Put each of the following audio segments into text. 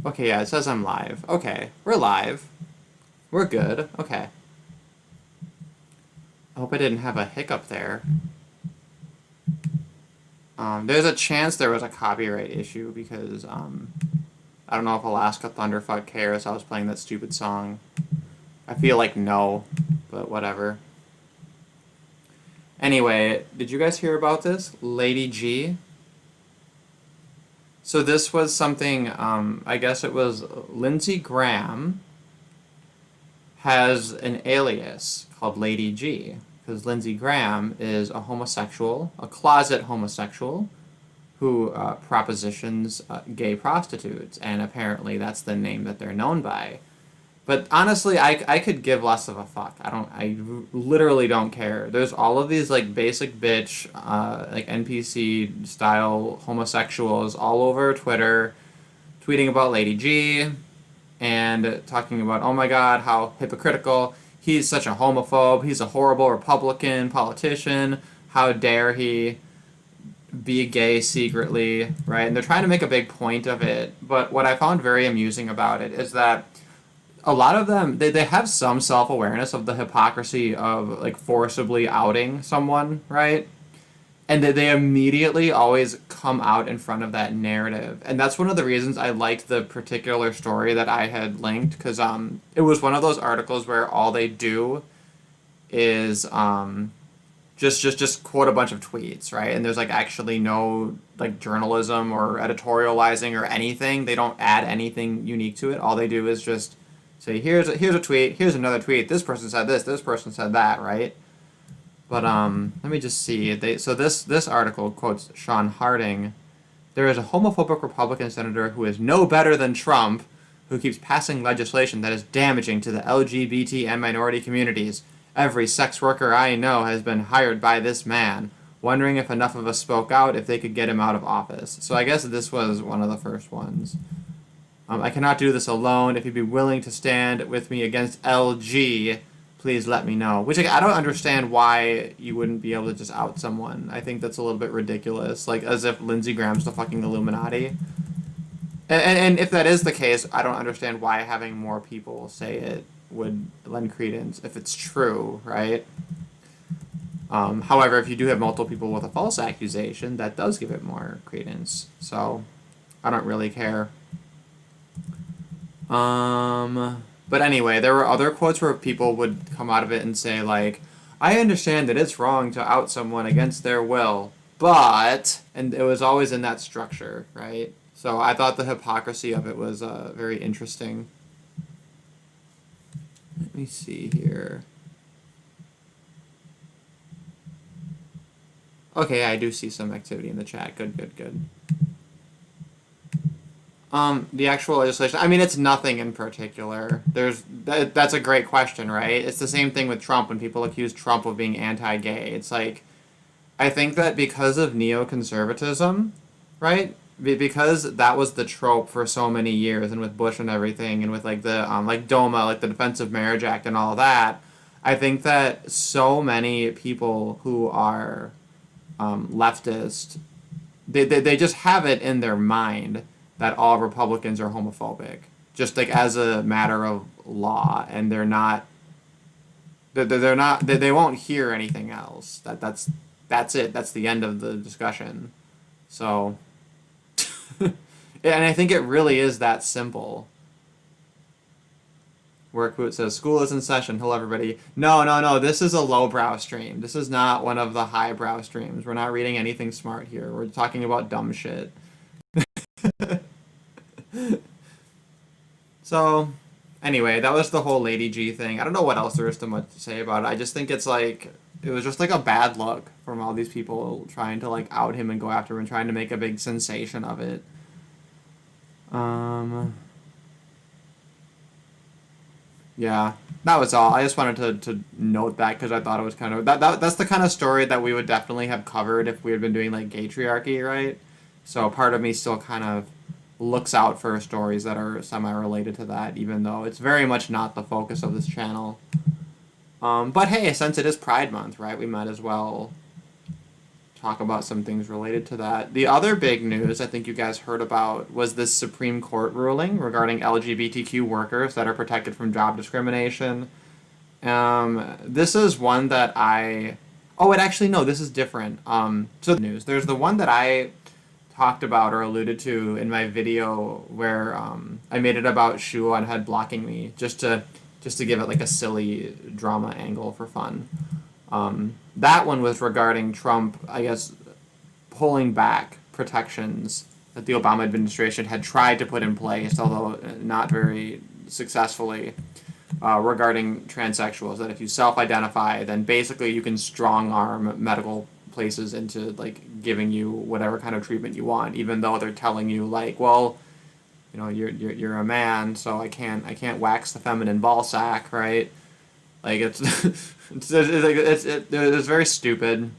Okay, yeah, it says I'm live. Okay, we're live. We're good. Okay. I hope I didn't have a hiccup there. There's a chance there was a copyright issue because, I don't know if Alaska Thunderfuck cares I was playing that stupid song. I feel like no, but whatever. Anyway, did you guys hear about this? Lady G? So this was something, I guess it was Lindsey Graham has an alias called Lady G, because Lindsey Graham is a homosexual, a closet homosexual, who propositions gay prostitutes, and apparently that's the name that they're known by. But honestly, I could give less of a fuck. I literally don't care. There's all of these like basic bitch, like NPC style homosexuals all over Twitter, tweeting about Lady G, and talking about, oh my god, how hypocritical. He's such a homophobe. He's a horrible Republican politician. How dare he be gay secretly, right? And they're trying to make a big point of it. But what I found very amusing about it is that a lot of them, they have some self-awareness of the hypocrisy of like forcibly outing someone, right? And they immediately always come out in front of that narrative. And that's one of the reasons I liked the particular story that I had linked, because it was one of those articles where all they do is just quote a bunch of tweets, right? And there's like actually no like journalism or editorializing or anything. They don't add anything unique to it. All they do is just say, here's a tweet, here's another tweet, this person said this person said that, right? But let me just see. This article quotes Sean Harding. There is a homophobic Republican senator who is no better than Trump, who keeps passing legislation that is damaging to the LGBT and minority communities. Every sex worker I know has been hired by this man. Wondering if enough of us spoke out if they could get him out of office. So I guess this was one of the first ones. I cannot do this alone. If you'd be willing to stand with me against LG, please let me know. Which, like, I don't understand why you wouldn't be able to just out someone. I think that's a little bit ridiculous. Like, as if Lindsey Graham's the fucking Illuminati. And if that is the case, I don't understand why having more people say it would lend credence if it's true, right? However, if you do have multiple people with a false accusation, that does give it more credence. So, I don't really care. But anyway, there were other quotes where people would come out of it and say, like, I understand that it's wrong to out someone against their will, but... And it was always in that structure, right? So I thought the hypocrisy of it was very interesting. Let me see here. Okay, I do see some activity in the chat. Good. The actual legislation, I mean, it's nothing in particular. That's a great question, right? It's the same thing with Trump when people accuse Trump of being anti-gay. It's like, I think that because of neoconservatism, right? Because that was the trope for so many years, and with Bush and everything, and with like the like DOMA, like the Defensive Marriage Act and all that, I think that so many people who are leftist, they just have it in their mind that all Republicans are homophobic, just like as a matter of law, and they won't hear anything else. That's it. That's the end of the discussion. So, and I think it really is that simple. Workboot says, school is in session. Hello, everybody. No. This is a lowbrow stream. This is not one of the highbrow streams. We're not reading anything smart here. We're talking about dumb shit. So, anyway, that was the whole Lady G thing. I don't know what else there is too much to say about it. I just think it's like, it was just like a bad look from all these people trying to like out him and go after him and trying to make a big sensation of it. Yeah, that was all. I just wanted to note that because I thought it was kind of... That's the kind of story that we would definitely have covered if we had been doing like gaytriarchy, right? So part of me still kind of looks out for stories that are semi-related to that, even though it's very much not the focus of this channel. But hey, since it is Pride Month, right, we might as well talk about some things related to that. The other big news I think you guys heard about was this Supreme Court ruling regarding LGBTQ workers that are protected from job discrimination. This is one that I. Oh, it actually no, this is different. So the news. There's the one that I talked about or alluded to in my video where I made it about Shu on Head blocking me just to give it like a silly drama angle for fun. That one was regarding Trump, I guess, pulling back protections that the Obama administration had tried to put in place, although not very successfully, regarding transsexuals. That if you self-identify, then basically you can strong arm medical places into like giving you whatever kind of treatment you want, even though they're telling you like, well, you know, you're a man, so I can't wax the feminine ball sack, right? Like it's very stupid.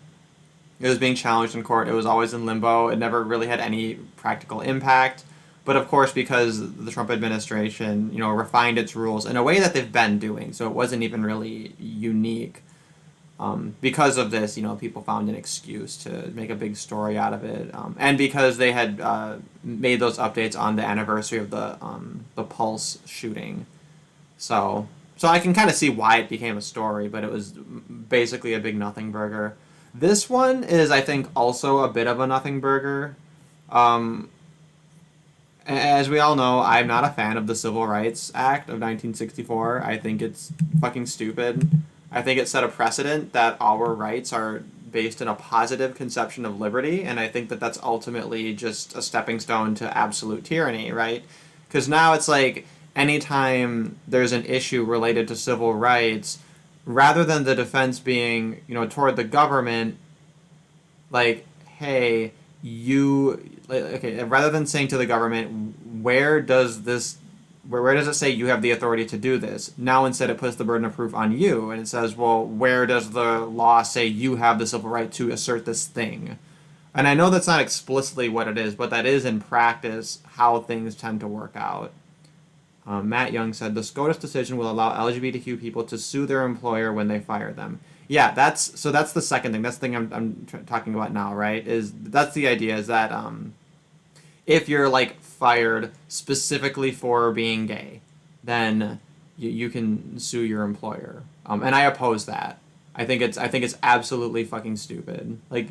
It was being challenged in court. It was always in limbo. It never really had any practical impact. But of course, because the Trump administration, you know, refined its rules in a way that they've been doing, so it wasn't even really unique. Because of this, you know, people found an excuse to make a big story out of it, and because they had made those updates on the anniversary of the Pulse shooting, so I can kind of see why it became a story, but it was basically a big nothing burger. This one is, I think, also a bit of a nothing burger. Um, as we all know, I'm not a fan of the Civil Rights Act of 1964. I think it's fucking stupid. I think it set a precedent that our rights are based in a positive conception of liberty, and I think that that's ultimately just a stepping stone to absolute tyranny, right? Because now it's like anytime there's an issue related to civil rights, rather than the defense being, you know, toward the government, like, hey, you, like, okay, rather than saying to the government, where does it say you have the authority to do this? Now instead it puts the burden of proof on you, and it says, well, where does the law say you have the civil right to assert this thing? And I know that's not explicitly what it is, but that is in practice how things tend to work out. Matt Young said the SCOTUS decision will allow LGBTQ people to sue their employer when they fire them. Yeah, that's the second thing. That's the thing I'm talking about now, right? That's the idea is that if you're like fired specifically for being gay, then you can sue your employer. And I oppose that. I think it's absolutely fucking stupid. Like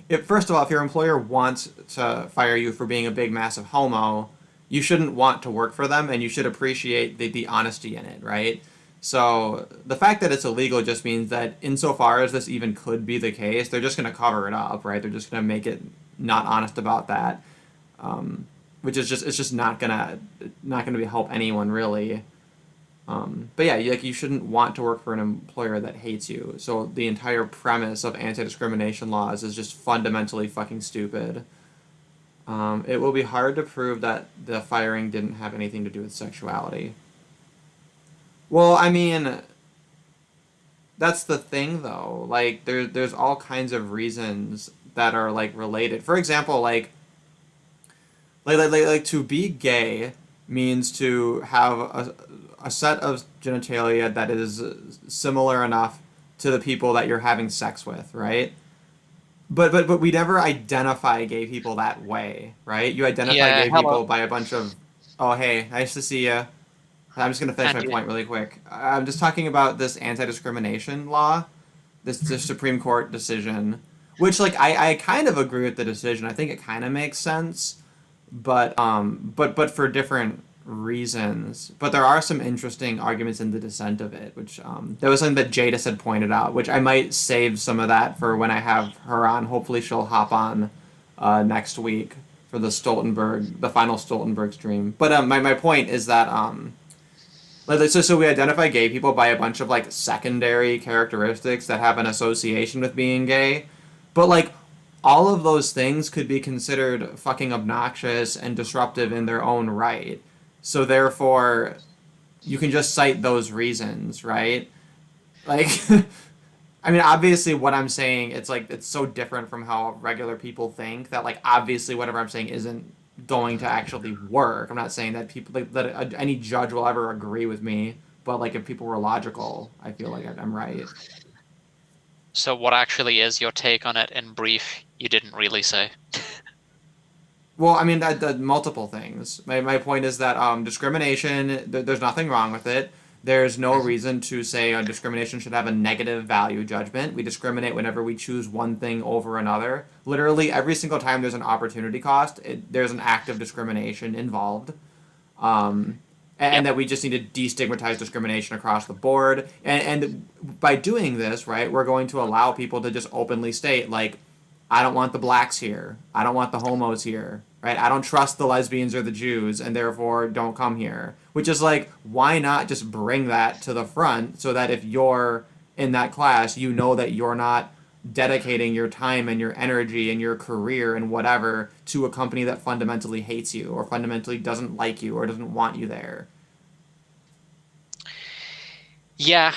if first of all, if your employer wants to fire you for being a big massive homo, you shouldn't want to work for them, and you should appreciate the honesty in it, right? So the fact that it's illegal just means that insofar as this even could be the case, they're just going to cover it up, right? They're just going to make it not honest about that, which is just not gonna help anyone really. But yeah, you shouldn't want to work for an employer that hates you. So the entire premise of anti-discrimination laws is just fundamentally fucking stupid. It will be hard to prove that the firing didn't have anything to do with sexuality. Well, I mean, that's the thing though. Like there's all kinds of reasons that are like related. For example, like to be gay means to have a set of genitalia that is similar enough to the people that you're having sex with, right? But we never identify gay people that way, right? You identify Yeah, gay people hello, by a bunch of, oh hey, nice to see you. I'm just gonna finish my Andy. point really quick. I'm just talking about this anti-discrimination law, this Supreme Court decision, which like I kind of agree with the decision. I think it kind of makes sense, but for different reasons. But there are some interesting arguments in the dissent of it, which there was something that Jadis had pointed out, which I might save some of that for when I have her on. Hopefully, she'll hop on next week for the final Stoltenberg stream. But my point is that so we identify gay people by a bunch of like secondary characteristics that have an association with being gay, but like all of those things could be considered fucking obnoxious and disruptive in their own right. So therefore, you can just cite those reasons, right? Like, I mean, obviously, what I'm saying, it's like it's so different from how regular people think that like obviously whatever I'm saying isn't going to actually work. I'm not saying that people like that any judge will ever agree with me, but like if people were logical, I feel like I'm right. So what actually is your take on it in brief? You didn't really say. Well, I mean, multiple things. My point is that discrimination, there's nothing wrong with it. There's no Mhm. reason to say discrimination should have a negative value judgment. We discriminate whenever we choose one thing over another. Literally, every single time there's an opportunity cost, there's an act of discrimination involved. Um, and Yep. that we just need to destigmatize discrimination across the board. And by doing this, right, we're going to allow people to just openly state, like, I don't want the blacks here. I don't want the homos here. Right? I don't trust the lesbians or the Jews, and therefore don't come here. Which is like, why not just bring that to the front so that if you're in that class, you know that you're not dedicating your time and your energy and your career and whatever to a company that fundamentally hates you or fundamentally doesn't like you or doesn't want you there. Yeah.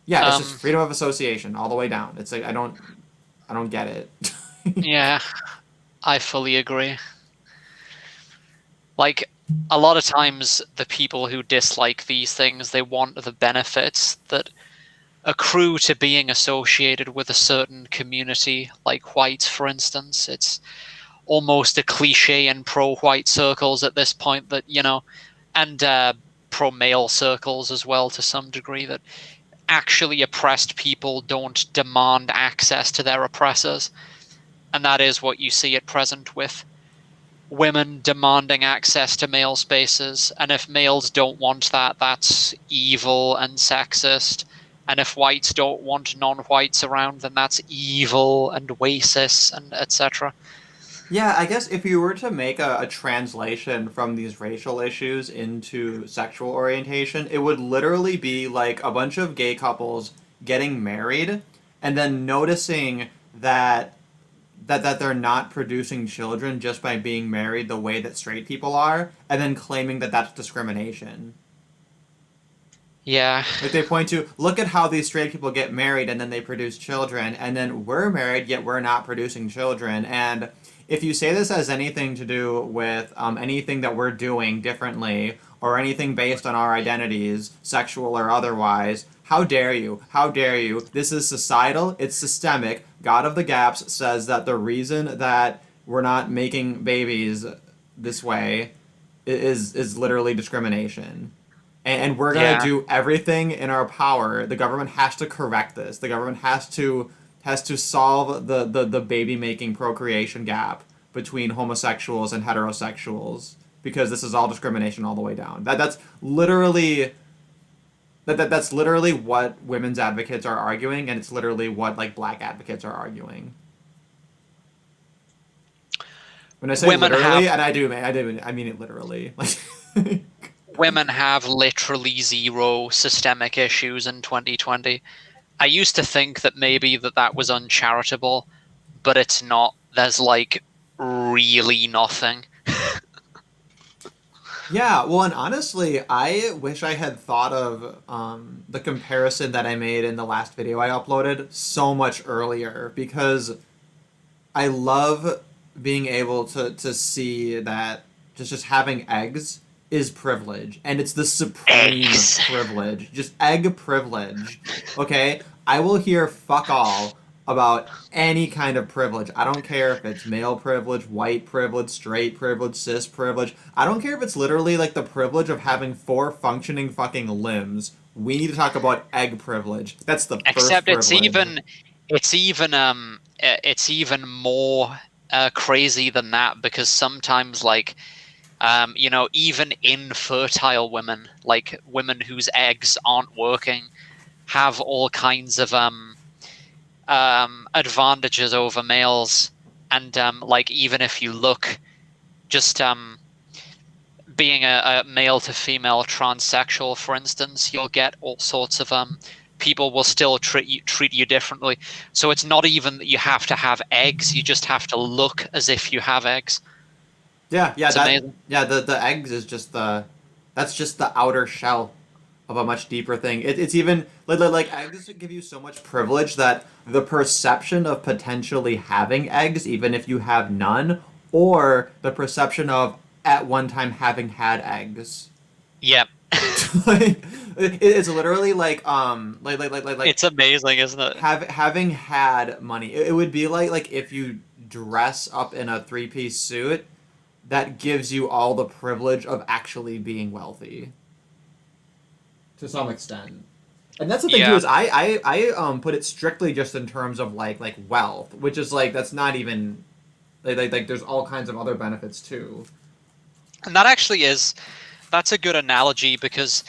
Yeah, it's just Um, freedom of association all the way down. It's like I don't get it. yeah, I fully agree. Like, a lot of times the people who dislike these things, they want the benefits that accrue to being associated with a certain community, like whites, for instance. It's almost a cliche in pro-white circles at this point that, and pro-male circles as well to some degree, that actually oppressed people don't demand access to their oppressors. And that is what you see at present with women demanding access to male spaces. And if males don't want that, that's evil and sexist. And if whites don't want non-whites around, then that's evil and racist and etc. Yeah, I guess if you were to make a translation from these racial issues into sexual orientation, it would literally be like a bunch of gay couples getting married and then noticing that that they're not producing children just by being married the way that straight people are, and then claiming that that's discrimination. Yeah. Like they point to, look at how these straight people get married and then they produce children, and then we're married yet we're not producing children. And if you say this has anything to do with anything that we're doing differently or anything based on our identities, sexual or otherwise, how dare you? How dare you? This is societal, it's systemic. God of the Gaps says that the reason that we're not making babies this way is literally discrimination, and we're gonna Yeah. do everything in our power. The government has to correct this. The government has to solve the baby making procreation gap between homosexuals and heterosexuals because this is all discrimination all the way down. That's literally that's literally what women's advocates are arguing, and it's literally what like black advocates are arguing. When I say Women have literally, and I mean it literally. Like women have literally zero systemic issues in 2020. I used to think that maybe that was uncharitable, but it's not. There's like really nothing. yeah, well, and honestly, I wish I had thought of the comparison that I made in the last video I uploaded so much earlier because I love being able to see that just having eggs is privilege, and it's the supreme Eggs. privilege. Just egg privilege. Okay? I will hear fuck all about any kind of privilege. I don't care if it's male privilege, white privilege, straight privilege, cis privilege. I don't care if it's literally like the privilege of having four functioning fucking limbs. We need to talk about egg privilege. That's the first Except privilege. it's even more crazy than that, because sometimes, like, even infertile women, like women whose eggs aren't working, have all kinds of advantages over males. And like, even if you look, just being a male to female transsexual, for instance, you'll get all sorts of people will still treat you differently. So it's not even that you have to have eggs; you just have to look as if you have eggs. Yeah, It's amazing. the eggs is just that's just the outer shell of a much deeper thing. It's even like eggs give you so much privilege that the perception of potentially having eggs, even if you have none, or the perception of at one time having had eggs. Yeah, Like it's literally like it's amazing, isn't it? having had money. It would be like if you dress up in a three-piece suit that gives you all the privilege of actually being wealthy. To some extent. And that's the thing too, Yeah. is I put it strictly just in terms of like wealth, which is like that's not even like there's all kinds of other benefits too. And that actually is, that's a good analogy, because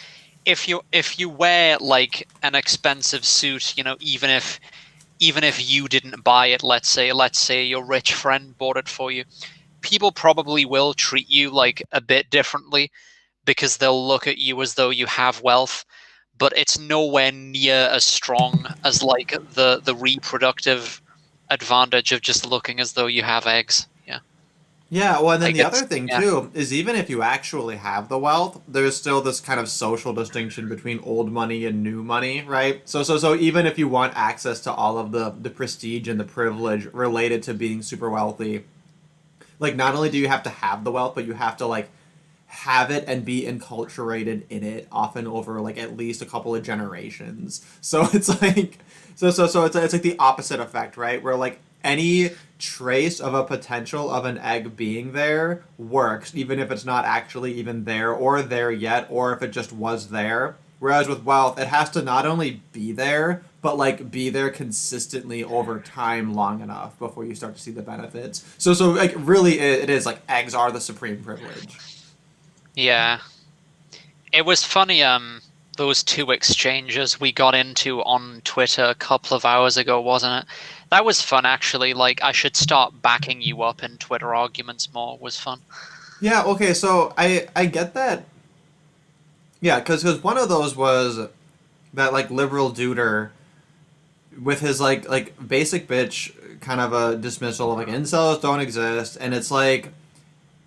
if you wear like an expensive suit, you know, even if you didn't buy it, let's say your rich friend bought it for you, people probably will treat you like a bit differently, because they'll look at you as though you have wealth, but it's nowhere near as strong as like the reproductive advantage of just looking as though you have eggs. Yeah. Yeah, well, and then Like the it's, other thing yeah. too is even if you actually have the wealth, there's still this kind of social distinction between old money and new money, right? So even if you want access to all of the prestige and the privilege related to being super wealthy, like not only do you have to have the wealth, but you have to like have it and be enculturated in it, often over like at least a couple of generations. So it's like it's like the opposite effect, right? Where like any trace of a potential of an egg being there works, even if it's not actually even there or there yet, or if it just was there. Whereas with wealth, it has to not only be there, but like be there consistently over time long enough before you start to see the benefits. So like really it is like eggs are the supreme privilege. Yeah. It was funny, those two exchanges we got into on Twitter a couple of hours ago, wasn't it? That was fun, actually. Like, I should start backing you up in Twitter arguments more. It was fun. Yeah, okay, so I get that. Yeah, because one of those was that like liberal duder with his like basic bitch kind of a dismissal of like incels don't exist, and it's like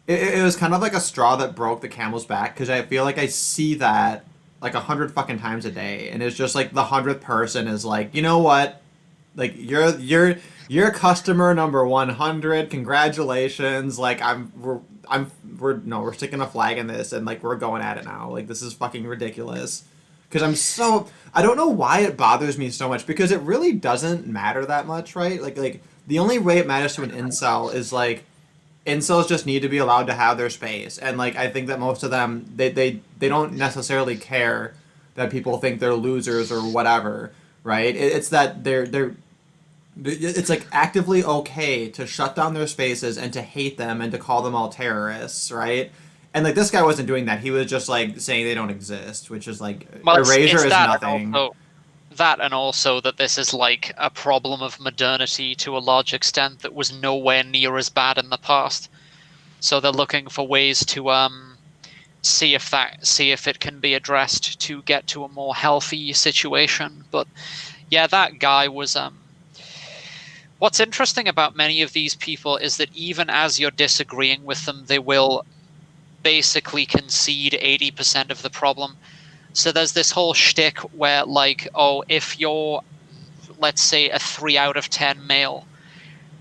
it was kind of like a straw that broke the camel's back because I feel like I see that like 100 fucking times a day, and it's just like the 100th person is like, you know what, like you're customer number 100. Congratulations. Like we're sticking a flag in this and like we're going at it now. Like this is fucking ridiculous. Because I don't know why it bothers me so much because it really doesn't matter that much, right? Like the only way it matters to an incel is like incels just need to be allowed to have their space, and like I think that most of them they don't necessarily care that people think they're losers or whatever, right? It's that it's like actively okay to shut down their spaces and to hate them and to call them all terrorists, right? And like this guy wasn't doing that. He was just like saying they don't exist, which is like Well, it's erasure is that, and nothing. also that this is like a problem of modernity to a large extent that was nowhere near as bad in the past. So they're looking for ways to see if it can be addressed to get to a more healthy situation. But yeah, that guy was what's interesting about many of these people is that even as you're disagreeing with them, they will basically concede 80% of the problem. So there's this whole shtick where, like, oh, if you're, let's say, a 3 out of 10 male,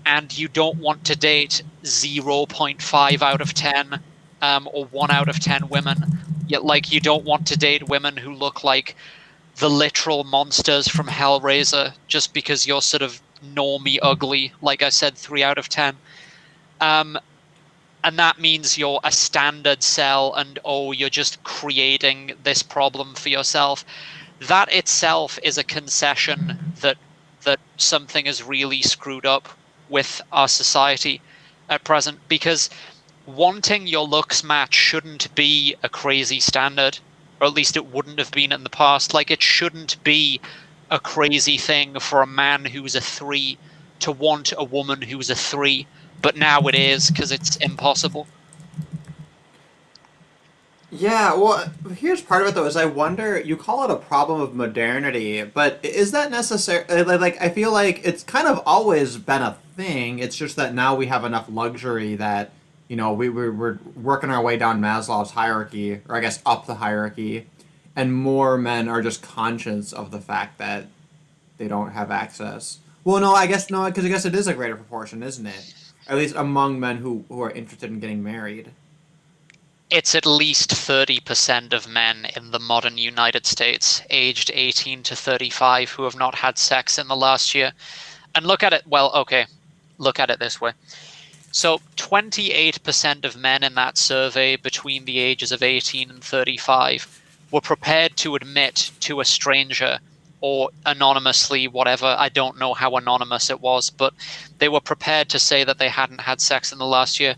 and you don't want to date 0.5 out of 10 or 1 out of 10 women, yet, like, you don't want to date women who look like the literal monsters from Hellraiser just because you're sort of normie ugly, like I said, 3 out of 10. And that means you're a standard cell, and oh, you're just creating this problem for yourself. That itself is a concession that something is really screwed up with our society at present, because wanting your looks match shouldn't be a crazy standard, or at least it wouldn't have been in the past. Like, it shouldn't be a crazy thing for a man who's a 3 to want a woman who's a 3, but now it is because it's impossible. Yeah, well, here's part of it though. Is I wonder. You call it a problem of modernity, but is that necessary? Like, I feel like it's kind of always been a thing. It's just that now we have enough luxury that we're working our way down Maslow's hierarchy, or I guess up the hierarchy, and more men are just conscious of the fact that they don't have access. Well, no, I guess no, because I guess it is a greater proportion, isn't it? At least among men who are interested in getting married. It's at least 30% of men in the modern United States, aged 18 to 35, who have not had sex in the last year. And look at it, well, okay. look at it this way. So 28% of men in that survey between the ages of 18 and 35 were prepared to admit to a stranger or anonymously, whatever. I don't know how anonymous it was, but they were prepared to say that they hadn't had sex in the last year.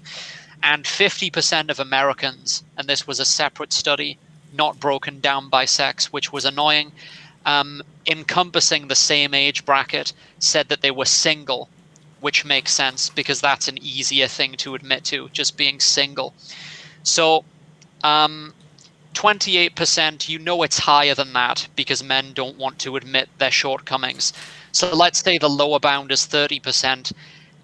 And 50% of Americans, and this was a separate study, not broken down by sex, which was annoying, encompassing the same age bracket, said that they were single, which makes sense because that's an easier thing to admit to, just being single. So 28%, you know it's higher than that because men don't want to admit their shortcomings. So let's say the lower bound is 30%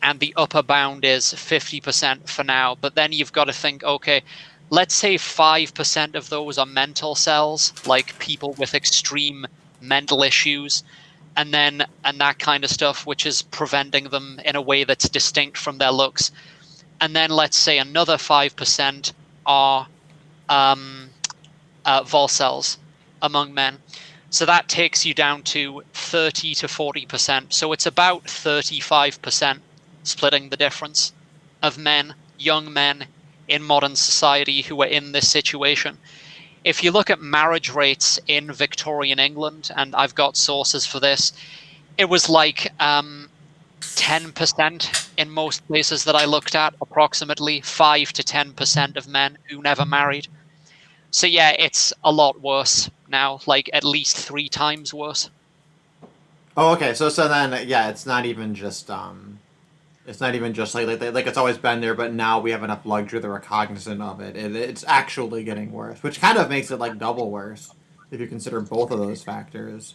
and the upper bound is 50% for now. But then you've got to think, okay, let's say 5% of those are mental cells, like people with extreme mental issues, and that kind of stuff, which is preventing them in a way that's distinct from their looks. And then let's say another 5% are vol cells among men. So that takes you down to 30 to 40%. So it's about 35% splitting the difference of men, young men in modern society who are in this situation. If you look at marriage rates in Victorian England, and I've got sources for this, it was like 10% in most places that I looked at, approximately 5 to 10% of men who never married. So yeah, it's a lot worse now, like at least 3 times worse. Oh, okay. So then, yeah, it's not even just like it's always been there, but now we have enough luxury that we're cognizant of it. It's actually getting worse, which kind of makes it like double worse if you consider both of those factors.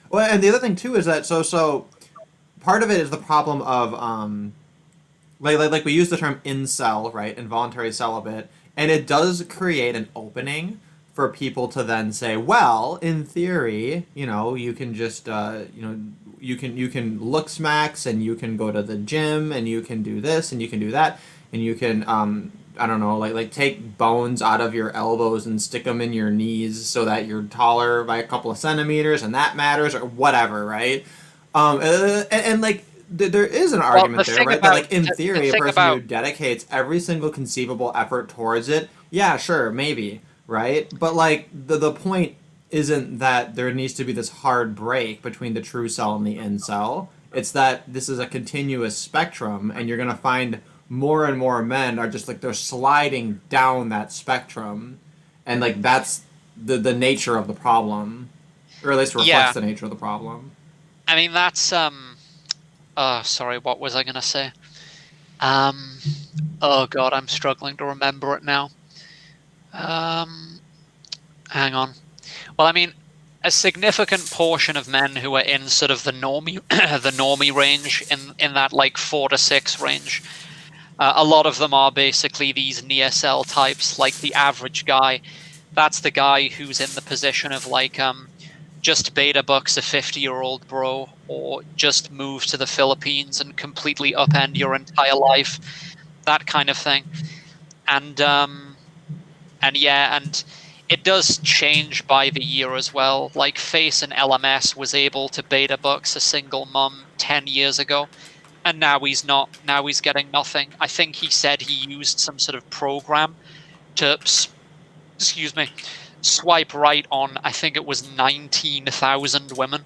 Well, and the other thing too is that so part of it is the problem of like we use the term incel, right? Involuntary celibate, and it does create an opening for people to then say, well, in theory, you can just you can look smacks and you can go to the gym and you can do this and you can do that and you can I don't know, like take bones out of your elbows and stick them in your knees so that you're taller by a couple of centimeters and that matters or whatever, right? And like there is an Well, argument the there, thing right? That about like in the theory, a thing person who about dedicates every single conceivable effort towards it, yeah, sure, maybe, right? But like the point isn't that there needs to be this hard break between the true cell and the incel. It's that this is a continuous spectrum, and you're gonna find more and more men are just like they're sliding down that spectrum, and like that's the nature of the problem, or at least reflects yeah, the nature of the problem. I mean that's sorry, what was I gonna say? Um, oh god, I'm struggling to remember it now. Um, hang on. Well, I mean, a significant portion of men who are in sort of the normie the normie range in that like 4 to 6 range. A lot of them are basically these near cell types, like the average guy. That's the guy who's in the position of like just beta bucks a 50-year-old bro, or just move to the Philippines and completely upend your entire life, that kind of thing. And yeah, and it does change by the year as well. Like Face and LMS was able to beta bucks a single mum 10 years ago, and now he's not. Now he's getting nothing. I think he said he used some sort of program to excuse me, swipe right on, I think it was 19,000 women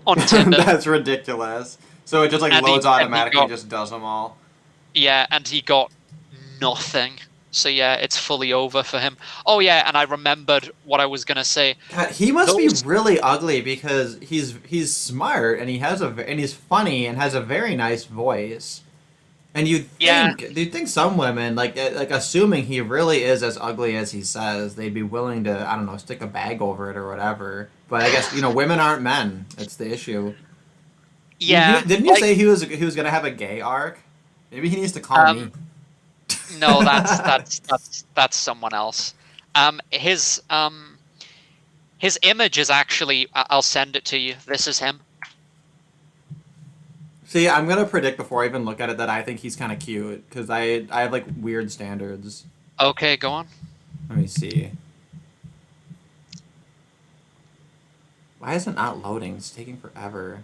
on Tinder, That's ridiculous. So it just like and loads he automatically, got, just does them all. yeah, and he got nothing. So yeah, it's fully over for him. Oh yeah, and I remembered what I was gonna say. God, he must be Those, really ugly because he's smart and and he's funny and has a very nice voice. And yeah, you'd think some women like assuming he really is as ugly as he says, they'd be willing to I don't know stick a bag over it or whatever. But I guess women aren't men. That's the issue. yeah, Didn't you like say he was gonna have a gay arc? Maybe he needs to call me. um, no, that's someone else. His image is actually, I'll send it to you. This is him. See, I'm gonna predict before I even look at it that I think he's kind of cute because I have like weird standards. Okay, go on. Let me see. Why is it not loading? It's taking forever.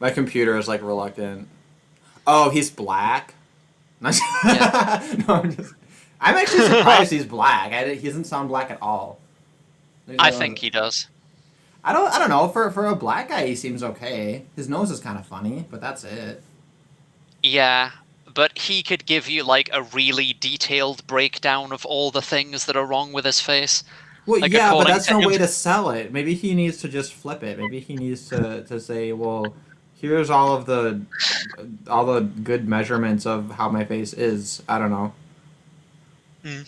My computer is like reluctant. Oh, he's black. No, Yeah. I'm actually surprised he's black. He doesn't sound black at all. I think he does. I don't know. For a black guy, he seems okay. His nose is kind of funny, but that's it. Yeah, but he could give you like a really detailed breakdown of all the things that are wrong with his face. Well, Like yeah, but according that's to no him. way to sell it. Maybe he needs to just flip it. Maybe he needs to say, well, here's all the good measurements of how my face is. I don't know. Mm.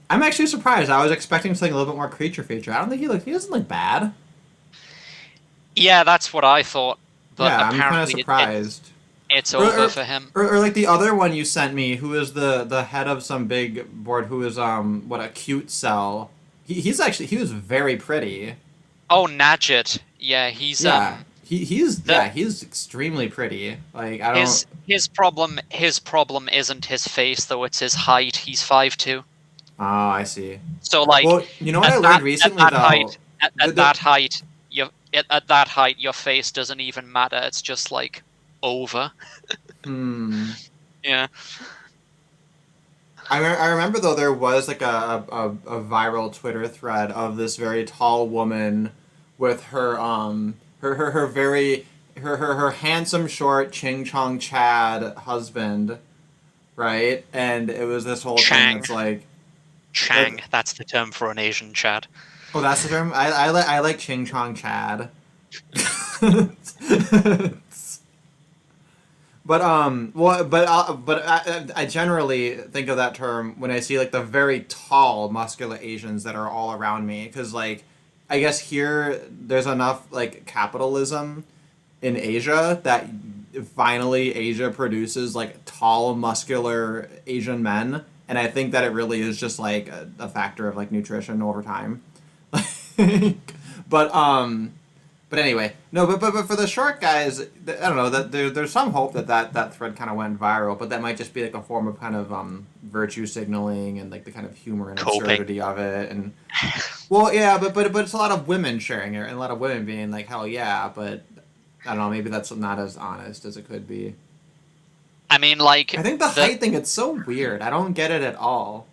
I'm actually surprised. I was expecting something a little bit more creature feature. I don't think he doesn't look bad. Yeah, that's what I thought, but Yeah, I'm kind of apparently surprised. it's Or, over or, for him. or like the other one you sent me, who is the head of some big board, who is what a cute cell. He was very pretty. Oh, Nadjit. Yeah, he's Yeah, the he's extremely pretty. Like I don't. his problem isn't his face though, it's his height. He's 5'2". Oh, I see. So like Well, you know what I at learned that recently though. height at that height at that height your face doesn't even matter. It's just like over. Hmm. Yeah. I remember though there was like a viral Twitter thread of this very tall woman with her very her handsome short Ching Chong Chad husband, right? And it was this whole thing Chang. that's like Chang, that's the term for an Asian Chad. oh, that's the term. I like Ching Chong Chad. I generally think of that term when I see like the very tall, muscular Asians that are all around me, because like, I guess here there's enough like capitalism in Asia that finally Asia produces like tall, muscular Asian men, and I think that it really is just like a factor of like nutrition over time. but but anyway, no, but for the short guys, I don't know that there's some hope that thread kind of went viral, but that might just be like a form of kind of virtue signaling and like the kind of humor and Coping. absurdity of it, and well, yeah, but it's a lot of women sharing it and a lot of women being like, hell yeah, but I don't know, maybe that's not as honest as it could be. I mean, like I think the height thing, it's so weird. I don't get it at all.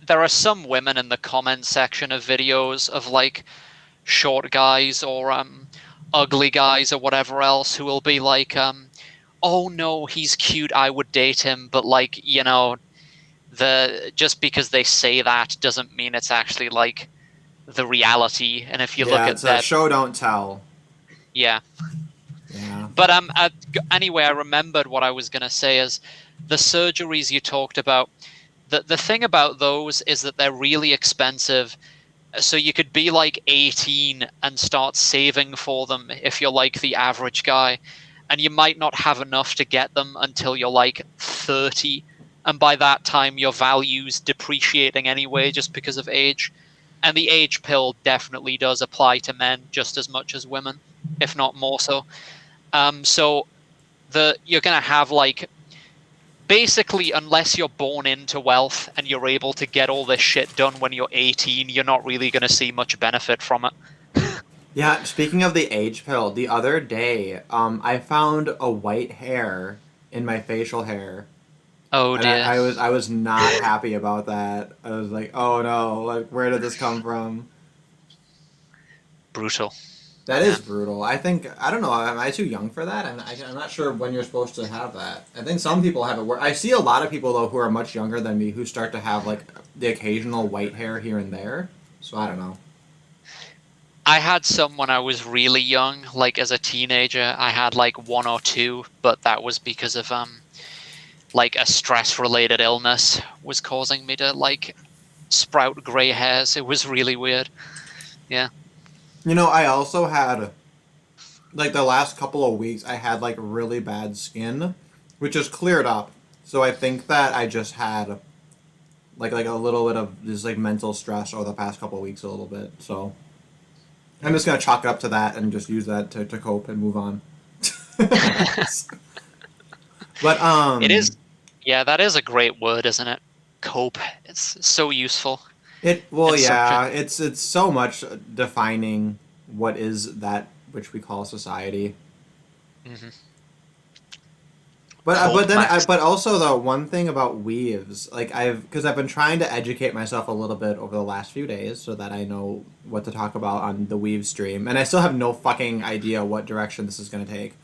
there are some women in the comment section of videos of like short guys or ugly guys or whatever else who will be like oh no, he's cute, I would date him, but like, you know, the just because they say that doesn't mean it's actually like the reality. And if you look Yeah, at it's a that, show don't tell. yeah. Yeah. But anyway, I remembered what I was gonna say is the surgeries you talked about. The thing about those is that they're really expensive. So you could be like 18 and start saving for them if you're like the average guy, and you might not have enough to get them until you're like 30, and by that time your value's depreciating anyway just because of age. And the age pill definitely does apply to men just as much as women, if not more so. So you're gonna have like basically, unless you're born into wealth and you're able to get all this shit done when you're 18, you're not really going to see much benefit from it. Yeah, speaking of the age pill, the other day, I found a white hair in my facial hair, Oh and dear. I was not happy about that. I was like, oh no, like where did this come from? Brutal. That Yeah. is brutal. I think I don't know. Am I too young for that? I'm not sure when you're supposed to have that. I think some people have it. Where I see a lot of people though who are much younger than me who start to have like the occasional white hair here and there. So I don't know. I had some when I was really young, like as a teenager. I had like one or two, but that was because of like a stress-related illness was causing me to like sprout gray hairs. It was really weird. Yeah. You know, I also had like the last couple of weeks I had like really bad skin, which has cleared up. So I think that I just had like a little bit of this like mental stress over the past couple of weeks a little bit. So I'm just gonna chalk it up to that and just use that to cope and move on. But It is. Yeah, that is a great word, isn't it? Cope. It's so useful it well in such a yeah, it's so much defining what is that which we call society. Hmm. But also though, one thing about weaves, like because I've been trying to educate myself a little bit over the last few days so that I know what to talk about on the weave stream, and I still have no fucking idea what direction this is going to take.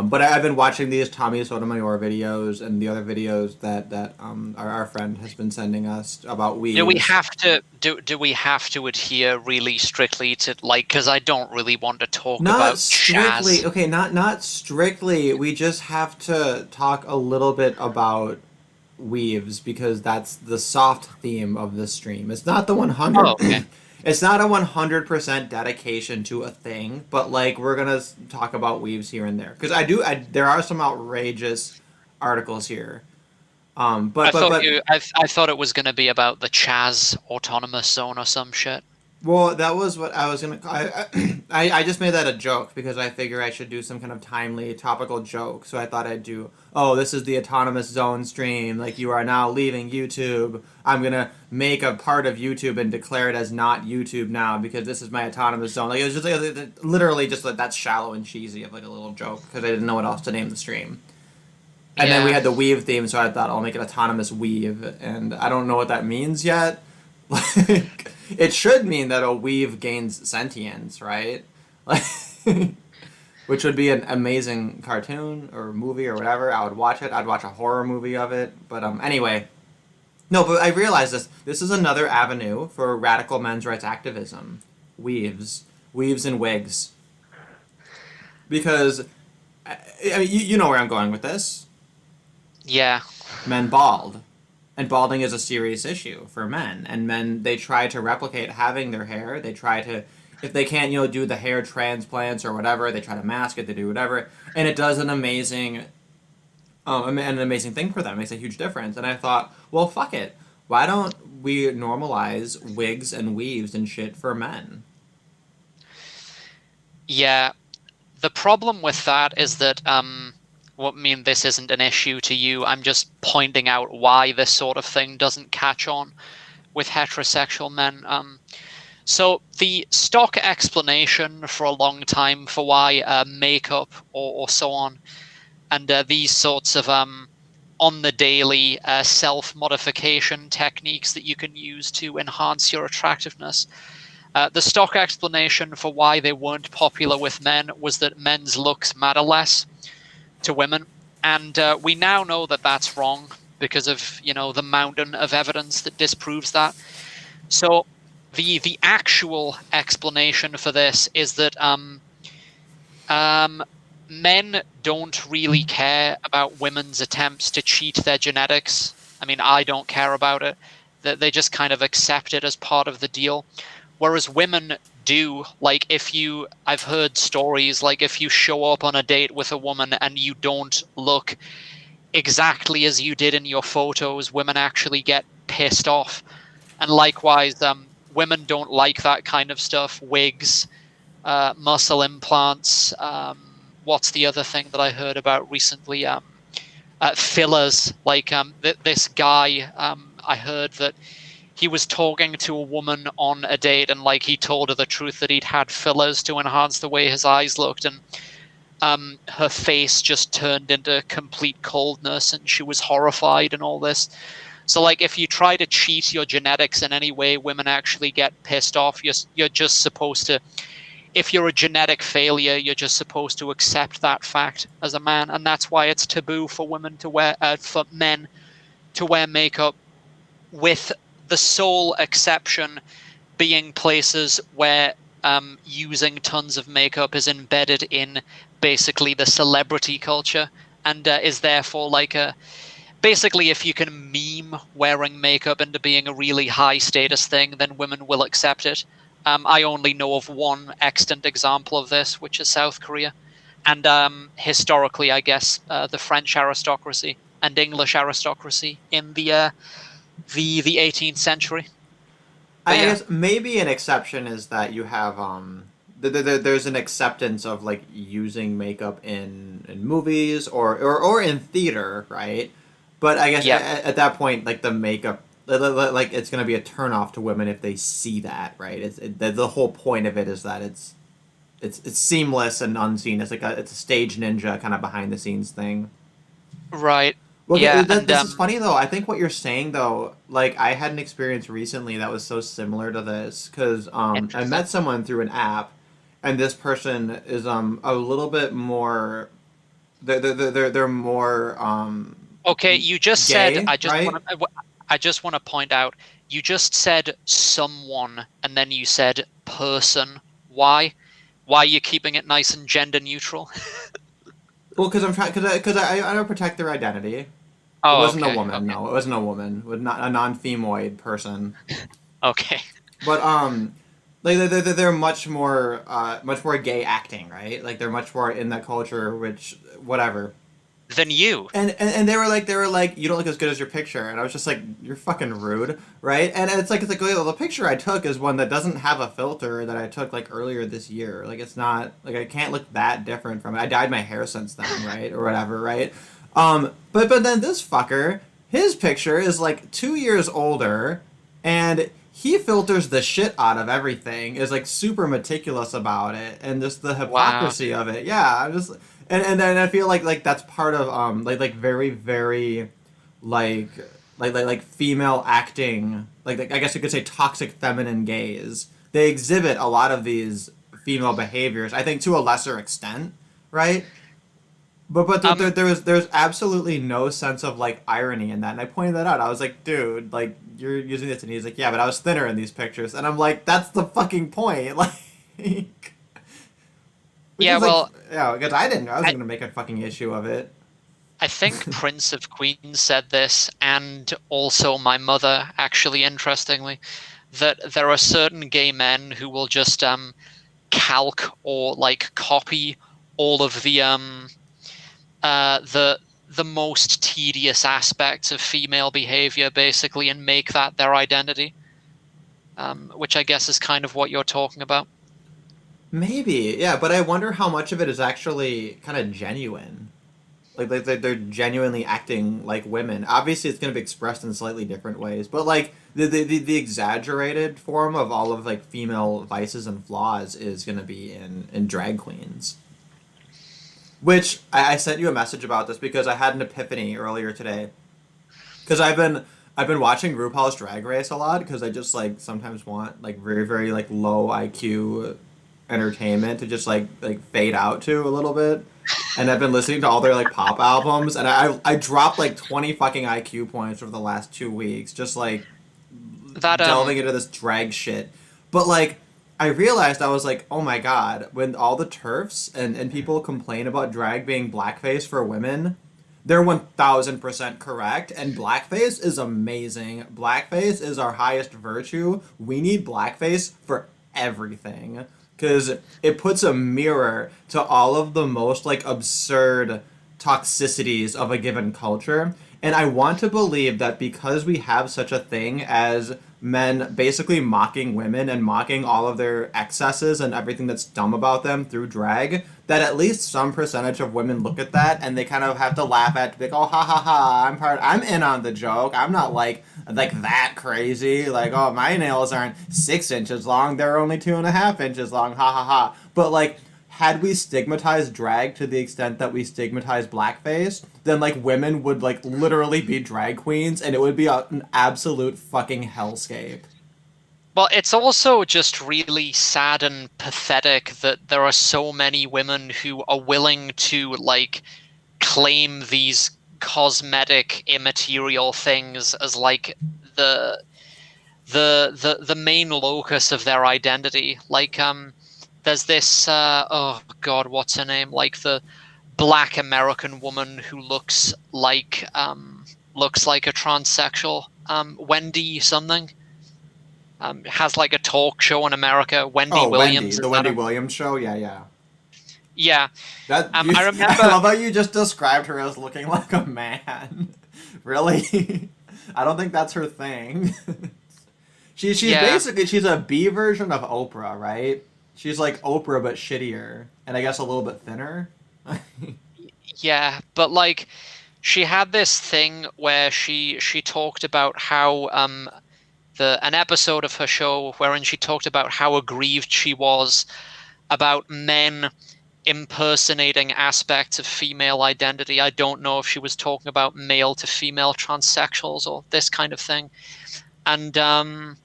But I've been watching these Tommy Sotomayor videos and the other videos that our friend has been sending us about Do we weaves. have to do we have to adhere really strictly to, like, because I don't really want to talk Not about strictly, Chaz. okay, not strictly. We just have to talk a little bit about weaves because that's the soft theme of this stream. It's not the Oh, 100 okay. it's not a 100% dedication to a thing, but like we're going to talk about weaves here and there cuz there are some outrageous articles here. But I thought it was going to be about the Chaz autonomous zone or some shit. well, that was what I was gonna. I just made that a joke because I figure I should do some kind of timely topical joke. So I thought I'd do. Oh, this is the autonomous zone stream. Like you are now leaving YouTube. I'm gonna make a part of YouTube and declare it as not YouTube now because this is my autonomous zone. Like it was just like, literally just like that's shallow and cheesy of like a little joke because I didn't know what else to name the stream. And then we Yeah. had the weave theme, so I thought I'll make it autonomous weave, and I don't know what that means yet. Like, it should mean that a weave gains sentience, right? Like, which would be an amazing cartoon or movie or whatever. I would watch it. I'd watch a horror movie of it. But anyway, no. But I realized this. This is another avenue for radical men's rights activism. Weaves and wigs. Because I mean, you know where I'm going with this. Yeah. Men bald. And balding is a serious issue for men. And men, they try to replicate having their hair. They try to, if they can't, do the hair transplants or whatever, they try to mask it, they do whatever. And it does an amazing thing for them. It makes a huge difference. And I thought, well, fuck it. Why don't we normalize wigs and weaves and shit for men? Yeah. The problem with that is that I mean, this isn't an issue to you. I'm just pointing out why this sort of thing doesn't catch on with heterosexual men. So the stock explanation for a long time for why makeup or so on, and these sorts of on the daily self-modification techniques that you can use to enhance your attractiveness. The stock explanation for why they weren't popular with men was that men's looks matter less to women, and we now know that that's wrong because of the mountain of evidence that disproves that. So the actual explanation for this is that men don't really care about women's attempts to cheat their genetics. I mean, I don't care about it. That they just kind of accept it as part of the deal. Whereas women do. Like, I've heard stories, like if you show up on a date with a woman and you don't look exactly as you did in your photos, women actually get pissed off. And likewise, women don't like that kind of stuff. Wigs, muscle implants. What's the other thing that I heard about recently? Fillers. Like this guy, I heard that he was talking to a woman on a date, and like he told her the truth that he'd had fillers to enhance the way his eyes looked, and her face just turned into complete coldness, and she was horrified and all this. So like if you try to cheat your genetics in any way, women actually get pissed off. You're just supposed to, if you're a genetic failure, you're just supposed to accept that fact as a man, and that's why it's taboo for for men to wear makeup, with the sole exception being places where using tons of makeup is embedded in basically the celebrity culture, and is therefore like basically if you can meme wearing makeup into being a really high status thing, then women will accept it. I only know of one extant example of this, which is South Korea, and historically, I guess the French aristocracy and English aristocracy in the 18th century. But I yeah, guess maybe an exception is that you have there's an acceptance of like using makeup in movies or in theater, right? But I guess yeah, at that point, like the makeup, like it's gonna be a turnoff to women if they see that, right? The whole point of it is that it's it's seamless and unseen. It's a stage ninja kind of behind the scenes thing. Right. Well, Yeah, and this is funny though. I think what you're saying though, like I had an experience recently that was so similar to this because I interesting. met someone through an app, and this person is a little bit more they're more Okay, you just said gay, right? I just want to point out you just said someone and then you said person. Why? Why are you keeping it nice and gender neutral? Well, because I'm trying because I don't protect their identity. It Oh, wasn't a okay, woman. okay, No, it wasn't a woman. With not a non-femoid person. okay. But like they're much more gay acting, right? Like they're much more in that culture, which whatever. Then you. And they were like you don't look as good as your picture, and I was just like you're fucking rude, right? And it's like well, the picture I took is one that doesn't have a filter that I took like earlier this year. Like it's not like I can't look that different from it. I dyed my hair since then, right, or whatever, right? But then this fucker, his picture is like 2 years older, and he filters the shit out of everything. Is like super meticulous about it, and just the Wow. hypocrisy of it. Yeah, I'm just and then I feel like that's part of like very very like like female acting like I guess you could say toxic feminine gaze. They exhibit a lot of these female behaviors. I think to a lesser extent, right? But Um, there's absolutely no sense of like irony in that, and I pointed that out. I was like, dude, like you're using this, and he's like, yeah, but I was thinner in these pictures, and I'm like, that's the fucking point, like, which yeah, is like, well, yeah, because I I wasn't gonna make a fucking issue of it. I think Prince of Queens said this, and also my mother, actually, interestingly, that there are certain gay men who will just calc or like copy all of the the most tedious aspects of female behavior, basically, and make that their identity. Which I guess is kind of what you're talking about. Maybe, yeah, but I wonder how much of it is actually kind of genuine. Like they're genuinely acting like women. Obviously, it's going to be expressed in slightly different ways, but like the exaggerated form of all of like female vices and flaws is going to be in drag queens. Which I sent you a message about this because I had an epiphany earlier today. Because I've been watching RuPaul's Drag Race a lot because I just like sometimes want like very very like low IQ entertainment to just like fade out to a little bit. And I've been listening to all their like pop albums, and I dropped like 20 fucking IQ points over the last 2 weeks, just like That delving into this drag shit. But like I realized I was like, oh my god, when all the turfs and people complain about drag being blackface for women, they're 1000% correct, and blackface is amazing. Blackface is our highest virtue. We need blackface for everything because it puts a mirror to all of the most like absurd toxicities of a given culture. And I want to believe that because we have such a thing as men basically mocking women and mocking all of their excesses and everything that's dumb about them through drag, that at least some percentage of women look at that and they kind of have to laugh at it, like, oh ha ha ha, I'm in on the joke. I'm not like that crazy. Like, oh my nails aren't 6 inches long, they're only 2.5 inches long, ha ha ha. But like had we stigmatized drag to the extent that we stigmatize blackface, then like women would like literally be drag queens, and it would be an absolute fucking hellscape. Well, it's also just really sad and pathetic that there are so many women who are willing to like claim these cosmetic immaterial things as like the the main locus of their identity. Like there's this oh god, what's her name? Like the black American woman who looks like a transsexual. Wendy something. Has like a talk show in America. Wendy Oh, Wendy, Williams, the is that Wendy her? Williams show. Yeah, yeah. Yeah. That you. I I remember love how you just described her as looking like a man. Really? I don't think that's her thing. She's yeah, basically she's a B version of Oprah, right? She's like Oprah but shittier, and I guess a little bit thinner. yeah, but like she had this thing where she talked about how the an episode of her show wherein she talked about how aggrieved she was about men impersonating aspects of female identity. I don't know if she was talking about male to female transsexuals or this kind of thing. And and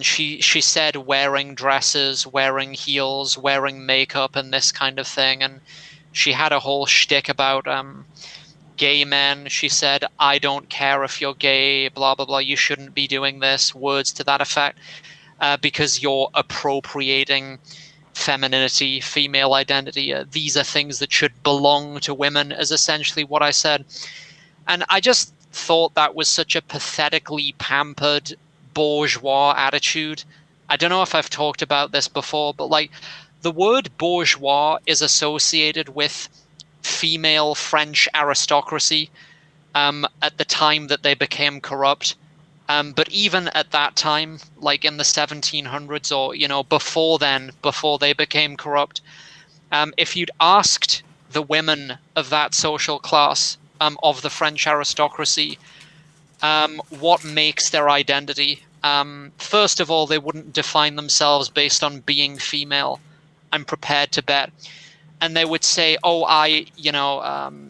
she said wearing dresses, wearing heels, wearing makeup, and this kind of thing. And she had a whole shtick about gay men. She said, "I don't care if you're gay, blah blah blah. You shouldn't be doing this." Words to that effect, because you're appropriating femininity, female identity. These are things that should belong to women, is essentially what I said. And I just thought that was such a pathetically pampered bourgeois attitude. I don't know if I've talked about this before, but like the word bourgeois is associated with female French aristocracy at the time that they became corrupt. But even at that time, like in the 1700s or, before then, before they became corrupt, if you'd asked the women of that social class, of the French aristocracy, what makes their identity, first of all, they wouldn't define themselves based on being female, I'm prepared to bet. And they would say, oh,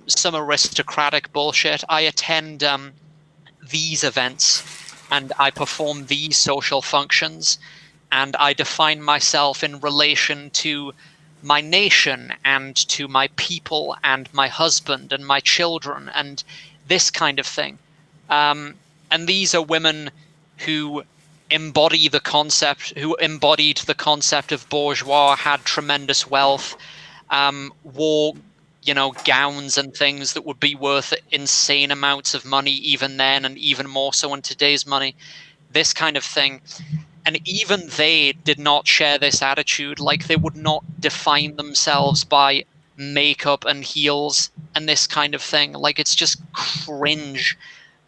some aristocratic bullshit. I attend these events and I perform these social functions and I define myself in relation to my nation and to my people and my husband and my children and this kind of thing. And these are women who embodied the concept of bourgeois, had tremendous wealth, wore gowns and things that would be worth insane amounts of money even then, and even more so in today's money, this kind of thing. And even they did not share this attitude. Like, they would not define themselves by makeup and heels and this kind of thing. Like, it's just cringe.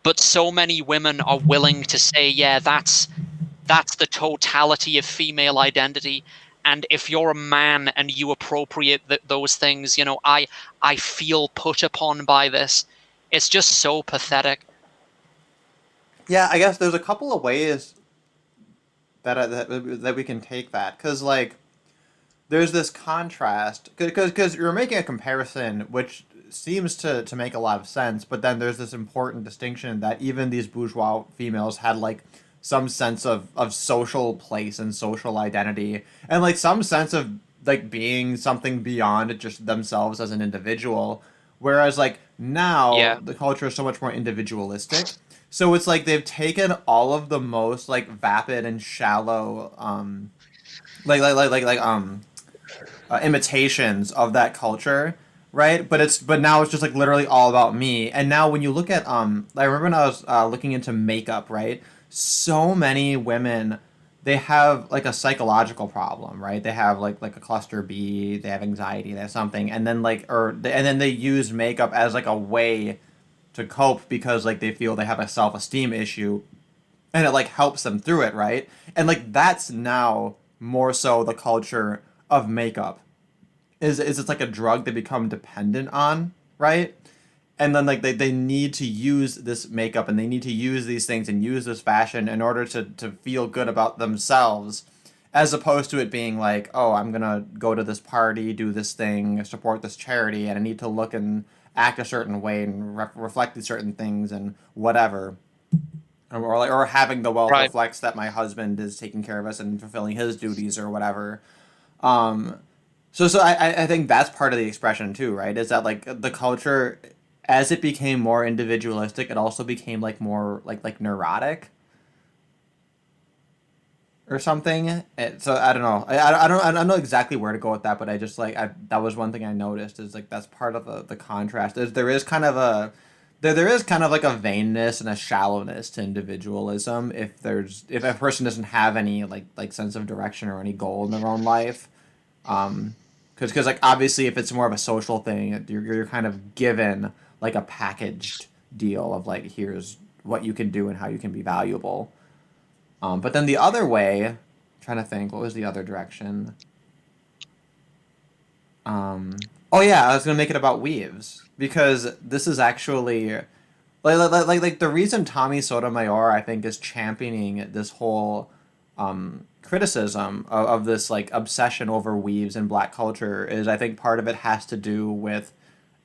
But so many women are willing to say, yeah, that's the totality of female identity. And if you're a man and you appropriate those things, I feel put upon by this. It's just so pathetic. Yeah, I guess there's a couple of ways that we can take that, because like there's this contrast, because you're making a comparison which seems to make a lot of sense, but then there's this important distinction that even these bourgeois females had like some sense of social place and social identity, and like some sense of like being something beyond just themselves as an individual, whereas like now Yeah. the culture is so much more individualistic. So it's like they've taken all of the most like vapid and shallow imitations of that culture, right? But now it's just like literally all about me. And now when you look at I remember when I was looking into makeup, right? So many women, they have like a psychological problem, right? They have like a cluster B, they have anxiety, they have something, and then and then they use makeup as like a way to cope, because like they feel they have a self-esteem issue, and it like helps them through it, right? And like that's now more so the culture of makeup, is it's like a drug they become dependent on, right? And then like they need to use this makeup and they need to use these things and use this fashion in order to feel good about themselves, as opposed to it being like, oh, I'm gonna go to this party, do this thing, support this charity, and I need to look and act a certain way and reflect these certain things and whatever, or having the wealth Right. reflects that my husband is taking care of us and fulfilling his duties or whatever. Um, so I think that's part of the expression too, right? Is that like the culture, as it became more individualistic, it also became like more like neurotic or something. So I don't know. I don't know exactly where to go with that, but I just like that was one thing I noticed, is like that's part of the contrast. There is kind of a there is kind of like a vainness and a shallowness to individualism, if a person doesn't have any like sense of direction or any goal in their own life. Because like obviously if it's more of a social thing, you're kind of given like a packaged deal of like, here's what you can do and how you can be valuable. But then the other way, I'm trying to think, what was the other direction? Oh yeah, I was gonna make it about weaves, because this is actually like the reason Tommy Sotomayor, I think, is championing this whole criticism of this like obsession over weaves in Black culture is I think part of it has to do with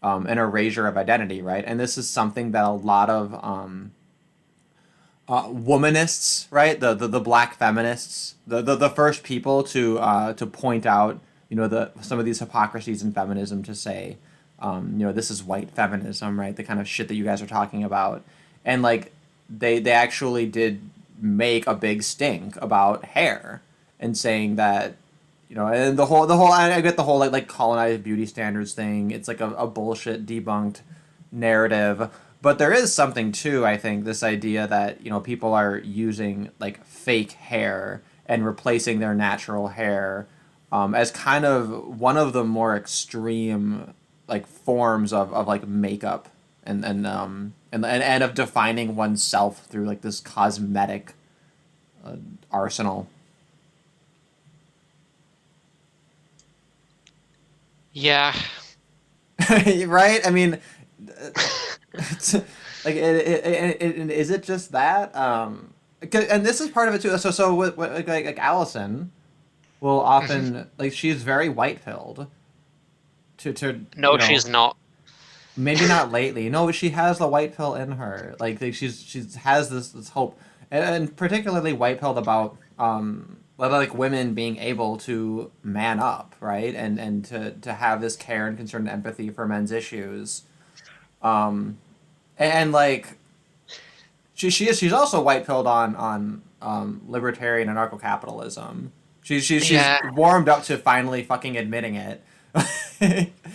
an erasure of identity, right? And this is something that a lot of womanists, right? The Black feminists, the first people to point out, some of these hypocrisies in feminism to say, this is white feminism, right? The kind of shit that you guys are talking about, and like they actually did make a big stink about hair and saying that, and the whole I get the whole like colonized beauty standards thing. It's like a bullshit debunked narrative. But there is something too, I think, this idea that, people are using like fake hair and replacing their natural hair as kind of one of the more extreme like forms of like makeup and of defining oneself through like this cosmetic arsenal. Yeah. Right? I mean, it's, like, is it just that? And this is part of it too. So like Allison will Mhm. often like she's very white pilled. To No, she's not. maybe not lately. No, she has the white pill in her. She's has this hope, and particularly white pilled about like women being able to man up, right, and to have this care and concern and empathy for men's issues. Um, and like she's also white pilled on libertarian anarcho capitalism. She's Yeah. warmed up to finally fucking admitting it.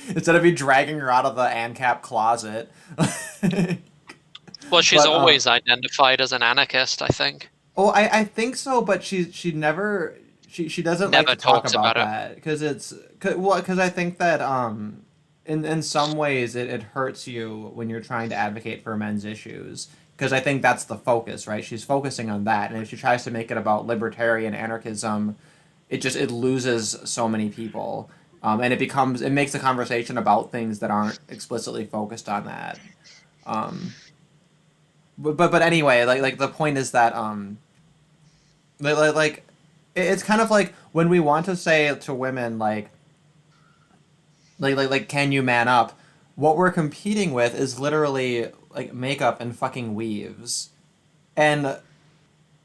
Instead of me dragging her out of the ANCAP closet. Well, she's But always identified as an anarchist, I think. oh, I think so, but she never she doesn't like Never to talk talks about about it. that because because I think that in some ways it hurts you when you're trying to advocate for men's issues because I think that's the focus, right? She's focusing on that, and if she tries to make it about libertarian anarchism, it loses so many people, and it makes the conversation about things that aren't explicitly focused on that. Um, but anyway, like the point is that like it's kind of like when we want to say to women like can you man up, what we're competing with is literally like makeup and fucking weaves, and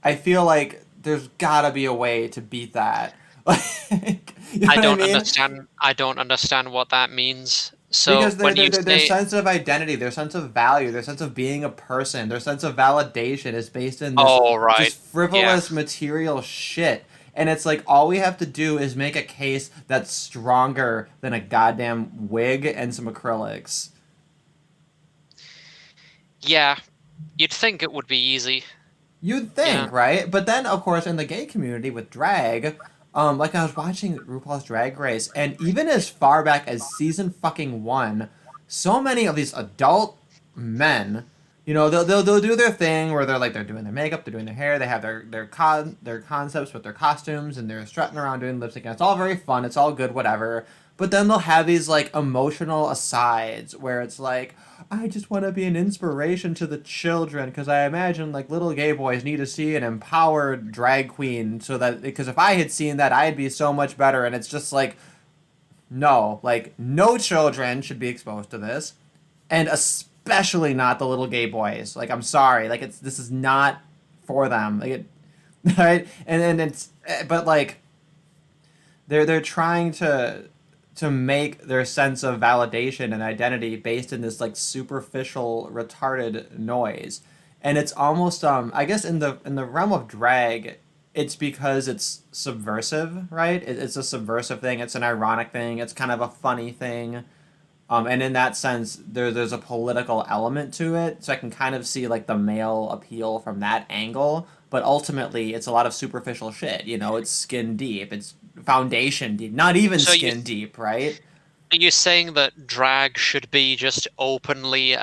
I feel like there's gotta be a way to beat that. Like, you know I what I don't mean? understand. I don't understand what that means. So Because when you their say, sense of identity, their sense of value, their sense of being a person, their sense of validation is based in this "Oh, right, just yeah, frivolous material shit. And it's like all we have to do is make a case that's stronger than a goddamn wig and some acrylics. yeah," you'd think it would be easy. You'd Yeah. think, right? But then, of course, in the gay community with drag, like I was watching RuPaul's Drag Race, and even as far back as season fucking one, so many of these adult men, they'll do their thing where they're doing their makeup, they're doing their hair, they have their concepts with their costumes, and they're strutting around doing lipstick, and it's all very fun, it's all good, whatever. But then they'll have these like emotional asides where it's like, I just want to be an inspiration to the children because I imagine like little gay boys need to see an empowered drag queen so that because if I had seen that I'd be so much better, and it's just like no, like no children should be exposed to this, and especially not the little gay boys. Like I'm sorry, like this is not for them. Like it, right? And then it's but like they're trying to make their sense of validation and identity based in this like superficial retarded noise, and it's almost I guess in the realm of drag it's because it's subversive, right? It's a subversive thing, it's an ironic thing, it's kind of a funny thing, and in that sense there's a political element to it, so I can kind of see like the male appeal from that angle, but ultimately it's a lot of superficial shit, it's skin deep, it's foundation deep, not even So you skin deep, right? are you saying that drag should be just openly,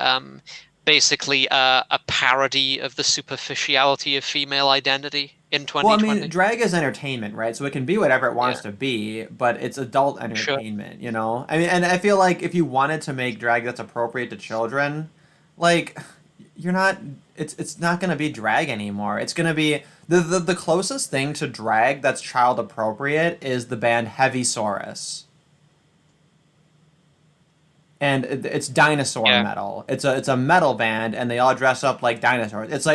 basically, a parody of the superficiality of female identity in Well, I mean, 2020? drag is entertainment, right? So it can be whatever it Yeah, wants to be, but it's adult sure. entertainment. I mean, and I feel like if you wanted to make drag that's appropriate to children, like you're not. it's not gonna be drag anymore. It's gonna be the closest thing to drag that's child appropriate is the band Heavysaurus. And it's dinosaur Yeah. metal. It's a metal band, and they all dress up like dinosaurs. It's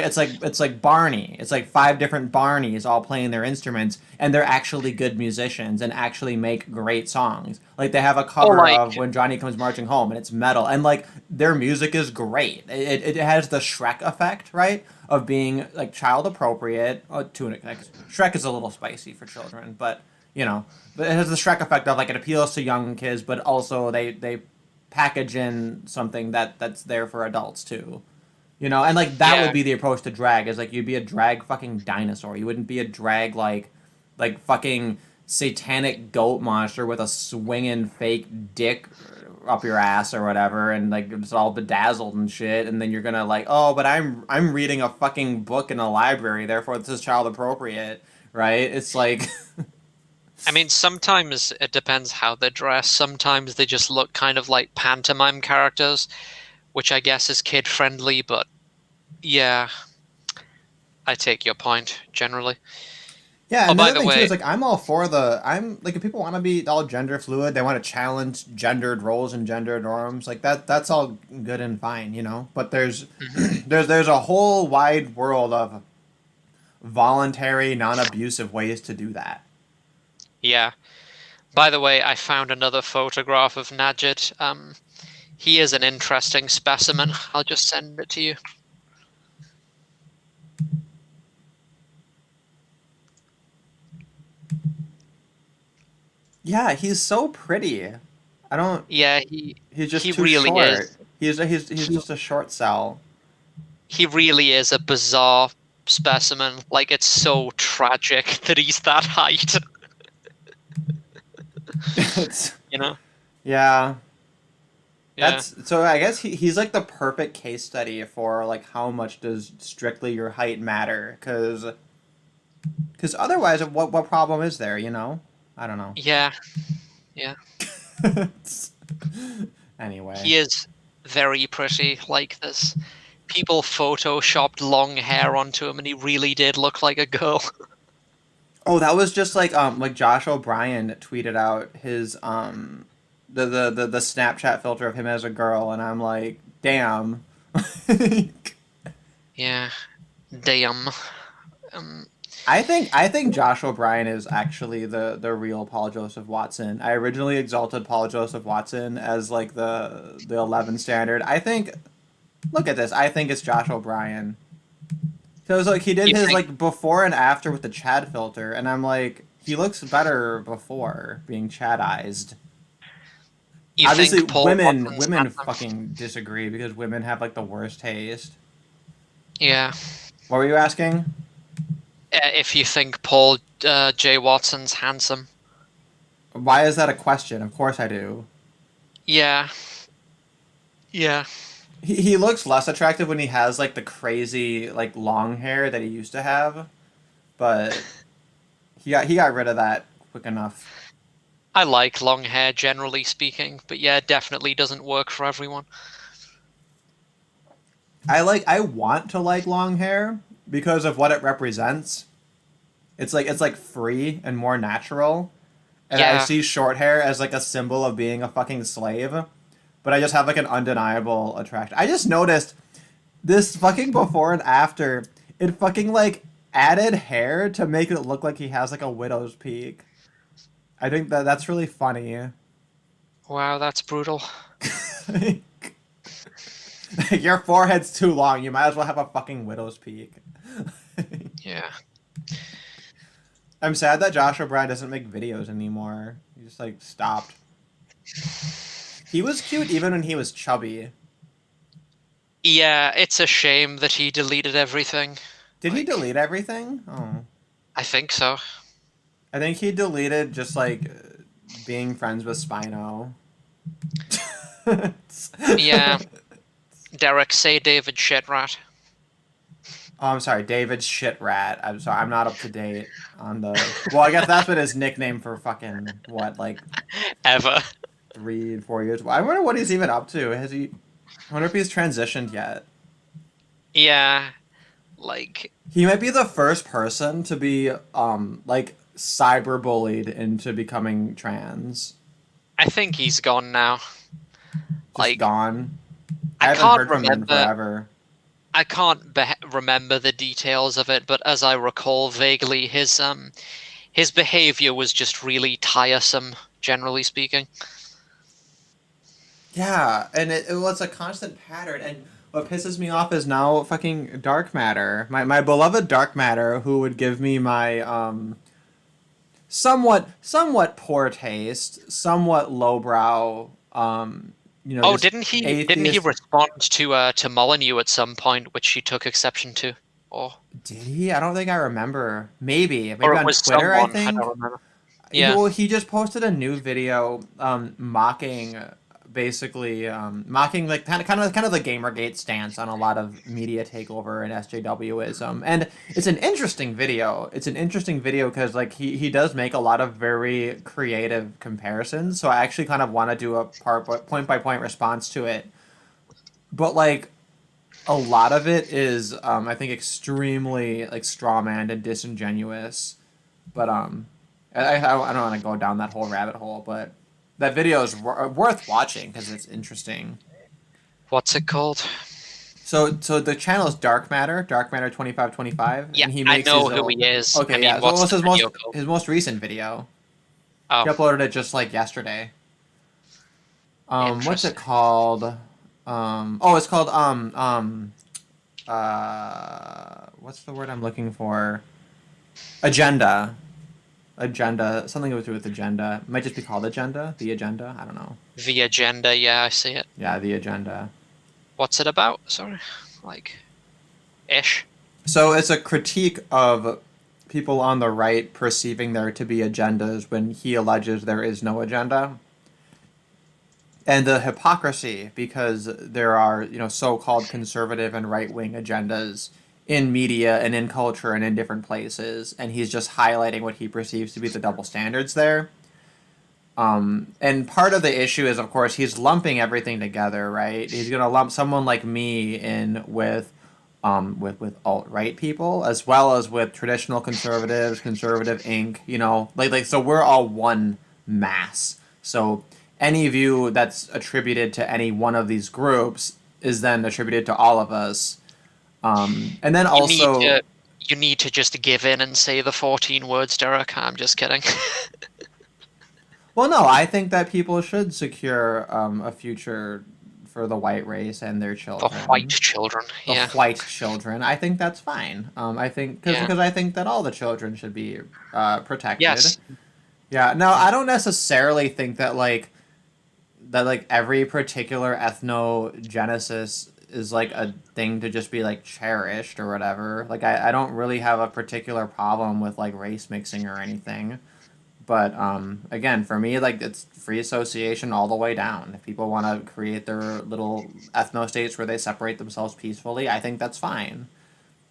like Barney. It's like 5 different Barneys all playing their instruments, and they're actually good musicians and actually make great songs. Like they have a Or cover like, of When Johnny Comes Marching Home, and it's metal, and like their music is great. It has the Shrek effect, right? Of being like child appropriate to an extent. Shrek is a little spicy for children, but you know, but it has the Shrek effect of like it appeals to young kids, but also they package in something that's there for adults too. And like that yeah. would be the approach to drag is like you'd be a drag fucking dinosaur. You wouldn't be a drag like fucking satanic goat monster with a swinging fake dick up your ass or whatever and like it's all bedazzled and shit and then you're gonna like, oh, but I'm reading a fucking book in a library, therefore this is child appropriate, right? It's like I mean, sometimes it depends how they're dressed. Sometimes they just look kind of like pantomime characters, which I guess is kid friendly, but yeah, I take your point generally. Yeah, Oh, by another the thing too way, is like I'm like if people want to be all gender fluid, they want to challenge gendered roles and gender norms, like that's all good and fine. But there's mhm, there's a whole wide world of voluntary, non-abusive ways to do that. yeah. By the way, I found another photograph of Najid. He is an interesting specimen. I'll just send it to you. Yeah, he's so pretty. I don't. Yeah, He's just he too really short. is. He's He just a short cell. he really is a bizarre specimen. Like it's so tragic that he's that height. It's You know? yeah. Yeah. So I guess he's like the perfect case study for like how much does strictly your height matter? Because otherwise, what problem is there? I don't know. Yeah. Yeah. Anyway, He is very pretty. Like this. People photoshopped long hair onto him and he really did look like a girl. oh, that was just like Josh O'Brien tweeted out his the Snapchat filter of him as a girl, and I'm like, damn. Yeah. Damn. Um, I think Josh O'Brien is actually the real Paul Joseph Watson. I originally exalted Paul Joseph Watson as like the 11 standard. I think look at this. I think it's Josh O'Brien. So it was like he did you his think like before and after with the Chad filter, and I'm like, he looks better before being Chadized. you Obviously, think Paul Watson's women handsome? fucking disagree because women have like the worst taste. Yeah. What were you asking? If you think Paul J. Watson's handsome. Why is that a question? Of course I do. Yeah. Yeah. He looks less attractive when he has like the crazy like long hair that he used to have, but he got rid of that quick enough. I like long hair generally speaking, but yeah, it definitely doesn't work for everyone. I want to like long hair because of what it represents. It's like free and more natural, and I Yeah. see short hair as like a symbol of being a fucking slave. But I just have like an undeniable attraction. I just noticed this fucking before and after. It fucking like added hair to make it look like he has like a widow's peak. I think that's really funny. Wow, that's brutal. Your forehead's too long. You might as well have a fucking widow's peak. Yeah. I'm sad that Josh O'Brien doesn't make videos anymore. He just like stopped. He was cute even when he was chubby. Yeah, it's a shame that he deleted everything. Did he Like, delete everything? Oh. I think so. I think he deleted just like being friends with Spino. Yeah. Derek, say David Shitrat. Oh, I'm sorry, David Shitrat. I'm sorry, I'm not up to date on the. Well, I guess that's been his nickname for fucking what, like Ever. 3, 4 years. I wonder what he's even up to. I wonder if he's transitioned yet. Yeah, like He might be the first person to be like cyberbullied into becoming trans. I think he's gone now. Just Like gone. I I haven't can't heard from him in remember forever. I can't remember the details of it, but as I recall vaguely, his behavior was just really tiresome, generally speaking. Yeah, and it was a constant pattern. And what pisses me off is now fucking dark matter. My beloved dark matter, who would give me my somewhat poor taste, somewhat lowbrow, Oh, just didn't he atheist. respond to Molyneux at some point, which she took exception to? Did he? I don't think I remember. Maybe Or it on was Twitter. I someone, I think don't remember. he Yeah. well, he just posted a new video, mocking, basically, mocking like kind of the GamerGate stance on a lot of media takeover and SJWism, and it's an interesting video. It's an interesting video because like he does make a lot of very creative comparisons. So I actually kind of want to do a point by point response to it, but like a lot of it is, I think, extremely like strawman and disingenuous. But I don't want to go down that whole rabbit hole, but that video is worth watching because it's interesting. What's it called? So the channel is Dark Matter 2525, Yeah, and he I makes know his who he own. is. I Okay, mean, yeah. So it what's was the video called? his most recent video. Oh, He uploaded it just like yesterday. What's it interesting. called? Oh, it's called what's the word I'm looking for? Agenda. Agenda. Something to do with agenda. It might just be called agenda. The agenda. I don't know. The Agenda, yeah, I see it. Yeah, the agenda. What's it about? Sorry. Like, ish. So it's a critique of people on the right perceiving there to be agendas when he alleges there is no agenda. And the hypocrisy, because there are, so-called conservative and right-wing agendas in media and in culture and in different places, and he's just highlighting what he perceives to be the double standards there. And part of the issue is, of course, he's lumping everything together, right? He's going to lump someone like me in with alt right people, as well as with traditional conservatives, conservative Inc. Like so we're all one mass. So any view that's attributed to any one of these groups is then attributed to all of us. And then You need also, to you need to just give in and say the 14 words, Derek. I'm just kidding. well, no, I think that people should secure a future for the white race and their The white children. children, The yeah. white children. I think that's fine. I think Yeah. because I think that all the children should be protected. Yes. Yeah. No, I don't necessarily think that every particular ethnogenesis is like a thing to just be like cherished or whatever. Like I don't really have a particular problem with like race mixing or anything. But again, for me, like it's free association all the way down. If people want to create their little ethno states where they separate themselves peacefully, I think that's fine.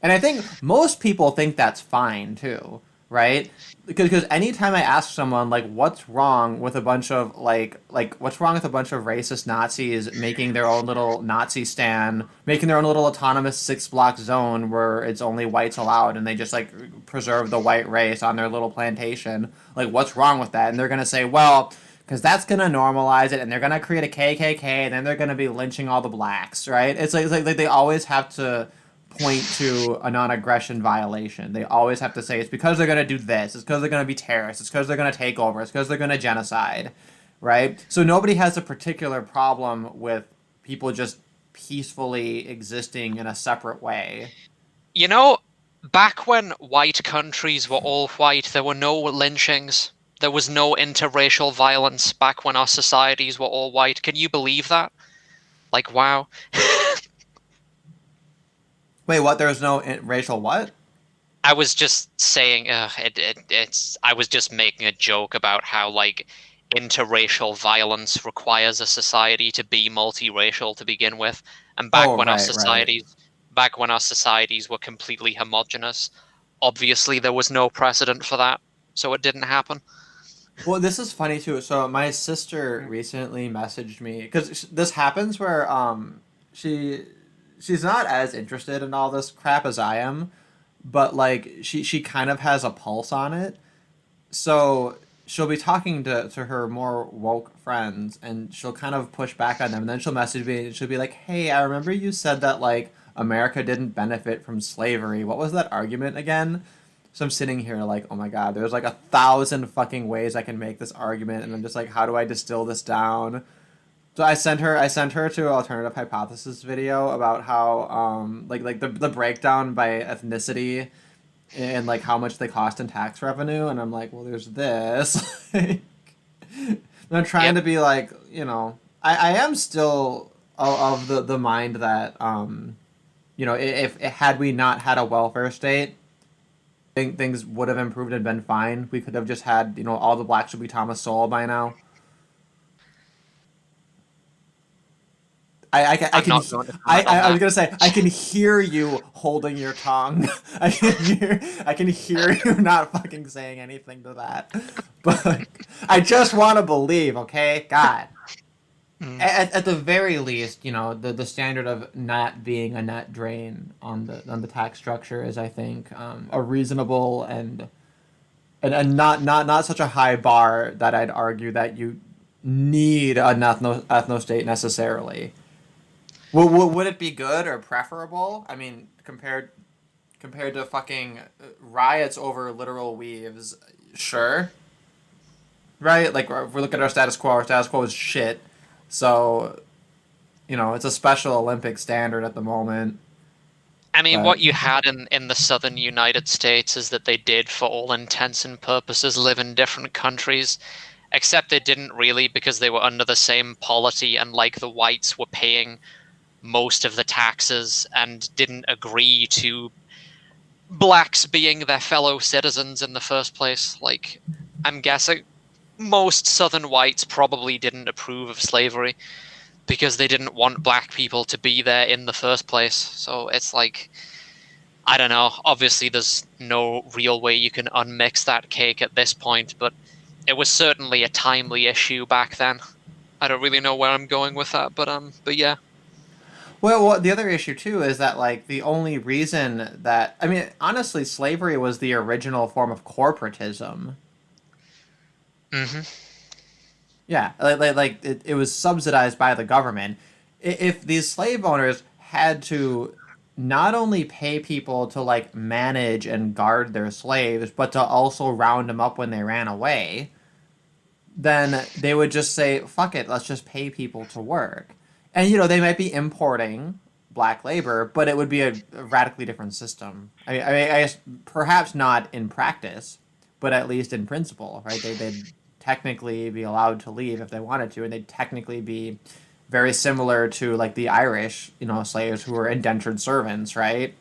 And I think most people think that's fine too, right? Because anytime I ask someone like what's wrong with a bunch of what's wrong with a bunch of racist Nazis making their own little Nazi stand, making their own little autonomous 6 block zone where it's only whites allowed and they just like preserve the white race on their little plantation, like what's wrong with that? And they're going to say, well, because that's going to normalize it and they're going to create a KKK and then they're going to be lynching all the blacks, right? It's like they always have to point to a non-aggression violation. They always have to say it's because they're going to do this. It's because they're going to be terrorists. It's because they're going to take over. It's because they're going to genocide, right? So nobody has a particular problem with people just peacefully existing in a separate way. You know, back when white countries were all white, there were no lynchings. There was no interracial violence back when our societies were all white. Can you believe that? Like, wow. Wait, what? There's no racial what? I was just saying, it's. I was just making a joke about how like interracial violence requires a society to be multiracial to begin with, and Oh, right, right. back when our societies were completely homogenous, obviously there was no precedent for that, so it didn't happen. Well, this is funny too. So my sister recently messaged me because this happens where she she's not as interested in all this crap as I am, but like she kind of has a pulse on it. So she'll be talking to her more woke friends, and she'll kind of push back on them, and then she'll message me and she'll be like, "Hey, I remember you said that like America didn't benefit from slavery. What was that argument again?" So I'm sitting here like, oh my god, there's like 1,000 fucking ways I can make this argument, and I'm just like, how do I distill this down? So I sent her to an alternative hypothesis video about how like the breakdown by ethnicity and like how much they cost in tax revenue, and I'm like, well, there's this. Like, I'm trying to be like, I am still of the mind that if had we not had a welfare state, things would have improved and been fine. We could have just had all the blacks would be Thomas Sowell by now. I was gonna say I can hear you holding your tongue. I can hear you not fucking saying anything to that. But I just want to believe, okay? God. At the very least, the standard of not being a net drain on the tax structure is, I think, a reasonable and not such a high bar that I'd argue that you need an ethno state necessarily. Would it be good or preferable? I mean, compared to fucking riots over literal weaves, sure. Right? Like, if we look at our status quo is shit. So, it's a Special Olympic standard at the moment. I mean, what you had in the southern United States is that they did, for all intents and purposes, live in different countries, except they didn't really, because they were under the same polity, and like the whites were paying most of the taxes and didn't agree to blacks being their fellow citizens in the first place. Like, I'm guessing most southern whites probably didn't approve of slavery because they didn't want black people to be there in the first place. So it's like, I don't know. Obviously, there's no real way you can unmix that cake at this point, but it was certainly a timely issue back then. I don't really know where I'm going with that, but yeah. Well, the other issue too is that like the only reason that honestly, slavery was the original form of corporatism. Mm-hmm. Yeah, like it was subsidized by the government. If these slave owners had to not only pay people to like manage and guard their slaves, but to also round them up when they ran away, then they would just say, "Fuck it, let's just pay people to work." And they might be importing black labor, but it would be a radically different system. I guess perhaps not in practice, but at least in principle, right? They'd technically be allowed to leave if they wanted to, and they'd technically be very similar to like the Irish, slaves who were indentured servants, right?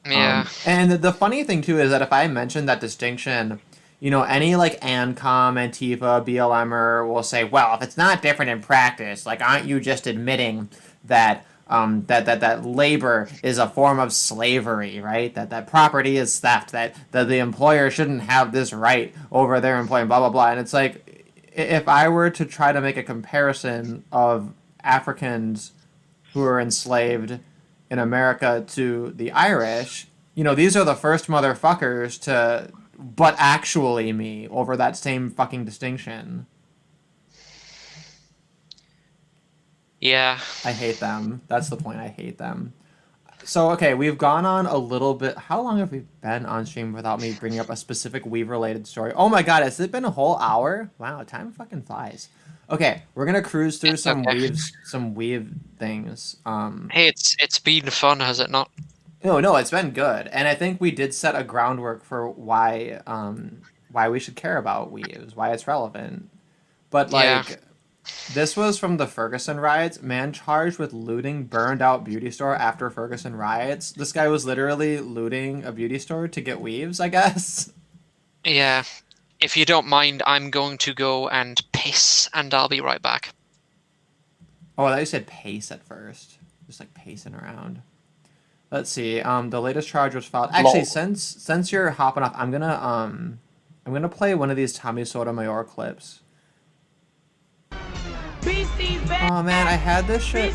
Yeah. And the funny thing too is that if I mention that distinction, any like ANCOM, Antifa, BLMer will say, well, if it's not different in practice, like, aren't you just admitting that that labor is a form of slavery, right? That property is theft, that the employer shouldn't have this right over their employee, blah, blah, blah. And it's like, if I were to try to make a comparison of Africans who are enslaved in America to the Irish, these are the first motherfuckers to but actually me over that same fucking distinction. Yeah. I hate them. That's the point. I hate them. So, okay, we've gone on a little bit. How long have we been on stream without me bringing up a specific Weave-related story? Oh my god, has it been a whole hour? Wow, time fucking flies. Okay, we're gonna cruise through some Weave things. Hey, it's been fun, has it not? No, it's been good, and I think we did set a groundwork for why we should care about Weaves, why it's relevant. But like, this was from the Ferguson riots. Man charged with looting burned out beauty store after Ferguson riots. This guy was literally looting a beauty store to get Weaves, I guess. Yeah. If you don't mind, I'm going to go and piss, and I'll be right back. Oh, I thought you said pace at first. Just like pacing around. Let's see. The latest charge was filed. Actually, since you're hopping off, I'm gonna play one of these Tommy Sotomayor clips. Oh man, I had this shit.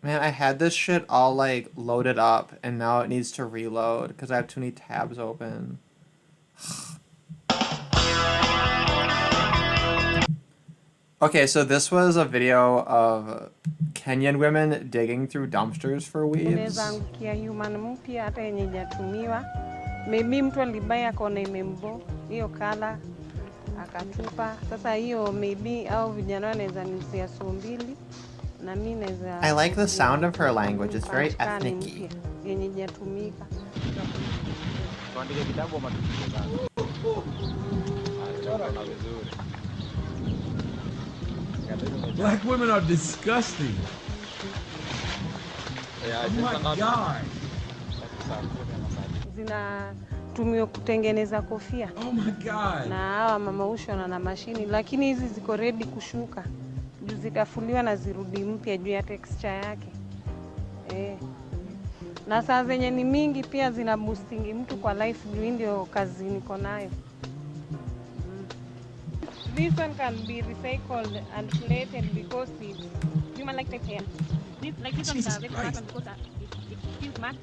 Man, I had this shit all like loaded up, and now it needs to reload because I have too many tabs open. Okay, so this was a video of Kenyan women digging through dumpsters for weaves. Inaweza angukia human mpya hata yenye hajatumiwa. Maybe mtu alibaya akaona imembo hiyo kala akatupa. Sasa hiyo maybe au vijana wanaweza nusia so mbili na mimi naweza. I like the sound of her language. It's very ethnic-y. Yenye hajatumika. Tuandike kitabu ama tuandike sana. Black women are disgusting. Yeah, Oh my God. Zinatumiwa kutengeneza kofia. Oh my God. Na hawa mama ushona na mashini, lakini hizi ziko ready kushuka. Juu zitafuliwa na zirudi mpya juu ya texture yake. Na saa zenye ni mingi pia zina boosting mtu kwa life juu ndio kazi niko nayo. This one can be recycled and plated because it's human like type hair. This like this one is a because it's matte.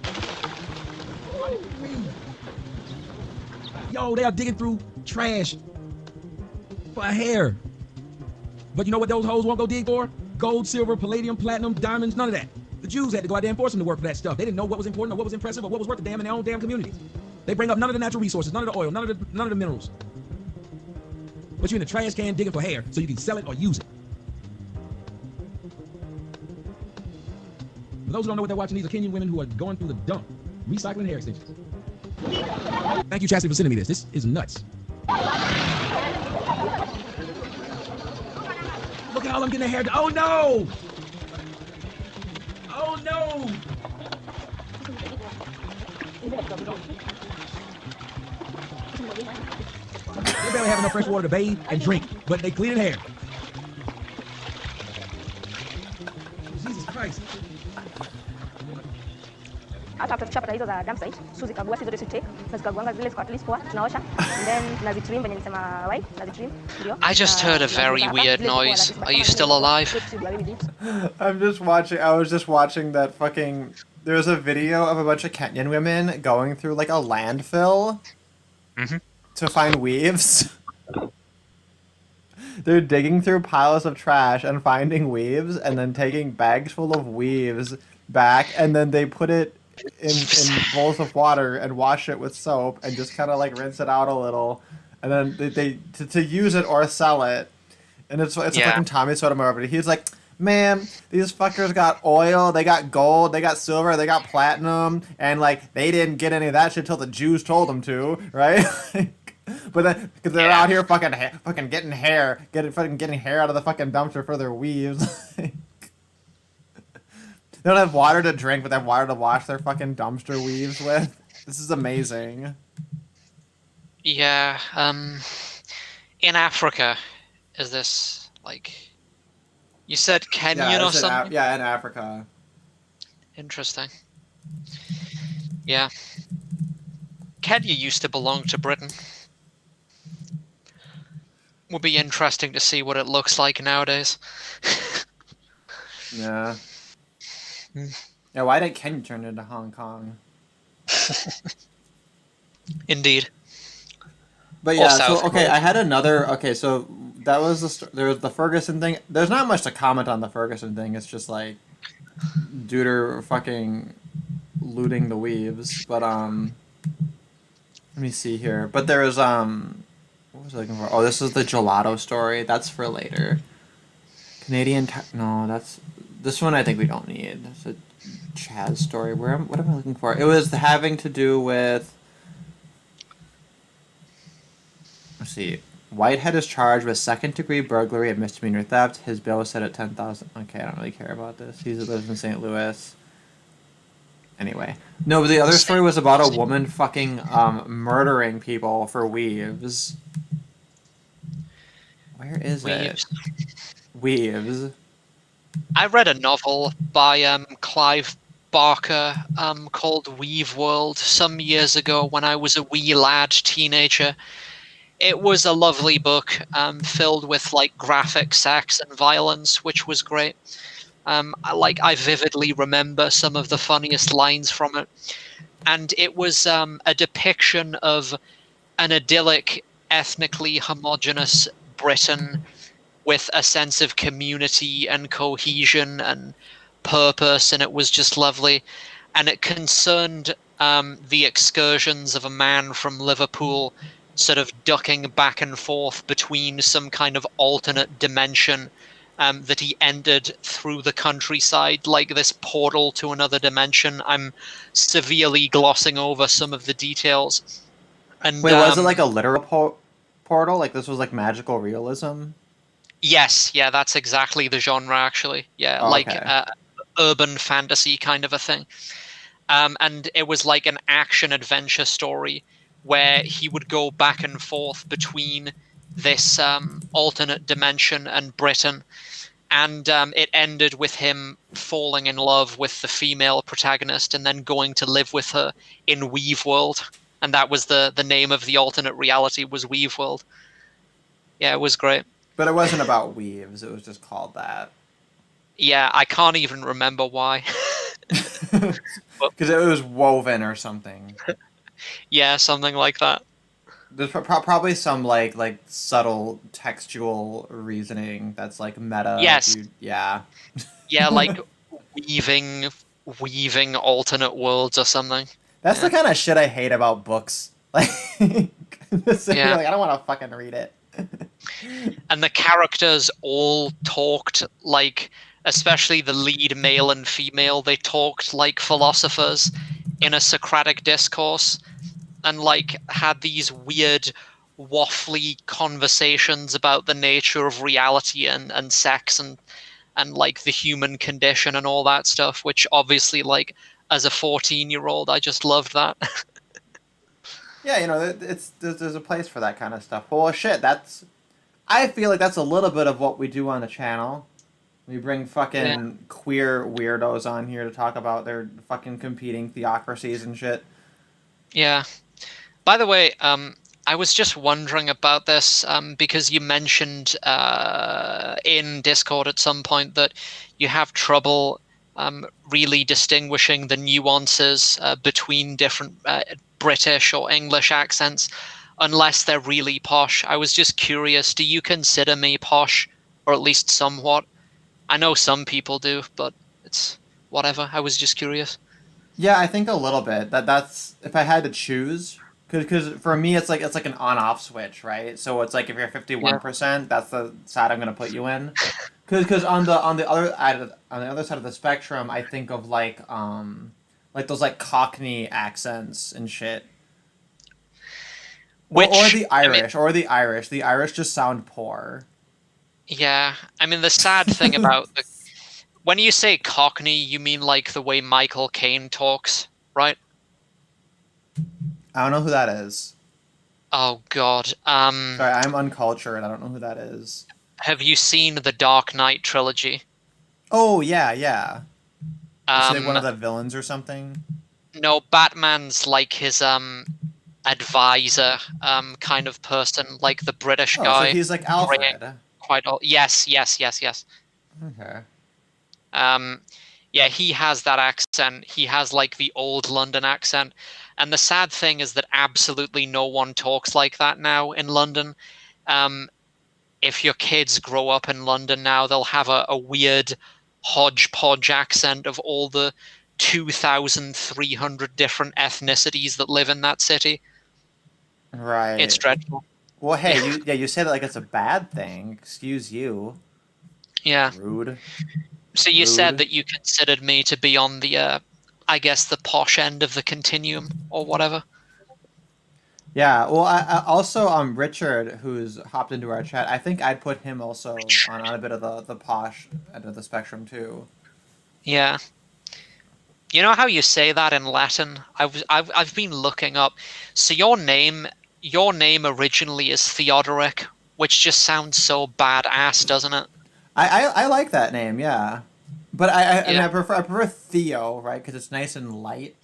Yo, they are digging through trash for hair. But you know what those hoes won't go dig for? Gold, silver, palladium, platinum, diamonds, none of that. The Jews had to go out there and force them to work for that stuff. They didn't know what was important or what was impressive or what was worth a damn in their own damn communities. They bring up none of the natural resources, none of the oil, none of the minerals. But you're in a trash can digging for hair so you can sell it or use it. For those who don't know what they're watching, these are Kenyan women who are going through the dump, recycling hair extensions. Thank you, Chastity, for sending me this. This is nuts. Look at all I'm getting their hair. Oh no! Oh no! They barely have enough fresh water to bathe and drink, but they clean hair. Jesus Christ. Hata tukichapa hizo za dump site, so zikagua hizo take, na zikaguanga zile ziko at least poa, tunaosha, and then tunazitrim venye nisema white, tunazitrim, ndio. I just heard a very weird noise. Are you still alive? I was just watching that fucking... There was a video of a bunch of Kenyan women going through like a landfill to find weaves. They're digging through piles of trash and finding weaves and then taking bags full of weaves back, and then they put it in bowls of water and wash it with soap and just kind of like rinse it out a little, and then they to use it or sell it. And it's a fucking Tommy Sotomayor. He's like, man, these fuckers got oil, they got gold, they got silver, they got platinum, and like they didn't get any of that shit till the Jews told them to, right? But then, because they're out here fucking getting hair out of the fucking dumpster for their weaves. They don't have water to drink, but they have water to wash their fucking dumpster weaves with. This is amazing. Yeah, in Africa, is this, like... You said Kenyan or something? Yeah, in Africa. Interesting. Yeah. Kenya used to belong to Britain. Would be interesting to see what it looks like nowadays. Yeah. Yeah, why did Kenya turn into Hong Kong? Indeed. But yeah, so okay, I had another. Okay, so that was there was the Ferguson thing. There's not much to comment on the Ferguson thing. It's just like Duder fucking looting the weaves. But let me see here. But there was what was I looking for? Oh, this is the gelato story. That's for later. No, that's this one. I think we don't need. It's a Chaz story. What am I looking for? It was having to do with. Let's see. Whitehead is charged with second-degree burglary and misdemeanor theft. His bail was set at $10,000. Okay, I don't really care about this. He lives in St. Louis. Anyway. No, but the other story was about a woman fucking murdering people for weaves. Where is it? Weaves. I read a novel by Clive Barker called Weave World some years ago when I was a wee lad teenager. It was a lovely book, filled with like graphic sex and violence, which was great. I vividly remember some of the funniest lines from it, and it was a depiction of an idyllic, ethnically homogenous Britain with a sense of community and cohesion and purpose, and it was just lovely. And it concerned the excursions of a man from Liverpool sort of ducking back and forth between some kind of alternate dimension that he entered through the countryside, like this portal to another dimension. I'm severely glossing over some of the details. And Wait, was it like a literal portal? Like this was like magical realism? yes, yeah, that's exactly the genre, actually. Yeah, Oh, like okay. urban fantasy kind of a thing. And it was like an action adventure story where he would go back and forth between this alternate dimension and Britain. And it ended with him falling in love with the female protagonist and then going to live with her in Weave World. And that was the name of the alternate reality, was Weave World. Yeah, it was great. But it wasn't about weaves, it was just called that. Yeah, I can't even remember why. Because it was woven or something. Yeah, something like that. There's probably some like subtle textual reasoning that's like meta. Yes. Yeah. Yeah, like weaving alternate worlds or something. That's Yeah. the kind of shit I hate about books. Like, Yeah. like I don't want to fucking read it. And the characters all talked like, especially the lead male and female, they talked like philosophers in a Socratic discourse, and like had these weird waffly conversations about the nature of reality and sex and like the human condition and all that stuff, which obviously, like, as a 14-year-old, I just loved that. Yeah, you know, there's a place for that kind of stuff. Well, shit, I feel like that's a little bit of what we do on the channel. We bring fucking queer weirdos on here to talk about their fucking competing theocracies and shit. Yeah. By the way, I was just wondering about this because you mentioned in Discord at some point that you have trouble really distinguishing the nuances between different British or English accents unless they're really posh. I was just curious, do you consider me posh, or at least somewhat? I know some people do, but it's whatever. I was just curious. Yeah, I think a little bit. That's if I had to choose, because for me it's like an on-off switch, right? So it's like if you're 51%, that's the side I'm gonna put you in. Because on the other side of the spectrum, I think of like those like Cockney accents and shit. Which, or the Irish, I mean, The Irish just sound poor. Yeah, I mean, the sad thing about when you say Cockney, you mean like the way Michael Caine talks, right? I don't know who that is. Oh God. Sorry, I'm uncultured. I don't know who that is. Have you seen the Dark Knight trilogy? Oh yeah. Is he like one of Um, the villains or something? no, Batman's like his advisor, kind of person, like the British Oh, guy. so he's like Alfred. Quite old. Yes. Okay. Yeah, he has that accent. He has like the old London accent. And the sad thing is that absolutely no one talks like that now in London. If your kids grow up in London now, they'll have a weird hodgepodge accent of all the 2,300 different ethnicities that live in that city. Right. It's dreadful. Well, hey, you say that like it's a bad thing. Excuse you. Yeah. Rude. So you said that you considered me to be on the, I guess, the posh end of the continuum or whatever. Yeah. Well, I also Richard, who's hopped into our chat. I think I'd put him also on a bit of the posh end of the spectrum too. Yeah. You know how you say that in Latin? I've been looking up. So your name originally is Theodoric, which just sounds so badass, doesn't it? I like that name, yeah. But I Yeah. prefer Theo, right? Because it's nice and light.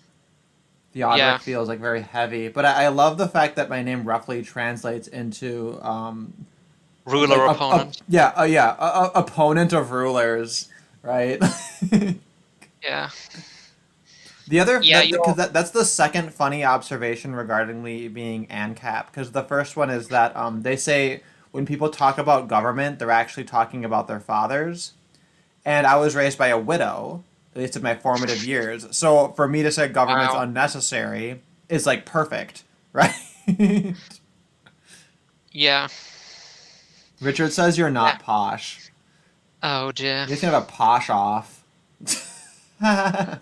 Theodoric Yeah. feels like very heavy. But I love the fact that my name roughly translates into Ruler like opponent. opponent of rulers. right? Yeah. The other, Yeah, because that's the second funny observation regarding me being ANCAP. Because the first one is that they say when people talk about government, they're actually talking about their fathers. And I was raised by a widow, at least in my formative years. So for me to say government's Wow. unnecessary is like perfect, right? Yeah. Richard says you're not posh. Oh dear. You just gotta posh off. Well,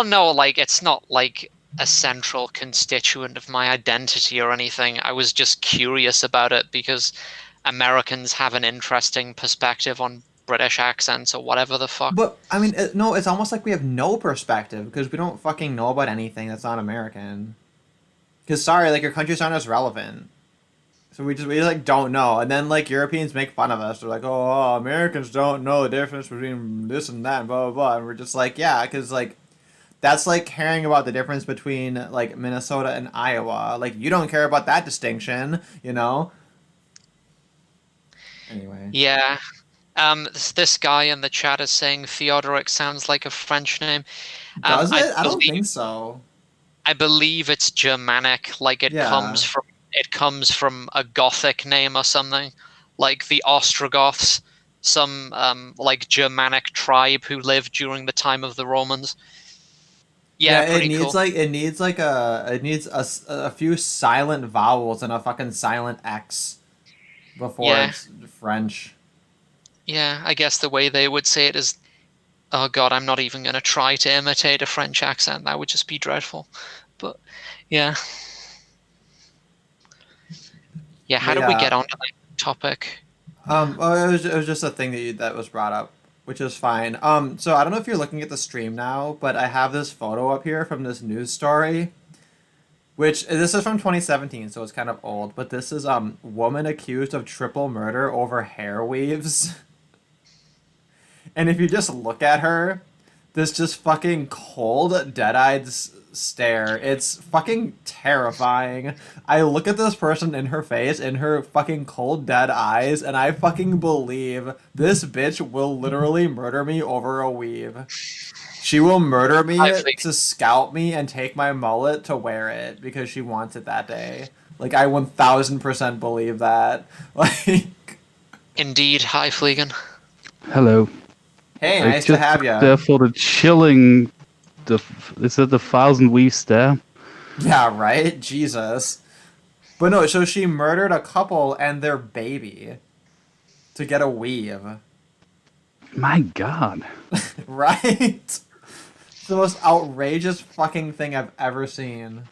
no, like, it's not like a central constituent of my identity or anything. I was just curious about it because Americans have an interesting perspective on British accents or whatever the fuck. But, I mean, no, it's almost like we have no perspective because we don't fucking know about anything that's not American. Because, sorry, like, your countries aren't as relevant. So we just like, don't know. And then, like, Europeans make fun of us. They're like, oh, Americans don't know the difference between this and that, and blah, blah, blah. And we're just like, yeah, because, like, that's like caring about the difference between, like, Minnesota and Iowa. Like, you don't care about that distinction, you know? Anyway. Yeah. This guy in the chat is saying Theodoric sounds like a French name. Does it? I don't think so. I believe it's Germanic. Like, it comes from a Gothic name or something, like the Ostrogoths, some like Germanic tribe who lived during the time of the Romans. Yeah, pretty cool. It needs a few silent vowels and a fucking silent X before it's French. Yeah, I guess the way they would say it is, oh god, I'm not even going to try to imitate a French accent. That would just be dreadful. But yeah. Yeah, how did we get onto that topic? It was just a thing that was brought up, which is fine. So I don't know if you're looking at the stream now, but I have this photo up here from this news story, which this is from 2017, so it's kind of old. But this is woman accused of triple murder over hair weaves. And if you just look at her, this just fucking cold, dead-eyed stare. It's fucking terrifying. I look at this person in her face, in her fucking cold, dead eyes, and I fucking believe this bitch will literally murder me over a weave. She will murder me to scalp me and take my mullet to wear it because she wants it that day. Like, I 1000% believe that. Like, indeed. Hi, Fleegan. Hello. Hey, nice to have you. There for the chilling. Is it the 1,000 weaves there? Yeah, right? Jesus. But no, so she murdered a couple and their baby to get a weave. My god. Right? It's the most outrageous fucking thing I've ever seen.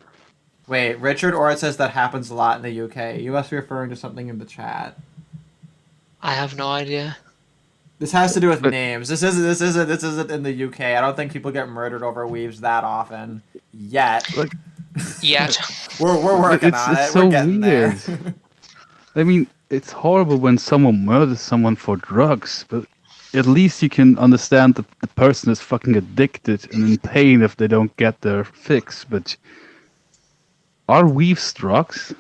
Wait, Richard Orr says that happens a lot in the UK. You must be referring to something in the chat. I have no idea. This has to do with names. This isn't in the UK. I don't think people get murdered over weaves that often yet. Yet. We're working on it. It's so We're getting weird. there. I mean, it's horrible when someone murders someone for drugs, but at least you can understand that the person is fucking addicted and in pain if they don't get their fix. But are weaves drugs?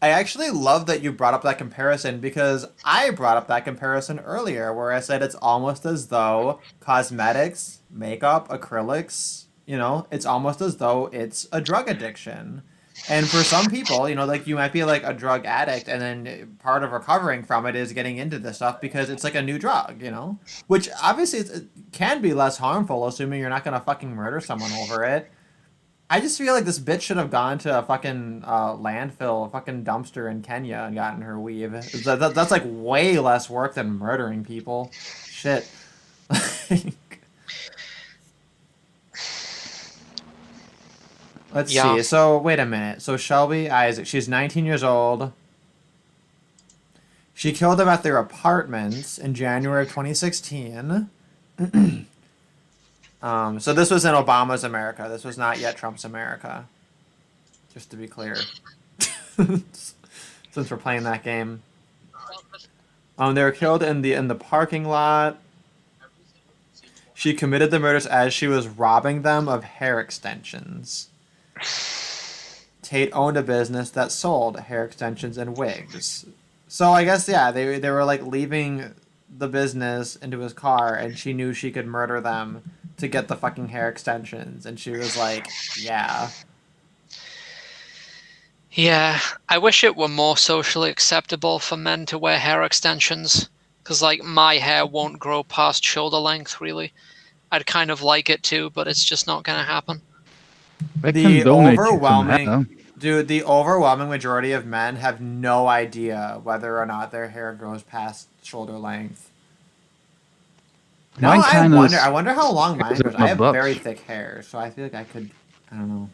I actually love that you brought up that comparison because I brought up that comparison earlier where I said it's almost as though cosmetics, makeup, acrylics, you know, it's almost as though it's a drug addiction. And for some people, you know, like you might be like a drug addict and then part of recovering from it is getting into this stuff because it's like a new drug, you know, which obviously it can be less harmful assuming you're not going to fucking murder someone over it. I just feel like this bitch should have gone to a fucking landfill, a fucking dumpster in Kenya and gotten her weave. That's like way less work than murdering people. Shit. Let's see. So, wait a minute. So, Shelby Isaac, she's 19 years old. She killed them at their apartments in January of 2016. So this was in Obama's America. This was not yet Trump's America. Just to be clear. Since we're playing that game. They were killed in the parking lot. She committed the murders as she was robbing them of hair extensions. Tate owned a business that sold hair extensions and wigs. So I guess they were like leaving the business into his car, and she knew she could murder them to get the fucking hair extensions, and she was like, yeah. Yeah, I wish it were more socially acceptable for men to wear hair extensions, because like my hair won't grow past shoulder length really. I'd kind of like it to, but it's just not gonna happen. I can donate you some overwhelming hair. dude, the overwhelming majority of men have no idea whether or not their hair grows past shoulder length. No, Mine kinda I wonder how long mine goes grows. up my I have butt. very thick hair, so I feel like I could, I don't know.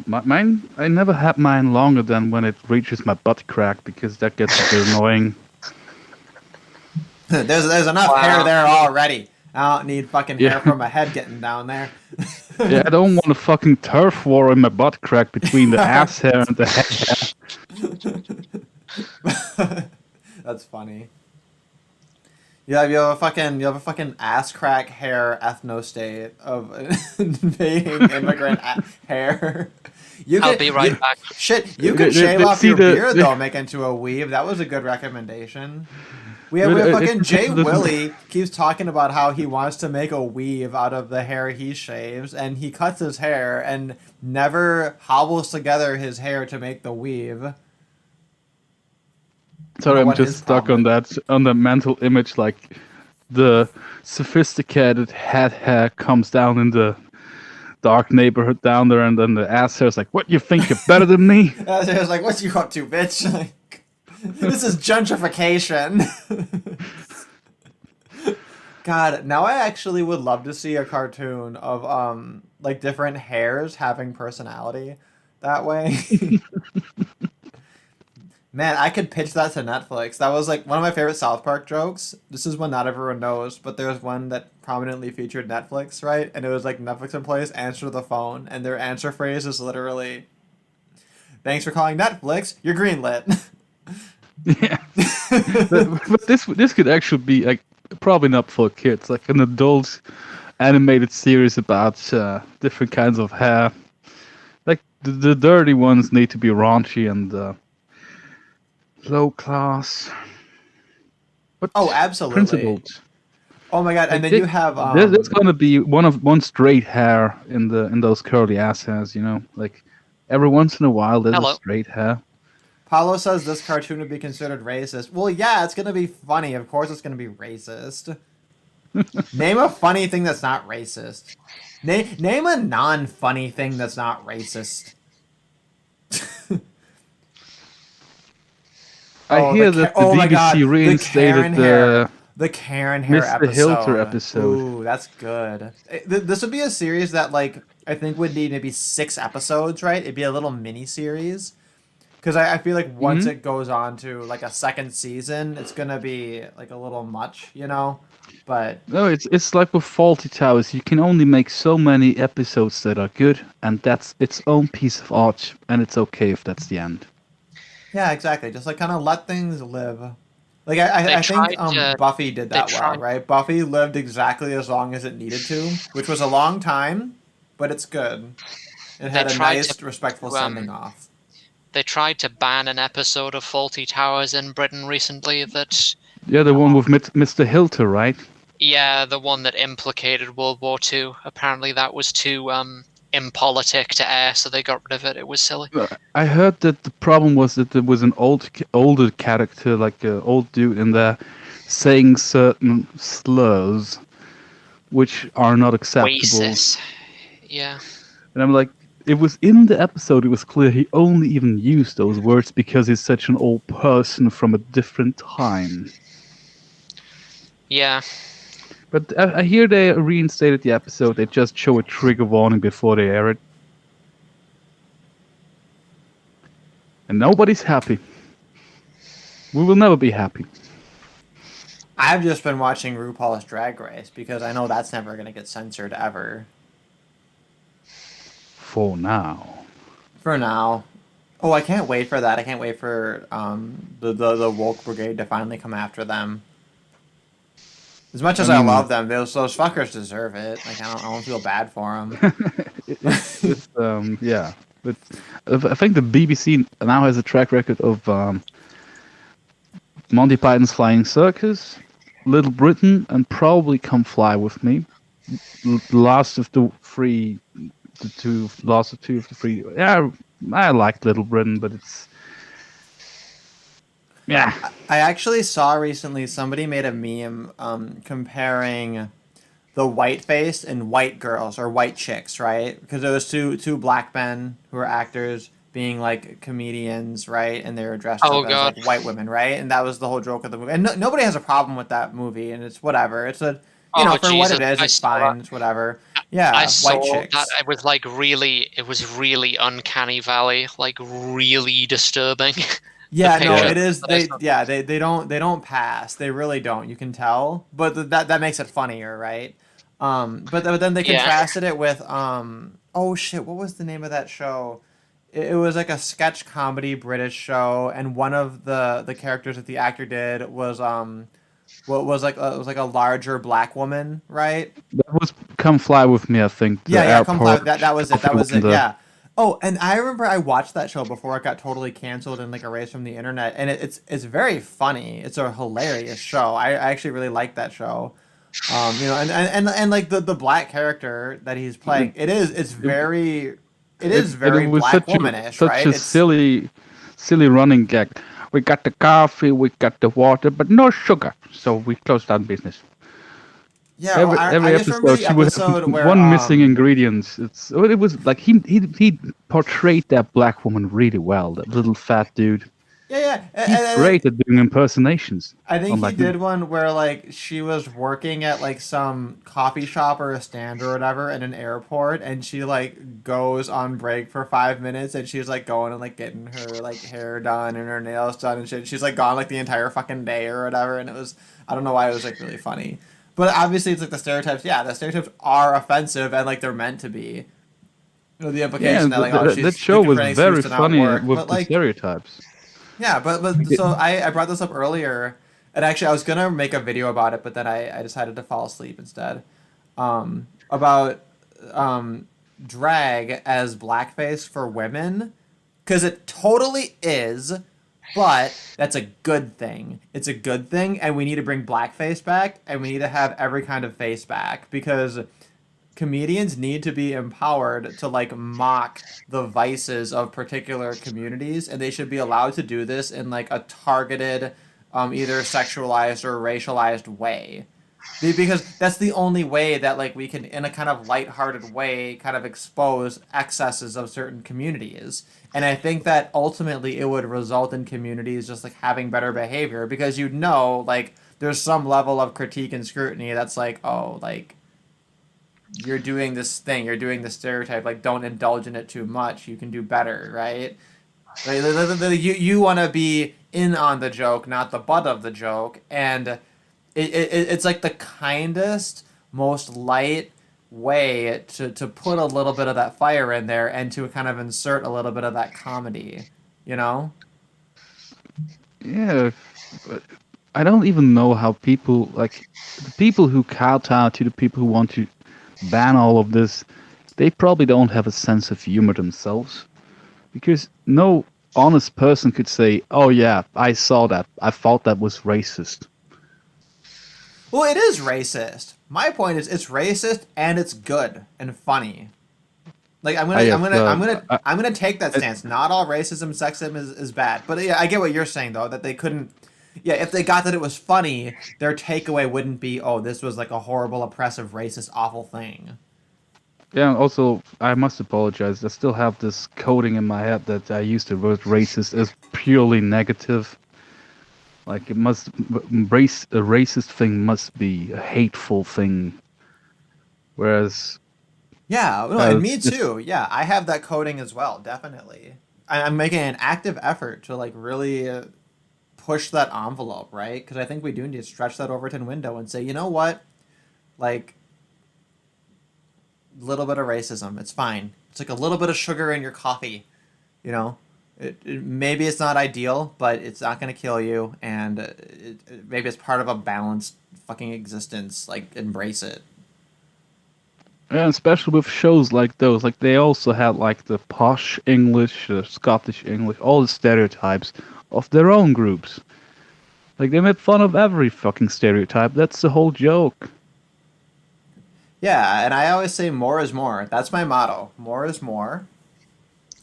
Mine, I never had mine longer than when it reaches my butt crack because that gets a bit annoying. There's enough hair there already. I don't need fucking hair Yeah. from my head getting down there. Yeah, I don't want a fucking turf war in my butt crack between the ass hair and the head hair. That's funny. You have a fucking ass crack hair ethno state of invading immigrant hair. I'll be right back. Shit, you can shave They off see your the- beard though, make into a weave. That was a good recommendation. We have fucking Jay Willie keeps talking about how he wants to make a weave out of the hair he shaves, and he cuts his hair and never hobbles together his hair to make the weave. Sorry, I'm what just his stuck problem on the mental image, like the sophisticated head hair comes down in the dark neighborhood down there, and then the ass hair is like, "What, you think you're better than me?" I was like, "What you up to, bitch?" Like, this is gentrification. God, now I actually would love to see a cartoon of like different hairs having personality that way. Man, I could pitch that to Netflix. That was like one of my favorite South Park jokes. This is one not everyone knows, but there's one that prominently featured Netflix, right? And it was like Netflix employees answer the phone, and their answer phrase is literally, "Thanks for calling Netflix. You're greenlit." Yeah, but this could actually be like probably not for kids, like an adult animated series about different kinds of hair. Like the dirty ones need to be raunchy and low class. But Oh, absolutely. principled. Oh my god! And then Like, you have there's gonna be one straight hair in those curly ass hairs, you know, like every once in a while there's Hello. a straight hair. Paulo says this cartoon would be considered racist. Well, yeah, it's gonna be funny. Of course, it's gonna be racist. Name a funny thing that's not racist. Name a non-funny thing that's not racist. I hear that the BBC reinstated the Karen hair Mr. episode. Hilter episode. Ooh, that's good. This would be a series that, like, I think would need maybe 6 episodes, right? It'd be a little mini series. Because I feel like once it goes on to, like, a second season, it's going to be, like, a little much, you know? But No, it's like with Faulty Towers. You can only make so many episodes that are good, and that's its own piece of art, and it's okay if that's the end. yeah, exactly. Just, like, kind of let things live. Like, I think Buffy did that well, right? Buffy lived exactly as long as it needed to, which was a long time, but it's good. It had a nice, respectful sending off. They tried to ban an episode of Faulty Towers in Britain recently that... Yeah, the one with Mr. Hilter, right? Yeah, the one that implicated World War II. Apparently that was too impolitic to air, so they got rid of it. It was silly. I heard that the problem was that there was an older character, like an old dude in there, saying certain slurs, which are not acceptable. Racist. Yeah. And I'm like, it was in the episode, it was clear he only even used those words because he's such an old person from a different time. Yeah. But I hear they reinstated the episode. They just show a trigger warning before they air it. And nobody's happy. We will never be happy. I've just been watching RuPaul's Drag Race because I know that's never going to get censored ever. For now. For now. Oh, I can't wait for that. I can't wait for the woke brigade to finally come after them. As much as I love them, those fuckers deserve it. Like, I don't feel bad for them. Yeah. But I think the BBC now has a track record of Monty Python's Flying Circus, Little Britain, and probably Come Fly With Me. Last of the three, last of two of the three. Yeah, I like Little Britain, but it's yeah. I actually saw recently somebody made a meme comparing the white face and white girls or white chicks, right? Because there was two black men who were actors being like comedians, right? And they were dressed Oh, up as God. like white women, right? And that was the whole joke of the movie. And nobody has a problem with that movie, and it's whatever. It's a you know, for what Jesus, it is, I it's saw fine. that. It's whatever. Yeah, I white saw chicks. that it was like it was really uncanny valley, like really disturbing. Yeah, no, picture it is. that I saw. They don't pass. They really don't. You can tell, but that makes it funnier, right? But then they Yeah. contrasted it with oh shit, what was the name of that show? It was like a sketch comedy British show, and one of the characters that the actor did was what was like it was like a larger black woman, right? That was Come Fly With Me, I think. The Yeah, Come Fly. airport That was it. That coffee was one, it. Yeah. Oh, and I remember I watched that show before it got totally canceled and like erased from the internet, and it's very funny. It's a hilarious show. I actually really like that show. You know, and like the black character that he's playing, it's very It was black such womanish, a right? It's silly running gag. We got the coffee, we got the water, but no sugar, so we closed down business. yeah. Every I every just remember episode, the she would episode have where one missing ingredient. It was like he portrayed that black woman really well. That little fat dude. yeah. He's great at doing impersonations. I think he Unlike did one where like she was working at like some coffee shop or a stand or whatever in an airport, and she like goes on break for 5 minutes, and she's like going and like getting her like hair done and her nails done and shit. She's like gone like the entire fucking day or whatever, and it was I don't know why it was like really funny, but obviously it's like the stereotypes. Yeah, the stereotypes are offensive and like they're meant to be. You know, the Yeah, implication that like oh she's that show was portraying very excuse to not funny work, with but the like. stereotypes. Yeah, but so I brought this up earlier, and actually I was gonna make a video about it, but then I decided to fall asleep instead. About drag as blackface for women, because it totally is, but that's a good thing. It's a good thing, and we need to bring blackface back, and we need to have every kind of face back, because comedians need to be empowered to like mock the vices of particular communities, and they should be allowed to do this in like a targeted either sexualized or racialized way, because that's the only way that like we can in a kind of lighthearted way kind of expose excesses of certain communities. And I think that ultimately it would result in communities just like having better behavior, because you know like there's some level of critique and scrutiny that's like, oh, like you're doing this thing, you're doing this stereotype, like don't indulge in it too much, you can do better, right? Like, you want to be in on the joke, not the butt of the joke, and it's like the kindest, most light way to put a little bit of that fire in there and to kind of insert a little bit of that comedy, you know? Yeah, but I don't even know how people like the people who kowtow to the people who want to ban all of this. They probably don't have a sense of humor themselves, because no honest person could say, "Oh yeah, I saw that. I thought that was racist." Well, it is racist. My point is, it's racist and it's good and funny. Like I'm gonna take that stance. Not all racism, sexism is bad, but yeah, I get what you're saying though. That they couldn't. Yeah, if they got that it was funny, their takeaway wouldn't be, oh, this was like a horrible, oppressive, racist, awful thing. Yeah, also, I must apologize. I still have this coding in my head that I use the word racist as purely negative. Like, a racist thing must be a hateful thing. Whereas... Yeah, no, and me too. Yeah, I have that coding as well, definitely. I'm making an active effort to, like, really... push that envelope, right? Because I think we do need to stretch that Overton window and say, you know what, like, a little bit of racism, it's fine. It's like a little bit of sugar in your coffee, you know. Maybe it's not ideal, but it's not gonna kill you, and maybe it's part of a balanced fucking existence. Like, embrace it. Yeah, especially with shows like those. Like, they also had like the posh English, Scottish English, all the stereotypes of their own groups. Like, they made fun of every fucking stereotype. That's the whole joke. Yeah, and I always say more is more. That's my motto. More is more.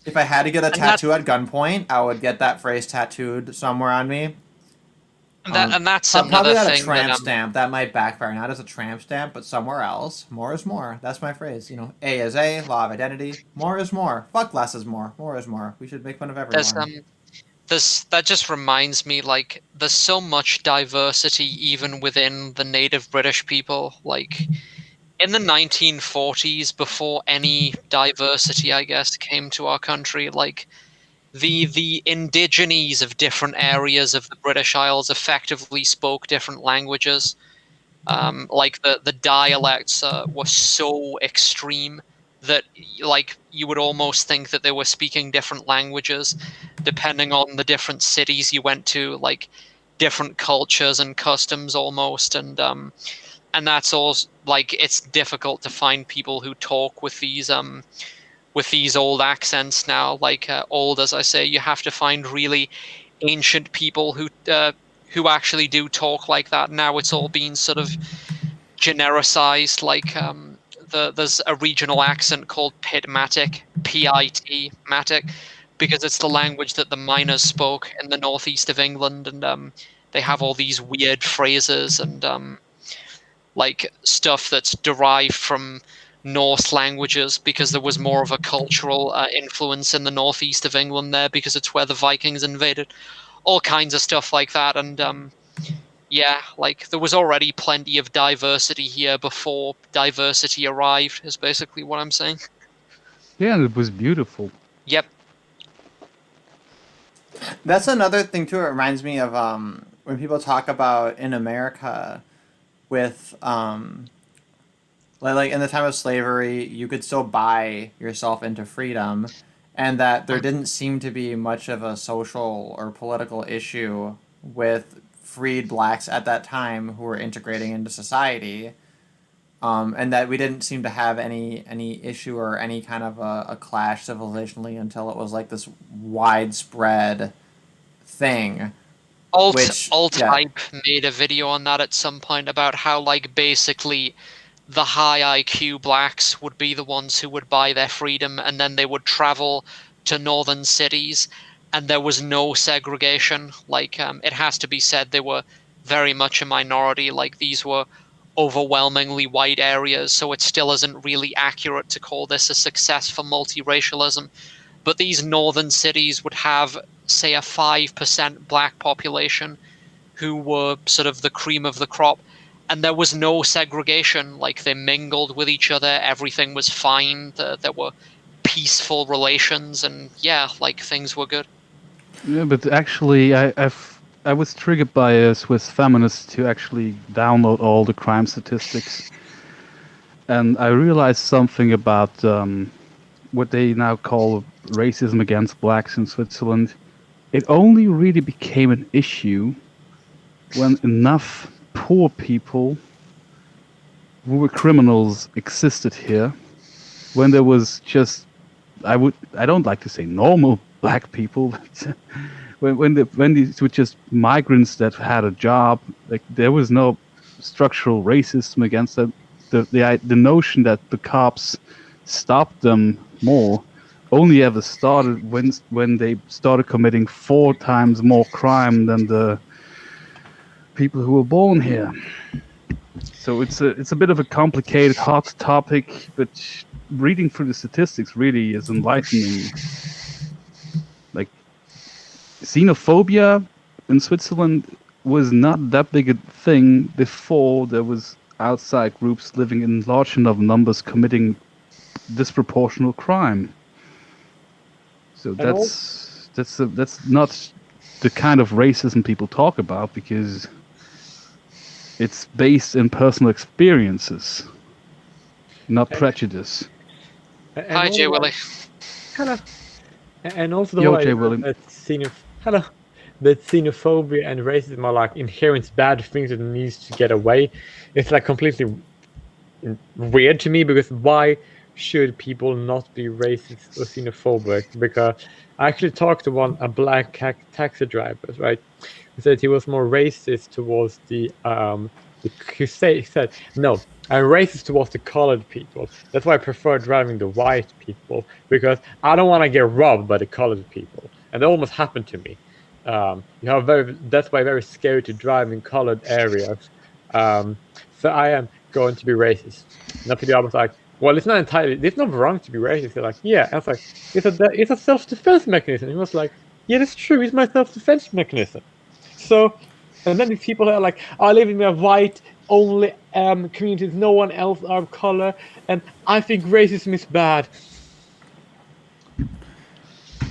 If I had to get a tattoo at gunpoint, I would get that phrase tattooed somewhere on me. And that's Probably another not a thing tramp that stamp. That might backfire. Not as a tramp stamp, but somewhere else. More is more. That's my phrase. You know, A is A, law of identity. More is more. Fuck less is more. More is more. We should make fun of everyone. that just reminds me, like, there's so much diversity even within the native British people. Like, in the 1940s, before any diversity, I guess, came to our country, like, the indigenes of different areas of the British Isles effectively spoke different languages. Like, the dialects were so extreme that, like, you would almost think that they were speaking different languages depending on the different cities you went to, like different cultures and customs almost. And that's also, like, it's difficult to find people who talk with these old accents now. Like, old, as I say, you have to find really ancient people who actually do talk like that. Now it's all been sort of genericized. Like, there's a regional accent called Pitmatic, P-I-T, Matic, because it's the language that the miners spoke in the northeast of England, and they have all these weird phrases and like stuff that's derived from Norse languages, because there was more of a cultural influence in the northeast of England there, because it's where the Vikings invaded. All kinds of stuff like that. And yeah, like, there was already plenty of diversity here before diversity arrived, is basically what I'm saying. Yeah, and it was beautiful. Yep. That's another thing too. It reminds me of when people talk about in America with like in the time of slavery, you could still buy yourself into freedom, and that there didn't seem to be much of a social or political issue with freed blacks at that time who were integrating into society, and that we didn't seem to have any issue or any kind of a clash civilizationally until it was like this widespread thing. Alt-Hype made a video on that at some point about how, like, basically the high IQ blacks would be the ones who would buy their freedom, and then they would travel to northern cities, and there was no segregation. Like, it has to be said, they were very much a minority. Like, these were overwhelmingly white areas, so it still isn't really accurate to call this a success for multiracialism. But these northern cities would have, say, a 5% black population who were sort of the cream of the crop, and there was no segregation. Like, they mingled with each other, everything was fine, there were peaceful relations, and yeah, like, things were good. Yeah, but actually, I was triggered by a Swiss feminist to actually download all the crime statistics, and I realized something about what they now call racism against blacks in Switzerland. It only really became an issue when enough poor people who were criminals existed here, when there was just, I don't like to say normal black people, but when these were just migrants that had a job, like, there was no structural racism against them. The notion that the cops stopped them more only ever started when they started committing 4 times more crime than the people who were born here. So it's a bit of a complicated, hot topic, but reading through the statistics really is enlightening. Like, xenophobia in Switzerland was not that big a thing before there was outside groups living in large enough numbers committing disproportional crime. So that's not the kind of racism people talk about, because it's based in personal experiences, not prejudice. Hi, Jay Willie. Hello. And also the Yo, whole Jay idea Willie. that xenophobia and racism are like inherent bad things that needs to get away. It's like completely weird to me, because why should people not be racist or xenophobic? Because I actually talked to a black taxi driver, right? He said he was more racist towards he said, no, I'm racist towards the colored people. That's why I prefer driving the white people, because I don't want to get robbed by the colored people. And that almost happened to me. That's why I'm very scared to drive in colored areas. So I am going to be racist. And the was like, well, it's not wrong to be racist. They're like, yeah. I was like, it's a self-defense mechanism. He was like, yeah, that's true. It's my self-defense mechanism. So, and then these people are like, I live in a white only communities, no one else are of color, and I think racism is bad.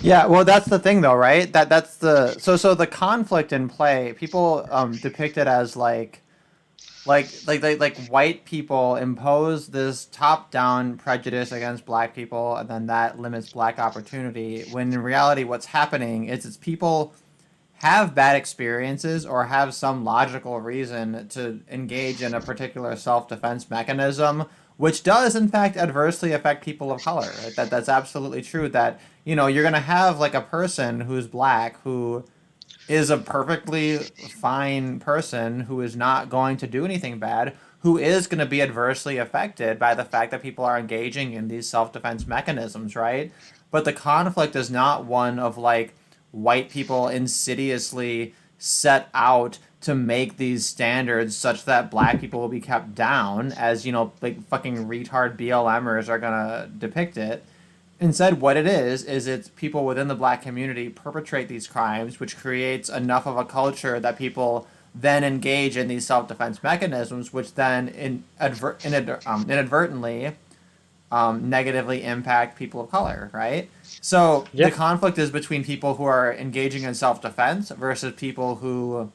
Yeah, well, that's the thing, though, right? That's the so the conflict in play. People depict it as like white people impose this top-down prejudice against black people, and then that limits black opportunity. When in reality, what's happening is it's people have bad experiences or have some logical reason to engage in a particular self-defense mechanism, which does in fact adversely affect people of color. That's absolutely true. That, you know, you're gonna have like a person who's black who is a perfectly fine person who is not going to do anything bad, who is going to be adversely affected by the fact that people are engaging in these self-defense mechanisms, right? But the conflict is not one of like white people insidiously set out to make these standards such that black people will be kept down, as, you know, like fucking retard BLMers are gonna depict it. Instead, what it is it's people within the black community perpetrate these crimes, which creates enough of a culture that people then engage in these self-defense mechanisms, which then inadvertently negatively impact people of color, right? So the conflict is between people who are engaging in self-defense versus people who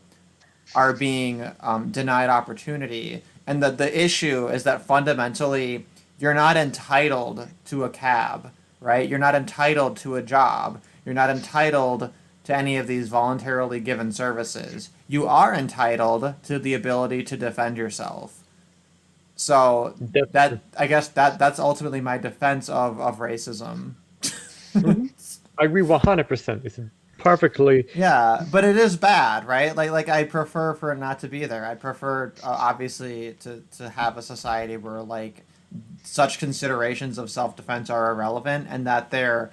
are being denied opportunity. And the issue is that fundamentally, you're not entitled to a cab, right? You're not entitled to a job. You're not entitled to any of these voluntarily given services. You are entitled to the ability to defend yourself. So I guess that's ultimately my defense of racism. Mm-hmm. I agree 100%. It's perfectly. Yeah, but it is bad, right? Like I prefer for it not to be there. I prefer obviously to have a society where like such considerations of self-defense are irrelevant, and that they're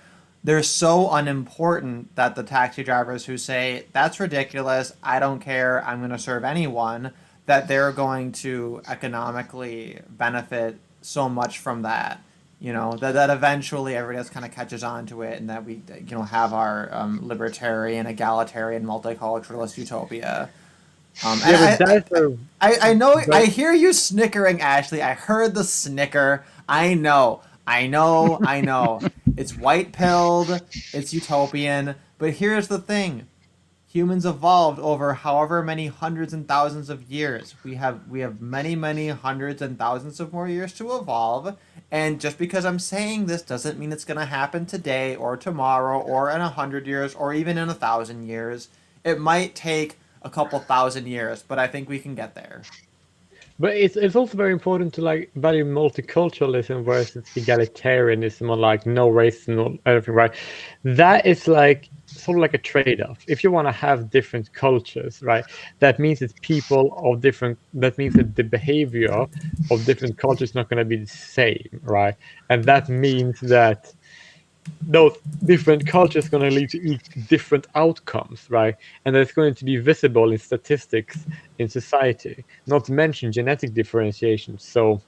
so unimportant that the taxi drivers who say that's ridiculous, I don't care, I'm going to serve anyone, that they're going to economically benefit so much from that, you know, that eventually everybody else kind of catches on to it, and that we, you know, have our libertarian, egalitarian, multiculturalist utopia. I know. I hear you snickering, Ashley. I heard the snicker. I know. It's white-pilled. It's utopian. But here's the thing: humans evolved over however many hundreds and thousands of years. We have many hundreds and thousands of more years to evolve. And just because I'm saying this doesn't mean it's going to happen today or tomorrow or in 100 years or even in 1,000 years. It might take a couple thousand years, but I think we can get there. But it's also very important to like value multiculturalism versus egalitarianism, or like no race, no everything, right? That is like sort of like a trade-off. If you want to have different cultures, right, that means that that means that the behavior of different cultures is not going to be the same, right? And that means that those different cultures are going to lead to different outcomes, right? And that's going to be visible in statistics in society, not to mention genetic differentiation. So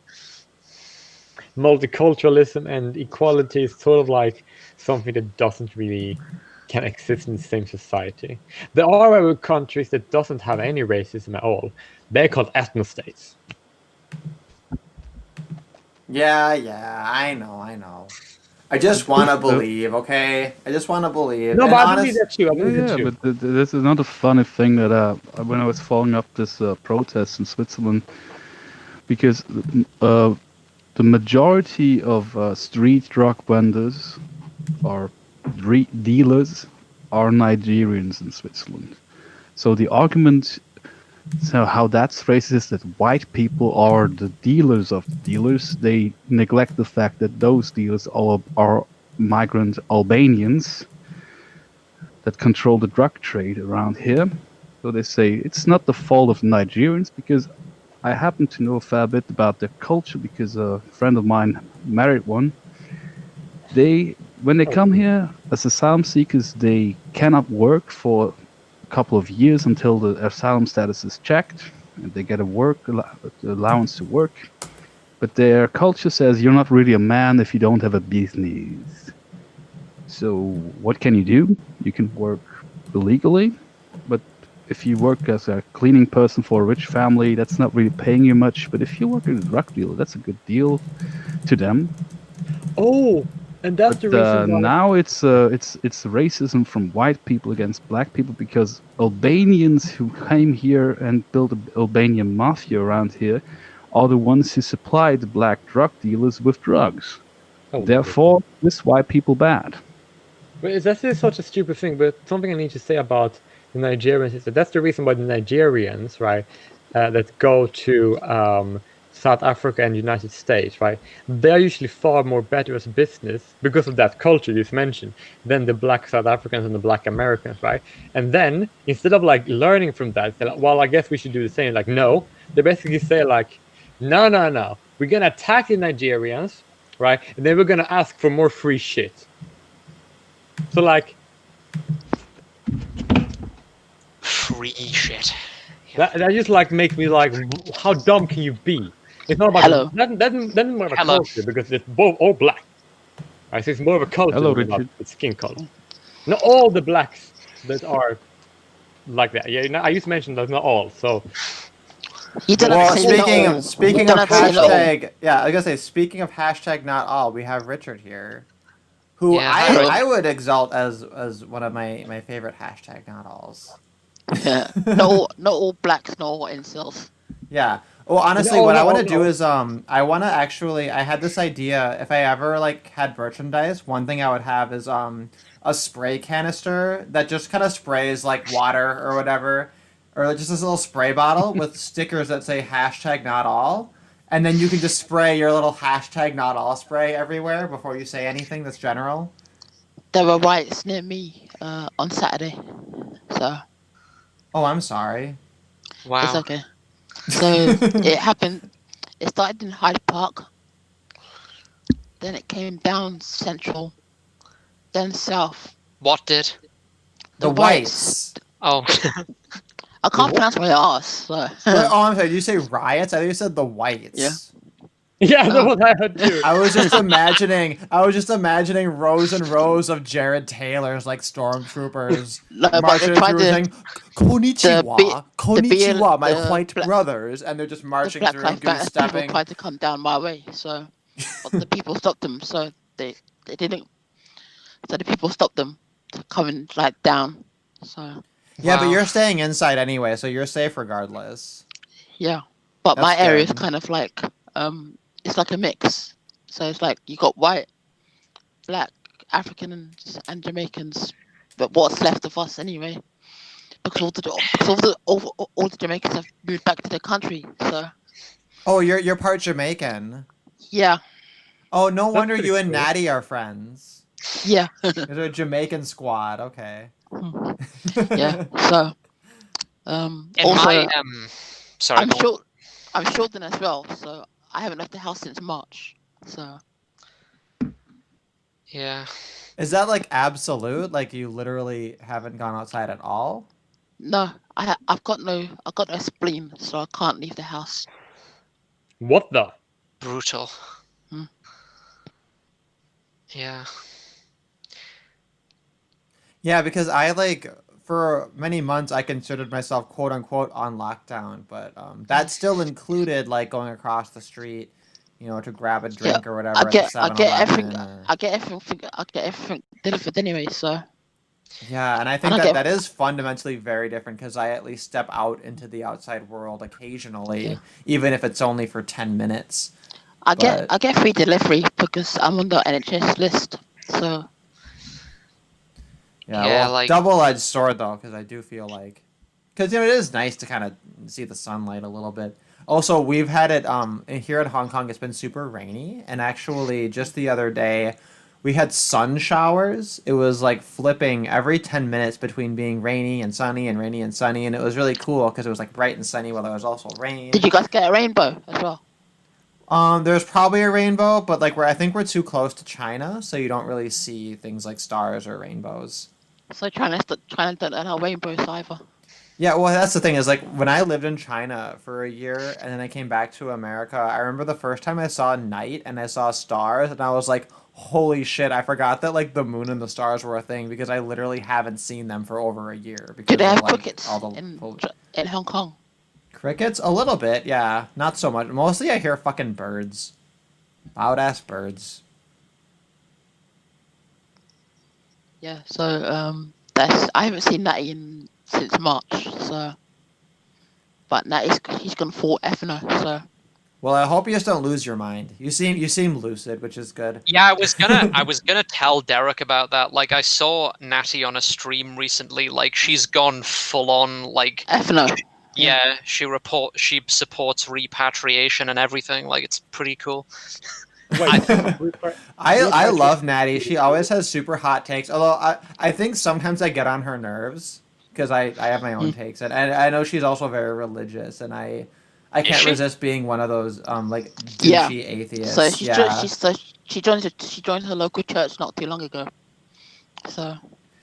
multiculturalism and equality is sort of like something that doesn't really can exist in the same society. There are countries that doesn't have any racism at all. They're called ethnostates. Yeah, I know. I just want to believe, okay? I just want to believe. No, but I believe that too. I believe that too. But there's another funny thing that when I was following up this protest in Switzerland, because the majority of street drug vendors or dealers are Nigerians in Switzerland. So the argument So how that's racist is that white people are the dealers of the dealers. They neglect the fact that those dealers all are migrant Albanians that control the drug trade around here. So they say it's not the fault of Nigerians, because I happen to know a fair bit about their culture because a friend of mine married one. When they come here as asylum seekers, they cannot work for a couple of years until the asylum status is checked and they get a allowance to work. But their culture says you're not really a man if you don't have a business. So what can you do? You can work illegally, but if you work as a cleaning person for a rich family, that's not really paying you much. But if you work as a drug dealer, that's a good deal to them. Oh, and that's the reason why. Now it's racism from white people against black people, because Albanians who came here and built an Albanian mafia around here are the ones who supply the black drug dealers with drugs. Oh, Therefore, this white people bad. But that's just such a stupid thing. But something I need to say about the Nigerians is that that's the reason why the Nigerians, right, that go to South Africa and United States, right, they're usually far more better as a business because of that culture you mentioned than the black South Africans and the black Americans, right? And then instead of like learning from that, they're like, well, I guess we should do the same. Like, no, they basically say like, no, we're gonna attack the Nigerians, right, and then we're gonna ask for more free shit. So like, Free shit. that just like makes me like, how dumb can you be? It's not about Hello. that's more of a Hello. culture because it's both all black. I say it's more of a culture Hello, than about Richard. the skin color. Not all the blacks that are like that. Yeah, I used to mention that not all. So You don't Well, have to say not speaking all. of speaking You of don't have to say not all. hashtag, yeah, I was gonna say, speaking of hashtag not all, we have Richard here, who Yeah, hi. I would exalt as one of my favorite hashtag not alls. Yeah. Not all blacks, not all incels. Yeah. Well, honestly, No, what I no, want to no. do is I want to actually, I had this idea, if I ever like had merchandise, one thing I would have is a spray canister that just kind of sprays like water or whatever, or just this little spray bottle with stickers that say hashtag not all, and then you can just spray your little hashtag not all spray everywhere before you say anything that's general. There were riots near me on Saturday, so Oh, I'm sorry. Wow. it's okay. So it happened. It started in Hyde Park, then it came down Central, then South. What did? The whites. Oh, I can't pronounce my arse. So. Wait, oh, I'm sorry. Did you say riots? I think you said the whites. Yeah. yeah, that's what I heard too. I was just imagining rows and rows of Jared Taylors like stormtroopers No, but marching they tried through to. saying "Konnichiwa, Konnichiwa, my the white black- brothers," and they're just The marching Black through, Lives Matter people goose-stepping. tried to come down my way, so but the people stopped them. So they didn't. So the people stopped them coming like down. So Yeah, but Wow. you're staying inside anyway, so you're safe regardless. yeah, but That's my area is good. kind of like it's like a mix. So it's like you got white, black, Africans, and Jamaicans. But what's left of us anyway? Because all the Jamaicans have moved back to their country. So Oh, you're part Jamaican. yeah, Oh, no wonder pretty you and cool. Natty are friends. yeah, You're a Jamaican squad. Okay. yeah. So in also my sorry. I'm go on. short. I'm shortened as well. So I haven't left the house since March. So Yeah. Is that like absolute? Like you literally haven't gone outside at all? no, I've got no spleen, so I can't leave the house. What the? Brutal. Hmm. Yeah. Yeah, because I like for many months I considered myself quote unquote on lockdown, but that still included like going across the street, to grab a drink or whatever I at get the I get 7-Eleven everything. or- I get everything delivered anyway. So Yeah, and I think I that get- that is fundamentally very different because I at least step out into the outside world occasionally, Yeah. even if it's only for 10 minutes. I get But- free delivery because I'm on the NHS list. So Yeah, Yeah, well, like- double-edged sword though, because I do feel like, because it is nice to kind of see the sunlight a little bit. Also, we've had it here in Hong Kong. It's been super rainy, and actually, just the other day, we had sun showers. It was like flipping every 10 minutes between being rainy and sunny and rainy and sunny, and it was really cool because it was like bright and sunny while there was also rain. Did you guys get a rainbow as well? There's probably a rainbow, but like I think we're too close to China, so you don't really see things like stars or rainbows. So China don't have rainbows either. Yeah, well, that's the thing is like when I lived in China for a year and then I came back to America, I remember the first time I saw night and I saw stars and I was like, holy shit, I forgot that like the moon and the stars were a thing because I literally haven't seen them for over a year. Because Do they have of, like, crickets all the in Hong Kong? crickets? A little bit, yeah. Not so much. Mostly I hear fucking birds. Loud ass birds. Yeah. So I haven't seen Natty since March. So, but he's gone full FNO. So. Well, I hope you just don't lose your mind. You seem lucid, which is good. Yeah, I was gonna tell Derek about that. Like, I saw Natty on a stream recently. Like, she's gone full on. Like, FNO. Yeah, she supports repatriation and everything. Like, it's pretty cool. I love Natty. She always has super hot takes. Although I think sometimes I get on her nerves because I have my own takes, and I know she's also very religious, and I can't resist being one of those like douchey atheists. So she joined her local church not too long ago. So.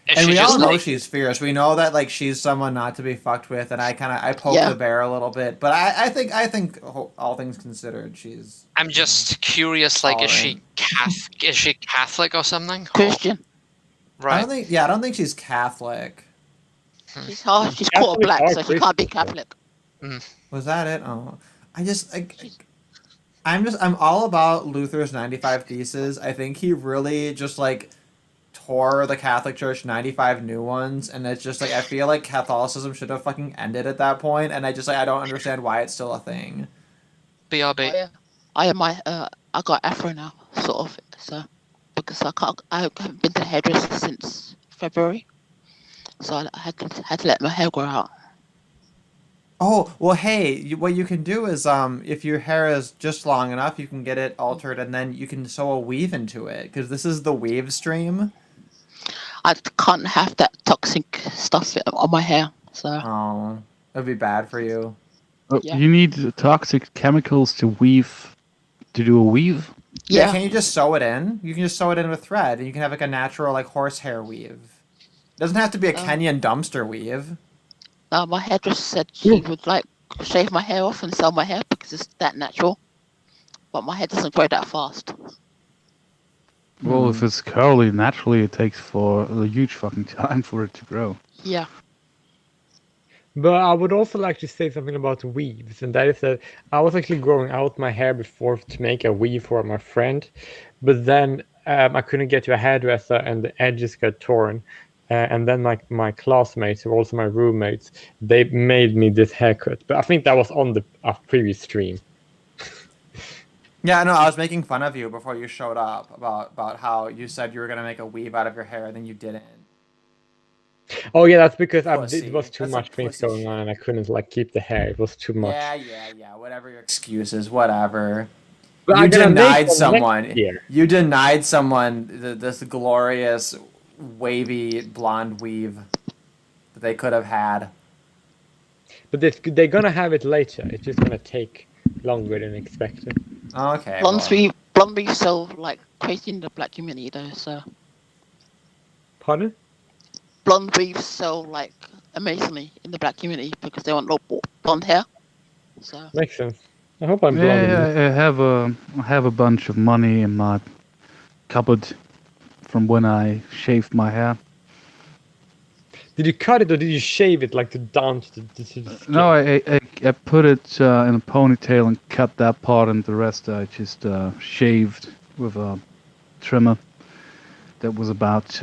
And we all know she's fierce. We know that like she's someone not to be fucked with, and I poke the bear a little bit. But I think all things considered, she's. I'm just curious. Like, is she Catholic or something? Christian. Right. I don't think she's Catholic. She's quarter black, so she can't be Catholic. Was that it? Oh, I'm all about Luther's 95 Theses. I think he really just like tore the Catholic Church 95 new ones, and it's just like I feel like Catholicism should have fucking ended at that point, and I don't understand why it's still a thing. BRB. I got Afro now, sort of. So because I haven't been to the hairdresser since February, so I had to let my hair grow out. Oh, well, hey, what you can do is, if your hair is just long enough, you can get it altered, and then you can sew a weave into it, because this is the weave stream. I can't have that toxic stuff on my hair, so... Oh, that'd be bad for you. Oh, yeah. You need toxic chemicals to do a weave? Yeah, can you just sew it in? You can just sew it in with thread, and you can have, like, a natural, like, horsehair weave. It doesn't have to be a Kenyan dumpster weave. My hairdresser said she would like shave my hair off and sell my hair because it's that natural, but my hair doesn't grow that fast. Well, if it's curly naturally, it takes for a huge fucking time for it to grow. Yeah. But I would also like to say something about weaves, and that is that I was actually growing out my hair before to make a weave for my friend, but then I couldn't get to a hairdresser and the edges got torn. And then my classmates, who were also my roommates, they made me this haircut. But I think that was on the previous stream. Yeah, no, I was making fun of you before you showed up about how you said you were going to make a weave out of your hair and then you didn't. Oh, yeah, that's because it was too much things going on and I couldn't like keep the hair. It was too much. Yeah. Whatever your excuses, whatever. But you denied someone. You denied someone this glorious wavy blonde weave that they could have had. But they're gonna have it later. It's just gonna take longer than expected. Okay. Blonde weaves sell like crazy in the black community though, so. Pardon? Blonde weaves sell like amazingly in the black community because they want blonde hair. So. Makes sense. I hope I'm blonde. Yeah, I have a bunch of money in my cupboard from when I shaved my hair. Did you cut it or did you shave it like down to the skin? No, I put it in a ponytail and cut that part, and the rest I just shaved with a trimmer. That was about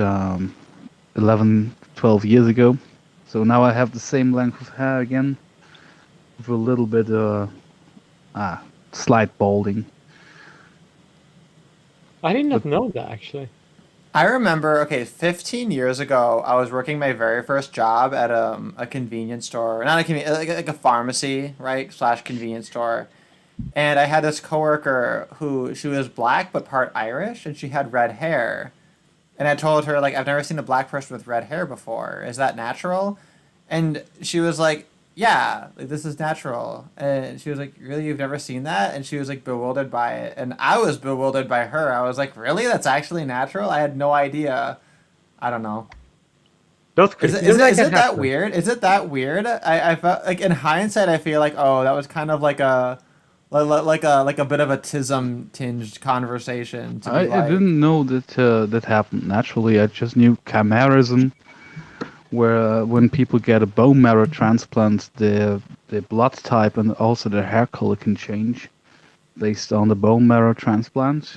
11, 12 years ago. So now I have the same length of hair again, with a little bit slight balding. I did not know that actually. I remember, okay, 15 years ago, I was working my very first job at a convenience store, not a convenience, like a pharmacy, right, slash convenience store. And I had this coworker who she was black but part Irish, and she had red hair. And I told her like I've never seen a black person with red hair before. Is that natural? And she was like, yeah, like this is natural. And she was like, really, you've never seen that? And she was like bewildered by it. And I was bewildered by her. I was like, really? That's actually natural? I had no idea. I don't know. That's Is crazy. it, is it, That is can it that happen. weird? Is it that weird? I felt like in hindsight, I feel like, oh, that was kind of like a bit of a tism tinged conversation to be I like, didn't know that that happened naturally. I just knew chimerism, where when people get a bone marrow transplant, their blood type and also their hair color can change based on the bone marrow transplant.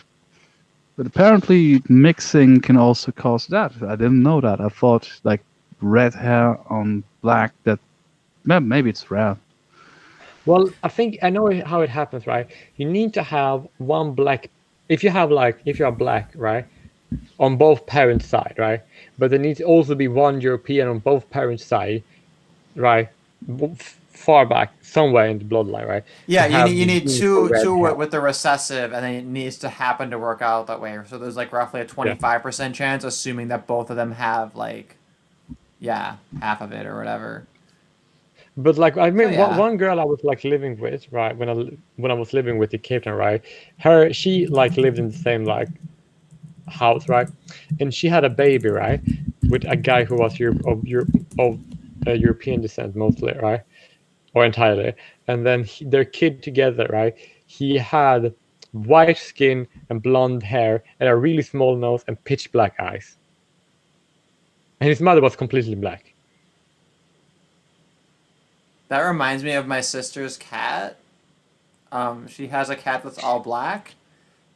But apparently, mixing can also cause that. I didn't know that. I thought like red hair on black. That maybe it's rare. Well, I think I know how it happens, right? You need to have one black. If you are black, right, on both parents' side, right, but there needs to also be one European on both parents' side, right, far back somewhere in the bloodline, right, to yeah, have you the need gene for two red hair. with the recessive, and then it needs to happen to work out that way. So there's like roughly a Yeah. 25% chance, assuming that both of them have like, yeah, half of it or whatever. But like I mean, yeah. one girl I was like living with, right, when I was living with in Cape Town, right, she like lived in the same like house, right, and she had a baby, right, with a guy who was of European descent mostly, right, or entirely, and then their kid together, right, he had white skin and blonde hair and a really small nose and pitch black eyes, and his mother was completely black. That reminds me of my sister's cat. She has a cat that's all black,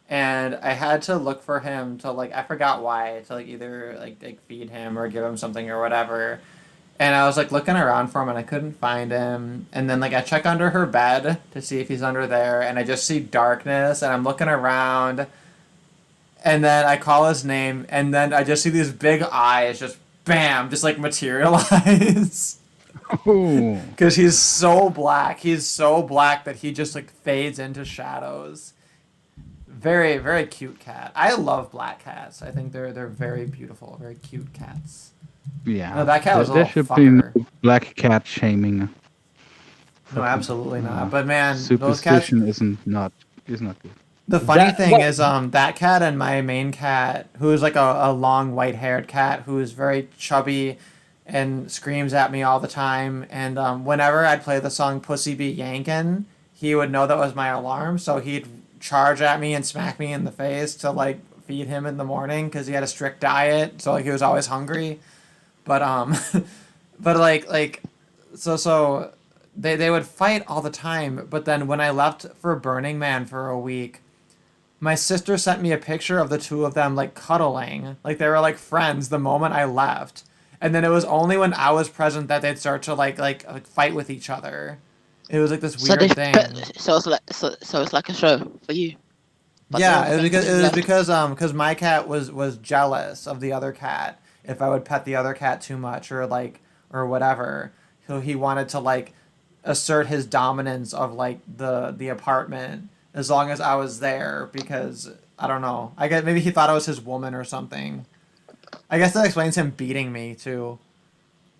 and I had to look for him to like I forgot why to like either like feed him or give him something or whatever. And I was like looking around for him and I couldn't find him. And then like I check under her bed to see if he's under there, and I just see darkness, and I'm looking around, and then I call his name, and then I just see these big eyes just bam just like materialize. Oh, Because he's so black. He's so black that he just like fades into shadows. Very, very cute cat. I love black cats. I think they're very beautiful, very cute cats. yeah. No, that cat was a There little should be no fucker. black cat shaming. No, absolutely not. But man, those cats. Superstition is not good. The funny That- thing what- is, that cat and my main cat, who is like a long white-haired cat, who is very chubby, and screams at me all the time. And whenever I'd play the song "Pussy Be Yankin'," he would know that was my alarm, so he'd charge at me and smack me in the face to like feed him in the morning because he had a strict diet, so like he was always hungry. But but so they would fight all the time. But then when I left for Burning Man for a week, my sister sent me a picture of the two of them like cuddling, like they were like friends the moment I left. And then it was only when I was present that they'd start to like fight with each other. It was like this So weird they, thing. so it's like a show for you. But Yeah, they're it was left. because my cat was jealous of the other cat if I would pet the other cat too much or whatever. So he wanted to like assert his dominance of like the apartment as long as I was there because I don't know. I guess maybe he thought I was his woman or something. I guess that explains him beating me too.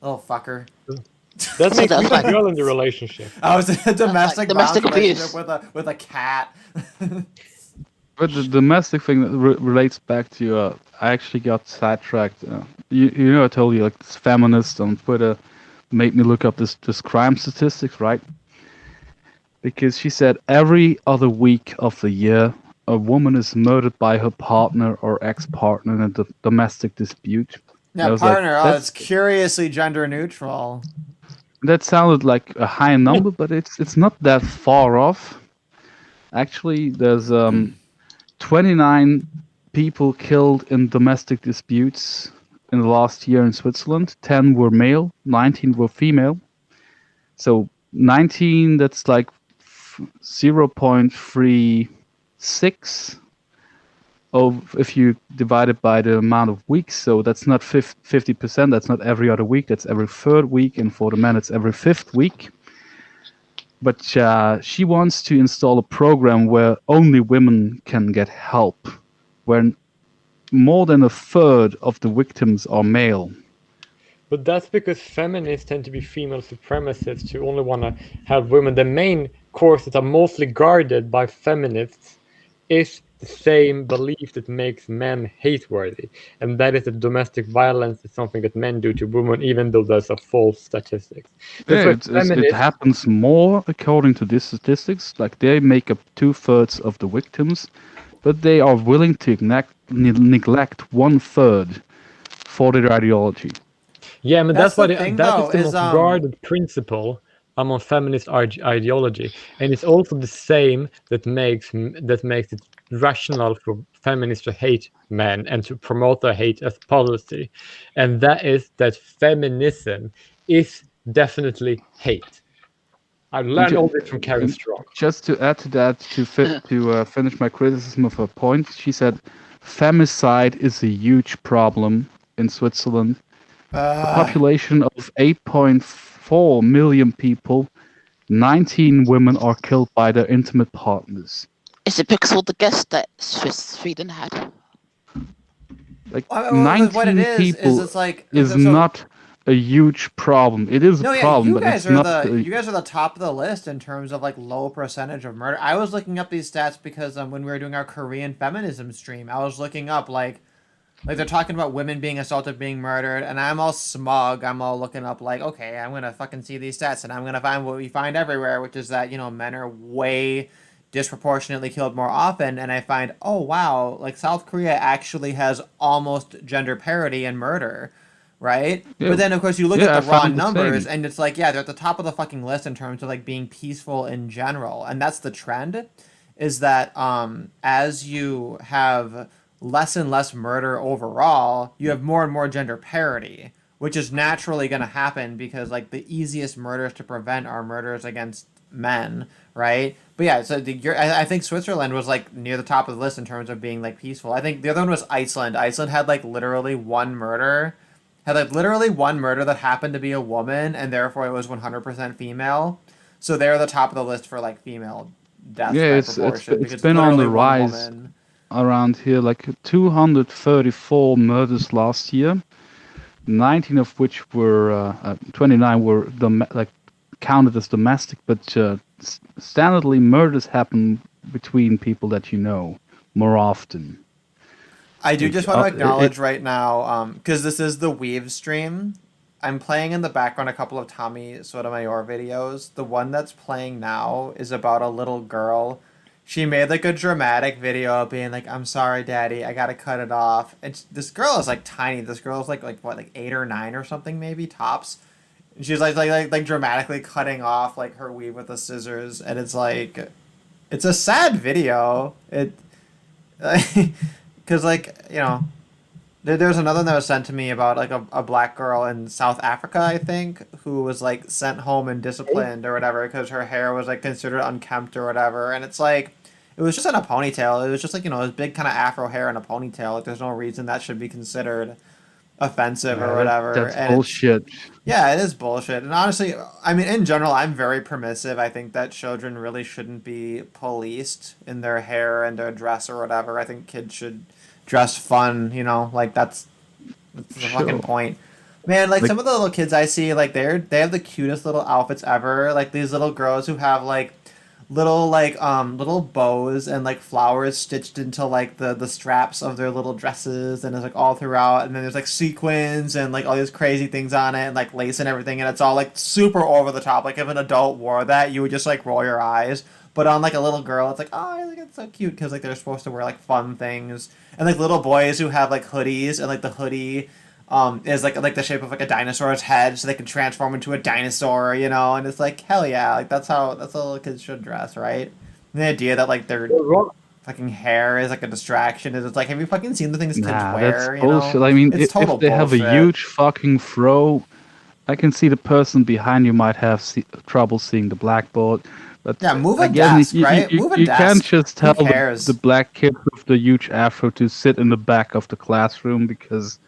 Little fucker. That makes that's you like- the girl in the relationship. I was in a domestic domestic violence abuse. relationship with a cat. But the domestic thing that relates back to I actually got sidetracked. You know, I told you like this feminist on Twitter made me look up this crime statistics, right? Because she said every other week of the year, a woman is murdered by her partner or ex-partner in a domestic dispute. I Yeah, was like, partner. that's- It's curiously gender neutral. That sounded like a high number, but it's not that far off. Actually, there's 29 people killed in domestic disputes in the last year in Switzerland. 10 were male, 19 were female. So 19, that's like 0.36 if you divide it by the amount of weeks, so that's not 50%, that's not every other week, that's every third week, and for the men it's every fifth week. But she wants to install a program where only women can get help, where more than a third of the victims are male. But that's because feminists tend to be female supremacists who only want to help women. The main courses that are mostly guarded by feminists is the same belief that makes men hate-worthy, and that is that domestic violence is something that men do to women, even though those are false statistics. Yeah, it happens more according to these statistics. Like they make up 2/3 of the victims, but they are willing to neglect 1/3 for their ideology. Yeah, I mean That's that the is thing, the though, most is, guarded principle among feminist ideology, and it's also the same that makes it rational for feminists to hate men and to promote their hate as policy, and that is that feminism is definitely hate. I learned all this from Karen Strong. Just to add to that, to finish my criticism of her point, she said, femicide is a huge problem in Switzerland. A population of 8.4 million people, 19 women are killed by their intimate partners. Is it because of all the guests that Sweden had? Like Well, 19 what it is people it's like is not a huge problem. It is a problem, but it's not. You guys are the top of the list in terms of like low percentage of murder. I was looking up these stats because when we were doing our Korean feminism stream, I was looking up like they're talking about women being assaulted, being murdered, and I'm all smug. I'm all looking up like, okay, I'm gonna fucking see these stats, and I'm gonna find what we find everywhere, which is that men are way disproportionately killed more often, and I find, oh wow, like South Korea actually has almost gender parity in murder, right? Yeah. But then of course you look at the raw found the numbers, same. and it's like, yeah, they're at the top of the fucking list in terms of like being peaceful in general, and that's the trend, is that as you have less and less murder overall, you have more and more gender parity, which is naturally going to happen because like the easiest murders to prevent are murders against men, right? But yeah, so I think Switzerland was like near the top of the list in terms of being like peaceful. I think the other one was Iceland. Iceland had like literally one murder that happened to be a woman, and therefore it was 100% female. So they're the top of the list for like female deaths by proportion. It's been on the rise around here, like 234 murders last year, 19 of which were 29 were counted as domestic, but standardly murders happen between people that you know more often. I do just want to acknowledge right now, because this is the Weave stream, I'm playing in the background a couple of Tommy Sotomayor videos. The one that's playing now is about a little girl. She made like a dramatic video being like, I'm sorry, daddy, I gotta cut it off. And this girl is like tiny. This girl is like 8 or 9 or something, maybe, tops. And she's like dramatically cutting off like her weave with the scissors. And it's like, it's a sad video. Because there's another one that was sent to me about like a black girl in South Africa, I think, who was like sent home and disciplined or whatever because her hair was like considered unkempt or whatever. And it's like, it was just in a ponytail. It was just like, it was big kind of afro hair in a ponytail. Like there's no reason that should be considered offensive or whatever. That's bullshit. Yeah, it is bullshit. And honestly, I mean, in general, I'm very permissive. I think that children really shouldn't be policed in their hair and their dress or whatever. I think kids should dress fun, like that's the fucking point. Man, like some of the little kids I see, like they have the cutest little outfits ever. Like these little girls who have like little bows and like flowers stitched into like the straps of their little dresses, and it's like all throughout, and then there's like sequins and like all these crazy things on it and like lace and everything, and it's all like super over the top. Like if an adult wore that, you would just like roll your eyes. But on like a little girl, it's like, oh, I think it's so cute because like they're supposed to wear like fun things. And like little boys who have like hoodies, and like the hoodie is like the shape of like a dinosaur's head, so they can transform into a dinosaur, and it's like, hell yeah, like that's how little kids should dress, right? And the idea that like their fucking hair is like a distraction is, it's like, have you fucking seen the things kids wear? That's bullshit. I mean, if they have a huge fucking fro, I can see the person behind you might have trouble seeing the blackboard. But Yeah, move a again, desk, right? Move a you desk. can't just Who tell cares? the black kid with the huge afro to sit in the back of the classroom because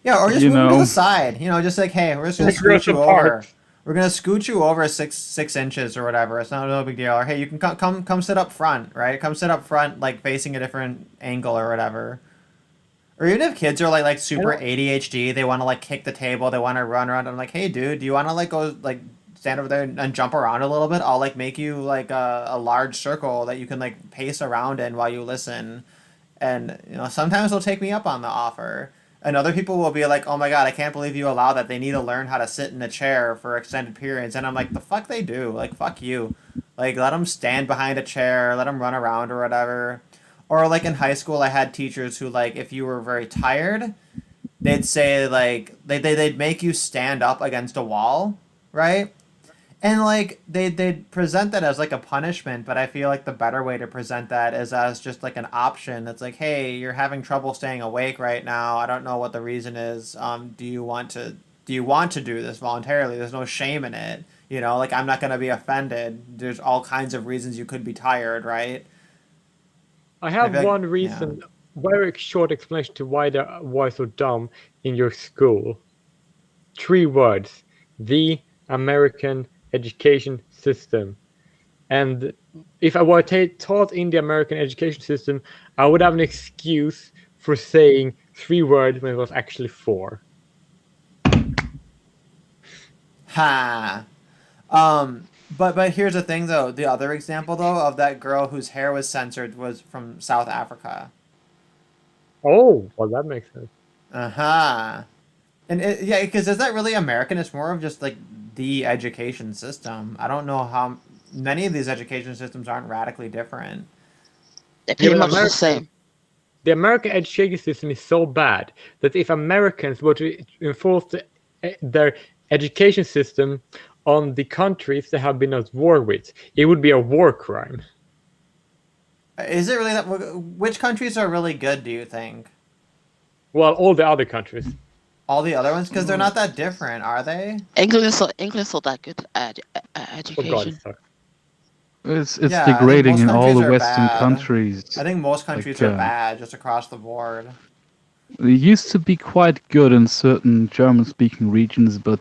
Yeah, or just you move them to know. the side. You know, just like, hey, we're just gonna Across scoot you the over. park. We're gonna scoot you over 6 inches or whatever. It's not no big deal. Or hey, you can come sit up front, right? Come sit up front, like facing a different angle or whatever. Or even if kids are like super ADHD, they want to like kick the table, they want to run around. I'm like, hey, dude, do you want to like go like stand over there and jump around a little bit? I'll like make you like a large circle that you can like pace around in while you listen. And you know, sometimes they'll take me up on the offer. And other people will be like, "Oh my god, I can't believe you allow that. They need to learn how to sit in a chair for extended periods." And I'm like, "The fuck they do? Like, fuck you. Like, let them stand behind a chair, let them run around or whatever." Or like in high school, I had teachers who like, if you were very tired, they'd say like they'd make you stand up against a wall, right? And like they'd present that as like a punishment, but I feel like the better way to present that is as just like an option. It's like, hey, you're having trouble staying awake right now. I don't know what the reason is. Do you want to do this voluntarily? There's no shame in it. You know, like I'm not gonna be offended. There's all kinds of reasons you could be tired, right? I have feel like- one reason, very short explanation to why they were so dumb in your school. 3 words: the American education system. And if I were taught in the American education system, I would have an excuse for saying 3 words when it was actually 4. Ha. But here's the thing though. The other example though of that girl whose hair was censored was from South Africa. Oh, well, that makes sense. Uh-huh. And yeah, because is that really American? It's more of just like the education system. I don't know how many of these education systems aren't radically different. They're pretty Yeah, much the America- same. The American education system is so bad that if Americans were to enforce their education system on the countries they have been at war with, it would be a war crime. Is it really that? Which countries are really good, do you think? Well, all the other countries. All the other ones? Because they're not that different, are they? England's not that good at For education. God's sake. It's Yeah, I think degrading most in all countries the are Western bad. countries. I think most countries Like, are bad, just across the board. It used to be quite good in certain German-speaking regions, but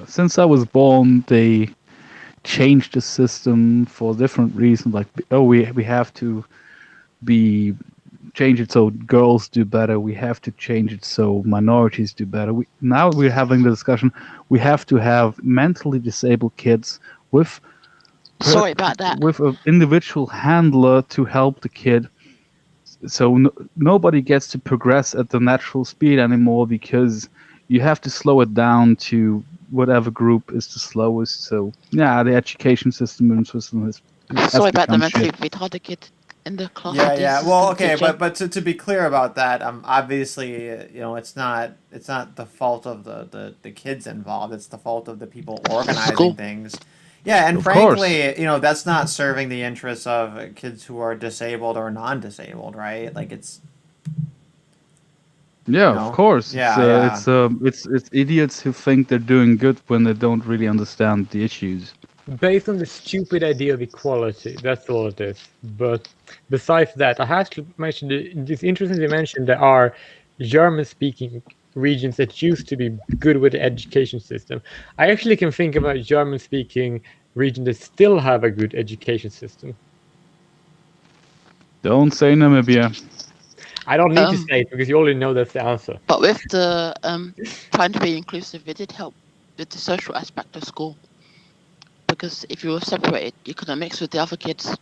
since I was born, they changed the system for different reasons. Like, oh, we have to change it so girls do better. We have to change it so minorities do better. Now we're having the discussion. We have to have mentally disabled kids with Sorry about that. with an individual handler to help the kid. So nobody gets to progress at the natural speed anymore because you have to slow it down to whatever group is the slowest. So yeah, the education system in Switzerland has Sorry about the become mentally shit. retarded kid in the class. Yeah, with the yeah. Well, assistant okay, teacher. but to be clear about that, obviously, you know, it's not the fault of the kids involved. It's the fault of the people organizing School. things. Yeah, and Of frankly, you know, that's not serving the interests of kids who are disabled or non-disabled, right? Like it's Yeah, know? of course. Yeah, It's idiots who think they're doing good when they don't really understand the issues. Based on the stupid idea of equality, that's all it is. But besides that, I have to mention it's interesting to mention there are German-speaking regions that used to be good with the education system. I actually can think about a German-speaking region that still have a good education system. Don't say Namibia. I don't need to say it because you already know that's the answer. But with the trying to be inclusive, it did help with the social aspect of school. Because if you were separated, you couldn't mix with the other kids.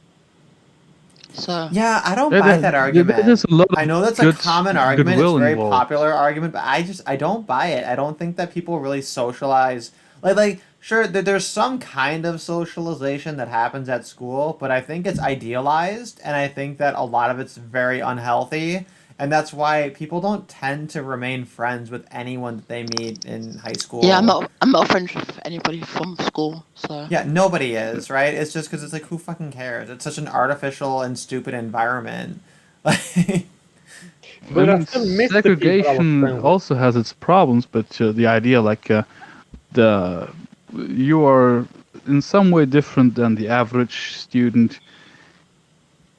So yeah. I don't Yeah, buy that argument. there's a lot of I know that's a good- common argument. It's goodwill a very involved. popular argument, but I don't buy it. I don't think that people really socialize. Like sure, there's some kind of socialization that happens at school, but I think it's idealized, and I think that a lot of it's very unhealthy, and that's why people don't tend to remain friends with anyone that they meet in high school. yeah, I'm not friends with anybody from school. So Yeah, nobody is, right? It's just because it's like, who fucking cares? It's such an artificial and stupid environment. Like, But I And still miss the people I was segregation friends with. also has its problems, but the idea like you are in some way different than the average student.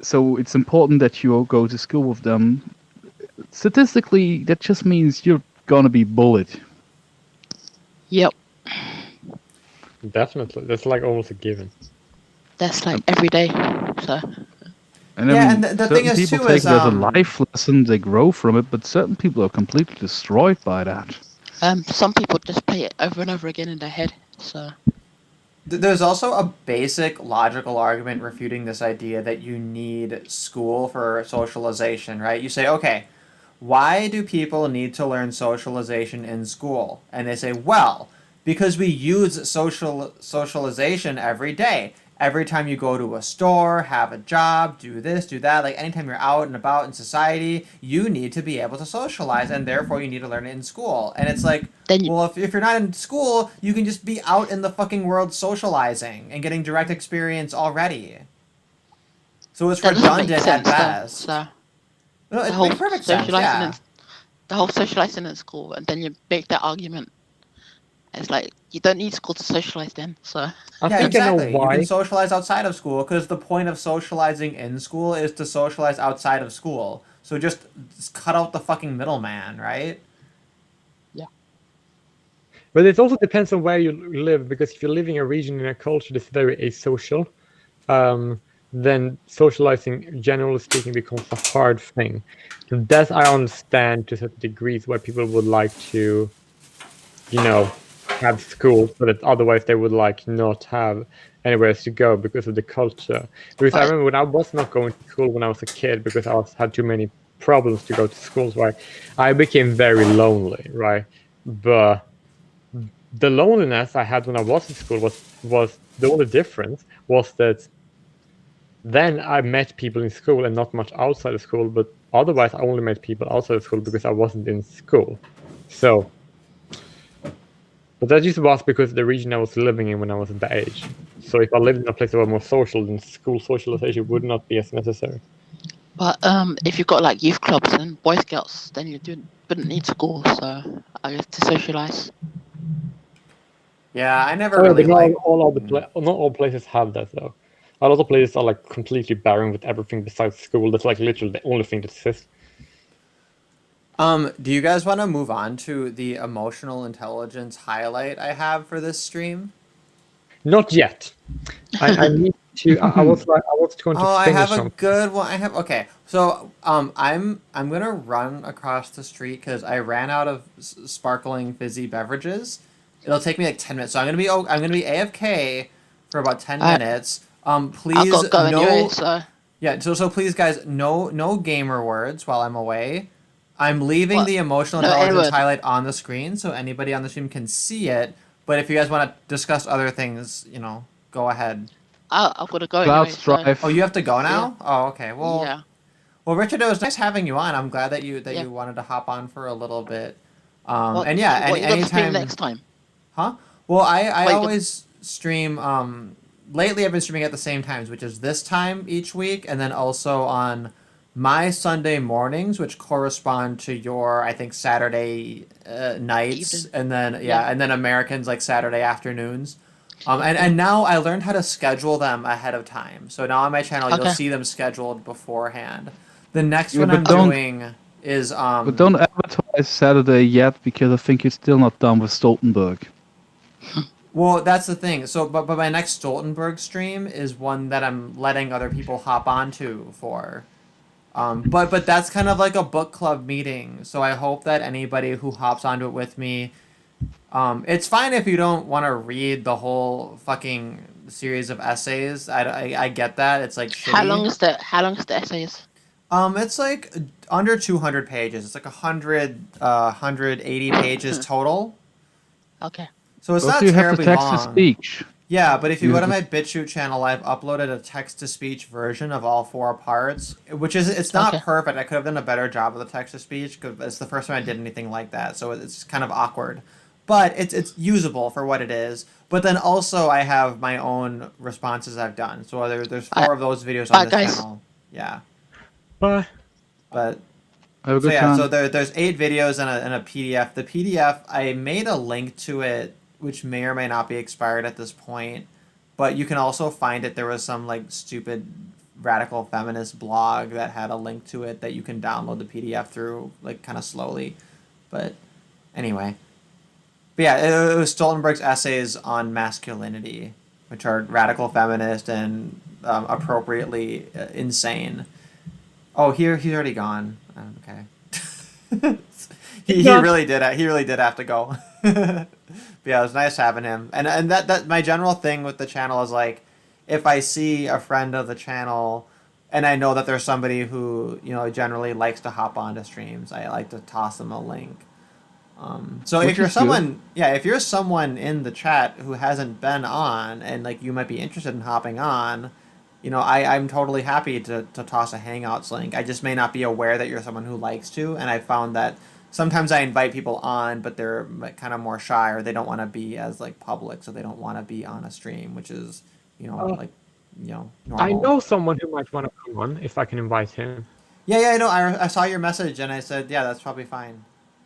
So it's important that you all go to school with them. Statistically, that just means you're gonna be bullied. Yep. Definitely, that's like almost a given. That's like every day. So And Yeah, I mean, and the certain thing is, people too, take is, it as a life lesson, they grow from it, but certain people are completely destroyed by that. some people just play it over and over again in their head. So there's also a basic logical argument refuting this idea that you need school for socialization, right? You say, okay, why do people need to learn socialization in school? And they say, well, because we use socialization every day. Every time you go to a store, have a job, do this, do that, like anytime you're out and about in society, you need to be able to socialize, and therefore you need to learn it in school. And it's like, well, if you're not in school, you can just be out in the fucking world socializing and getting direct experience already. So it's redundant at best. So No, it makes perfect sense, yeah. The whole socializing in school, and then you make that argument. It's like, you don't need school to socialize then, so... I Yeah, think exactly. I know why. You can socialize outside of school, because the point of socializing in school is to socialize outside of school. So just cut out the fucking middleman, right? Yeah. But it also depends on where you live, because if you're living in a region in a culture that's very asocial, then socializing, generally speaking, becomes a hard thing. And that I understand to certain degrees why people would like to, have school, but that otherwise they would like not have anywhere else to go because of the culture. Because I remember when I was not going to school when I was a kid because I had too many problems to go to schools, right? I became very lonely, right? But the loneliness I had when I was in school was the only difference was that then I met people in school and not much outside of school, but otherwise I only met people outside of school because I wasn't in school. So, but that just was because of the region I was living in when I was at that age. So if I lived in a place that was more social, then school socialization would not be as necessary. But if you've got like youth clubs and Boy Scouts, then you wouldn't need school, so I guess to socialize. Yeah, I never really not all places have that though. A lot of places are like completely barren with everything besides school. That's like literally the only thing that exists. Do you guys want to move on to the emotional intelligence highlight I have for this stream? Not yet. I need to. I was going to finish. Oh, I have a good one. Okay. So I'm gonna run across the street because I ran out of sparkling fizzy beverages. It'll take me like 10 minutes. So I'm gonna be AFK for about 10 minutes. Please I've got to go anyway, so. Yeah. So please, guys, no gamer words while I'm away. I'm leaving the emotional intelligence highlight on the screen so anybody on the stream can see it. But if you guys want to discuss other things, go ahead. I've got to go Cloud anyway. Strife. Oh, you have to go now? Yeah. Oh, okay. Well, yeah. Well, Richard, it was nice having you on. I'm glad that you wanted to hop on for a little bit. And yeah, anytime. Next time. Huh? Well, I always stream. Lately, I've been streaming at the same times, which is this time each week, and then also on my Sunday mornings, which correspond to your, I think, Saturday nights, and then and then Americans like Saturday afternoons. And now I learned how to schedule them ahead of time. So now on my channel, you'll see them scheduled beforehand. The next one I'm doing is But don't advertise Saturday yet because I think you're still not done with Stoltenberg. Well, that's the thing. So, but my next Stoltenberg stream is one that I'm letting other people hop onto for. But that's kind of like a book club meeting. So I hope that anybody who hops onto it with me, it's fine if you don't want to read the whole fucking series of essays. I get that. It's like shitty. How long is the essays? It's like under 200 pages. It's like 180 pages total. Okay. So it's not terribly long. Text-to-speech. Yeah, but if you go to my BitChute channel, I've uploaded a text-to-speech version of all 4 parts, which is, it's not perfect. I could have done a better job of the text-to-speech because it's the first time I did anything like that, so it's kind of awkward. But it's usable for what it is. But then also I have my own responses I've done. So there's 4 of those videos on this channel. Yeah. Bye. But Have a good so time. so there's 8 videos and a PDF. The PDF, I made a link to it, which may or may not be expired at this point. but you can also find it. There was some like stupid radical feminist blog that had a link to it that you can download the PDF through, like kind of slowly. But anyway, but yeah, it was Stoltenberg's essays on masculinity, which are radical feminist and appropriately insane. Oh, he's already gone. Okay. he really did have to go. But yeah, it was nice having him. And that my general thing with the channel is like, if I see a friend of the channel and I know that there's somebody who, generally likes to hop onto streams, I like to toss them a link. So Which if you're is someone, if you're someone in the chat who hasn't been on and like you might be interested in hopping on, I'm totally happy to toss a Hangouts link. I just may not be aware that you're someone who likes to, and I found that sometimes I invite people on, but they're kind of more shy or they don't want to be as like public, so they don't want to be on a stream, which is, normal. I know someone who might want to come on if I can invite him. Yeah, I know. I saw your message and I said, yeah, that's probably fine.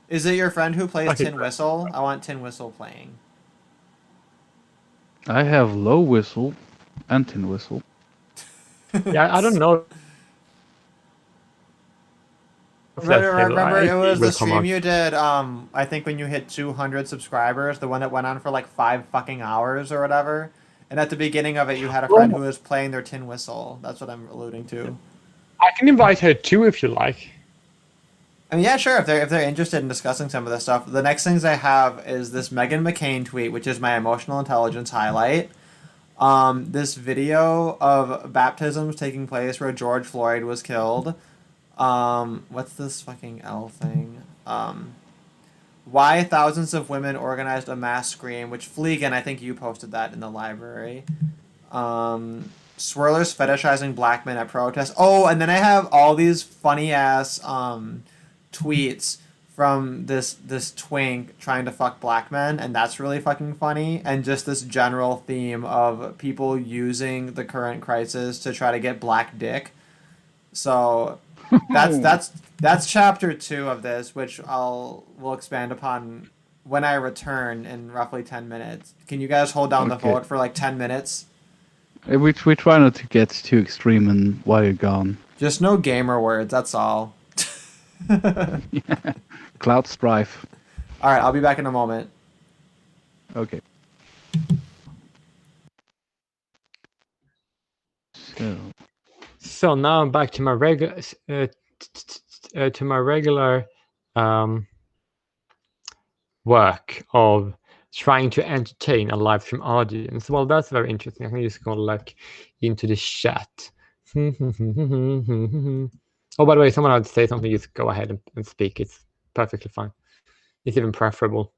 Is it your friend who plays Okay, Tin Whistle? I want Tin Whistle playing. I have low whistle and tin whistle. Yeah, I don't know. Remember, it was the Will come stream on. you did, I think when you hit 200 subscribers, the one that went on for like 5 fucking hours or whatever. And at the beginning of it, you had a friend who was playing their tin whistle. That's what I'm alluding to. I can invite her too if you like. I mean, yeah, sure. If they're interested in discussing some of this stuff, the next things I have is this Meghan McCain tweet, which is my emotional intelligence highlight. This video of baptisms taking place where George Floyd was killed. What's this fucking L thing? Why thousands of women organized a mass scream, which Fleegan, I think you posted that in the library. Swirlers fetishizing black men at protests. Oh, and then I have all these funny ass tweets from this twink trying to fuck black men, and that's really fucking funny. And just this general theme of people using the current crisis to try to get black dick. So that's chapter 2 of this, which we'll expand upon when I return in roughly 10 minutes. Can you guys hold down the fort for like 10 minutes? We try not to get too extreme and while you're gone. Just no gamer words, that's all. Yeah. Cloud Strife. Alright, I'll be back in a moment. Okay. So now I'm back to my regular work of trying to entertain a live stream audience. Well, that's very interesting. I can just go like into the chat. Oh, by the way, someone had to say something. Just go ahead and speak. It's perfectly fine. It's even preferable.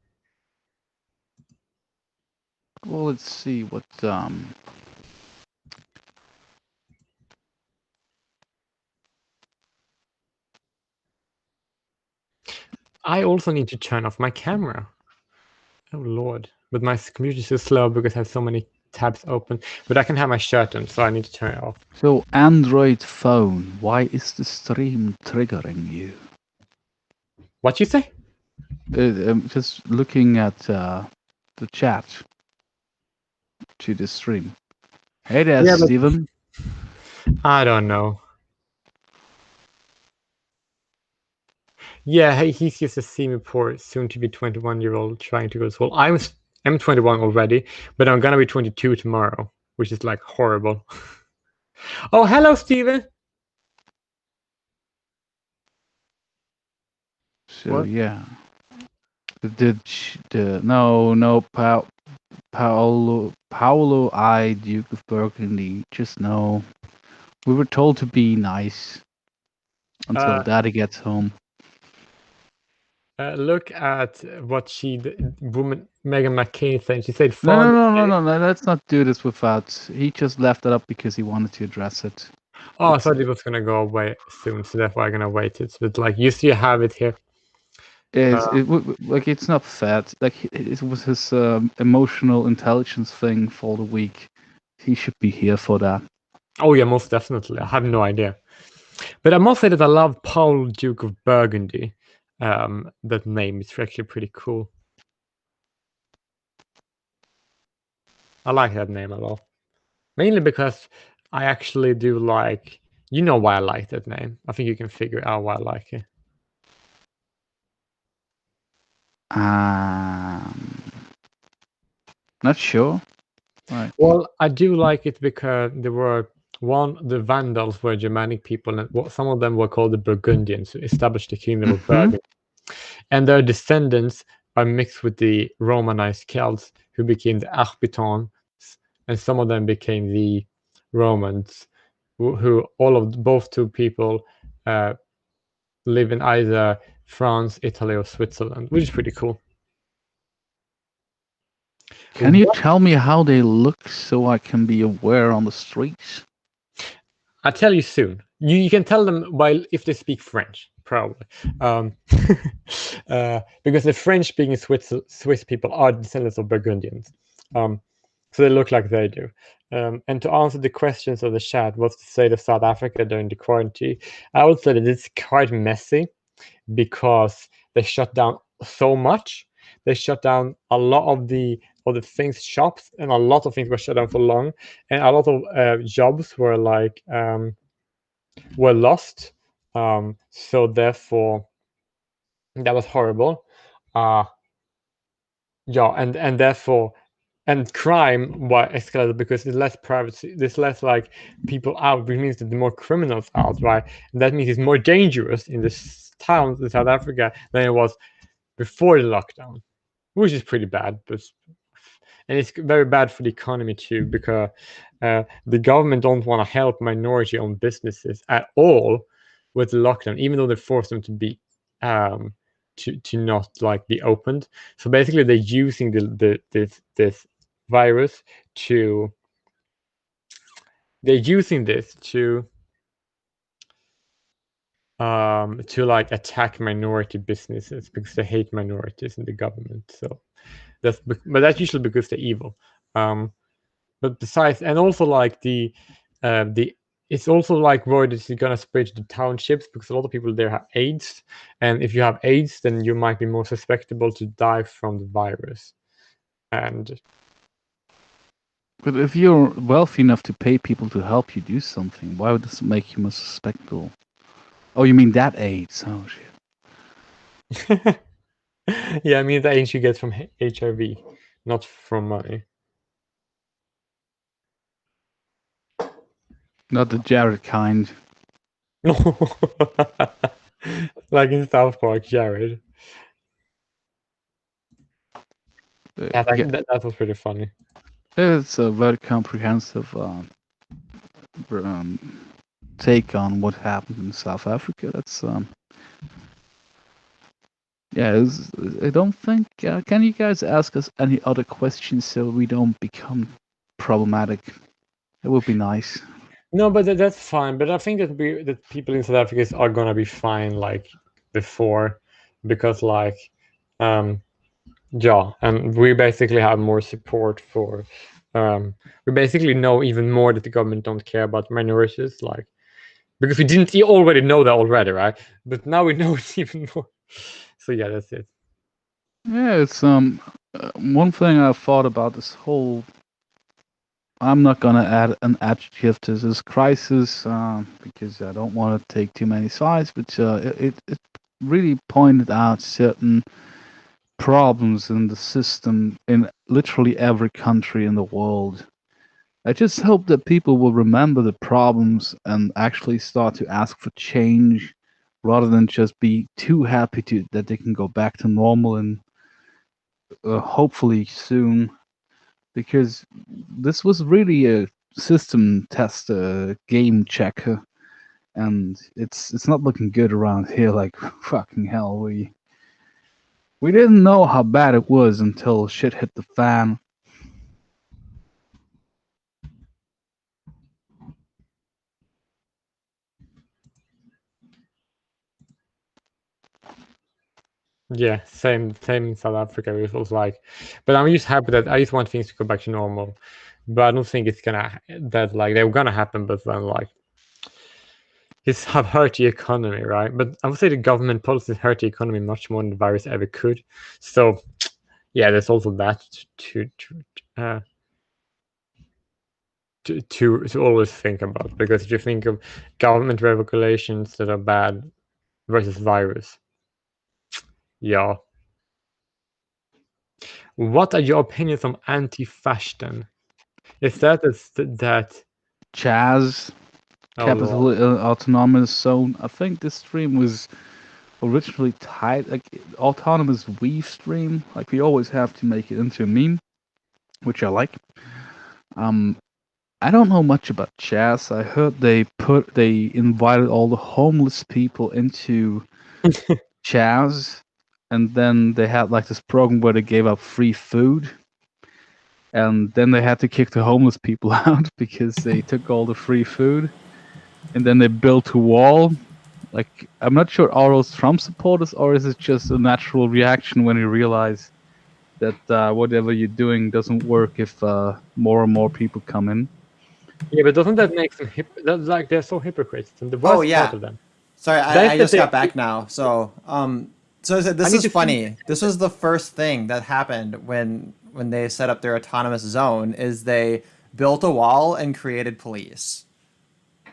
Well, let's see what I also need to turn off my camera. Oh Lord, but my computer is so slow because I have so many tabs open. But I can have my shirt on, so I need to turn it off. So Android phone, why is the stream triggering you? What you say? Just looking at the chat to the stream. Hey there, Yeah, but- Steven. I don't know. Yeah, he's just a semi-poor, soon-to-be 21-year-old trying to go to school. I'm 21 already, but I'm gonna be 22 tomorrow, which is like horrible. Oh, hello, Steven. So What? yeah, Paolo I, Duke of Burgundy. Just know we were told to be nice until Daddy gets home. Look at what woman Meghan McCain said. She said, No. Let's not do this without. He just left it up because he wanted to address it. Oh, I thought it was gonna go away soon, so therefore I'm gonna wait it. But like, you still have it here. It's not fair. Like it was his emotional intelligence thing for the week. He should be here for that. Oh yeah, most definitely. I have no idea. But I must say that I love Paul, Duke of Burgundy. That name is actually pretty cool. I like that name a lot. mainly because I actually do like. You know why I like that name. I think you can figure out why I like it. Not sure. Right. Well, I do like it because there were the Vandals were Germanic people, and some of them were called the Burgundians, who established the kingdom of Burgundy, and their descendants are mixed with the Romanized Celts, who became the Arbitans, and some of them became the Romans, who both two people live in either France, Italy, or Switzerland, which is pretty cool. Can you tell me how they look so I can be aware on the streets? I'll tell you soon. You can tell them if they speak French, probably. Because the French-speaking Swiss people are descendants of Burgundians. So they look like they do. And to answer the questions of the chat, what's the state of South Africa during the quarantine? I would say that it's quite messy because they shut down so much. They shut down a lot of the shops, and a lot of things were shut down for long, and a lot of jobs were lost. So therefore, that was horrible. And therefore, and crime was escalated because there's less privacy, there's less like people out, which means that the more criminals out, right? And that means it's more dangerous in the towns in South Africa than it was before the lockdown, which is pretty bad. And it's very bad for the economy too, because the government don't want to help minority-owned businesses at all with the lockdown, even though they force them to be to not like be opened. So basically, they're using this virus to like attack minority businesses because they hate minorities in the government. So that's usually because they're evil. But besides, and also like it's also like worried it's gonna spread to the townships because a lot of people there have AIDS, and if you have AIDS, then you might be more susceptible to die from the virus. But if you're wealthy enough to pay people to help you do something, why would this make you more susceptible? Oh, you mean that AIDS? Oh shit. Yeah, I mean the AIDS you get from HIV, not from money. Not the Jared kind. Like in South Park, Jared. Yeah, that was pretty funny. It's a very comprehensive take on what happened in South Africa. That's yeah. I don't think. Can you guys ask us any other questions so we don't become problematic? It would be nice. No, but that's fine. But I think that people in South Africa are gonna be fine like before, because like yeah, and we basically have more support for. We basically know even more that the government don't care about minorities, like because we didn't already know that already, right? But now we know it even more. So yeah, that's it. Yeah, it's one thing I've thought about this whole. I'm not gonna add an adjective to this crisis because I don't want to take too many sides, but it really pointed out certain problems in the system in literally every country in the world. I just hope that people will remember the problems and actually start to ask for change rather than just be too happy that they can go back to normal and hopefully soon, because this was really a system test, game checker, and it's not looking good around here. Like fucking hell, we didn't know how bad it was until shit hit the fan. Yeah, same in South Africa. It was like, but I'm just happy that I just want things to go back to normal. But I don't think it's gonna they're gonna happen. But then like, it's have hurt the economy, right? But I would say the government policies hurt the economy much more than the virus ever could. So yeah, there's also that to to always think about, because if you think of government regulations that are bad versus virus, yeah. What are your opinions on anti-fashion? Is that Chaz, Oh, Capital Autonomous Zone. I think this stream was originally tied like autonomous weave stream. Like we always have to make it into a meme, which I like. I don't know much about Chaz. I heard they invited all the homeless people into Chaz, and then they had like this program where they gave out free food, and then they had to kick the homeless people out because they took all the free food, and then they built a wall. Like, I'm not sure, are those Trump supporters, or is it just a natural reaction when you realize that whatever you're doing doesn't work if more and more people come in? Yeah, but doesn't that make them that's like they're so hypocrites, and the worst part of them. Sorry, I just got back now. So this is funny. This was the first thing that happened when they set up their autonomous zone. Is they built a wall and created police.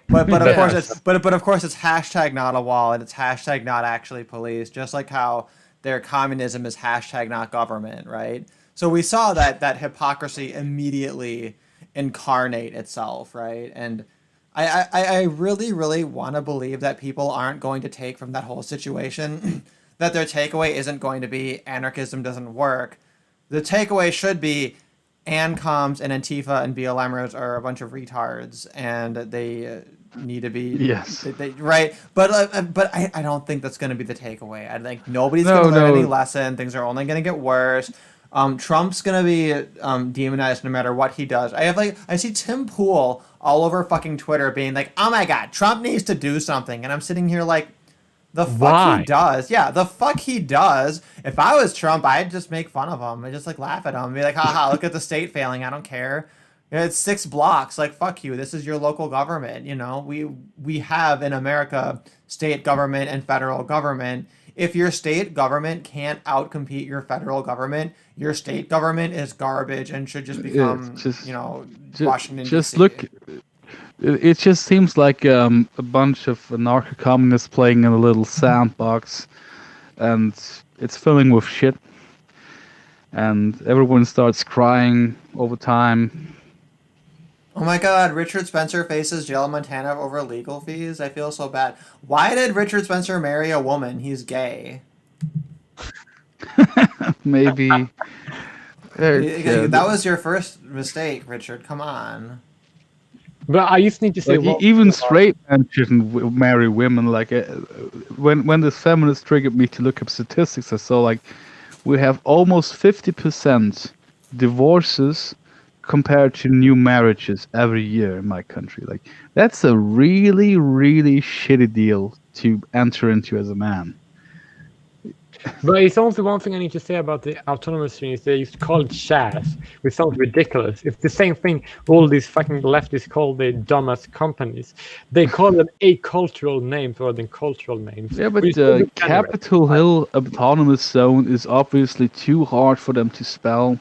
But of course it's hashtag not a wall, and it's hashtag not actually police. Just like how their communism is hashtag not government, right? So we saw that hypocrisy immediately incarnate itself, right? And I really, really want to believe that people aren't going to take from that whole situation that their takeaway isn't going to be anarchism doesn't work. The takeaway should be ANCOMs and Antifa and BLMers are a bunch of retards, and they need to be right. But I don't think that's going to be the takeaway. I think nobody's going to learn any lesson. Things are only going to get worse. Trump's going to be demonized no matter what he does. I see Tim Pool all over fucking Twitter being like, "Oh my God, Trump needs to do something," and I'm sitting here like, the fuck he does. Yeah, the fuck he does. If I was Trump, I'd just make fun of him. I'd just like laugh at him. Be like, haha, look at the state failing. I don't care. It's 6 blocks. Like, fuck you. This is your local government. You know, we have in America state government and federal government. If your state government can't outcompete your federal government, your state government is garbage and should just become, Washington DC. Just look. It just seems like a bunch of anarcho-communists playing in a little sandbox, and it's filling with shit, and everyone starts crying over time. Oh my God, Richard Spencer faces jail in Montana over legal fees? I feel so bad. Why did Richard Spencer marry a woman? He's gay. Maybe. That was your first mistake, Richard. Come on. But I just need to say, even straight men shouldn't marry women. Like when this feminist triggered me to look up statistics, I saw like we have almost 50% divorces compared to new marriages every year in my country. Like that's a really, really shitty deal to enter into as a man. But it's also one thing I need to say about the autonomous streams. They used to call it Chaz, which sounds ridiculous. It's the same thing all these fucking leftists call the dumbass companies. They call them acultural names rather than cultural names. Yeah, but the Capitol Hill Autonomous Zone is obviously too hard for them to spell.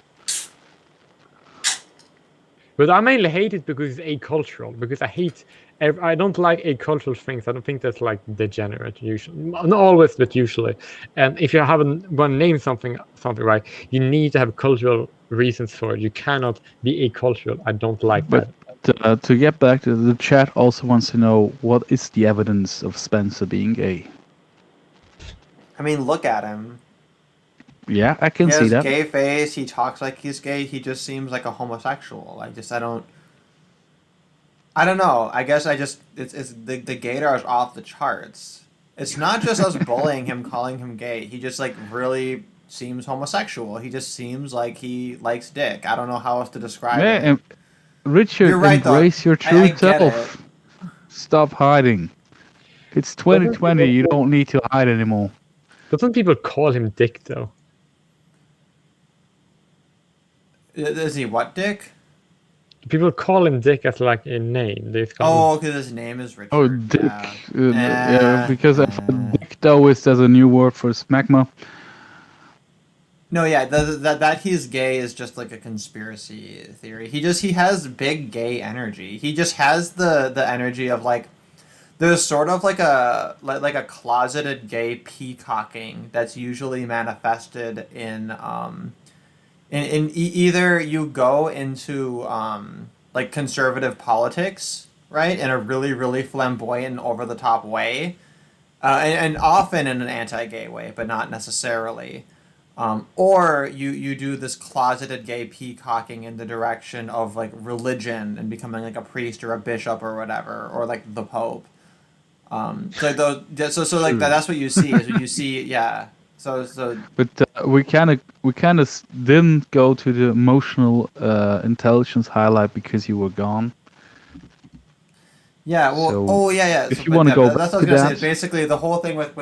But I mainly hate it because it's acultural, because I don't like acultural things. I don't think that's like degenerate usually. Not always, but usually. And if you haven't want to name something right, you need to have cultural reasons for it. You cannot be acultural. I don't like that. But to get back to the chat, also wants to know what is the evidence of Spencer being gay? I mean, look at him. Yeah, I can see that. He has a gay face. He talks like he's gay. He just seems like a homosexual. I don't know. I guess it's the gaydar is off the charts. It's not just us bullying him, calling him gay. He just like really seems homosexual. He just seems like he likes dick. I don't know how else to describe it. Richard, you're right, embrace your true self. Stop hiding. It's 2020. You don't need to hide anymore. Doesn't people call him Dick though? Is he what, Dick? People call him Dick as like a name. Because his name is Richard. Oh, Dick. Yeah, because Dick though is there's a new word for smegma. No, yeah, that he's gay is just like a conspiracy theory. He has big gay energy. He just has the energy of like there's sort of like a closeted gay peacocking that's usually manifested in either you go into like conservative politics, right, in a really flamboyant over the top way, and often in an anti-gay way, but not necessarily. Or you do this closeted gay peacocking in the direction of like religion and becoming like a priest or a bishop or whatever, or like the Pope. So those, so like that's what you see. Is you see, yeah. So But we kind of didn't go to the emotional intelligence highlight because you were gone. yeah, well, So, oh yeah. if So, you but wanna yeah, go but that's what I was back to gonna say. that- Basically, the whole thing with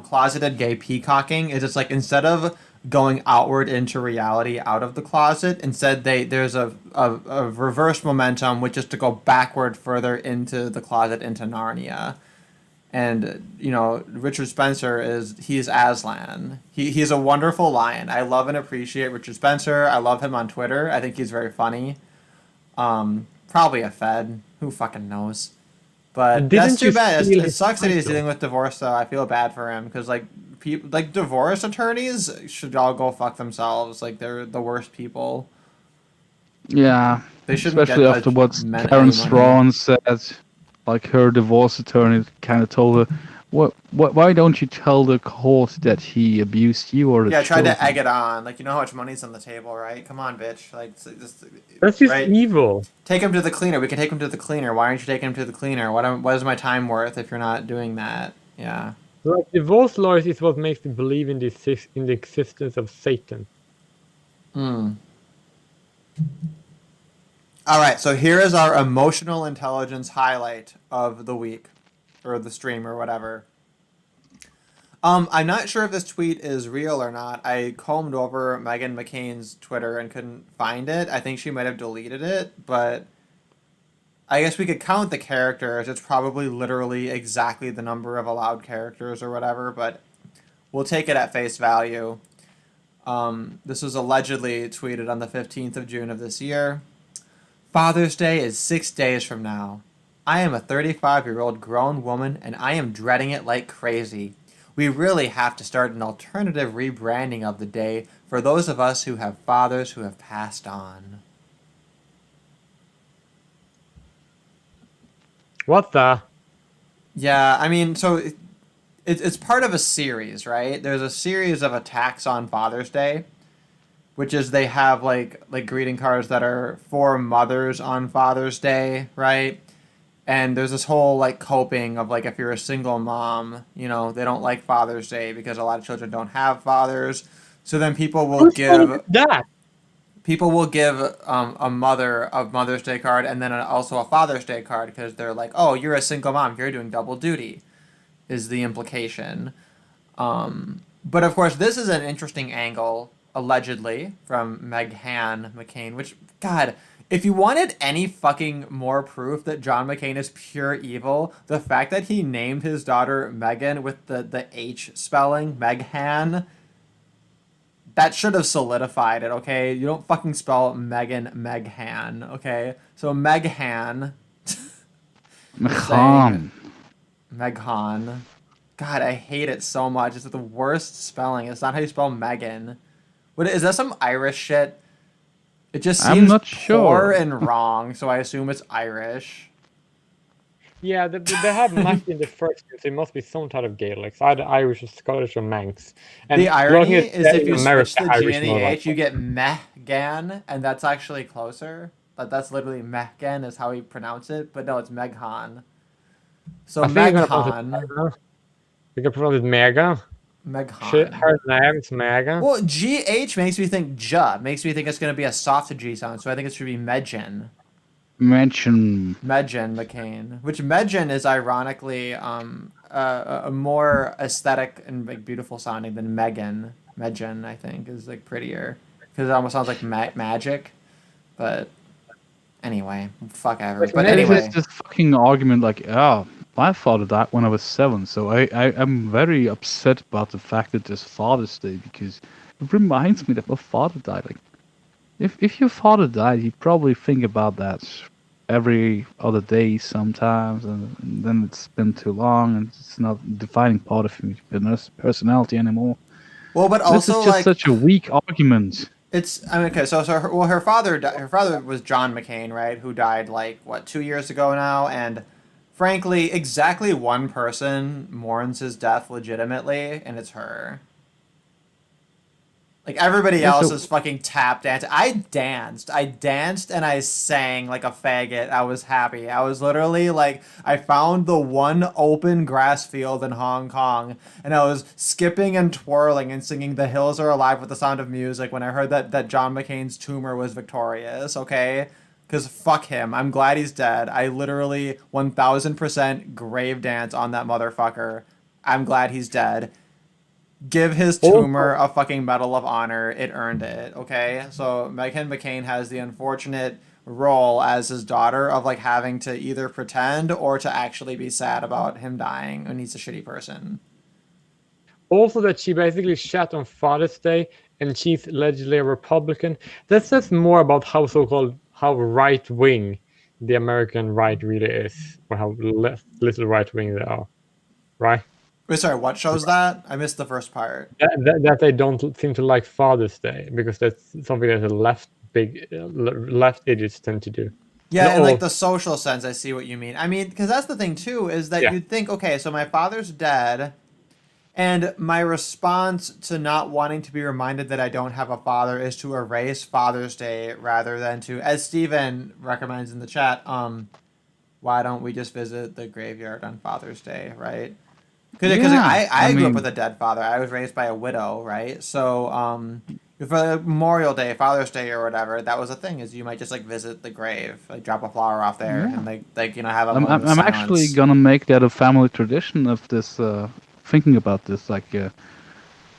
closeted gay peacocking is it's like instead of going outward into reality out of the closet, instead there's a reverse momentum, which is to go backward further into the closet into Narnia. And you know, Richard Spencer he's Aslan. He's a wonderful lion. I love and appreciate Richard Spencer. I love him on Twitter. I think he's very funny. Probably a Fed. Who fucking knows? But Didn't that's too you bad. steal It his sucks that he's title? dealing with divorce though. I feel bad for him because like people like divorce attorneys should all go fuck themselves. Like they're the worst people. Yeah, They shouldn't especially get after what any Karen money. Strawn said, like her divorce attorney kind of told her, why don't you tell the court that he abused you or the Yeah, try to children?" egg it on. Like, you know how much money's on the table, right? Come on, bitch. Like, just That's just right. evil. Take him to the cleaner. We can take him to the cleaner. Why aren't you taking him to the cleaner? What is my time worth if you're not doing that? Yeah. Like divorce lawyers is what makes me believe in the existence of Satan. Hmm. All right. So here is our emotional intelligence highlight of the week, or the stream, or whatever. I'm not sure if this tweet is real or not. I combed over Meghan McCain's Twitter and couldn't find it. I think she might have deleted it, but I guess we could count the characters. It's probably literally exactly the number of allowed characters or whatever, but we'll take it at face value. This was allegedly tweeted on the 15th of June of this year. Father's Day is 6 days from now. I am a 35-year-old grown woman and I am dreading it like crazy. We really have to start an alternative rebranding of the day for those of us who have fathers who have passed on. What the? Yeah, I mean, so it's part of a series, right? There's a series of attacks on Father's Day, which is they have like greeting cards that are for mothers on Father's Day, right? And there's this whole like coping of like if you're a single mom, you know, they don't like Father's Day because a lot of children don't have fathers. So then people will give that. People will give a Mother's Day card and then also a Father's Day card because they're like, oh, you're a single mom, you're doing double duty, is the implication. But of course, this is an interesting angle, allegedly, from Meghan McCain, which, God, if you wanted any fucking more proof that John McCain is pure evil, the fact that he named his daughter Megan with the H spelling, Meghan, that should have solidified it, okay? You don't fucking spell Megan Meghan, okay? So Meghan. Meghan. Meghan. God, I hate it so much. It's the worst spelling. It's not how you spell Megan. What is that? Some Irish shit? It just seems I'm not poor sure. and wrong, so I assume it's Irish. Yeah, they have Mac in the first, so it must be some type of Gaelic. It's either Irish or Scottish or Manx. And The irony looking at is if you America, switch the G Irish and the more like H, you get Megan, and that's actually closer. But that's literally Megan is how we pronounce it. But no, it's Meghan. So I think you're gonna pronounce it Meghan. Mega. You can pronounce it Mega. Meghan. Her name's Mega. Well, GH makes me think J. Makes me think it's going to be a soft G sound, so I think it should be Meghan. Mention. Meghan McCain. Which Meghan is ironically a more aesthetic and like beautiful sounding than Megan. Meghan, I think, is like prettier. Because it almost sounds like magic. But anyway, fuck ever. But maybe anyway. It's this fucking argument like, oh, my father died when I was 7, so I'm very upset about the fact that there's Father's Day, because it reminds me that my father died. Like, if your father died, you'd probably think about that every other day sometimes, and then it's been too long, and it's not a defining part of your personality anymore. Well, but This is also, just like, such a weak argument. it's, I mean, okay, her father was John McCain, right? Who died, like, what, 2 years ago now? And frankly, exactly one person mourns his death legitimately, and it's her. Like, everybody Yeah, else so is fucking tap dancing. I danced and I sang like a faggot. I was happy. I was literally like, I found the one open grass field in Hong Kong, and I was skipping and twirling and singing "The Hills Are Alive with the Sound of Music" when I heard that John McCain's tumor was victorious. Okay, because fuck him. I'm glad he's dead. I literally 1000% grave dance on that motherfucker. I'm glad he's dead. Give his tumor a fucking Medal of Honor. It earned it, okay? So Meghan McCain has the unfortunate role as his daughter of, like, having to either pretend or to actually be sad about him dying, and he's a shitty person. Also, that she basically shat on Father's Day, and she's allegedly a Republican. That says more about how right wing the American right really is, or how little right wing they are, right? Wait, sorry, what shows that? I missed the first part. That they don't seem to like Father's Day, because that's something that the left idiots tend to do. Yeah, in, like, the social sense, I see what you mean. I mean, because that's the thing, too, is that Yeah. you'd think, okay, so my father's dead, and my response to not wanting to be reminded that I don't have a father is to erase Father's Day rather than to, as Steven recommends in the chat, why don't we just visit the graveyard on Father's Day, right? Because yeah, I grew up mean, with a dead father. I was raised by a widow, right? So for Memorial Day, Father's Day, or whatever, that was a thing. Is you might just, like, visit the grave, like, drop a flower off there, yeah. and, like, have a I'm moment of I'm silence. actually gonna make that a family tradition of this. Thinking about this, like,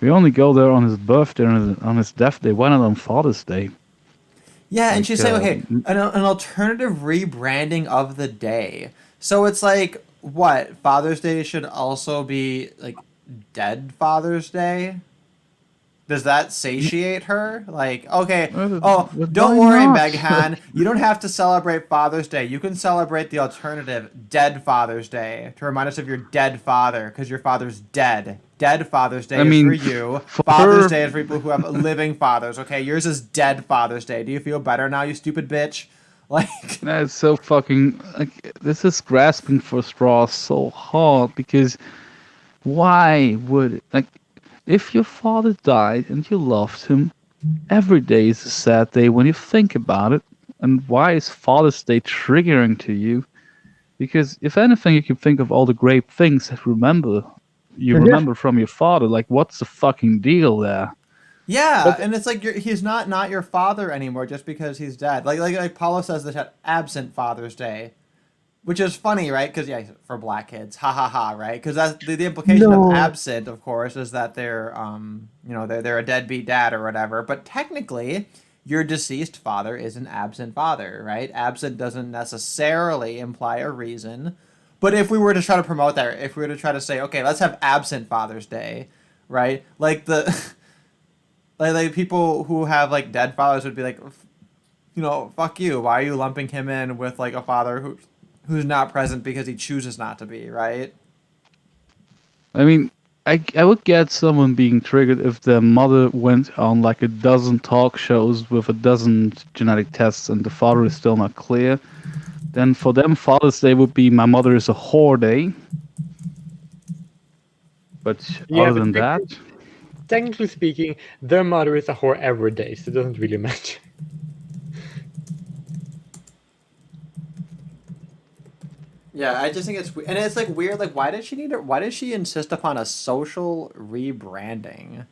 we only go there on his birthday and on his death day. Why not on Father's Day? Yeah, and Like, she's saying, okay, an alternative rebranding of the day. So it's like, what, Father's Day should also be, like, Dead Father's Day? Does that satiate her? Like, okay, oh, don't why worry, not? Meghan. You don't have to celebrate Father's Day. You can celebrate the alternative, Dead Father's Day, to remind us of your dead father, because your father's dead. Dead Father's Day I mean, is for you. for Father's her- Day is for people who have living fathers, okay? Yours is Dead Father's Day. Do you feel better now, you stupid bitch? Like, That's so fucking, like, this is grasping for straws so hard, because why would, like, if your father died and you loved him, every day is a sad day when you think about it. And why is Father's Day triggering to you? Because if anything, you can think of all the great things that you remember from your father. Like, what's the fucking deal there? yeah, But and it's like he's not your father anymore just because he's dead. Like Paulo says that absent Father's Day, which is funny, right? Because yeah, for black kids, ha ha ha, right? Because that's the implication of absent, of course, is that they're they're a deadbeat dad or whatever. But technically, your deceased father is an absent father, right? Absent doesn't necessarily imply a reason. But if we were to try to promote that, if we were to try to say, okay, let's have absent Father's Day, right? Like the like people who have, like, dead fathers would be like, fuck you. Why are you lumping him in with, like, a father who's not present because he chooses not to be, right? I mean, I would get someone being triggered if their mother went on like a dozen talk shows with a dozen genetic tests and the father is still not clear. Then for them, Father's Day would be my mother is a whore day. But yeah, other but than that, technically speaking, their mother is a whore every day, so it doesn't really matter. Yeah, I just think it's and it's like weird. Like, why did she insist upon a social rebranding?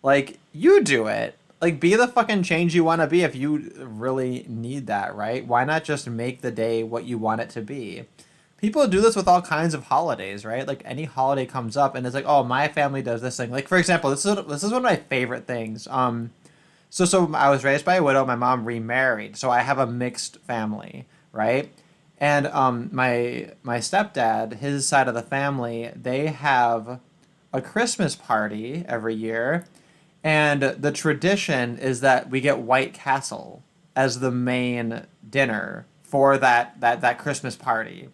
Like, you do it. Like, be the fucking change you want to be if you really need that, right? Why not just make the day what you want it to be? People do this with all kinds of holidays, right? Like, any holiday comes up and it's like, oh, my family does this thing. Like, for example, this is one of my favorite things. So I was raised by a widow. My mom remarried, so I have a mixed family, right? And my stepdad, his side of the family, they have a Christmas party every year, and the tradition is that we get White Castle as the main dinner for that Christmas party.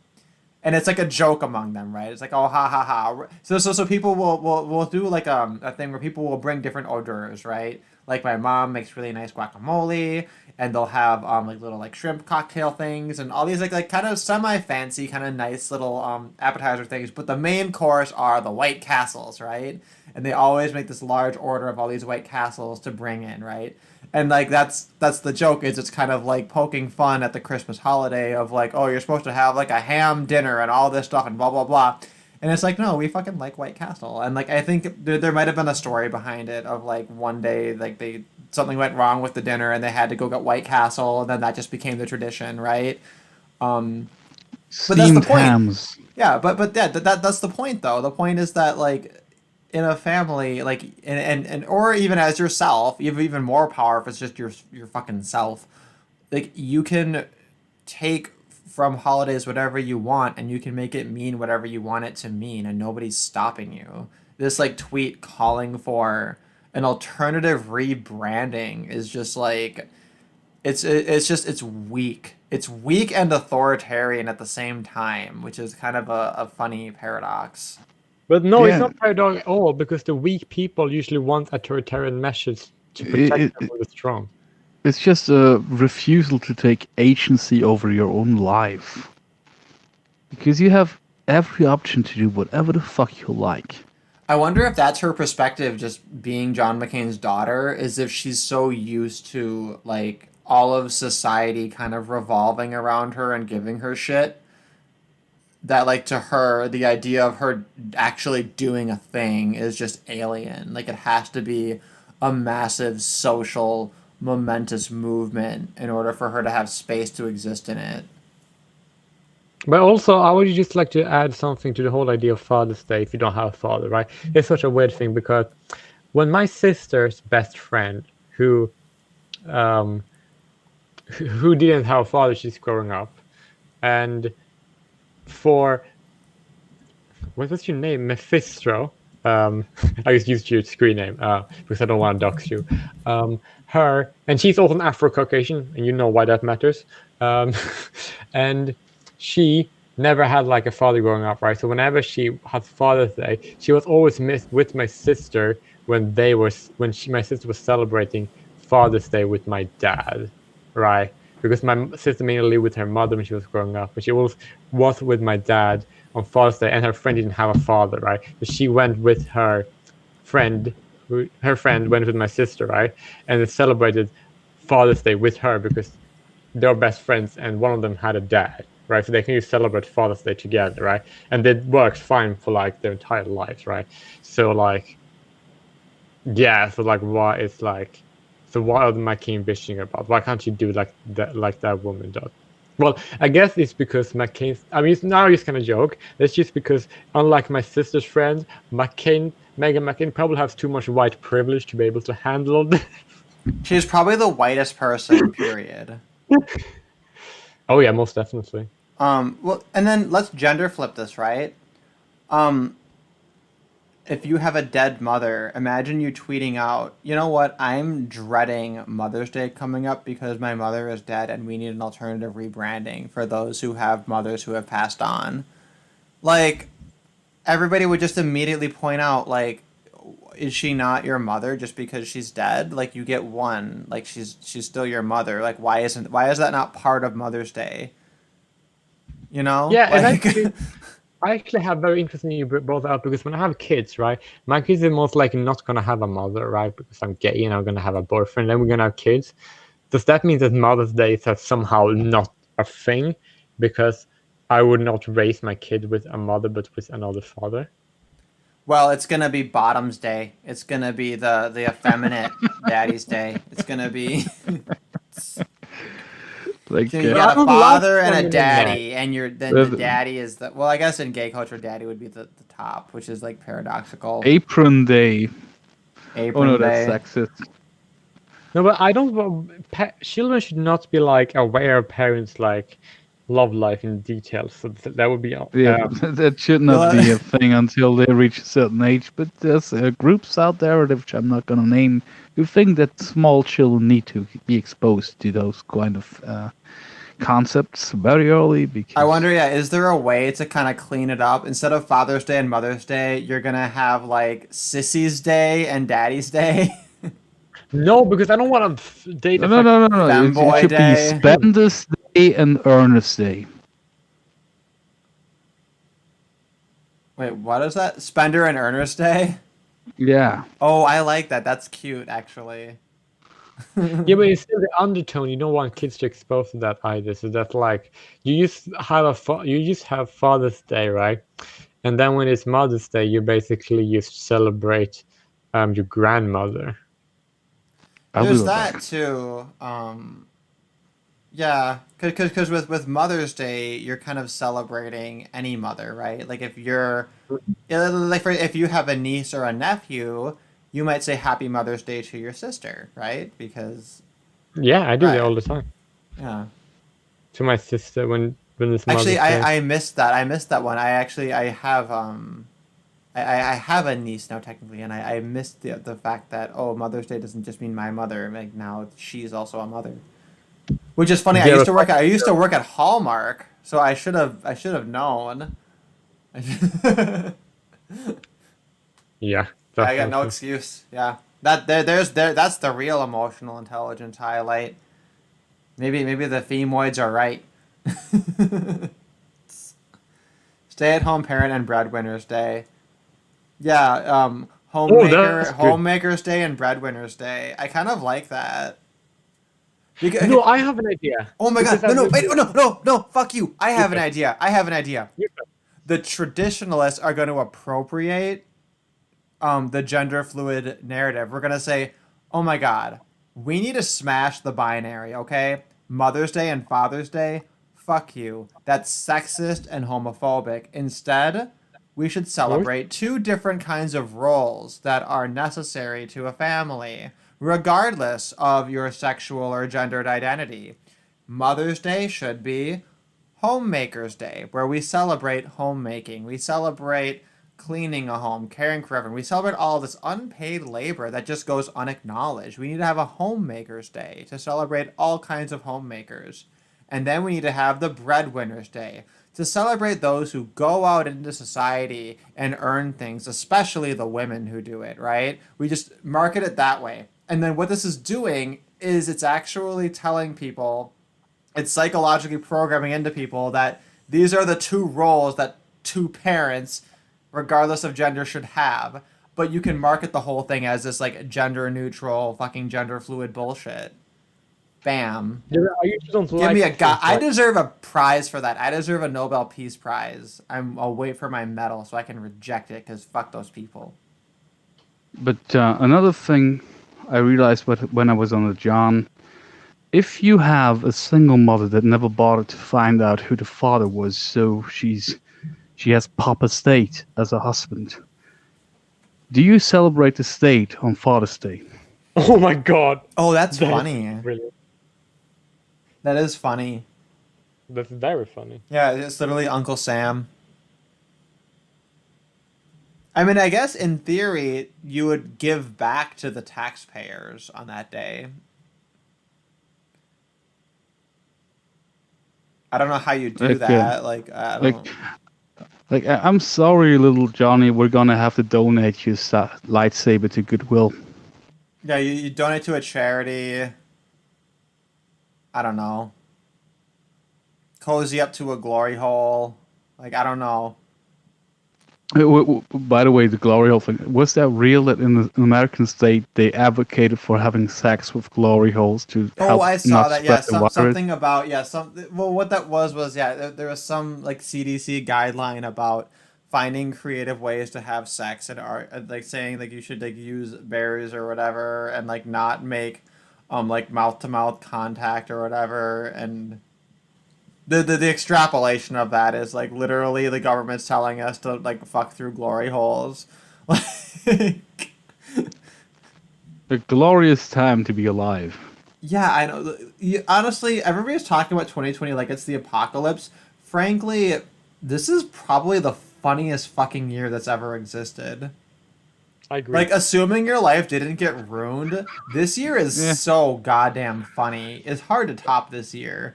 And it's like a joke among them, right? It's like, oh, ha ha ha. So people will do like a thing where people will bring different hors d'oeuvres, right? Like my mom makes really nice guacamole, and they'll have like little like shrimp cocktail things and all these like kind of semi fancy, kind of nice little appetizer things. But the main course are the White Castles, right? And they always make this large order of all these White Castles to bring in, right? And like that's the joke, is it's kind of like poking fun at the Christmas holiday of like, oh, you're supposed to have like a ham dinner and all this stuff and blah blah blah. And it's like, no, we fucking like White Castle. And like I think there might have been a story behind it of like one day like something went wrong with the dinner and they had to go get White Castle, and then that just became the tradition, right? But that's the Steamed point. hams. Yeah, but that's the point though. The point is that like in a family, like and or even as yourself, you have even more power if it's just your fucking self. Like you can take from holidays whatever you want, and you can make it mean whatever you want it to mean, and nobody's stopping you. This like tweet calling for an alternative rebranding is just like it's weak. It's weak and authoritarian at the same time, which is kind of a funny paradox. But no, Yeah. it's not paradox at all, because the weak people usually want authoritarian measures to protect them from the strong. It's just a refusal to take agency over your own life. Because you have every option to do whatever the fuck you like. I wonder if that's her perspective, just being John McCain's daughter, is if she's so used to like all of society kind of revolving around her and giving her shit, that like to her the idea of her actually doing a thing is just alien. Like it has to be a massive social momentous movement in order for her to have space to exist in it. But also, I would just like to add something to the whole idea of Father's Day if you don't have a father, right? It's such a weird thing, because when my sister's best friend, who didn't have a father, she's growing up, and for what was your name, Mephisto? I just used your screen name because I don't want to dox you. Her, and she's also an Afro-Caucasian, and you know why that matters. And she never had like a father growing up, right? So whenever she had Father's Day, she was always with my sister when my sister was celebrating Father's Day with my dad, right? Because my sister mainly lived with her mother when she was growing up, but she was with my dad on Father's Day, and her friend didn't have a father, right? So she went with her friend. Her friend went with my sister, right? And they celebrated Father's Day with her because they're best friends, and one of them had a dad, right? So they can just celebrate Father's Day together, right? And it works fine for like their entire lives, right? So like, yeah. So like, why it's like. So why are McCain bitching about? Why can't you do like that woman does? Well, I guess it's because McCain's. I mean, now he's kind of joke. It's just because, unlike my sister's friend, Meghan McCain probably has too much white privilege to be able to handle this. She's probably the whitest person, period. Oh yeah, most definitely. Well, and then let's gender flip this, right? If you have a dead mother, imagine you tweeting out, you know what, I'm dreading Mother's Day coming up because my mother is dead and we need an alternative rebranding for those who have mothers who have passed on. Like, everybody would just immediately point out, like, is she not your mother just because she's dead? Like, you get one. Like, she's still your mother. Like, why is that not part of Mother's Day? You know? Yeah, like, and I actually have very interesting you brought that up, because when I have kids, right, my kids are most likely not going to have a mother, right, because I'm gay and I'm going to have a boyfriend, then we're going to have kids. Does that mean that Mother's Day is somehow not a thing because I would not raise my kid with a mother but with another father? Well, it's gonna be Bottom's Day. It's gonna be the effeminate Daddy's Day. It's gonna be. Like, So you got a father and a feminine daddy, and the daddy is the. Well, I guess in gay culture, daddy would be the top, which is like paradoxical. Apron Day. Apron Oh no, Day. that's sexist. No, but I don't. Children should not be like aware of parents like love life in detail. So that would be Yeah, that should not Well, be a thing until they reach a certain age. But there's groups out there, which I'm not going to name, who think that small children need to be exposed to those kind of concepts very early. Because I wonder, is there a way to kind of clean it up? Instead of Father's Day and Mother's Day, you're gonna have like Sissy's Day and Daddy's Day. no, because I don't want to date. no. It Femboy should Day. be Spendus Day and Earnest Day. Wait, what is that? Spender and Earner's Day? Yeah. Oh, I like that. That's cute, actually. Yeah, but it's still the undertone. You don't want kids to expose to that either. So that's like you just have Father's Day, right? And then when it's Mother's Day, you basically just celebrate your grandmother. There's that too. Yeah, because with Mother's Day, you're kind of celebrating any mother, right? Like if you're, if you have a niece or a nephew, you might say Happy Mother's Day to your sister, right? Because yeah, I do right. that all the time. Yeah. To my sister when it's Mother's Actually, Day. I missed that. I missed that one. I have I have a niece now technically, and I missed the fact that Mother's Day doesn't just mean my mother. Like now she's also a mother, which is funny. Yeah, I used to work at Hallmark, so I should have known. Yeah, I got no excuse. Yeah, that's the real emotional intelligence highlight. Maybe the femoids are right. Stay-at-home parent and breadwinner's day. Yeah, homemaker's day and breadwinner's day. I kind of like that. Because, no, I have an idea. Oh my god! No! Fuck you! I have an idea. The traditionalists are going to appropriate the gender fluid narrative. We're going to say, oh my god, we need to smash the binary, okay? Mother's Day and Father's Day, fuck you. That's sexist and homophobic. Instead, we should celebrate two different kinds of roles that are necessary to a family, regardless of your sexual or gendered identity. Mother's Day should be Homemaker's Day, where we celebrate homemaking. We celebrate cleaning a home, caring for everyone. We celebrate all this unpaid labor that just goes unacknowledged. We need to have a Homemaker's Day to celebrate all kinds of homemakers. And then we need to have the Breadwinner's Day to celebrate those who go out into society and earn things, especially the women who do it, right? We just market it that way. And then what this is doing is it's actually telling people, it's psychologically programming into people that these are the two roles that two parents, regardless of gender, should have. But you can market the whole thing as this like gender neutral, fucking gender fluid bullshit. Bam. Yeah, I usually don't Give me a guy. I deserve a prize for that. I deserve a Nobel Peace Prize. I'll wait for my medal so I can reject it because fuck those people. But another thing I realized when I was on the John, if you have a single mother that never bothered to find out who the father was, so she has Papa State as a husband, do you celebrate the state on Father's Day? Oh my god. Oh, that's funny. Brilliant. That is funny. That's very funny. Yeah, it's literally Uncle Sam. I mean, I guess in theory, you would give back to the taxpayers on that day. I don't know how you do that. I'm sorry, little Johnny. We're gonna have to donate your lightsaber to Goodwill. Yeah, you donate to a charity. I don't know. Cozy up to a glory hole. Like, I don't know. By the way, the glory hole thing, was that real that in the American state they advocated for having sex with glory holes to help I saw not that. Yeah, spread the virus? something about what that was there was some like CDC guideline about finding creative ways to have sex and art, like saying like you should like use berries or whatever and like not make like mouth to mouth contact or whatever. And the extrapolation of that is like literally the government's telling us to like fuck through glory holes. A glorious time to be alive. Yeah, I know. Honestly, everybody's talking about 2020 like it's the apocalypse. Frankly, this is probably the funniest fucking year that's ever existed. I agree. Like, assuming your life didn't get ruined, this year is Yeah. so goddamn funny. It's hard to top this year.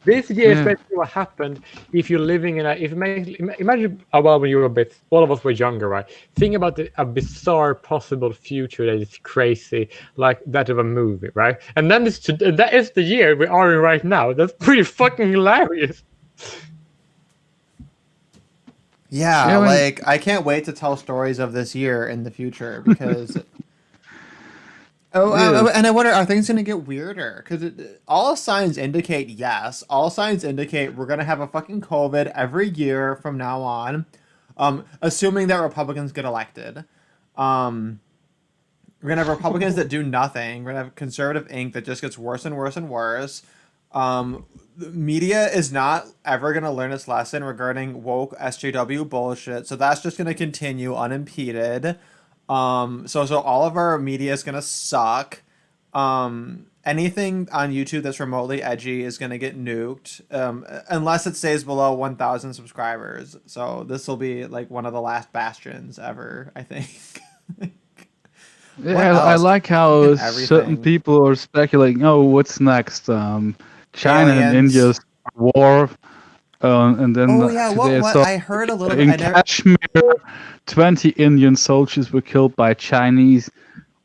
This year, Yeah. especially what happened if you're living in a, if imagine well when you were a bit, all of us were younger, right? Think about a bizarre possible future that is crazy, like that of a movie, right? And then that is the year we are in right now. That's pretty fucking hilarious. Yeah, Yeah, I mean- like, I can't wait to tell stories of this year in the future because. Yeah. And I wonder, are things going to get weirder? Because all signs indicate yes. All signs indicate we're going to have a fucking COVID every year from now on, assuming that Republicans get elected. We're going to have Republicans that do nothing. We're going to have conservative ink that just gets worse and worse and worse. The media is not ever going to learn its lesson regarding woke SJW bullshit, so that's just going to continue unimpeded. So all of our media is gonna suck. Anything on YouTube that's remotely edgy is gonna get nuked, unless it stays below 1,000 subscribers. So this will be like one of the last bastions ever, I think. Yeah, What I else? like how Fucking certain everything. people are speculating. Oh, what's next? China and Aliens. India's war, and then Oh yeah, today I what saw I heard a little in bit. I never. Kashmir, 20 Indian soldiers were killed by Chinese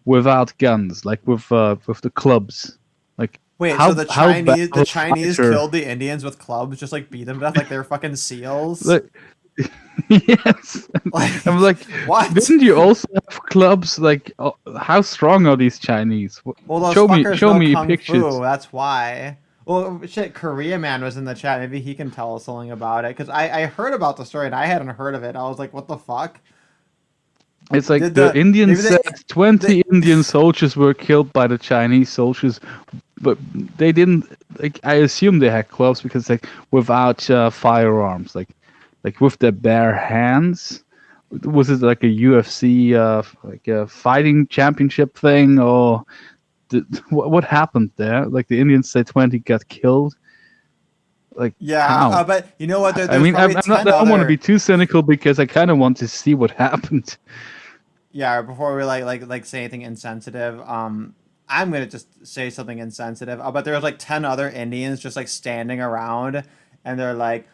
without guns, like with the clubs. Like Wait, how so the how bad Chinese of a fighter- killed the Indians with clubs, just like beat them to death like they were fucking seals. Like, yes, Like, I'm like, what? didn't you also have clubs? Like, how strong are these Chinese? Well, those show fuckers show know me kung pictures. fu. That's why. Well, shit, Korea Man was in the chat. Maybe he can tell us something about it. Because I heard about the story and I hadn't heard of it. I was like, what the fuck? It's like Did the the- Indians maybe said 20 Indian soldiers were killed by the Chinese soldiers, but they didn't. Like, I assume they had gloves because like without firearms, like with their bare hands. Was it like a UFC like a fighting championship thing, or what happened there? Like the Indians say 20 got killed. Like Yeah, how? but you know what? I mean, I don't want to be too cynical because I kind of want to see what happened. Yeah, before we like say anything insensitive, I'm gonna just say something insensitive. But there was like 10 other Indians just like standing around, and they're like,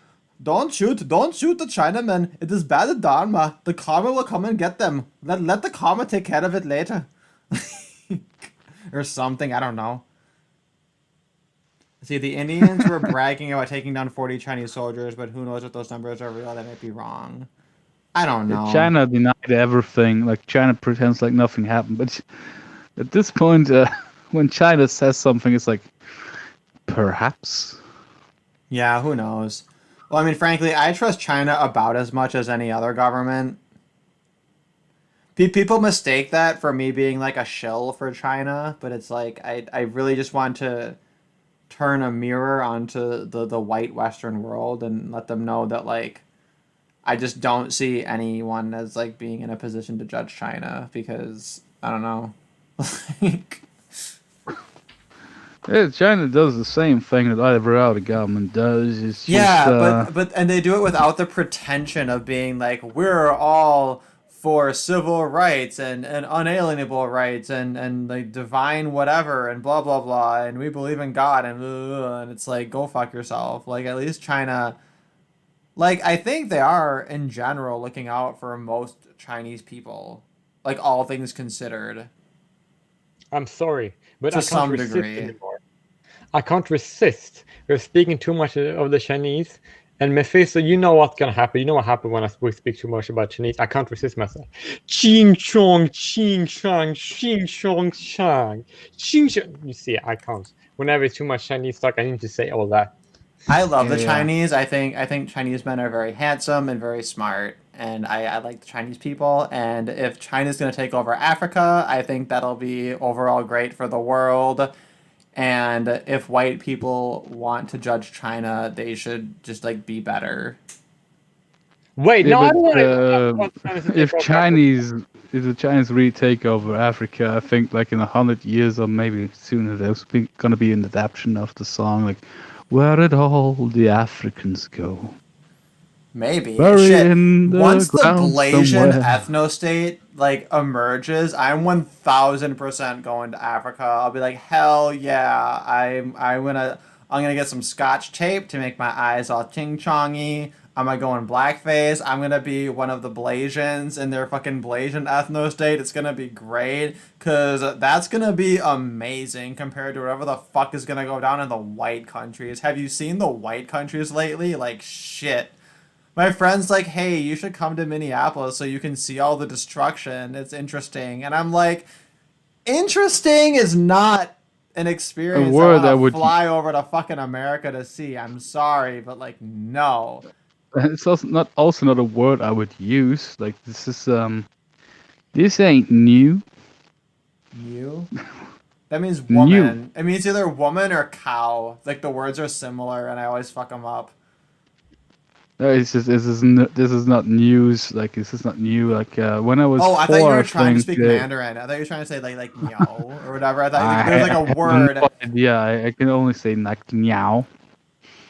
don't shoot the Chinamen. It is bad dharma. The karma will come and get them. Let the karma take care of it later. Or something, I don't know. See, the Indians were bragging about taking down 40 Chinese soldiers, but who knows if those numbers are real? They might be wrong. I don't know. China denied everything. Like China pretends like nothing happened, but at this point, when China says something, it's like perhaps. Yeah, who knows? Well, I mean, frankly, I trust China about as much as any other government. People mistake that for me being like a shill for China, but it's like I really just want to turn a mirror onto the white Western world and let them know that like I just don't see anyone as like being in a position to judge China because I don't know. Like, Yeah, China does the same thing that every other government does. It's just, yeah, but and they do it without the pretension of being like we're all for civil rights and unalienable rights and like divine whatever and blah blah blah and we believe in God and blah, blah, blah, and it's like go fuck yourself. Like at least China, like I think they are in general looking out for most Chinese people, like all things considered. I'm sorry, but To I can't some resist degree. anymore. I can't resist. We're speaking too much of the Chinese. And Mephisto, you know what's gonna happen. You know what happened when we speak too much about Chinese. I can't resist myself. Ching chong, ching chong, ching chong chang, ching chong. You see, I can't. Whenever it's too much Chinese talk, I need to say all that. I love the Yeah. Chinese. I think Chinese men are very handsome and very smart, and I like the Chinese people. And if China's gonna take over Africa, I think that'll be overall great for the world. And if white people want to judge China, they should just like be better. Wait, Yeah, no, I but, don't want to. if Chinese if the Chinese really take over Africa, I think like in 100 years or maybe sooner, there's gonna be an adaptation of the song like, "Where did all the Africans go? Maybe. Buried Shit. in the Once the ground Blasian somewhere." ethno-state like emerges, I'm 1000% going to Africa. I'll be like, hell yeah! I'm gonna get some Scotch tape to make my eyes all ting chongy. I'm gonna go in blackface. I'm gonna be one of the Blasians in their fucking Blasian ethno-state. It's gonna be great, cause that's gonna be amazing compared to whatever the fuck is gonna go down in the white countries. Have you seen the white countries lately? Like shit. My friend's like, hey, you should come to Minneapolis so you can see all the destruction. It's interesting. And I'm like, interesting is not an experience I word I want would- to fly over to fucking America to see. I'm sorry, but like, no. It's also not a word I would use. Like this ain't new. New? That means New. woman. It means either woman or cow. Like the words are similar and I always fuck them up. No, this is not news. Like this is not new. Like when I was Oh, I thought you four, were I trying to think speak that- Mandarin. I thought you were trying to say like meow or whatever. I thought there was like a word. Yeah, I can only say like meow.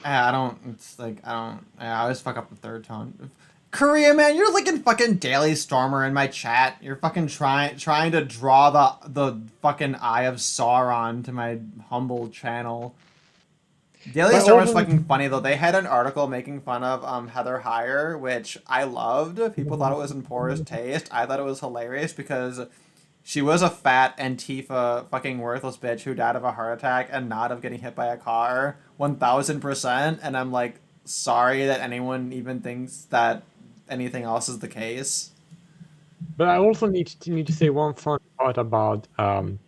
I don't. It's like I don't. I always fuck up the third tone. Korea, man, you're like in fucking Daily Stormer in my chat. You're fucking trying to draw the fucking Eye of Sauron to my humble channel. Daily Stormer's fucking funny though. They had an article making fun of Heather Heyer, which I loved. People thought it was in poorest taste. I thought it was hilarious because she was a fat Antifa fucking worthless bitch who died of a heart attack and not of getting hit by a car. 1000%. And I'm like, sorry that anyone even thinks that anything else is the case. But I also need to say one fun part about the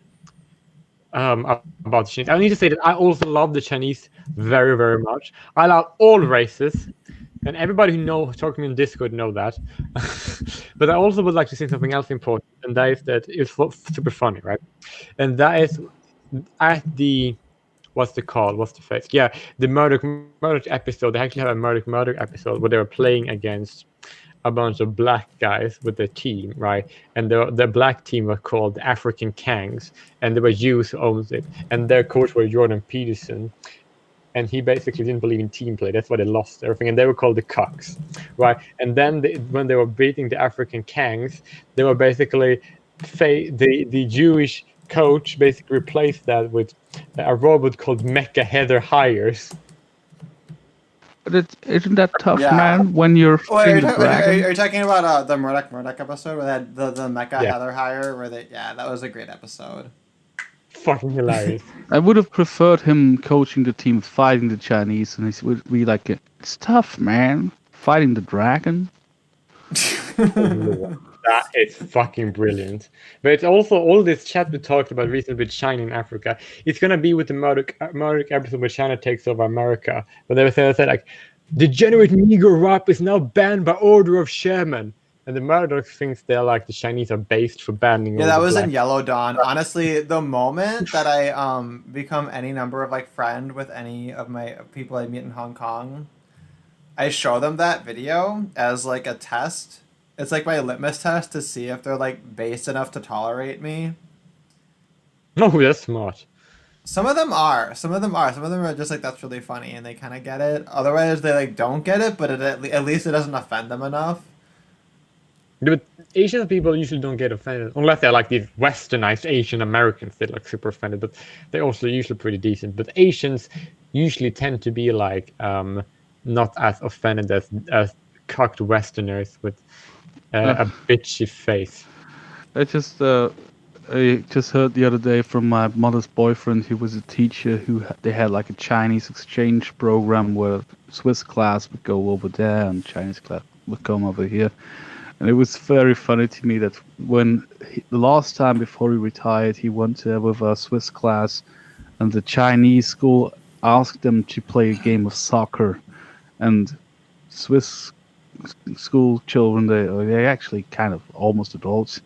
Chinese. I need to say that I also love the Chinese very, very much. I love all races, and everybody who talks to me in Discord know that. But I also would like to say something else important, and that is that it's super funny, right? And that is at the what's the face? Yeah, the Murdoch episode. They actually have a Murdoch episode where they were playing against a bunch of black guys with their team, right? And the black team were called the African Kangs, and there were Jews who owned it, and their coach was Jordan Peterson, and he basically didn't believe in team play. That's why they lost everything, and they were called the Cucks, right? And then when they were beating the African Kangs, they were basically the Jewish coach basically replaced that with a robot called Mecha Heather Hires. But isn't that tough, Yeah. man? When you're Oh, are you dragon? talking about the Murdoch episode where they had the Mecha Yeah. Heather Heyer? That was a great episode. Fucking hilarious. I would have preferred him coaching the team fighting the Chinese, and he would be like, "It's tough, man, fighting the dragon." That is fucking brilliant. But it's also all this chat we talked about recently with China in Africa. It's gonna be with the Murdoch episode where China takes over America. But they said like, degenerate Negro rap is now banned by order of Sherman. And the Murdoch thinks they're like the Chinese are based for banning. Yeah, all that the was in black- Yellow Dawn. Honestly, the moment that I become any number of like friend with any of my people I meet in Hong Kong, I show them that video as like a test. It's like my litmus test to see if they're like based enough to tolerate me. Oh, that's smart. Some of them are. Some of them are just like, that's really funny and they kind of get it. Otherwise, they like don't get it, but at least it doesn't offend them enough. But Asian people usually don't get offended unless they're like these westernized Asian Americans. They're like super offended, but they're also usually pretty decent. But Asians usually tend to be like not as offended as cocked Westerners with a bitchy face. I just heard the other day from my mother's boyfriend, who was a teacher, they had like a Chinese exchange program where Swiss class would go over there and Chinese class would come over here. And it was very funny to me that when the last time before he retired, he went there with a Swiss class, and the Chinese school asked them to play a game of soccer. And Swiss school children, they actually kind of almost adults.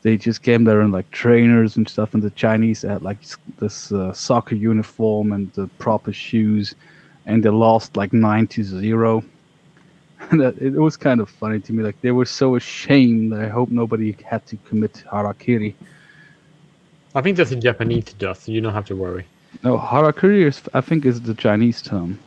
They just came there in like trainers and stuff, and the Chinese had like this soccer uniform and the proper shoes, and they lost like 9-0. it was kind of funny to me. Like they were so ashamed. I hope nobody had to commit harakiri. I think that's a Japanese dust, so you don't have to worry. No, harakiri is, I think, is the Chinese term.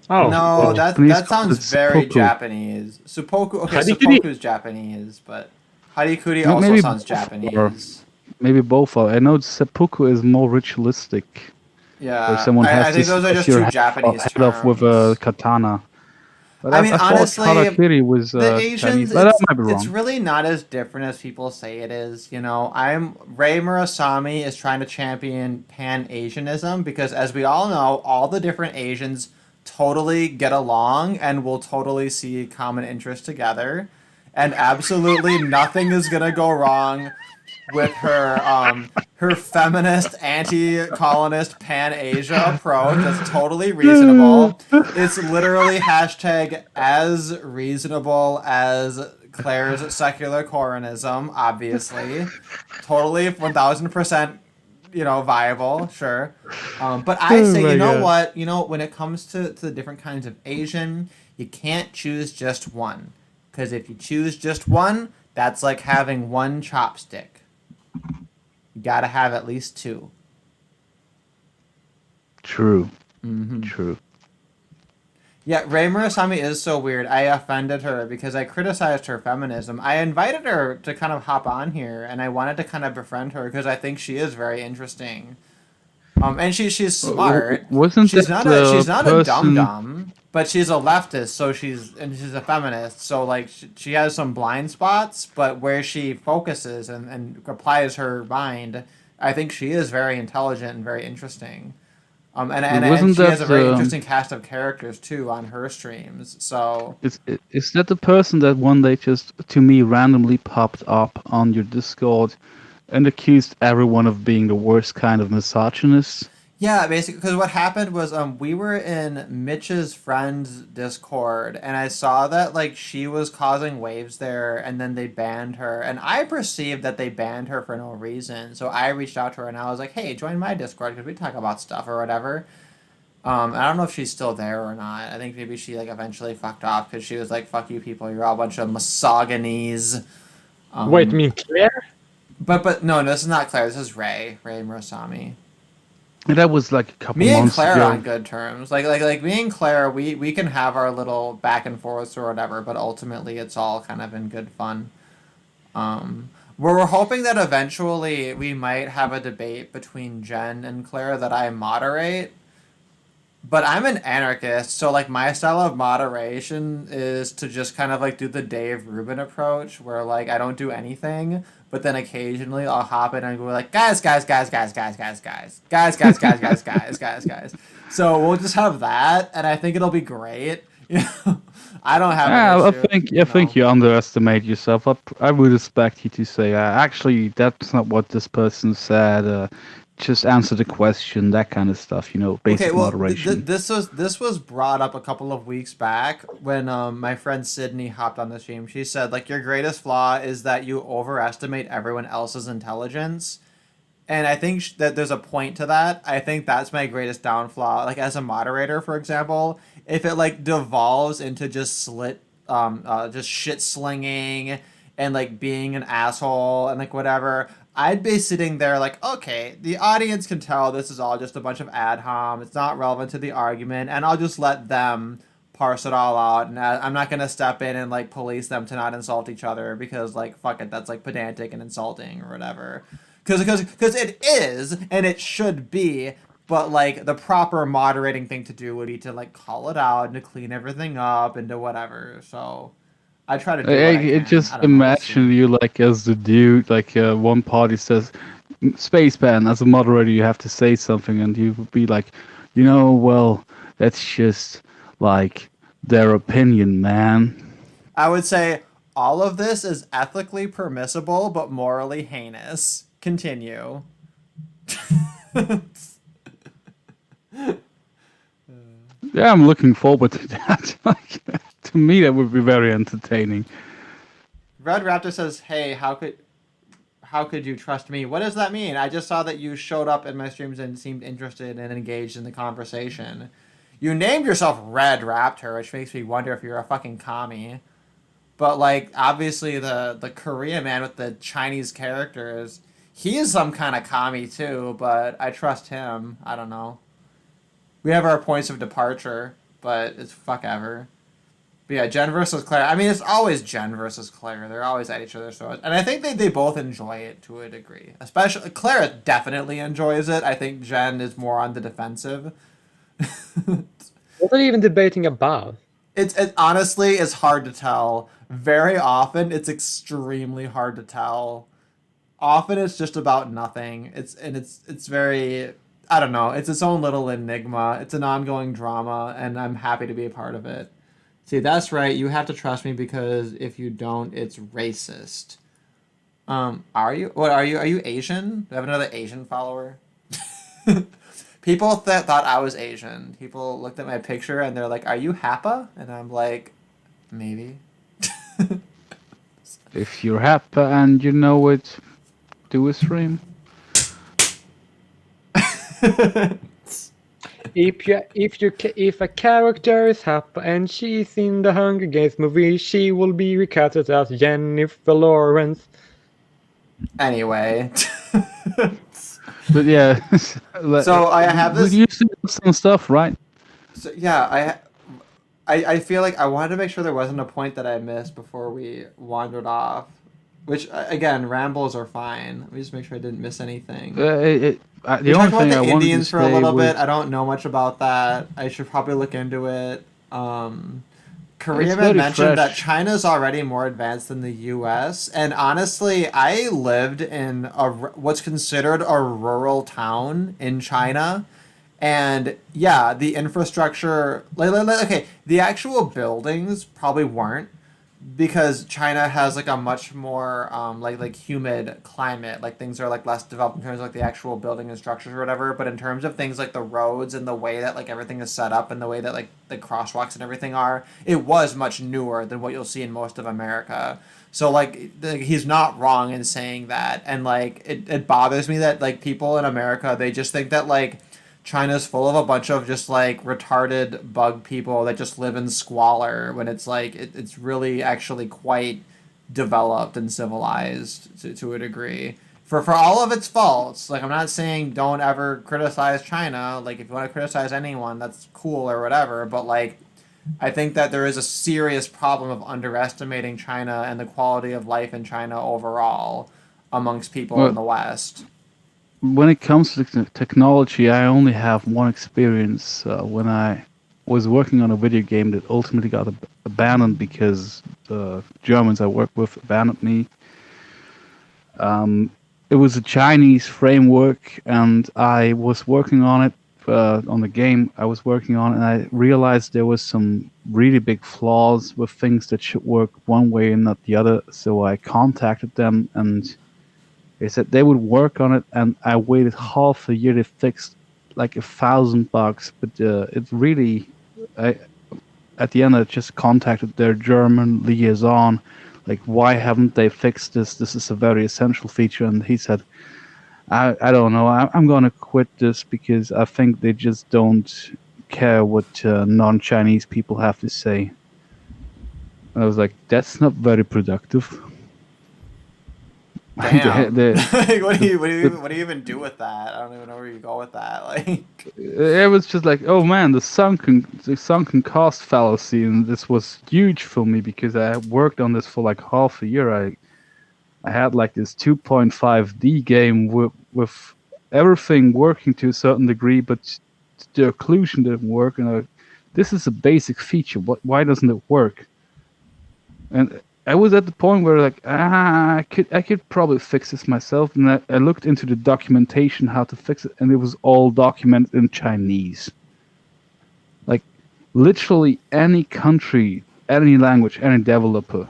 Oh, No, well, that Japanese sounds it's very seppuku. Japanese. Seppuku. Okay, Harikuri. seppuku is Japanese, but harikuri No, also maybe sounds both are. Japanese. Maybe both are. I know seppuku is more ritualistic, where Yeah, someone has I think to those are slice just your two head Japanese off with a terms. katana. But I mean, I thought honestly, harakiri was the Chinese, Asians, but I might be it's wrong. really not as different as people say it is. You know, Ray Murasami is trying to champion Pan-Asianism because, as we all know, all the different Asians totally get along and will totally see common interests together, and absolutely nothing is gonna go wrong with her feminist, anti-colonist, pan-Asia approach. That's totally reasonable. It's literally hashtag as reasonable as Claire's secular Coranism, obviously. Totally 1000%, viable, sure. But I Oh say, my you know God. what? When it comes to the different kinds of Asian, you can't choose just one. Because if you choose just one, that's like having one chopstick. You gotta have at least two. True. Mm-hmm. True. Yeah, Rei Murasami is so weird. I offended her because I criticized her feminism. I invited her to kind of hop on here, and I wanted to kind of befriend her because I think she is very interesting. And she's smart. Wasn't She's that not a the she's not a dum person? dum, but she's a leftist. So she's a feminist. So like she has some blind spots, but where she focuses and applies her mind, I think she is very intelligent and very interesting. And Wasn't she has a that very interesting cast of characters too on her streams. So is that the person that one day just to me randomly popped up on your Discord and accused everyone of being the worst kind of misogynist? yeah, basically, because what happened was we were in Mitch's friend's Discord, and I saw that like she was causing waves there, and then they banned her, and I perceived that they banned her for no reason. So I reached out to her and I was like, "Hey, join my Discord because we talk about stuff or whatever." I don't know if she's still there or not. I think maybe she like eventually fucked off because she was like, "Fuck you, people! You're all a bunch of misogynies." Wait, you mean Claire? But no, this is not Claire. This is Ray Murasami. And that was like a couple Me and months Claire ago. are on good terms. Like me and Claire, we can have our little back and forths or whatever, but ultimately it's all kind of in good fun. We're hoping that eventually we might have a debate between Jen and Claire that I moderate. But I'm an anarchist, so like my style of moderation is to just kind of like do the Dave Rubin approach, where like I don't do anything, but then occasionally I'll hop in and go like guys. So we'll just have that, and I think it'll be great. I don't have an Yeah, issue. I think you underestimate yourself. I would expect you to say, actually, that's not what this person said. Just answer the question, that kind of stuff. Basic Okay, well, moderation. this was brought up a couple of weeks back when my friend Sydney hopped on the stream. She said like your greatest flaw is that you overestimate everyone else's intelligence, and I think that there's a point to that. I think that's my greatest downfall. Like as a moderator, for example, if it like devolves into just shit slinging and like being an asshole and like whatever, I'd be sitting there like, okay, the audience can tell this is all just a bunch of ad hom. It's not relevant to the argument, and I'll just let them parse it all out. And I'm not gonna step in and like police them to not insult each other because like fuck it, that's like pedantic and insulting or whatever. Because it is and it should be. But like the proper moderating thing to do would be to like call it out and to clean everything up and to whatever. So I try to do what I can. Just I don't know. We'll see. imagine you like as the dude, like one party says, Spaceman, as a moderator, you have to say something, and you would be like, well, that's just like their opinion, man. I would say all of this is ethically permissible but morally heinous. Continue. Yeah, I'm looking forward to that. Like, to me, that would be very entertaining. Red Raptor says, "Hey, how could you trust me?" What does that mean? I just saw that you showed up in my streams and seemed interested and engaged in the conversation. You named yourself Red Raptor, which makes me wonder if you're a fucking commie. But like, obviously, the Korean man with the Chinese characters, he is some kind of commie too. But I trust him. I don't know. We have our points of departure, but it's fuck ever. But yeah, Jen versus Claire. I mean, it's always Jen versus Claire. They're always at each other's throats. And I think they both enjoy it to a degree. Especially, Claire definitely enjoys it. I think Jen is more on the defensive. What are you even debating about? It honestly is hard to tell. Very often, it's extremely hard to tell. Often, it's just about nothing. It's very, I don't know. It's its own little enigma. It's an ongoing drama, and I'm happy to be a part of it. See, that's right. You have to trust me because if you don't, it's racist. Are you? What are you? Are you Asian? Do I have another Asian follower? People thought I was Asian. People looked at my picture and they're like, "Are you Hapa?" And I'm like, "Maybe." If you're happy and you know it, do a stream. If a character is happy and she's in the Hunger Games movie, she will be recasted as Jennifer Lawrence. Anyway. But yeah. So I have this. You see some stuff, right? So yeah, I feel like I wanted to make sure there wasn't a point that I missed before we wandered off. Which again, rambles are fine. Let me just make sure I didn't miss anything. The We only talked about thing the I wanted to Indians for a say little was, bit. I don't know much about that. I should probably look into it. Korea It's had very mentioned that fresh. China's already more advanced than the U.S. And honestly, I lived in what's considered a rural town in China. And yeah, the infrastructure, okay, the actual buildings probably weren't, because China has like a much more like humid climate. Like things are like less developed in terms of like the actual building and structures or whatever. But in terms of things like the roads and the way that like everything is set up and the way that like the crosswalks and everything are, it was much newer than what you'll see in most of America. So like he's not wrong in saying that. And like it bothers me that like people in America, they just think that like China's full of a bunch of just like retarded bug people that just live in squalor, when it's like it's really actually quite developed and civilized to a degree. For all of its faults, like I'm not saying don't ever criticize China. Like if you want to criticize anyone, that's cool or whatever. But like I think that there is a serious problem of underestimating China and the quality of life in China overall amongst people in the West. when it comes to technology, I only have one experience when I was working on a video game that ultimately got abandoned because the Germans I worked with abandoned me. It was a Chinese framework, and I was working on it, on the game I was working on, and I realized there was some really big flaws with things that should work one way and not the other. So I contacted them, and they said they would work on it, and I waited half a year to fix like 1,000 bugs. But it really, at the end, I just contacted their German liaison, like, why haven't they fixed this? This is a very essential feature. And he said, I don't know, I'm going to quit this because I think they just don't care what non-Chinese people have to say. And I was like, that's not very productive. Damn. What do you even do with that? I don't even know where you go with that. Like, it was just like, oh man, the sunken cost fallacy, and this was huge for me because I worked on this for like half a year. I had like this 2.5D game with everything working to a certain degree, but the occlusion didn't work. And this is a basic feature. Why doesn't it work? And I was at the point where like, I could probably fix this myself. And I looked into the documentation how to fix it, and it was all documented in Chinese. Like literally any country, any language, any developer,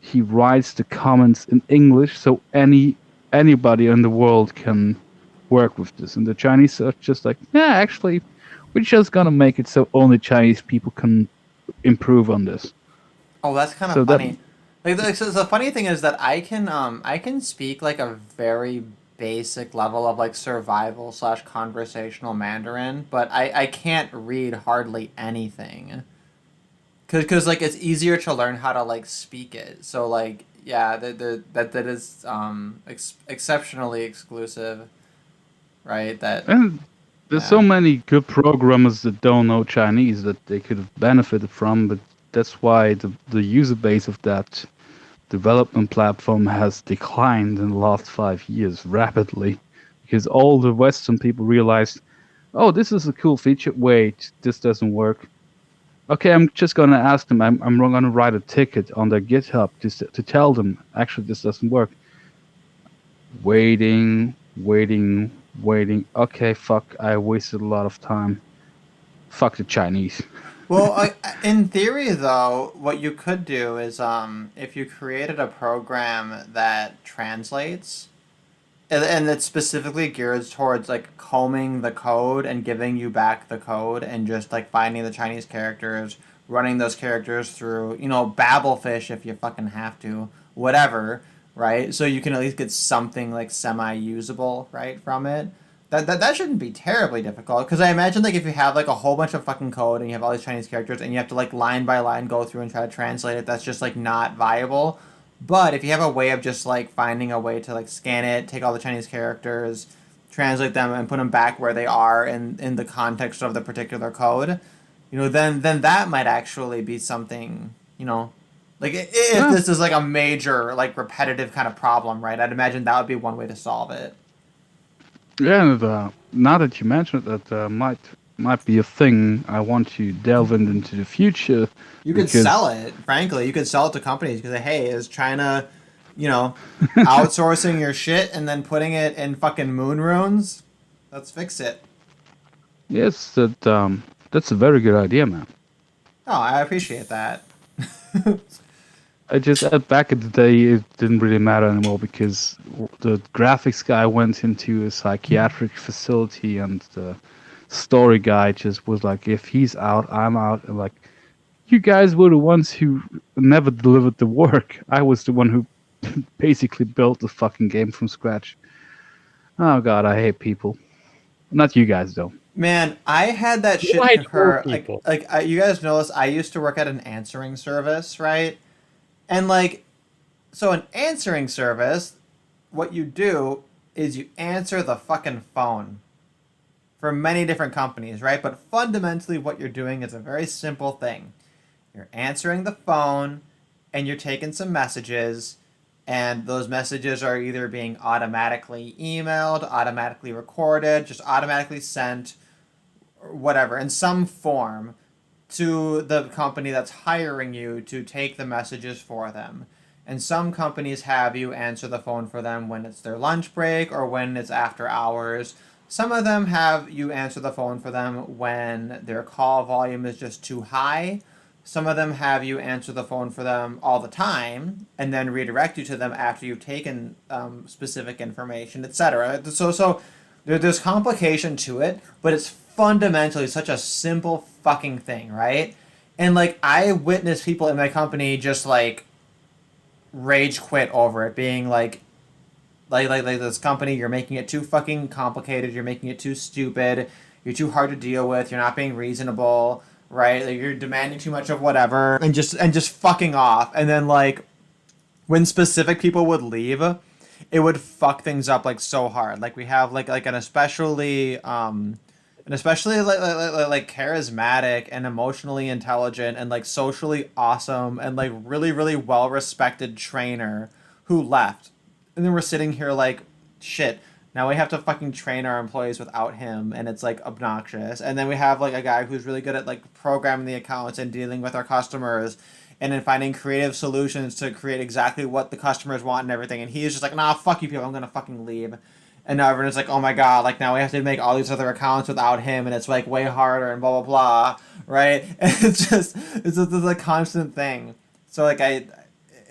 he writes the comments in English, so anybody in the world can work with this. And the Chinese are just like, yeah, actually, we're just gonna make it so only Chinese people can improve on this. oh, that's kind of funny. So the funny thing is that I can speak like a very basic level of like survival / conversational Mandarin, but I can't read hardly anything. Cause like it's easier to learn how to like speak it. So like yeah, that is exceptionally exclusive, right? That And there's so many good programmers that don't know Chinese that they could have benefited from, but that's why the user base of that development platform has declined in the last 5 years rapidly, because all the Western people realized, oh, this is a cool feature. Wait, this doesn't work. Okay, I'm just gonna ask them. I'm gonna write a ticket on their GitHub to tell them actually this doesn't work. Waiting. Okay, fuck. I wasted a lot of time. Fuck the Chinese. Well, in theory, though, what you could do is, if you created a program that translates, and it's specifically geared towards like combing the code and giving you back the code, and just like finding the Chinese characters, running those characters through, Babelfish if you fucking have to, whatever, right? So you can at least get something like semi-usable, right, from it. That shouldn't be terribly difficult, because I imagine like if you have like a whole bunch of fucking code and you have all these Chinese characters and you have to like line by line go through and try to translate it, that's just like not viable. But if you have a way of just like finding a way to like scan it, take all the Chinese characters, translate them, and put them back where they are in the context of the particular code, then that might actually be something, like if this is like a major like repetitive kind of problem, right? I'd imagine that would be one way to solve it. Yeah, and now that you mentioned it, that might be a thing I want to delve into the future. You could sell it, frankly. You could sell it to companies. You could say, hey, is China, outsourcing your shit and then putting it in fucking moon runes? Let's fix it. Yes, that's a very good idea, man. Oh, I appreciate that. I just back in the day, it didn't really matter anymore because the graphics guy went into a psychiatric facility, and the story guy just was like, if he's out, I'm out. And like, you guys were the ones who never delivered the work. I was the one who basically built the fucking game from scratch. Oh god, I hate people. Not you guys though. Man, I had that shit hate occur. people. You guys know this. I used to work at an answering service, right? And like, so an answering service, what you do is you answer the fucking phone for many different companies, right? But fundamentally what you're doing is a very simple thing. You're answering the phone and you're taking some messages, and those messages are either being automatically emailed, automatically recorded, just automatically sent, or whatever, in some form to the company that's hiring you to take the messages for them. And some companies have you answer the phone for them when it's their lunch break or when it's after hours. Some of them have you answer the phone for them when their call volume is just too high. Some of them have you answer the phone for them all the time and then redirect you to them after you've taken specific information, etc. So there's complication to it, but it's fundamentally such a simple fucking thing, right? And like, I witnessed people in my company just like rage quit over it, being like this company, you're making it too fucking complicated, you're making it too stupid, you're too hard to deal with, you're not being reasonable, right? Like, you're demanding too much of whatever, and just fucking off. And then like, when specific people would leave, it would fuck things up like so hard. Like, we have like an especially like charismatic and emotionally intelligent and like socially awesome and like really, really well respected trainer who left. And then we're sitting here like, shit, now we have to fucking train our employees without him, and it's like obnoxious. And then we have like a guy who's really good at like programming the accounts and dealing with our customers and then finding creative solutions to create exactly what the customers want and everything. And he's just like, nah, fuck you people, I'm gonna fucking leave. And now everyone's like, oh my god, like now we have to make all these other accounts without him, and it's like way harder and blah blah blah, right? And it's just a constant thing. So like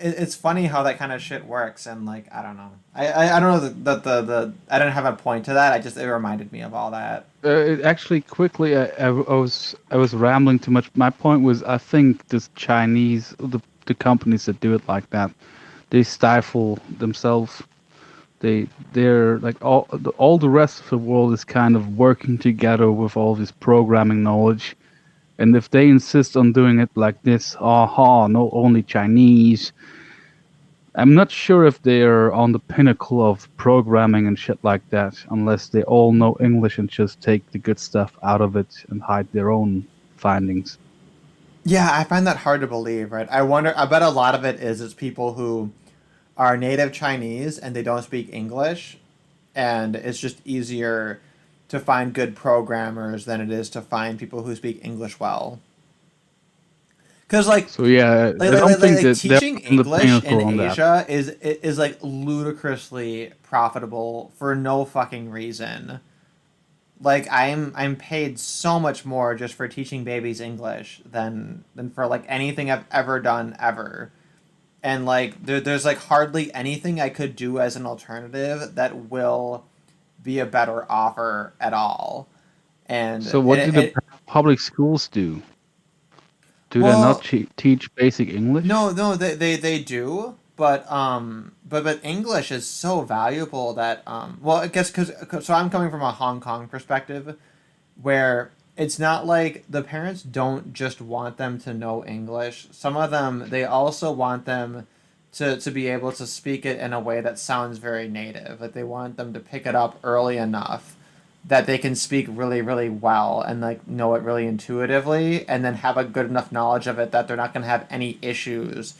it's funny how that kind of shit works, and like I don't know, I don't know that the I didn't have a point to that. It reminded me of all that. Actually, quickly, I was rambling too much. My point was, I think the Chinese, the companies that do it like that, they stifle themselves. they're like all the rest of the world is kind of working together with all this programming knowledge, and if they insist on doing it like this, not only Chinese. I'm not sure if they're on the pinnacle of programming and shit like that, unless they all know English and just take the good stuff out of it and hide their own findings. Yeah, I find that hard to believe, right? I bet a lot of it is it's people who are native Chinese and they don't speak English, and it's just easier to find good programmers than it is to find people who speak English well. Because So yeah, I don't think that teaching they're on the English pinnacle in on that. Asia is like ludicrously profitable for no fucking reason. Like I'm paid so much more just for teaching babies English than for like anything I've ever done ever. And like there's like hardly anything I could do as an alternative that will be a better offer at all. And So what do the public schools do? Do they not teach basic English? No, they do, but English is so valuable that well, I guess so I'm coming from a Hong Kong perspective, where it's not like the parents don't just want them to know English. Some of them, they also want them to be able to speak it in a way that sounds very native. Like they want them to pick it up early enough that they can speak really, really well and like know it really intuitively, and then have a good enough knowledge of it that they're not going to have any issues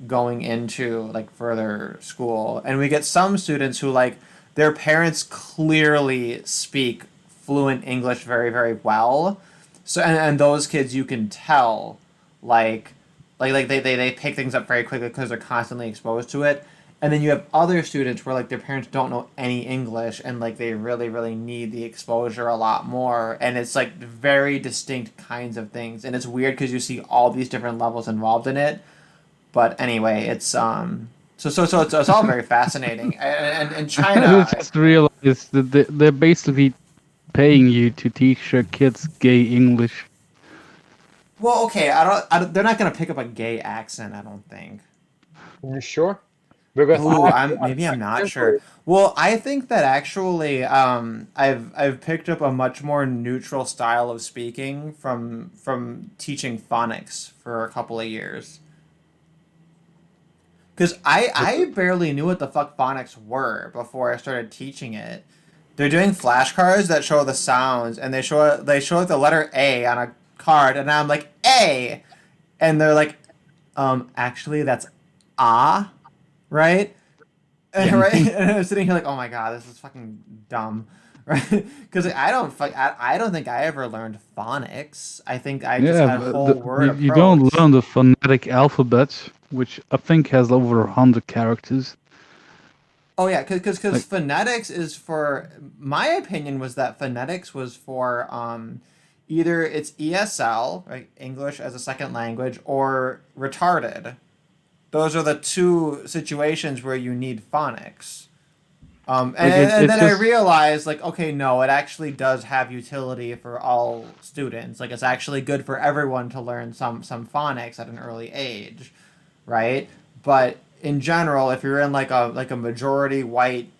going into like further school. And we get some students who like their parents clearly speak fluent English very, very well. So and those kids, you can tell like they pick things up very quickly because they're constantly exposed to it. And then you have other students where like their parents don't know any English and like they really, really need the exposure a lot more. And it's like very distinct kinds of things. And it's weird because you see all these different levels involved in it. But anyway, it's so it's all very fascinating. And China, I just realized that they're basically paying you to teach your kids gay English. well, okay, I don't they're not gonna pick up a gay accent, I don't think. You sure? Because Ooh, I'm not sure. Well, I think that actually, I've picked up a much more neutral style of speaking from teaching phonics for a couple of years. Because I barely knew what the fuck phonics were before I started teaching it. They're doing flashcards that show the sounds, and they show the letter A on a card, and I'm like A, and they're like, actually that's ah. Right? And, Yeah. right? And I'm sitting here like, oh my god, this is fucking dumb. Right? Because I don't think I ever learned phonics. I think I just had whole word approach. You don't learn the phonetic alphabet, which I think has over 100 characters. Oh yeah, because phonetics is for, my opinion was that phonetics was for either it's ESL, right, English as a second language, or retarded. Those are the two situations where you need phonics. And then I realized, like, okay, no, it actually does have utility for all students. Like, it's actually good for everyone to learn some phonics at an early age, right? But in general, if you're in like a majority white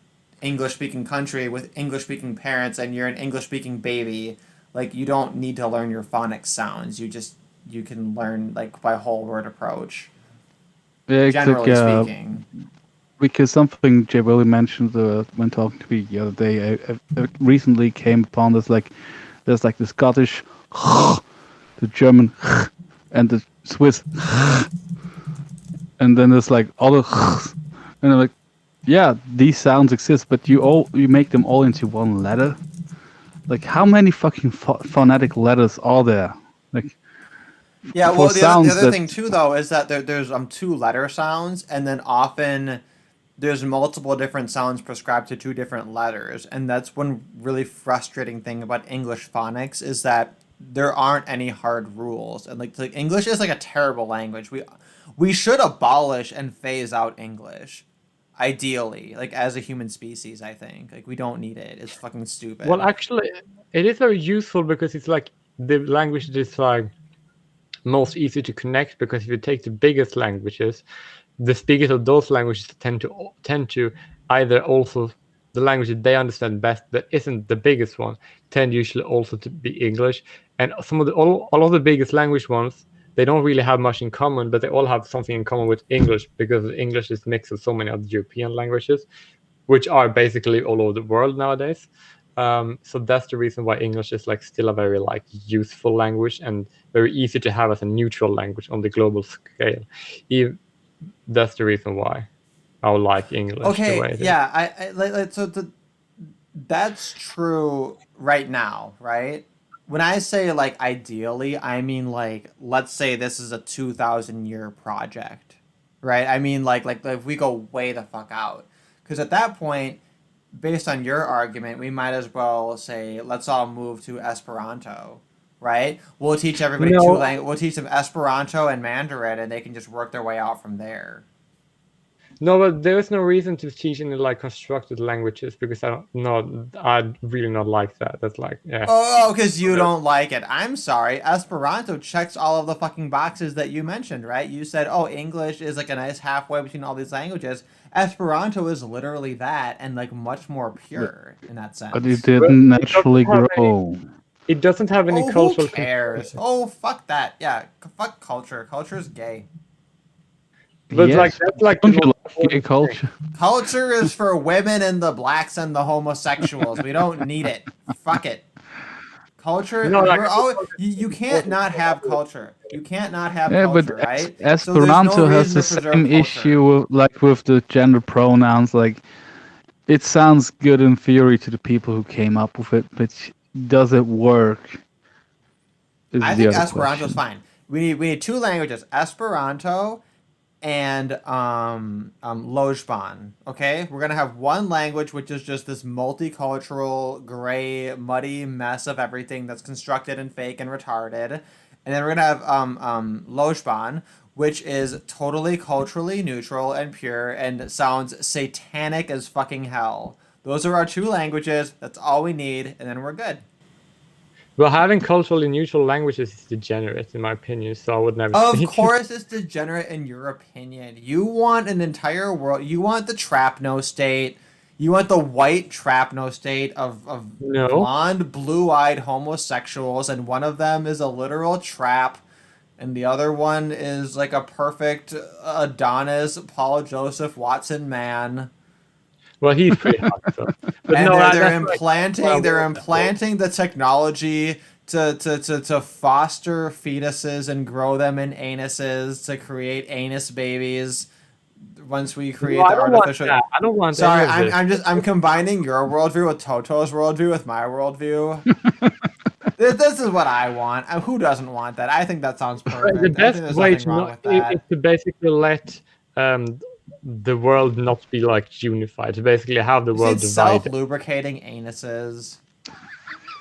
English-speaking country with English-speaking parents and you're an English-speaking baby, like, you don't need to learn your phonics sounds. You can learn, like, by whole word approach. Yeah, Generally speaking. Because something Jay Willie mentioned when talking to me the other day, I recently came upon this, like, there's like the Scottish, the German, and the Swiss, and then there's like other, and I'm like, yeah, these sounds exist, but you make them all into one letter. Like, how many fucking phonetic letters are there? Like, yeah, well, the other thing too, though, is that there's two letter sounds, and then often there's multiple different sounds prescribed to two different letters, and that's one really frustrating thing about English phonics is that there aren't any hard rules, and like English is like a terrible language. We should abolish and phase out English, ideally, like as a human species. I think like we don't need it. It's fucking stupid. Well, actually, it is very useful because it's like the language that is like most easy to connect, because if you take the biggest languages, the speakers of those languages tend to either also the language that they understand best that isn't the biggest one tend usually also to be English. And some of the all of the biggest language ones, they don't really have much in common, but they all have something in common with English, because English is mixed with so many other European languages, which are basically all over the world nowadays. So that's the reason why English is like still a very like useful language and very easy to have as a neutral language on the global scale. That's the reason why I would like English the way Okay, it is. yeah, that's true right now, right? When I say like ideally, I mean like let's say this is a 2,000-year project, right? I mean like if we go way the fuck out, because at that point, based on your argument, we might as well say let's all move to Esperanto, right? We'll teach everybody No. two languages. We'll teach them Esperanto and Mandarin, and they can just work their way out from there. No, but there is no reason to teach in like constructed languages, because I'd really not like that. That's like, yeah. Oh, because you don't like it. I'm sorry. Esperanto checks all of the fucking boxes that you mentioned, right? You said, oh, English is like a nice halfway between all these languages. Esperanto is literally that, and like much more pure in that sense. But it didn't naturally grow. It doesn't have any cultural. Who cares? Oh, fuck that. Yeah, fuck culture. Culture's gay. But Yes, like that's like don't the you most like gay culture? Culture is for women and the blacks and the homosexuals. We don't need it. Fuck it. Culture. No, like, we're always, you can't not have culture. You can't not have Yeah, culture, but right? Esperanto has the same issue with the gender pronouns. Like, it sounds good in theory to the people who came up with it, but does it work? I think Esperanto's fine. We need two languages: Esperanto and Lojban. Okay, we're gonna have one language which is just this multicultural, gray, muddy mess of everything that's constructed and fake and retarded, and then we're gonna have Lojban, which is totally culturally neutral and pure and sounds satanic as fucking hell. Those are our two languages. That's all we need, and then we're good. Well, having culturally neutral languages is degenerate, in my opinion. So I would never. Of speak. course, it's degenerate in your opinion. You want an entire world. You want the Trapno state. You want the white Trapno state of No. blonde, blue-eyed homosexuals, and one of them is a literal trap, and the other one is like a perfect Adonis, Paul Joseph Watson man. Well, he's pretty hot. So. But And no, they're they're implanting the technology to foster fetuses and grow them in anuses to create anus babies. Once we create the artificial, I don't want. sorry, any of this. I'm combining your worldview with Toto's worldview with my worldview. This is what I want. Who doesn't want that? I think that sounds perfect. The I think best there's way nothing to wrong not with that. is to basically let the world not be like unified. To basically have the world divided. Self-lubricating anuses.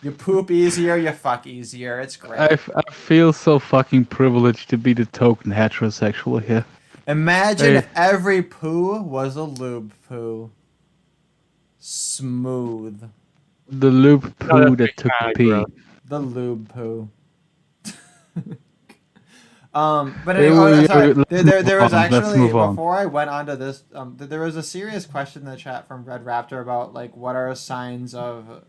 You poop easier, you fuck easier. It's great. I feel so fucking privileged to be the token heterosexual here. Imagine if every poo was a lube poo. Smooth. The lube poo that took a pee. gross. The lube poo. But Hey, anyway, sorry. let's There move was on, let's actually, move on. before I went on to this, there was a serious question in the chat from Red Raptor about like what are signs of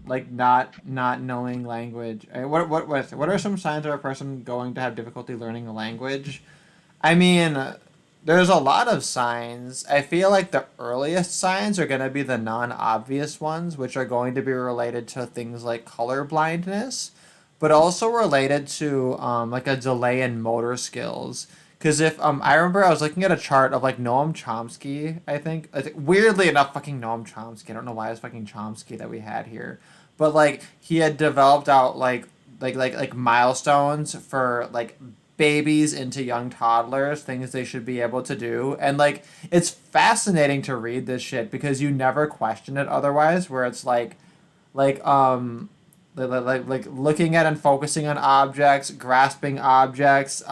like not knowing language. What are some signs of a person going to have difficulty learning a language? I mean, there's a lot of signs. I feel like the earliest signs are going to be the non-obvious ones, which are going to be related to things like color blindness, but also related to like a delay in motor skills. Because if I remember I was looking at a chart of like Noam Chomsky, I think weirdly enough, fucking Noam Chomsky. I don't know why it's fucking Chomsky that we had here, but like he had developed out like milestones for like babies into young toddlers, things they should be able to do, and like it's fascinating to read this shit because you never question it otherwise. Where it's like looking at and focusing on objects, grasping objects,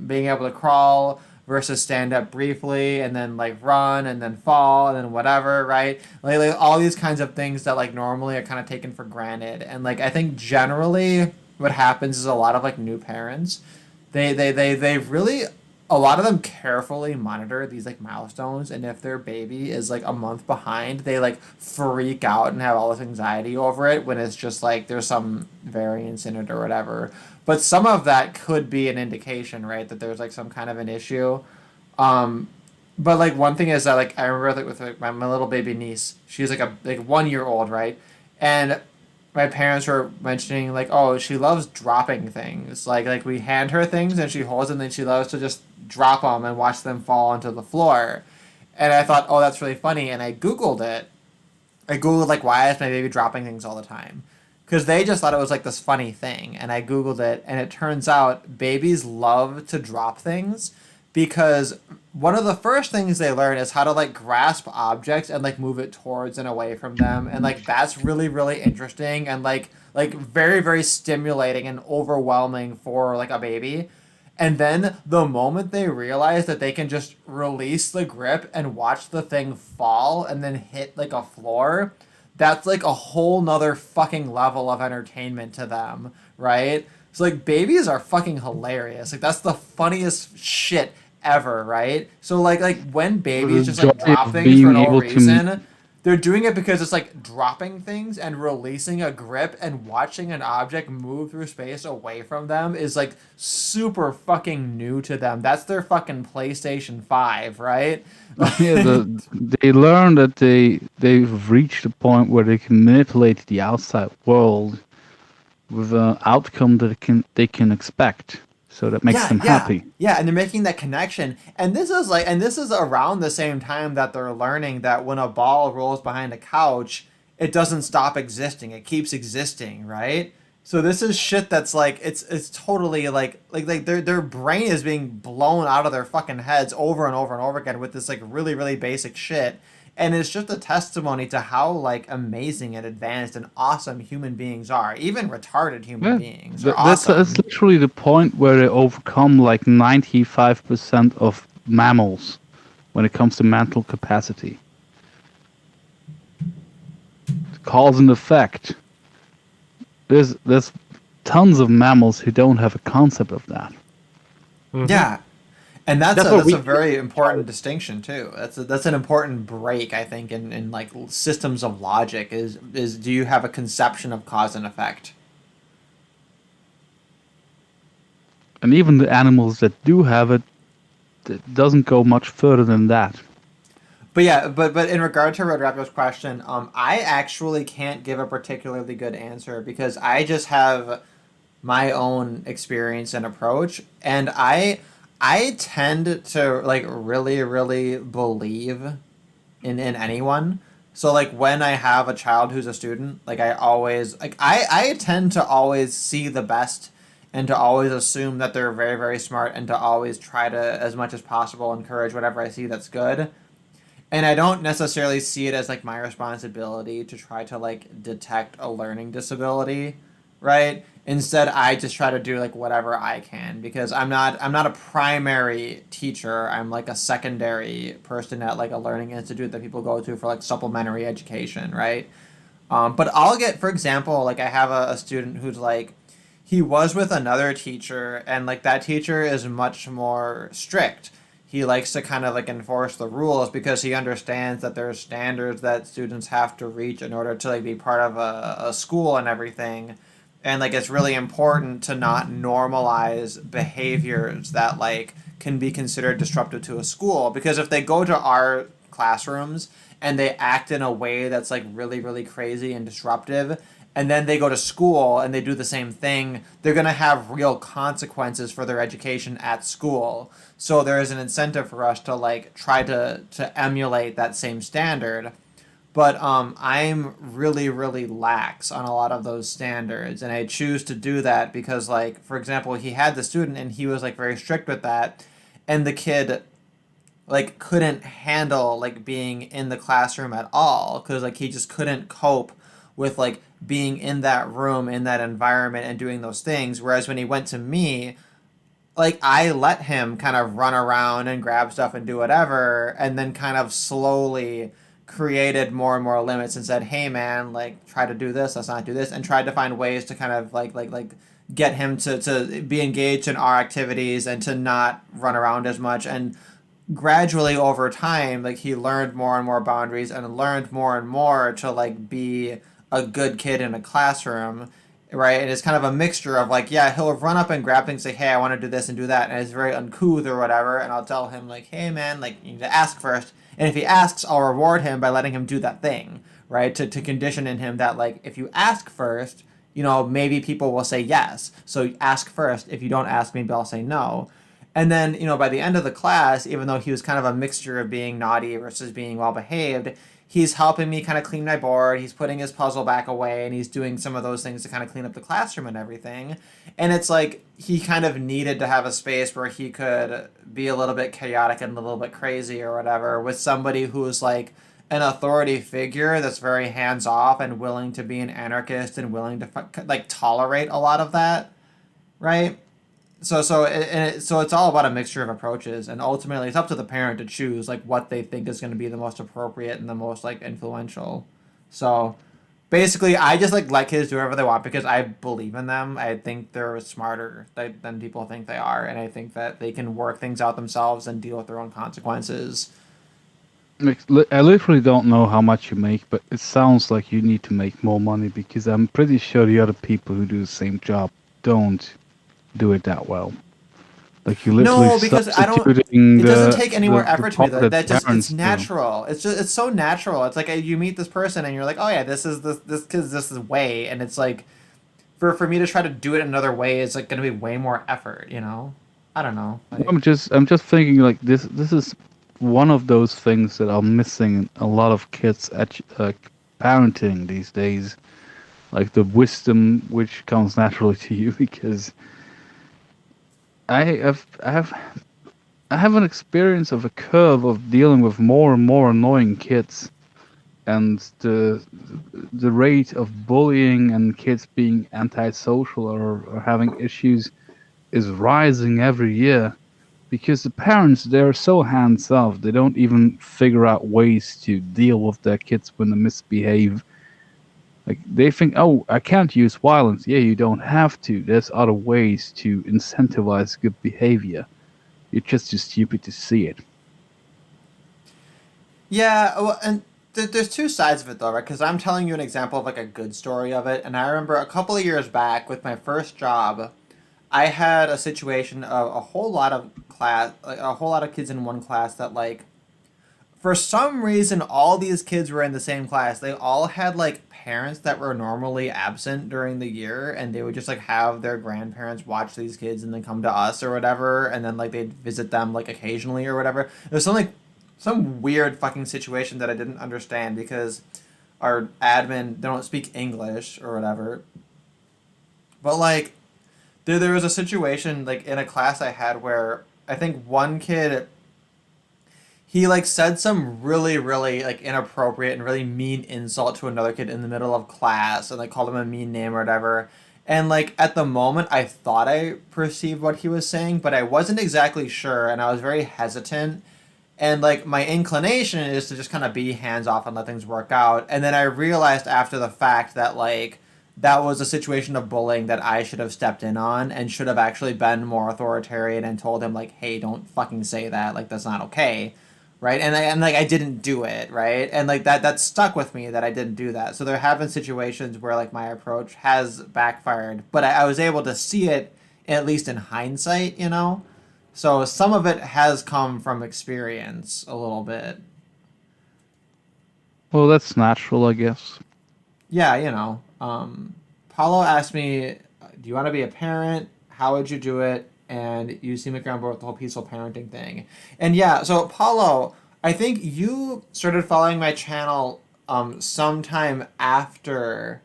being able to crawl versus stand up briefly and then like run and then fall and then whatever, right? Like all these kinds of things that like normally are kind of taken for granted. And like I think generally what happens is a lot of like new parents, they really a lot of them carefully monitor these like milestones, and if their baby is like a month behind, they like freak out and have all this anxiety over it when it's just like there's some variance in it or whatever. But some of that could be an indication, right, that there's like some kind of an issue. um but like one thing is that like I remember like with like my little baby niece, she's like a like 1 year old, right? And my parents were mentioning like, oh, she loves dropping things. Like we hand her things and she holds them, and she loves to just drop them and watch them fall onto the floor. And I thought, oh, that's really funny. And I googled it. I googled like, why is my baby dropping things all the time? Because they just thought it was like this funny thing. And I googled it, and it turns out babies love to drop things because one of the first things they learn is how to like grasp objects and like move it towards and away from them, and like that's really really interesting and like very very stimulating and overwhelming for like a baby. And then the moment they realize that they can just release the grip and watch the thing fall and then hit like a floor, that's like a whole nother fucking level of entertainment to them, right? So like babies are fucking hilarious. Like that's the funniest shit ever, right? So like when babies just like joy drop of things being for no able to reason, they're doing it because it's like dropping things and releasing a grip and watching an object move through space away from them is like super fucking new to them. That's their fucking PlayStation 5, right? Yeah, they learn that they've reached a point where they can manipulate the outside world with an outcome that they can expect. So that makes them happy. Yeah, and they're making that connection. And this is around the same time that they're learning that when a ball rolls behind a couch, it doesn't stop existing. It keeps existing, right? So this is shit that's like it's totally like their brain is being blown out of their fucking heads over and over and over again with this like really really basic shit. And it's just a testimony to how like amazing and advanced and awesome human beings are. Even retarded human beings are awesome. That's literally the point where they overcome like 95% of mammals when it comes to mental capacity. Cause and effect. There's tons of mammals who don't have a concept of that. Yeah. And that's That's a very important distinction too. That's an important break, I think, in like systems of logic is do you have a conception of cause and effect? And even the animals that do have it doesn't go much further than that. But yeah, but in regard to Red Raptor's question, I actually can't give a particularly good answer because I just have my own experience and approach, and I tend to like really really believe in anyone. So like when I have a child who's a student, like I always like I tend to always see the best and to always assume that they're very very smart and to always try to as much as possible encourage whatever I see that's good. And I don't necessarily see it as like my responsibility to try to like detect a learning disability, right? Instead, I just try to do like whatever I can because I'm not a primary teacher. I'm like a secondary person at like a learning institute that people go to for like supplementary education, right? But I'll get, for example, like I have a student who's like, he was with another teacher, and like that teacher is much more strict. He likes to kind of like enforce the rules because he understands that there's standards that students have to reach in order to like be part of a school and everything. And like it's really important to not normalize behaviors that like can be considered disruptive to a school, because if they go to our classrooms and they act in a way that's like really really crazy and disruptive, and then they go to school and they do the same thing, they're going to have real consequences for their education at school. So there is an incentive for us to like try to emulate that same standard. But I'm really really lax on a lot of those standards, and I choose to do that because like for example, he had the student and he was like very strict with that, and the kid like couldn't handle like being in the classroom at all because like he just couldn't cope with like being in that room in that environment and doing those things. Whereas when he went to me, like I let him kind of run around and grab stuff and do whatever, and then kind of slowly created more and more limits and said, hey man, like try to do this, let's not do this, and tried to find ways to kind of like get him to be engaged in our activities and to not run around as much. And gradually over time, like, he learned more and more boundaries and learned more and more to, like, be a good kid in a classroom, right? And it's kind of a mixture of, like, yeah, he'll run up and grab things, say, hey, I want to do this and do that, and it's very uncouth or whatever, and I'll tell him, like, hey, man, like, you need to ask first. And if he asks, I'll reward him by letting him do that thing, right? To condition in him that, like, if you ask first, you know, maybe people will say yes. So ask first. If you don't ask, maybe I'll say no. And then, you know, by the end of the class, even though he was kind of a mixture of being naughty versus being well-behaved, he's helping me kind of clean my board, he's putting his puzzle back away, and he's doing some of those things to kind of clean up the classroom and everything. And it's like he kind of needed to have a space where he could be a little bit chaotic and a little bit crazy or whatever with somebody who's like an authority figure that's very hands-off and willing to be an anarchist and willing to like tolerate a lot of that, right? So it's all about a mixture of approaches, and ultimately it's up to the parent to choose like what they think is going to be the most appropriate and the most like influential. So basically, I just like let kids do whatever they want because I believe in them. I think they're smarter than people think they are, and I think that they can work things out themselves and deal with their own consequences. I literally don't know how much you make, but it sounds like you need to make more money because I'm pretty sure the other people who do the same job don't do it that well. Like you literally No, because I don't. substituting It doesn't take any more effort to me. part That just parents it's do. natural. It's so natural. It's like you meet this person and you're like, oh yeah, this because this is way, and it's like for me to try to do it another way is like going to be way more effort. You know, I don't know. Like, I'm just thinking like this is one of those things that are missing in a lot of kids at parenting these days, like the wisdom which comes naturally to you because I have an experience of a curve of dealing with more and more annoying kids, and the rate of bullying and kids being antisocial or having issues is rising every year because the parents, they're so hands off, they don't even figure out ways to deal with their kids when they misbehave. Like they think, oh, I can't use violence. Yeah, you don't have to. There's other ways to incentivize good behavior. You're just too stupid to see it. yeah, well, and there's two sides of it though, right? Because I'm telling you an example of like a good story of it, and I remember a couple of years back with my first job, I had a situation of a whole lot of a whole lot of kids in one class that like for some reason all these kids were in the same class. They all had like parents that were normally absent during the year, and they would just like have their grandparents watch these kids and then come to us or whatever, and then like they'd visit them like occasionally or whatever. It was some weird fucking situation that I didn't understand because our admin, they don't speak English or whatever. But like there was a situation like in a class I had where I think one kid, he like said some really really like inappropriate and really mean insult to another kid in the middle of class and like called him a mean name or whatever. And like at the moment I thought I perceived what he was saying, but I wasn't exactly sure and I was very hesitant. And like my inclination is to just kind of be hands off and let things work out. And then I realized after the fact that like that was a situation of bullying that I should have stepped in on and should have actually been more authoritarian and told him like, hey, don't fucking say that. Like that's not okay. Right. And like I didn't do it. Right. And like that stuck with me that I didn't do that. So there have been situations where like my approach has backfired, but I was able to see it at least in hindsight, you know? So some of it has come from experience a little bit. Well, that's natural, I guess. Yeah, you know. Paulo asked me, do you want to be a parent? How would you do it? And you seem like you're on board with the whole peaceful parenting thing. And yeah, so Paulo, I think you started following my channel sometime after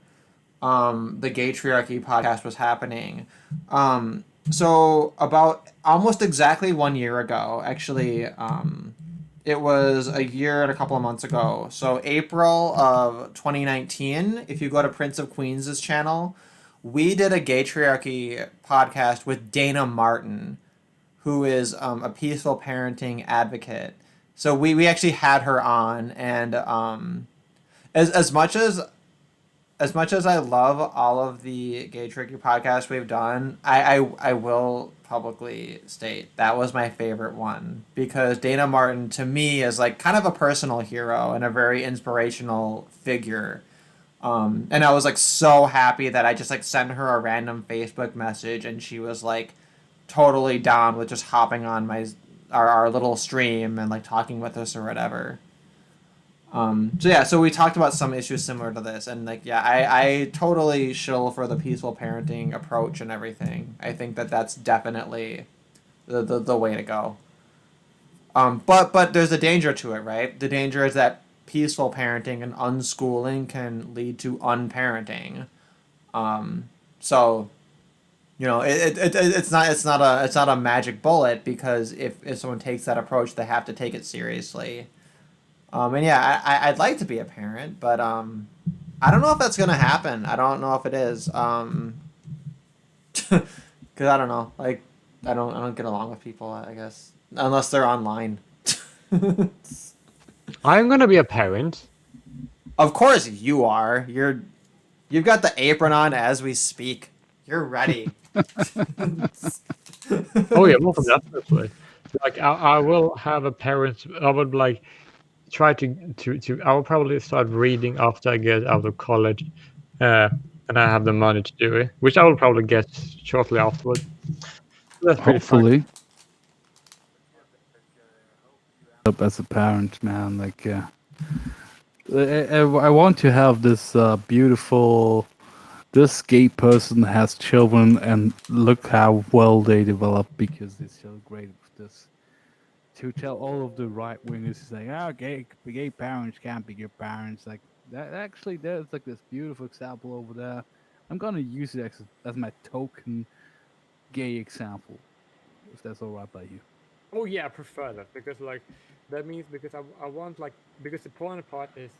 the Gay Triarchy podcast was happening. So about almost exactly 1 year ago, actually, it was a year and a couple of months ago. So April of 2019, if you go to Prince of Queens' channel, we did a Gay Triarchy podcast with Dana Martin, who is a peaceful parenting advocate. So we actually had her on, and as much as as much as I love all of the Gay Tricky podcasts we've done, I will publicly state that was my favorite one because Dana Martin to me is like kind of a personal hero and a very inspirational figure. And I was like so happy that I just like sent her a random Facebook message and she was like totally down with just hopping on our little stream and like talking with us or whatever. So yeah, so we talked about some issues similar to this, and like yeah, I totally shill for the peaceful parenting approach and everything. I think that that's definitely the way to go. But there's a danger to it, right? The danger is that peaceful parenting and unschooling can lead to unparenting. So you know it's not a magic bullet because if someone takes that approach, they have to take it seriously. And yeah, I'd like to be a parent, but I don't know if that's gonna happen. I don't know if it is. Because I don't know. Like, I don't get along with people. I guess unless they're online. I'm gonna be a parent. Of course you are. You've got the apron on as we speak. You're ready. Oh yeah, most definitely. Like I will have a parent. I would like try to. I will probably start reading after I get out of college, and I have the money to do it, which I will probably get shortly afterwards. That's pretty fun. Hopefully. Up as a parent, man, like I want to have this beautiful. This gay person has children, and look how well they develop because they're so great with this. To tell all of the right wingers saying, "Oh, gay parents can't be good parents," like that. Actually, there's like this beautiful example over there. I'm gonna use it as my token gay example, if that's all right by you. Oh yeah, I prefer that because like that means because I want like because the important part is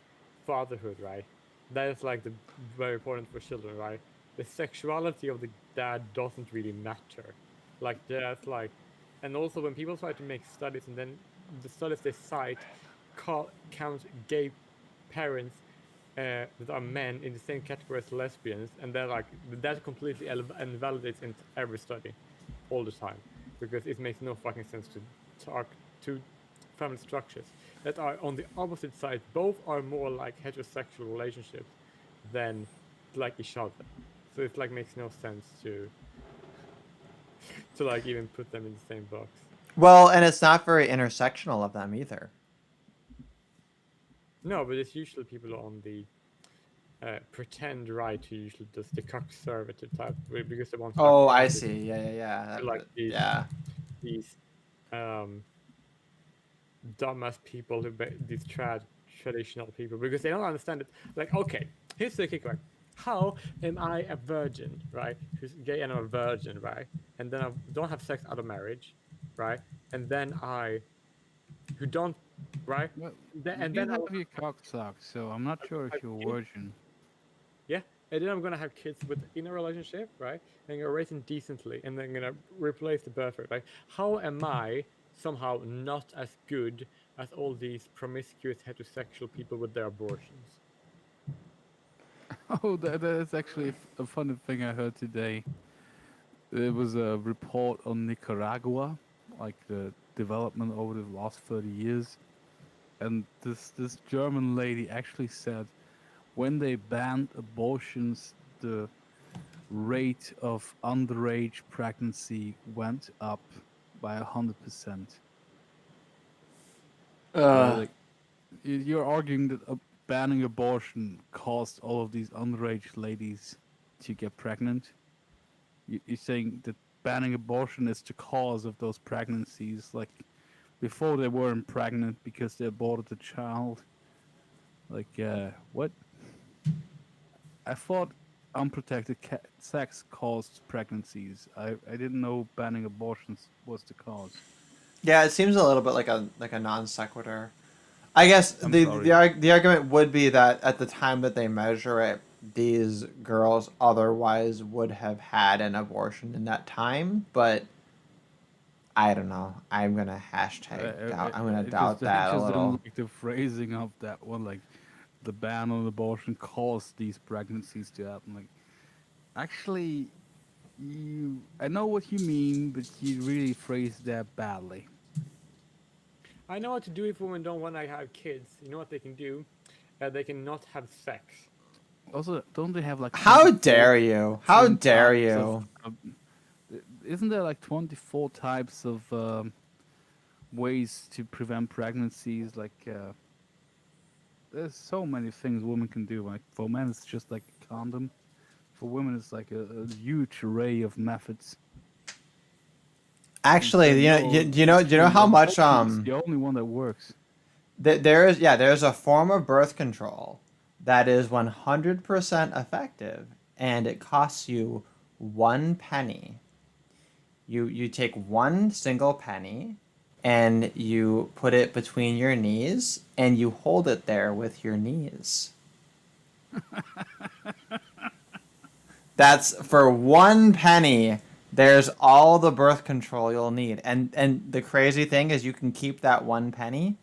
fatherhood, right? That is like the very important for children, right? The sexuality of the dad doesn't really matter. Like that's like, and also when people try to make studies and then the studies they cite count gay parents that are men in the same category as lesbians, and they're like that completely invalidates in every study, all the time, because it makes no fucking sense to talk to family structures that are on the opposite side. Both are more like heterosexual relationships than like each other. So it like makes no sense to like even put them in the same box. Well, and it's not very intersectional of them either. No, but it's usually people on the pretend right who usually does the conservative type because they want. Oh, I see. Yeah. Like these, yeah. These dumbass people these traditional people because they don't understand it. Like, okay, here's the kicker. How am I a virgin, right? Who's gay and I'm a virgin, right? And then I don't have sex out of marriage, right? And then who don't, right? Well, And you then have your cock sucked, so I'm not sure if you're a virgin. Yeah, and then I'm gonna have kids in a relationship, right? And I'm gonna raise them decently, and then I'm gonna replace the birth rate. Like, how am I somehow not as good as all these promiscuous heterosexual people with their abortions? Oh, that is actually a funny thing I heard today. There was a report on Nicaragua, like the development over the last 30 years. And this German lady actually said when they banned abortions, the rate of underage pregnancy went up by 100%. Like, you're arguing that banning abortion caused all of these underage ladies to get pregnant. You're saying that banning abortion is the cause of those pregnancies, like before they weren't pregnant because they aborted the child. Like, what? I thought unprotected sex caused pregnancies. I didn't know banning abortions was the cause. Yeah, it seems a little bit like a non sequitur. I guess I'm the sorry. the argument would be that at the time that they measure it, these girls otherwise would have had an abortion in that time, but I don't know. I'm gonna hashtag doubt. I'm gonna doubt that a I just little. don't like the phrasing of that one. Like, the ban on abortion caused these pregnancies to happen. Like, actually, I know what you mean, but you really phrased that badly. I know what to do if women don't want to have kids. You know what they can do? They can not have sex. Also, don't they have like? How 24 dare you? How different dare types you? Isn't there like 24 types of ways to prevent pregnancies? Like, there's so many things women can do. Like for men, it's just like a condom. For women, it's like a huge array of methods. Actually, you know how much It's the only one that works. there's a form of birth control that is 100% effective, and it costs you 1 penny. You take 1 single penny, and you put it between your knees, and you hold it there with your knees. That's for 1 penny. There's all the birth control you'll need, and the crazy thing is you can keep that 1 penny,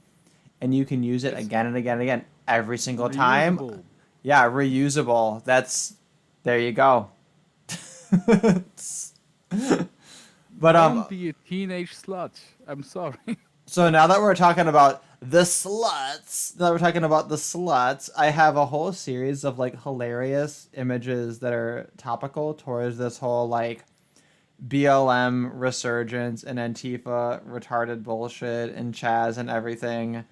and you can use it again and again and again every single time. Reusable. Yeah, reusable. There you go. But Don't be a teenage slut. I'm sorry. So now that we're talking about the sluts, I have a whole series of like hilarious images that are topical towards this whole like BLM resurgence and Antifa retarded bullshit and Chaz and everything.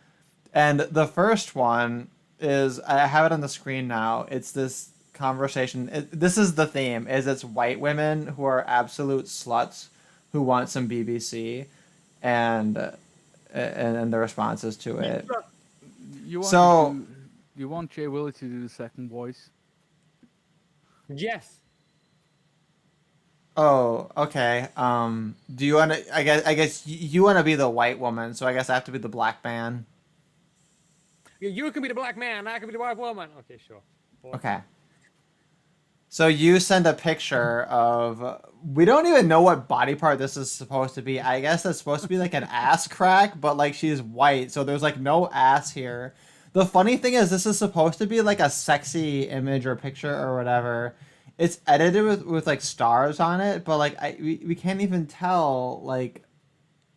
And the first one is, I have it on the screen now. It's this conversation. This is the theme. It's white women who are absolute sluts who want some BBC, and the responses to it. You want So- to you want Jay Willie to do the second voice? Yes. Oh, okay. Do you want to? I guess you want to be the white woman, so I guess I have to be the black man. You can be the black man. I can be the white woman. Okay, sure. Okay. So you send a picture of, we don't even know what body part this is supposed to be. I guess it's supposed to be like an ass crack, but like she's white, so there's like no ass here. The funny thing is, this is supposed to be like a sexy image or picture or whatever. It's edited with like stars on it, but like we can't even tell, like,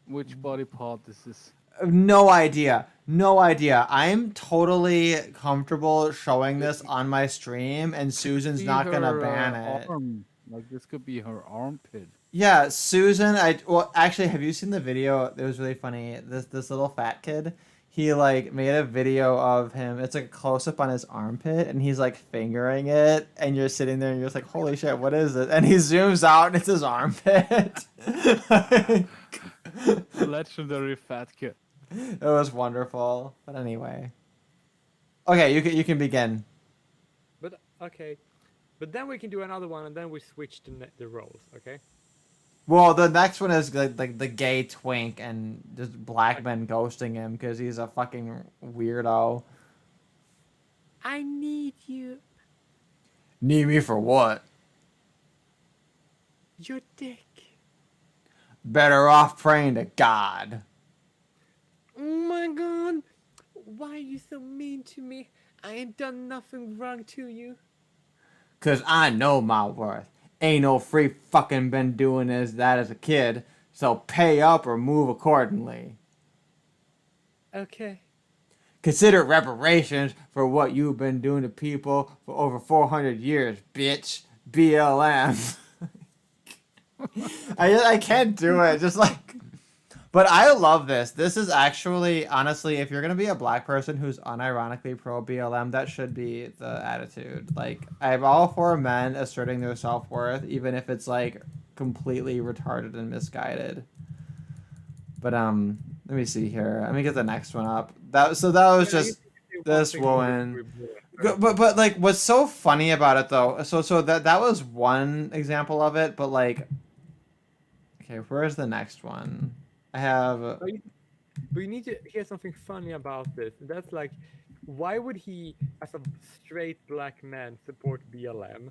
Which body part this is? no idea. No idea. I'm totally comfortable showing this on my stream, and Susan's Be not gonna her, ban it. Arm. Like this could be her armpit. Yeah, Susan. Well, actually, have you seen the video? It was really funny. This little fat kid. He like made a video of him. It's like a close up on his armpit, and he's like fingering it, and you're sitting there, and you're just like, "Holy shit, what is it?" And he zooms out, and it's his armpit. Legendary fat kid. It was wonderful. But anyway. Okay, you can begin. But okay, but then we can do another one, and then we switch the roles. Okay. Well, the next one is like the gay twink and just black men ghosting him because he's a fucking weirdo. I need you. Need me for what? Your dick. Better off praying to God. Oh my god. Why are you so mean to me? I ain't done nothing wrong to you. Cause I know my worth. Ain't no free fucking been doing that as a kid, so pay up or move accordingly. Okay. Consider reparations for what you've been doing to people for over 400 years, bitch. BLM. I can't do it. Just like, but I love this. This is actually, honestly, if you're gonna be a black person who's unironically pro BLM, that should be the attitude. Like, I'm all for men asserting their self-worth, even if it's like completely retarded and misguided. But let me see here. Let me get the next one up. That was just this woman. But like, what's so funny about it though? So that was one example of it. But like, okay, where's the next one? I have. But you need to hear something funny about this. That's like, why would he, as a straight black man, support BLM?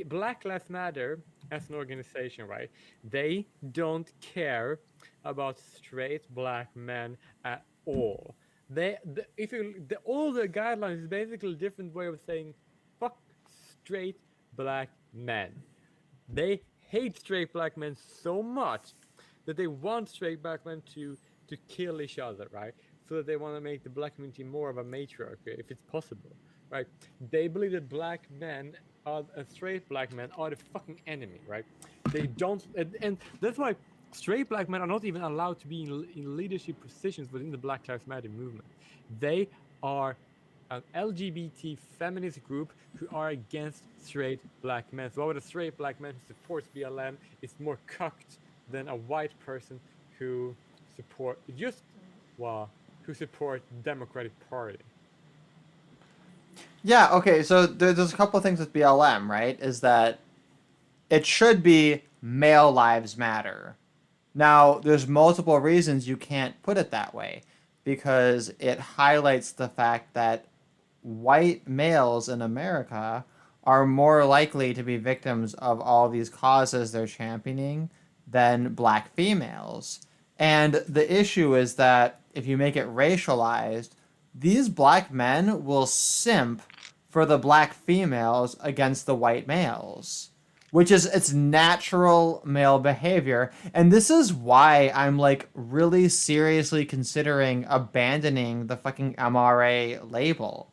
Black Lives Matter as an organization, right? They don't care about straight black men at all. All the guidelines is basically a different way of saying fuck straight black men. They hate straight black men so much that they want straight black men to kill each other, right? So that they want to make the black community more of a matriarchy, if it's possible, right? They believe that straight black men are the fucking enemy, right? They don't, and that's why straight black men are not even allowed to be in leadership positions within the Black Lives Matter movement. They are an LGBT feminist group who are against straight black men. So a straight black man who supports BLM is more cucked than a white person who support Democratic Party. Yeah, okay, so there's a couple of things with BLM, right? Is that it should be male lives matter. Now, there's multiple reasons you can't put it that way, because it highlights the fact that white males in America are more likely to be victims of all these causes they're championing than black females. And the issue is that if you make it racialized, these black men will simp for the black females against the white males, which is its natural male behavior. And this is why I'm like really seriously considering abandoning the fucking MRA label.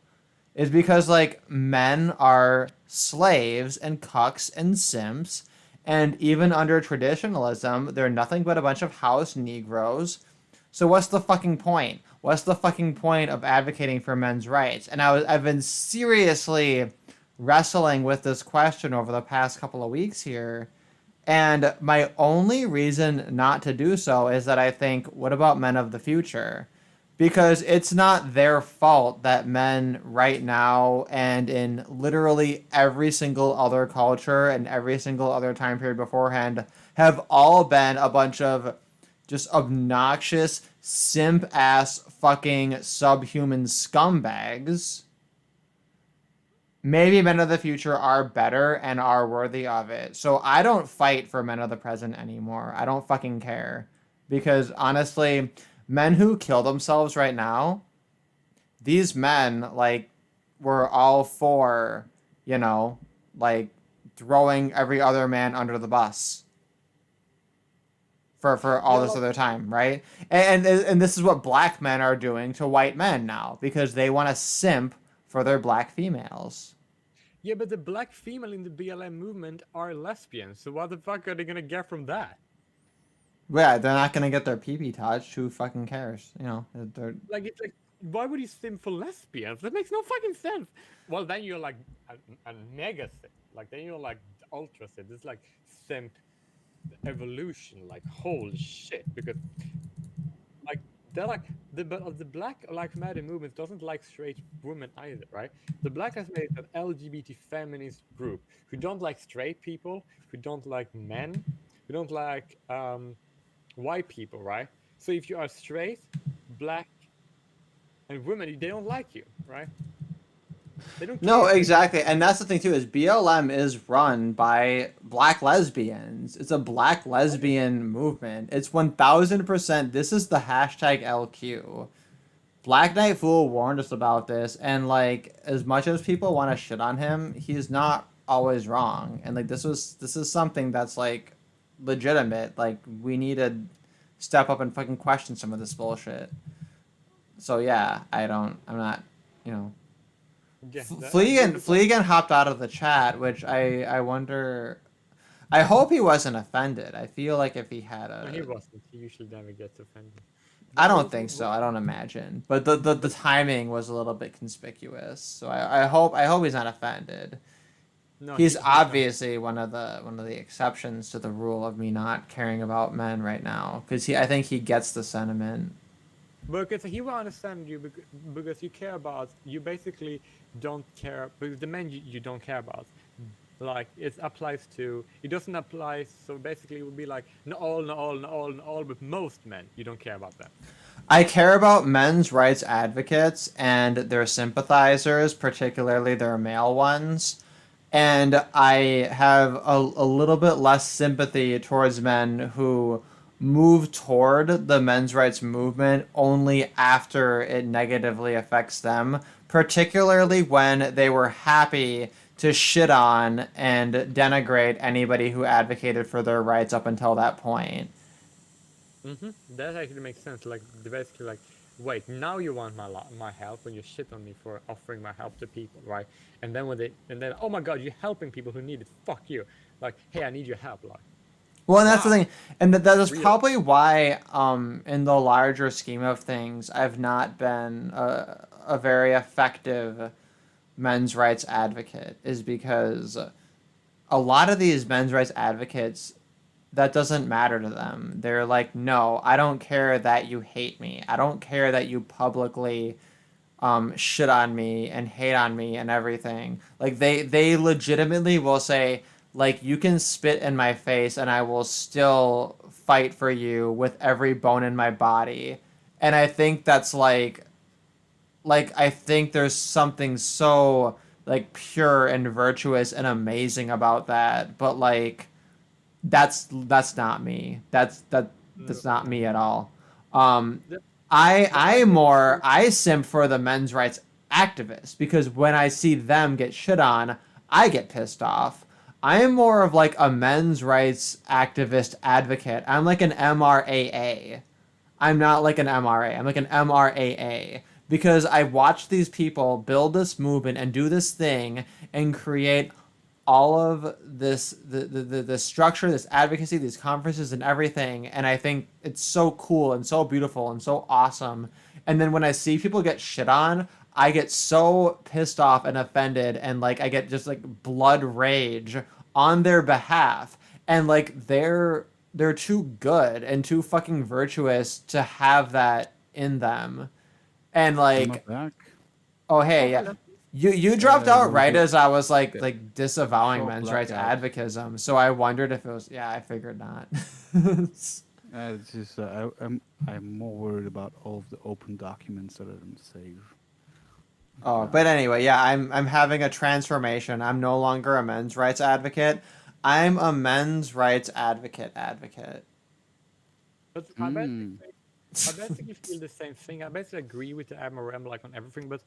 Is because like men are slaves and cucks and simps, and even under traditionalism, they're nothing but a bunch of house Negroes. So what's the fucking point? What's the fucking point of advocating for men's rights? And I've been seriously wrestling with this question over the past couple of weeks here. And my only reason not to do so is that I think, what about men of the future? Because it's not their fault that men right now and in literally every single other culture and every single other time period beforehand have all been a bunch of just obnoxious, simp-ass fucking subhuman scumbags. Maybe men of the future are better and are worthy of it. So I don't fight for men of the present anymore. I don't fucking care. Because honestly, men who kill themselves right now, these men, like, were all for, like, throwing every other man under the bus. For all this other time, right? And this is what black men are doing to white men now, because they want to simp for their black females. Yeah, but the black female in the BLM movement are lesbians, so what the fuck are they gonna get from that? Yeah, they're not gonna get their pee-pee touched. Who fucking cares? They're... Like, it's like, why would you simp for lesbians? That makes no fucking sense. Well, then you're like a mega simp. Like, then you're like ultra simp. It's like simp evolution. Like, holy shit. Because, like, they're like, the Black Lives Matter movement doesn't like straight women either, right? The Black Lives Matter is an LGBT feminist group who don't like straight people, who don't like men, who don't like white people, right? So if you are straight, black, and women, they don't like you, right? They don't care. No, exactly. And that's the thing too, is BLM is run by black lesbians. It's a black lesbian movement. It's 1000%. This is the hashtag LQ. Black Knight Fool warned us about this, and like, as much as people want to shit on him, he's not always wrong. And like, this is something that's like legitimate. Like, we need to step up and fucking question some of this bullshit. So yeah, I'm not, Yeah, Fleegan hopped out of the chat, which I wonder. I hope he wasn't offended. I feel like if he had a... No, he wasn't. He usually never gets offended. I don't think so. I don't imagine. But the timing was a little bit conspicuous. So I hope he's not offended. No, he's obviously one of the exceptions to the rule of me not caring about men right now, because I think he gets the sentiment. Because he will understand you because you basically don't care, because the men you don't care about. Like, it doesn't apply, so basically it would be like, not all, but most men, you don't care about them. I care about men's rights advocates and their sympathizers, particularly their male ones. And I have a little bit less sympathy towards men who move toward the men's rights movement only after it negatively affects them, particularly when they were happy to shit on and denigrate anybody who advocated for their rights up until that point. That actually makes sense. Like, basically, like, wait, now you want my help when you shit on me for offering my help to people, right? And then oh my god, you're helping people who need it. Fuck you. Like, hey, I need your help. Like, Well, and that's the wow, thing, and that is really? probably why, in the larger scheme of things, I've not been a very effective men's rights advocate, is because a lot of these men's rights advocates, that doesn't matter to them. They're like, no, I don't care that you hate me. I don't care that you publicly shit on me and hate on me and everything. Like they legitimately will say, like, you can spit in my face and I will still fight for you with every bone in my body. And I think that's like I think there's something so like pure and virtuous and amazing about that. But like that's not me. That's not me at all. Um, The- I simp for the men's rights activists because when I see them get shit on, I get pissed off. I am more of like a men's rights activist advocate. I'm like an MRAA. I'm not like an MRA. I'm like an MRAA because I watched these people build this movement and do this thing and create all of this the structure, this advocacy, these conferences and everything, and I think it's so cool and so beautiful and so awesome. And then when I see people get shit on, I get so pissed off and offended and like I get just like blood rage on their behalf. And like they're too good and too fucking virtuous to have that in them. And I'm not like, back. oh hey, yeah. You dropped There out was right a as I was yeah, like disavowing short men's rights blackout. advocatism, so I wondered if it was, yeah, I figured not. It's just I'm more worried about all of the open documents that I didn't save. Oh, but anyway, yeah, I'm having a transformation. I'm no longer a men's rights advocate. I'm a men's rights advocate. But Mm. I basically feel the same thing. I basically agree with the MRM like on everything, but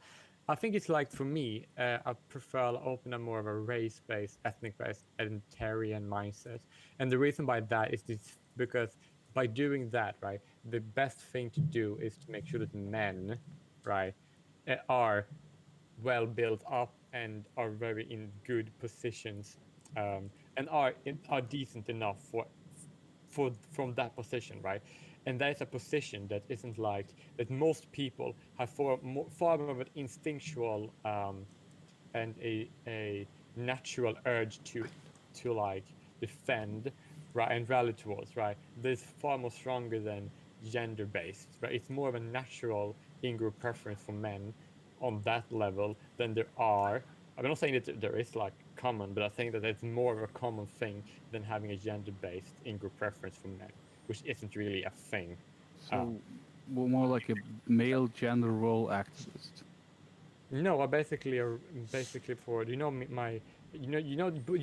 I think it's like for me, I prefer open a more of a race-based, ethnic-based, identitarian mindset. And the reason by that is this because by doing that, right, the best thing to do is to make sure that men, right, are well built up and are very in good positions, and are decent enough for from that position, right? And that is a position that isn't like that most people have far more of an instinctual and a natural urge to like defend, right, and rally towards, right? This far more stronger than gender based, right? It's more of a natural in-group preference for men on that level than there are. I'm not saying that there is like common, but I think that it's more of a common thing than having a gender-based in-group preference for men, which isn't really a thing. So more like a male gender role activist. No, I basically are basically for my you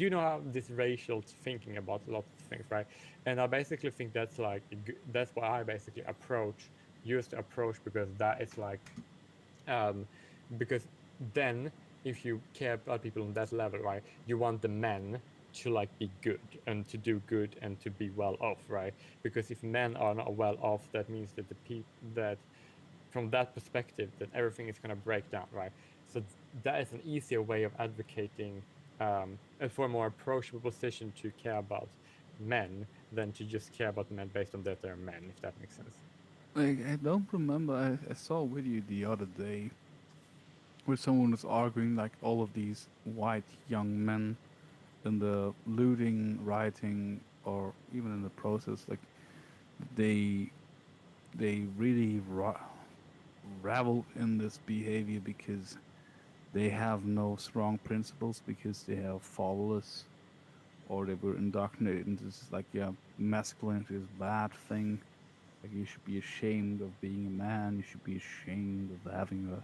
know how this racial thinking about a lot of things, right? And I basically think that's like that's why I basically use the approach because that is like um, because then if you care about people on that level, right, you want the men to like be good and to do good and to be well off, right? Because if men are not well off, that means that the people that from that perspective that everything is going to break down, right? So that is an easier way of advocating for a more approachable position to care about men than to just care about men based on that they're men, if that makes sense. Like I don't remember. I saw a video the other day where someone was arguing like all of these white young men in the looting, rioting, or even in the process, like they they really ravel in this behavior because they have no strong principles because they have followers or they were indoctrinated into this like yeah masculinity is a bad thing. Like you should be ashamed of being a man. You should be ashamed of having a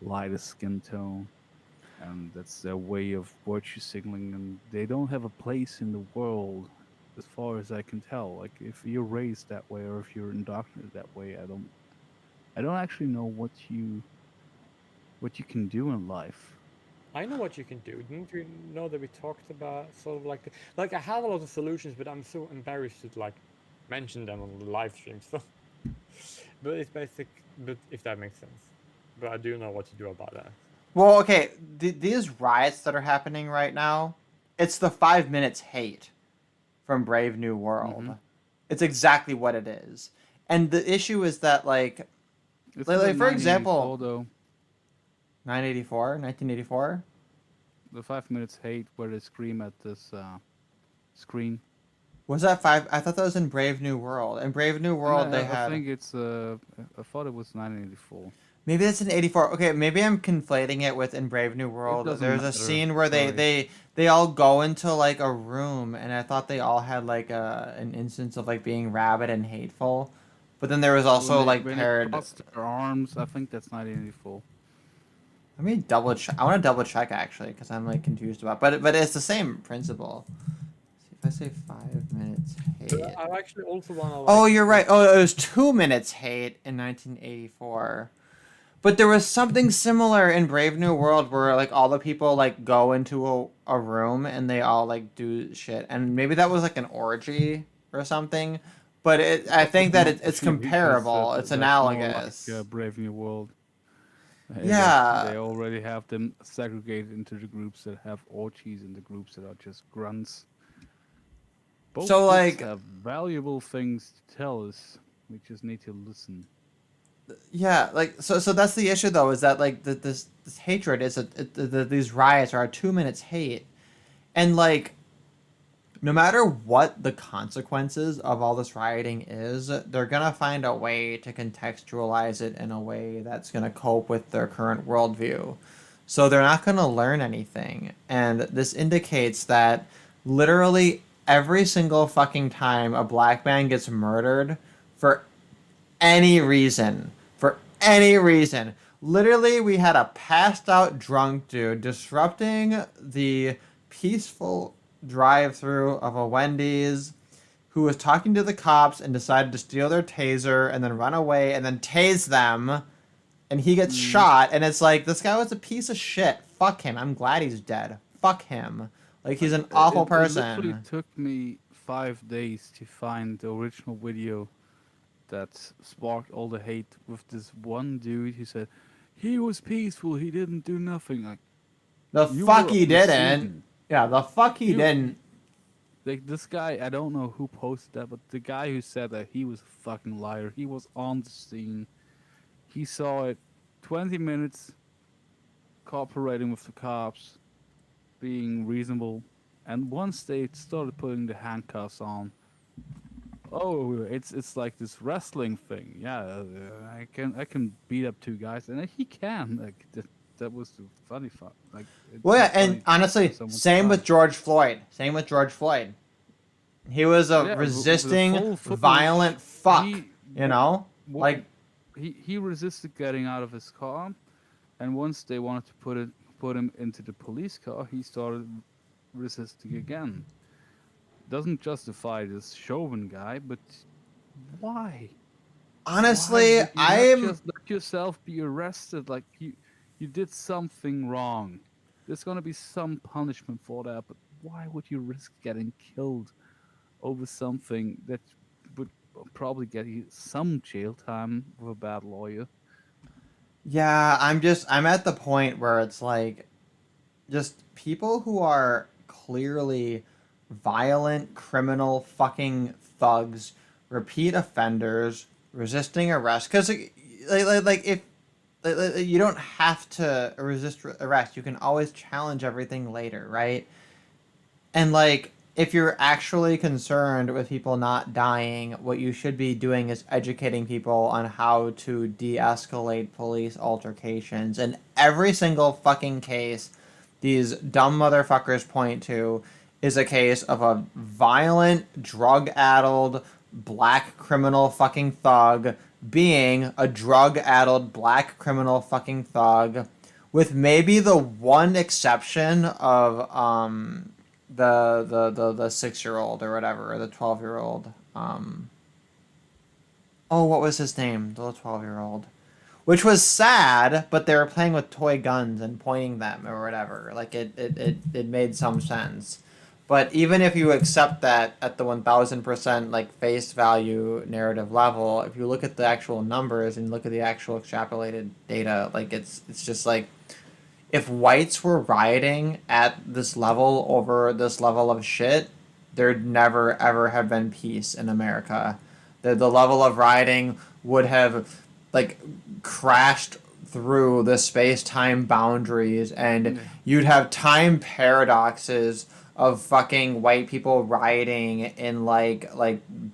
lighter skin tone, and that's their way of virtue signaling. And they don't have a place in the world as far as I can tell. Like if you're raised that way or if you're indoctrinated that way, I don't actually know what you can do in life. I know what you can do. Didn't you know that we talked about sort of like I have a lot of solutions, but I'm so embarrassed to like mention them on the live stream. So, but it's basic. But if that makes sense, but I do know what to do about that. Well, okay, these riots that are happening right now, it's the 5 minutes hate from Brave New World. Mm-hmm. It's exactly what it is. And the issue is that, like for example, though, 1984? the 5 minutes hate where they scream at this screen. Was that 5? I thought that was in Brave New World. In Brave New World, they had... I think it's... I thought it was 1984. Maybe it's in 84. Okay, maybe I'm conflating it with In Brave New World. There's a scene where they all go into, like, a room, and I thought they all had, like, an instance of, like, being rabid and hateful. But then there was also, when they paired... crossed their arms, I think that's 1984. Let me double check. I want to double check, actually, because I'm, like, confused about it. But it's the same principle. If I say 5 minutes hate... I actually also want to... Oh, you're right. Oh, it was 2 minutes hate in 1984. But there was something similar in Brave New World where, like, all the people, like, go into a room and they all, like, do shit. And maybe that was, like, an orgy or something. But I think that it's comparable. It's analogous. More like, Brave New World. Yeah. They already have them segregated into the groups that have orgies and the groups that are just grunts. Both so, like... have valuable things to tell us. We just need to listen. Yeah, like so that's the issue though, is that like this hatred is these riots are a 2 minutes hate, and like no matter what the consequences of all this rioting is, they're gonna find a way to contextualize it in a way that's gonna cope with their current worldview. So they're not gonna learn anything, and this indicates that literally every single fucking time a black man gets murdered for any reason. Literally, we had a passed out drunk dude disrupting the peaceful drive-through of a Wendy's who was talking to the cops and decided to steal their taser and then run away and then tase them, and he gets shot, and it's like, this guy was a piece of shit. Fuck him. I'm glad he's dead. Fuck him. Like, he's an awful person. It literally took me 5 days to find the original video that sparked all the hate with this one dude who said he was peaceful, he didn't do nothing. Like, the fuck he didn't. Yeah, the fuck he didn't. Like, this guy, I don't know who posted that, but the guy who said that, he was a fucking liar. He was on the scene. He saw it 20 minutes cooperating with the cops, being reasonable, and once they started putting the handcuffs on, oh, it's like this wrestling thing. Yeah, I can beat up 2 guys, and he can. Like that was the funny part. Like, well, yeah, and honestly, same with George Floyd. He was a resisting, violent fuck. Like he resisted getting out of his car, and once they wanted to put him into the police car, he started resisting again. Doesn't justify this Chauvin guy, but why? Honestly, just let yourself be arrested. Like, you did something wrong. There's gonna be some punishment for that, but why would you risk getting killed over something that would probably get you some jail time with a bad lawyer? Yeah, I'm at the point where it's like, just people who are clearly violent, criminal, fucking thugs, repeat offenders, resisting arrest. Because, like if you don't have to resist arrest, you can always challenge everything later, right? And, like, if you're actually concerned with people not dying, what you should be doing is educating people on how to de-escalate police altercations. And every single fucking case these dumb motherfuckers point to is a case of a violent, drug-addled, black criminal fucking thug being a drug-addled, black criminal fucking thug, with maybe the one exception of the 6-year-old or whatever, or the 12-year-old. Oh, what was his name? The 12-year-old. Which was sad, but they were playing with toy guns and pointing them or whatever. Like it made some sense. But even if you accept that at the 1000% like face value narrative level, if you look at the actual numbers and look at the actual extrapolated data, like it's just like if whites were rioting at this level over this level of shit, there'd never ever have been peace in America. The level of rioting would have like crashed through the space-time boundaries, and you'd have time paradoxes of fucking white people rioting in like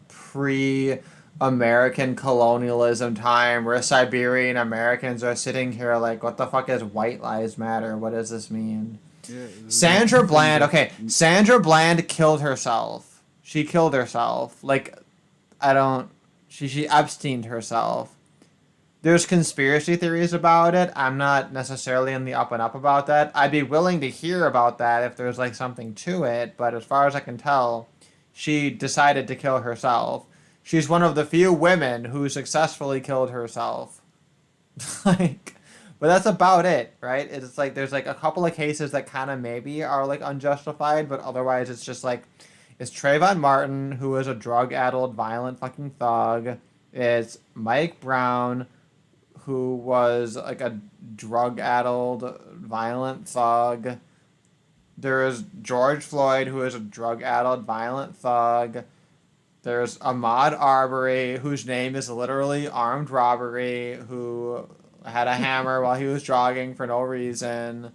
pre-American colonialism time, where Siberian Americans are sitting here like, what the fuck is White Lives Matter? What does this mean? Yeah, Sandra Bland, okay, Sandra Bland killed herself. She killed herself. Like, she Epsteined herself. There's conspiracy theories about it. I'm not necessarily in the up and up about that. I'd be willing to hear about that if there's like something to it, but as far as I can tell, she decided to kill herself. She's one of the few women who successfully killed herself. Like, but that's about it, right? It's like there's like a couple of cases that kind of maybe are like unjustified, but otherwise it's just like it's Trayvon Martin, who is a drug-addled, violent fucking thug. It's Mike Brown, who was like a drug-addled, violent thug. There is George Floyd, who is a drug-addled, violent thug. There's Ahmaud Arbery, whose name is literally armed robbery, who had a hammer while he was jogging for no reason.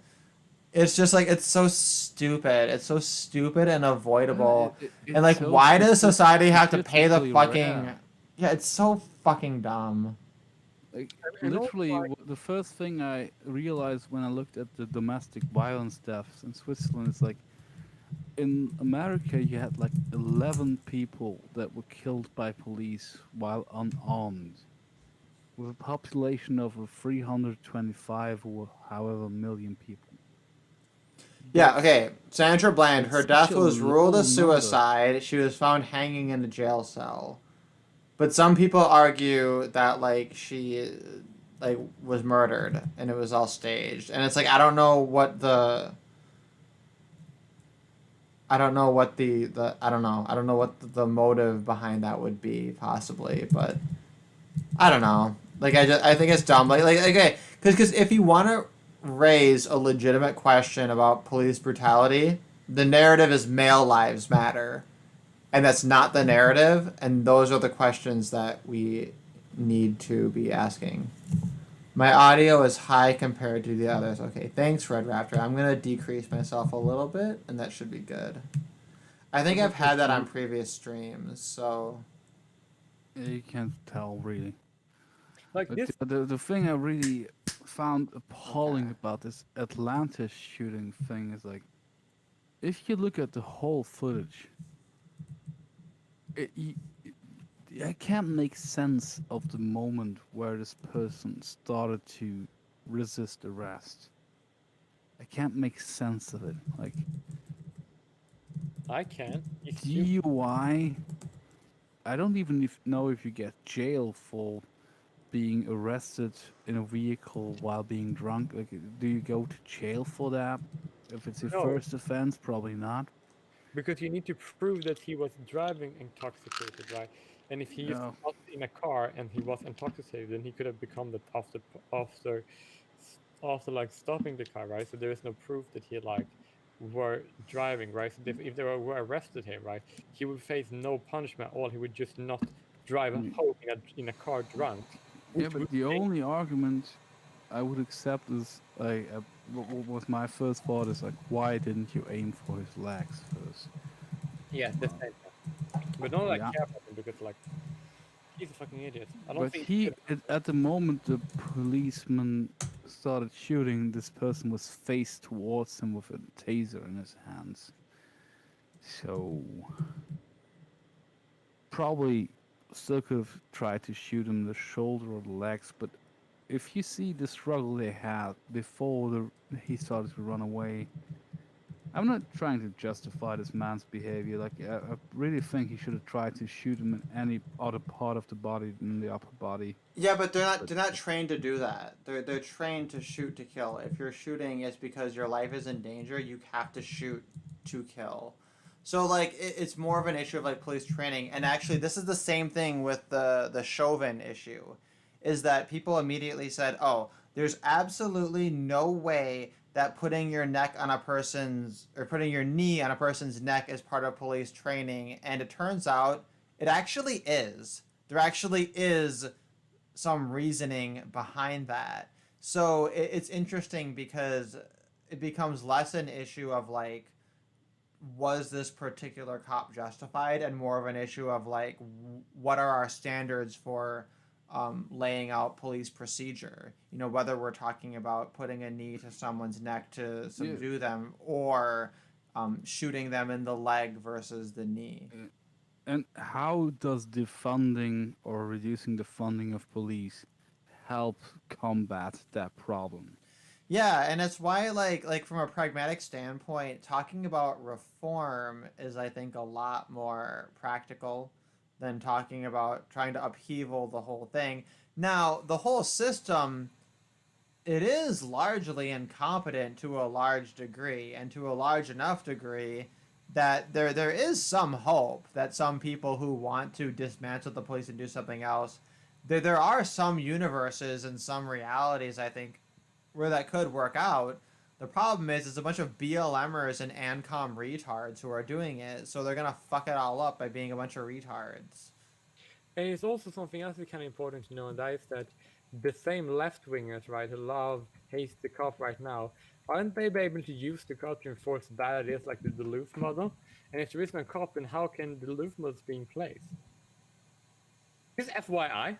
It's just like, it's so stupid. It's so stupid and avoidable. And like, so why does society have to pay the statistically fucking... rare. Yeah, it's so fucking dumb. Like, And also, literally, like- the first thing I realized when I looked at the domestic violence deaths in Switzerland is like, in America, you had like 11 people that were killed by police while unarmed, with a population of 325 or however million people. Yeah, okay. Sandra Bland, her It's death such a was ruled a low number. suicide. She was found hanging in a jail cell. But some people argue that like she like was murdered and it was all staged. And it's like I don't know what the I don't know what the motive behind that would be possibly, but I don't know. Like I think it's dumb. Like okay, because if you want to raise a legitimate question about police brutality, the narrative is male lives matter, and that's not the narrative. And those are the questions that we need to be asking. My audio is high compared to the others. Okay, thanks, Red Raptor. I'm gonna decrease myself a little bit, and that should be good. I think I've had that on previous streams, so Yeah, you can't tell really. Like But this, the thing I really found appalling Okay. about this Atlanta shooting thing is like, if you look at the whole footage, I can't make sense of the moment where this person started to resist arrest. I can't make sense of it. Like, I can. If you DUI, I don't even know if you get jail for being arrested in a vehicle while being drunk. Like, do you go to jail for that? If it's your No. first offense, probably not. because you need to prove that he was driving intoxicated, right? And if he just No. got in a car and he was intoxicated, then he could have become that after like stopping the car, right? So there is no proof that he like were driving, right? So if they were arrested him, right, he would face no punishment at all. He would just not drive home in a car drunk. Yeah, which but would the make- only argument I would accept is like, what was my first thought is like, why didn't you aim for his legs first? yeah, the same thing. But not like Yeah. care about him because like he's a fucking idiot. I don't But think he, at the moment the policeman started shooting, this person was face towards him with a taser in his hands. So probably still could have tried to shoot him in the shoulder or the legs, but if you see the struggle they had before he started to run away, I'm not trying to justify this man's behavior. Like, I really think he should have tried to shoot him in any other part of the body than the upper body. Yeah, but they're not But they're not trained to do that. They're trained to shoot to kill. If you're shooting, it's because your life is in danger. You have to shoot to kill. So like it's more of an issue of like police training. And actually, this is the same thing with the Chauvin issue, is that people immediately said, "Oh, there's absolutely no way that putting your neck on a person's or putting your knee on a person's neck is part of police training." And it turns out it actually is. There actually is some reasoning behind that. So it's interesting because it becomes less an issue of like, was this particular cop justified, and more of an issue of like, what are our standards for laying out police procedure? You know, whether we're talking about putting a knee to someone's neck to subdue them, or shooting them in the leg versus the knee. And how does defunding or reducing the funding of police help combat that problem? Yeah, and it's why like from a pragmatic standpoint, talking about reform is I think a lot more practical than talking about trying to upheaval the whole thing. Now, the whole system, it is largely incompetent to a large degree, and to a large enough degree that there is some hope that some people who want to dismantle the police and do something else, there are some universes and some realities I think where that could work out. The problem is, it's a bunch of BLMers and ANCOM retards who are doing it, so they're gonna fuck it all up by being a bunch of retards. And it's also something else that's kind of important to know, and that is that the same left-wingers, right, who love hate the cop right now, aren't they able to use the cop to enforce bad ideas like the Duluth model? And if there isn't a cop, then how can the Duluth models be in place? Just FYI.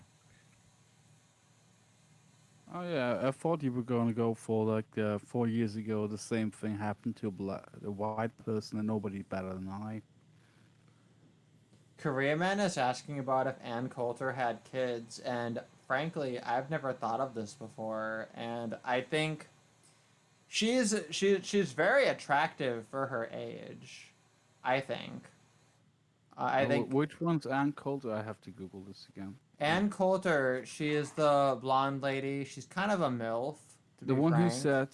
Oh yeah, I thought you were going to go for like 4 years ago. The same thing happened to a white person, and nobody better than I. Korea Man is asking about if Ann Coulter had kids, and frankly, I've never thought of this before, and I think she's very attractive for her age. I think. I think Which one's Ann Coulter? I have to Google this again. Ann Coulter, she is the blonde lady. She's kind of a MILF, to The be one who frank. said,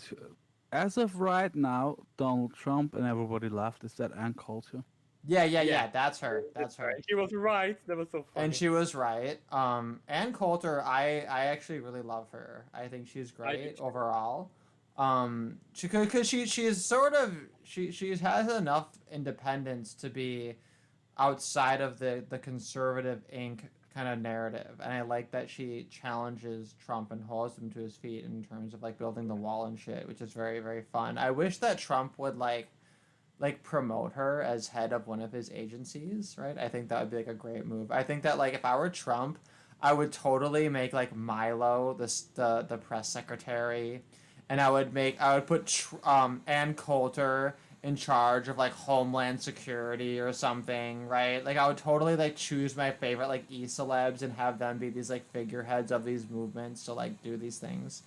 as of right now, Donald Trump and everybody laughed. Is that Ann Coulter? Yeah, that's her. That's her. She was right. That was so funny. And she was right. Ann Coulter, I actually really love her. I think she's great overall. Because she is sort of she has enough independence to be outside of the conservative Inc. kind of narrative, and I like that she challenges Trump and holds him to his feet in terms of like building the wall and shit, which is very, very fun. I wish that Trump would like promote her as head of one of his agencies, right? I think that would be like a great move. I think that like if I were Trump, I would totally make like Milo the press secretary, and I would put Ann Coulter in charge of like Homeland Security or something, right? Like I would totally like choose my favorite like e-celebs and have them be these like figureheads of these movements to like do these things.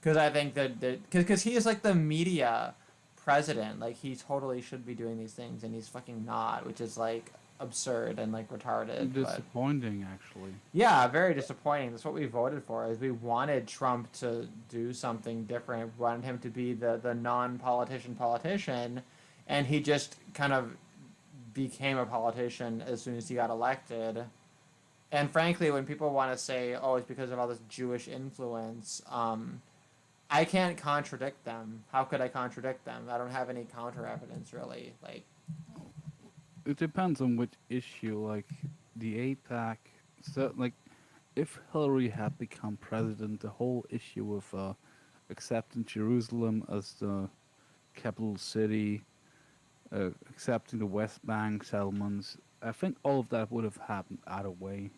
Because I think that because he is like the media president, like he totally should be doing these things, and he's fucking not, which is like absurd and like retarded. But Disappointing, actually. yeah, very disappointing. That's what we voted for. Is we wanted Trump to do something different. We wanted him to be the non-politician, and he just kind of became a politician as soon as he got elected. And frankly, when people want to say, "Oh, it's because of all this Jewish influence," I can't contradict them. How could I contradict them? I don't have any counter evidence, really. Like, It depends on which issue. Like the APAC, so like if Hillary had become president, the whole issue of accepting Jerusalem as the capital city, accepting the West Bank settlements, I think all of that would have happened either way.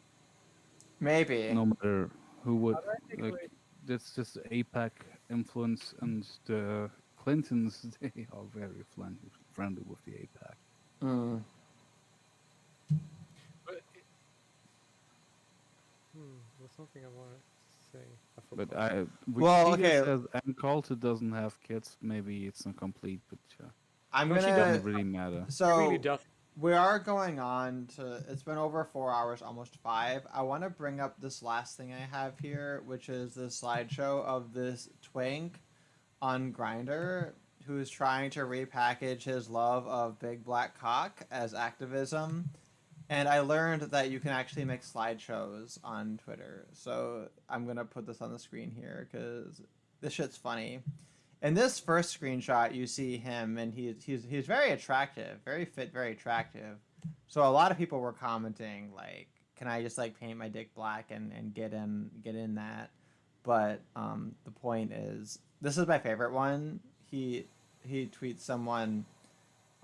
maybe. No matter who would. Like, that's just APAC influence, and the Clintons, they are very friendly with the APAC. Mm. But there's something I wanted to say. I forgot. But Well, Wikipedia okay. says Ann Coulter doesn't have kids. Maybe it's not complete, but I'm No, she gonna. Doesn't really matter. So It really does. we are going on to. It's been over 4 hours, almost 5. I want to bring up this last thing I have here, which is the slideshow of this twink on Grindr who's trying to repackage his love of big black cock as activism. And I learned that you can actually make slideshows on Twitter. So I'm gonna put this on the screen here because this shit's funny. In this first screenshot, you see him, and he's very attractive, very fit, very attractive. So a lot of people were commenting like, "Can I just like paint my dick black and get in that?" But the point is, this is my favorite one. He tweets someone.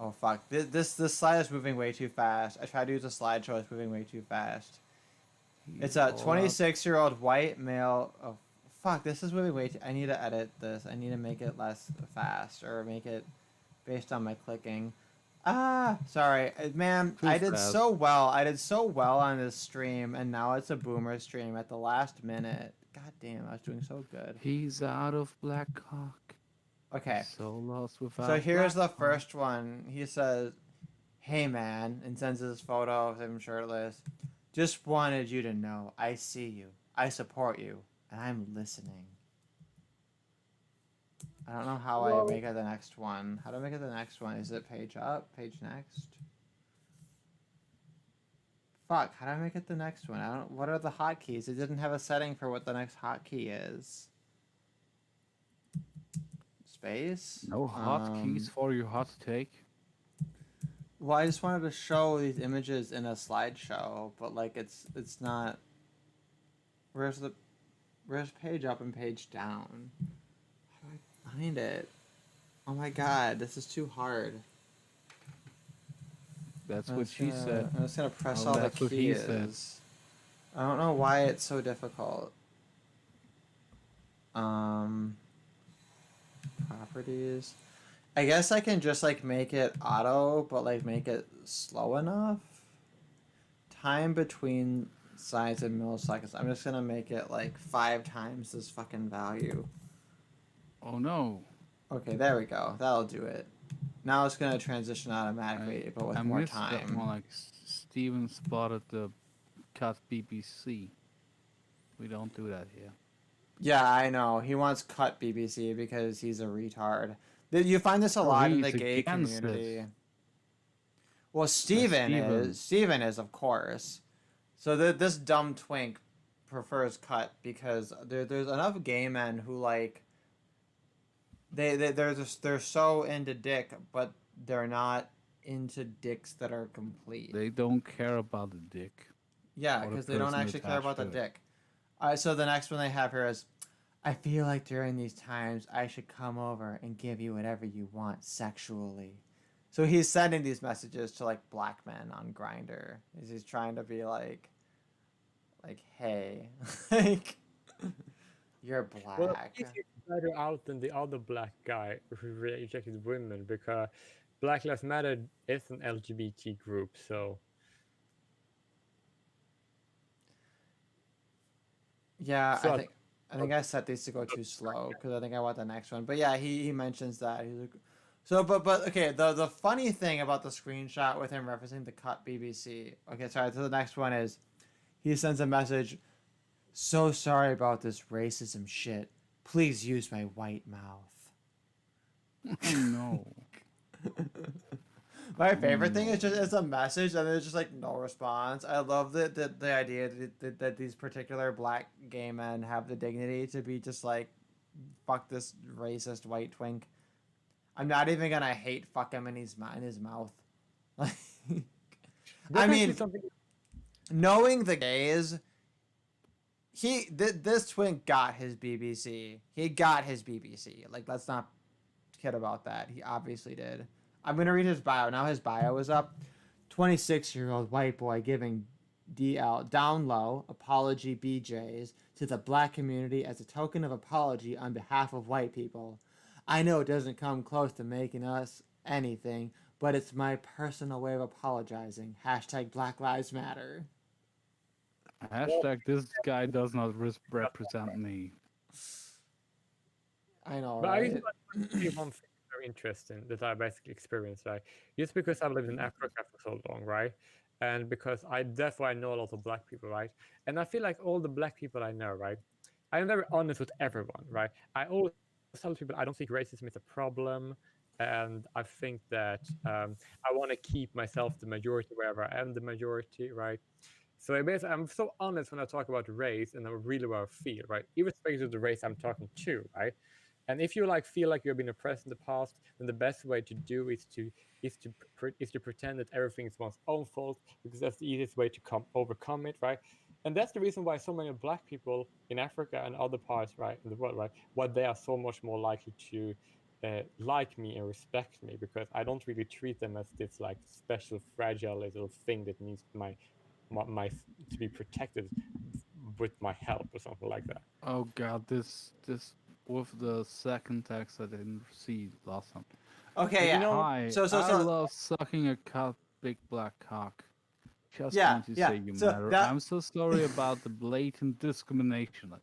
Oh fuck! This slide is moving way too fast. I tried to use a slideshow. It's moving way too fast. It's a 26-year-old white male. Oh fuck! This is moving way too. I need to edit this. I need to make it less fast or make it based on my clicking. Sorry, man. Too I did fast. so well. I did so well on this stream, and now it's a boomer stream at the last minute. God damn! I was doing so good. He's out of black cock. Okay. So lost without. So here's the black cock. first one. He says, "Hey man," and sends this photo of him shirtless. "Just wanted you to know I see you, I support you, and I'm listening." I don't know how I make it the next one. How do I make it the next one? Is it page up, page next? Fuck, how do I make it the next one? I don't. What are the hotkeys? It didn't have a setting for what the next hotkey is. Space? No hotkeys for your hot take. Well, I just wanted to show these images in a slideshow, but like it's not. Where's page up and page down? How do I find it? Oh my god, this is too hard. That's what she said. I'm just gonna press Oh, all the that's what he keys. said. I don't know why it's so difficult. Properties. I guess I can just like make it auto, but like make it slow enough. Time between sides in milliseconds. I'm just gonna make it like 5 times this fucking value. Oh no. Okay, there we go. That'll do it. Now it's gonna transition automatically, but with I more missed that time. one. Like Steven spotted the cut BBC. We don't do that here. Yeah, I know. He wants cut BBC because he's a retard. You find this a lot in the he's gay against community. it. Well, Steven Steven. is. Steven is, of course. So this dumb twink prefers cut because there's enough gay men who like they're so into dick, but they're not into dicks that are complete. They don't care about the dick. Yeah, or the because they don't person actually care about the attached to it. dick. So the next one they have here is, "I feel like during these times I should come over and give you whatever you want sexually." So he's sending these messages to like black men on Grindr. He's trying to be like, hey, like, you're black. Well, he's better out than the other black guy who rejected women because Black Lives Matter is an LGBT group, so. Yeah, So- I think I set these to go too slow because I think I want the next one. But yeah, he mentions that he's like, so but okay. The funny thing about the screenshot with him referencing the cut BBC. Okay, sorry. So the next one is, he sends a message. "So sorry about this racism shit. Please use my white mouth." Oh no. My favorite thing is just it's a message and there's just like no response. I love the idea that these particular black gay men have the dignity to be just like, fuck this racist white twink. I'm not even gonna hate fuck him in his mouth. Like, I mean, knowing the gays, this twink got his BBC. He got his BBC. Like, let's not kid about that. He obviously did. I'm going to read his bio. Now his bio is up. 26-year-old white boy giving DL down low apology BJs to the black community as a token of apology on behalf of white people. I know it doesn't come close to making us anything, but it's my personal way of apologizing. Hashtag Black Lives Matter. Hashtag this guy does not represent me. I know, But I right? just want to say one thing very interesting that I basically experienced, right? Just because I've lived in Africa for so long, right? And because therefore I know a lot of black people, right? And I feel like all the black people I know, right? I'm very honest with everyone, right? I always tell people I don't think racism is a problem, and I think that I want to keep myself the majority wherever I am the majority, right? So I'm so honest when I talk about race, and I'm really what I feel, right? Irrespective of the race I'm talking to, right? And if you feel like you've been oppressed in the past, then the best way to do is to pretend that everything is one's own fault, because that's the easiest way to overcome it, right? And that's the reason why so many black people in Africa and other parts, right, in the world, right, why they are so much more likely to like me and respect me, because I don't really treat them as this special fragile little thing that needs my to be protected with my help or something like that. Oh god, this with the second text I didn't see last time. Okay, yeah. Hi, So I love sucking a cut, big black cock. Just Yeah, want to yeah. say you So matter. that- I'm so sorry about the blatant discrimination,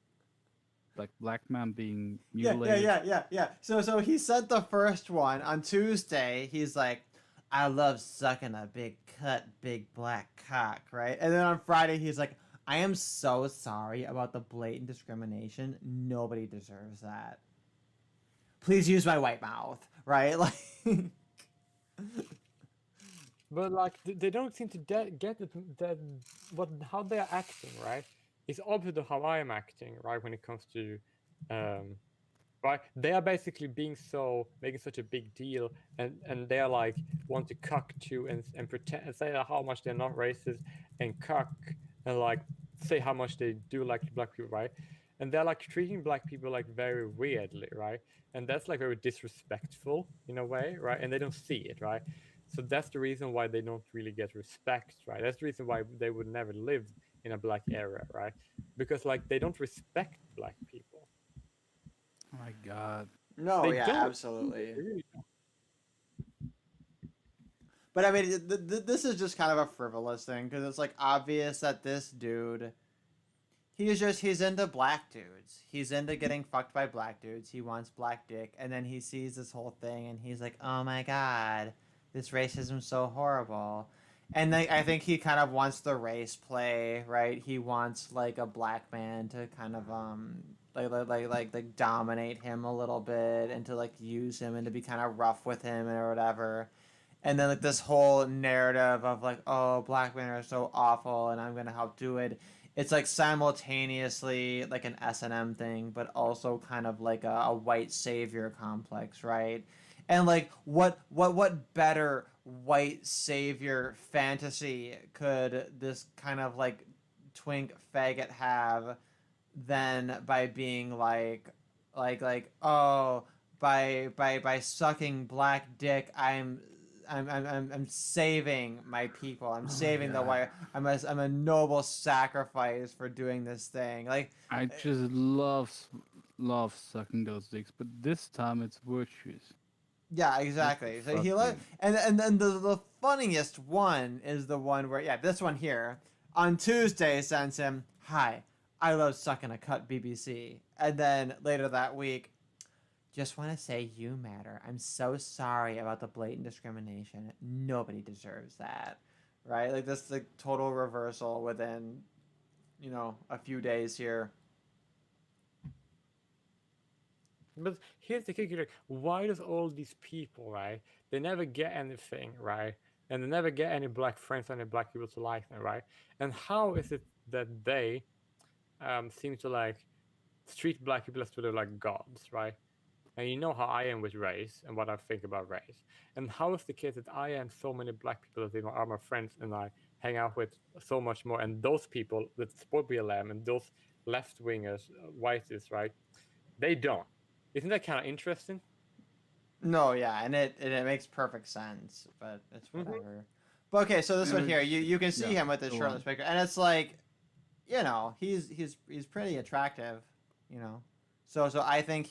like black man being mutilated. Yeah. So he sent the first one on Tuesday. He's like, I love sucking a big cut, big black cock, right? And then on Friday, he's like, I am so sorry about the blatant discrimination. Nobody deserves that. Please use my white mouth, right? Like, but they don't seem to get how they are acting, right? It's opposite of how I am acting, right? When it comes to right, they are basically making such a big deal, and they are want to cuck to and pretend and say how much they're not racist, and cuck and say how much they do like black people, right? And they're treating black people very weirdly, right? And that's very disrespectful in a way, right? And they don't see it, right? So that's the reason why they don't really get respect, right? That's the reason why they would never live in a black era, right? Because they don't respect black people. Oh my god. no, They yeah, don't. absolutely. They really don't. But I mean, this is just kind of a frivolous thing because it's obvious that this dude, he's into black dudes. He's into getting fucked by black dudes. He wants black dick, and then he sees this whole thing, and he's like, "Oh my god, this racism's so horrible." And then I think he kind of wants the race play, right? He wants a black man to kind of dominate him a little bit and to use him and to be kind of rough with him or whatever. And then this whole narrative of oh, black men are so awful and I'm gonna help do it. It's simultaneously an S&M thing, but also kind of a white savior complex, right? And what better white savior fantasy could this kind of twink faggot have than by being oh, by sucking black dick I'm saving my people. I'm saving the white. I'm a noble sacrifice for doing this thing. I just love sucking those dicks, but this time it's virtuous. Yeah, exactly. So he and then the funniest one is the one where this one here on Tuesday sends him, "Hi, I love sucking a cut, BBC," and then later that week, just want to say you matter. I'm so sorry about the blatant discrimination. Nobody deserves that, right? This total reversal within, a few days here. But here's the kicker: why does all these people, right? They never get anything, right? And they never get any black friends, any black people to like them, right? And how is it that they seem to treat black people as sort of gods, right? And you know how I am with race and what I think about race. And how is the case that I am so many black people that they are my friends and I hang out with so much more, and those people that support BLM and those left-wingers, whiteists, right? They don't. Isn't that kind of interesting? No, yeah, and it makes perfect sense, but it's whatever. But okay, so this one here, you can see him with the shirtless picture, and it's he's pretty attractive, So I think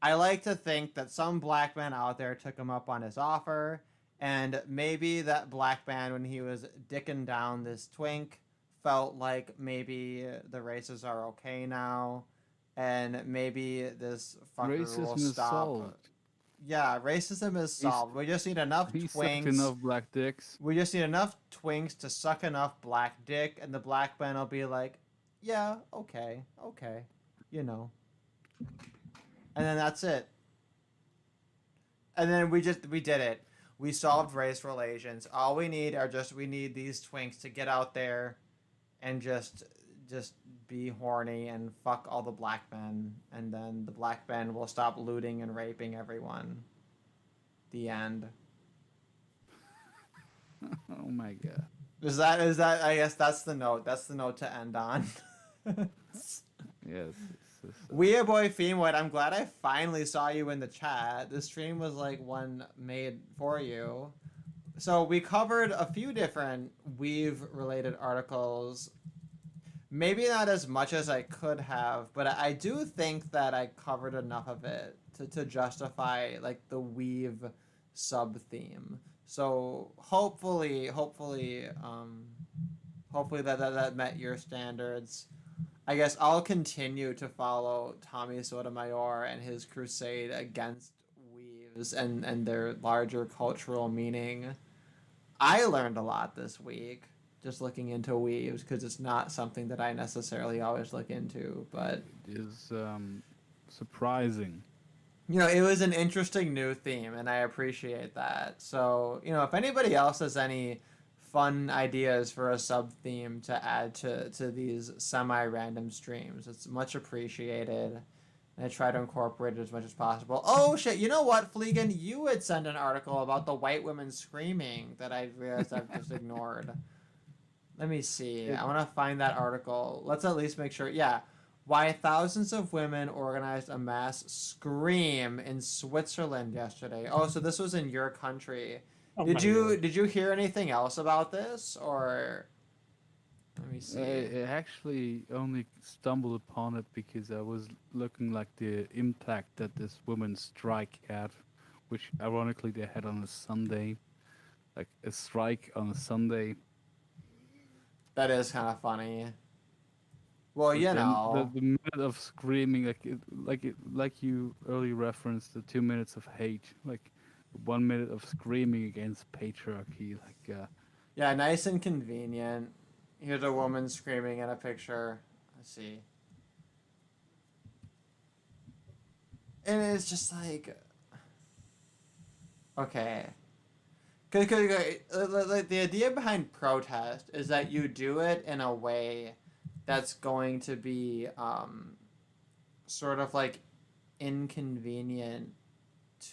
I like to think that some black man out there took him up on his offer, and maybe that black man, when he was dicking down this twink, felt like maybe the races are okay now, and maybe this fucker will stop. Yeah, racism is solved. We just need enough He sucked twinks. enough black dicks. We just need enough twinks to suck enough black dick, and the black man will be like, yeah, okay, you know. And then that's it. And then we did it. We solved race relations. All we need we need these twinks to get out there and just be horny and fuck all the black men, and then the black men will stop looting and raping everyone. The end. Oh my god. Is that I guess that's the note. That's the note to end on. Yes. Weird boy Femoid, I'm glad I finally saw you in the chat. This stream was like one made for you. So we covered a few different weave related articles. Maybe not as much as I could have, but I do think that I covered enough of it to justify like the weave sub theme. So hopefully that met your standards. I guess I'll continue to follow Tommy Sotomayor and his crusade against weaves and their larger cultural meaning. I learned a lot this week just looking into weaves, because it's not something that I necessarily always look into, but It is surprising. you know, it was an interesting new theme, and I appreciate that. So, you know, if anybody else has any fun ideas for a sub-theme to add to these semi-random streams, it's much appreciated. And I try to incorporate it as much as possible. Oh, shit, you know what, Fleegan? You had sent an article about the white women screaming that I realized I've just ignored. Let me see. I want to find that article. Let's at least make sure. Yeah. Why thousands of women organized a mass scream in Switzerland yesterday. Oh, so this was in your country. Oh Did my you God. did you hear anything else about this, or let me see. I actually only stumbled upon it because I was looking like the impact that this women's strike had, which ironically they had on a Sunday, like a strike on a Sunday. That is kind of funny. Well, you Then know. the minute of screaming, like you earlier referenced, the 2 minutes of hate, like 1 minute of screaming against patriarchy, like Yeah, nice and convenient. Here's a woman screaming in a picture. Let's see. And it's just like, okay. Cause, like, the idea behind protest is that you do it in a way that's going to be sort of like inconvenient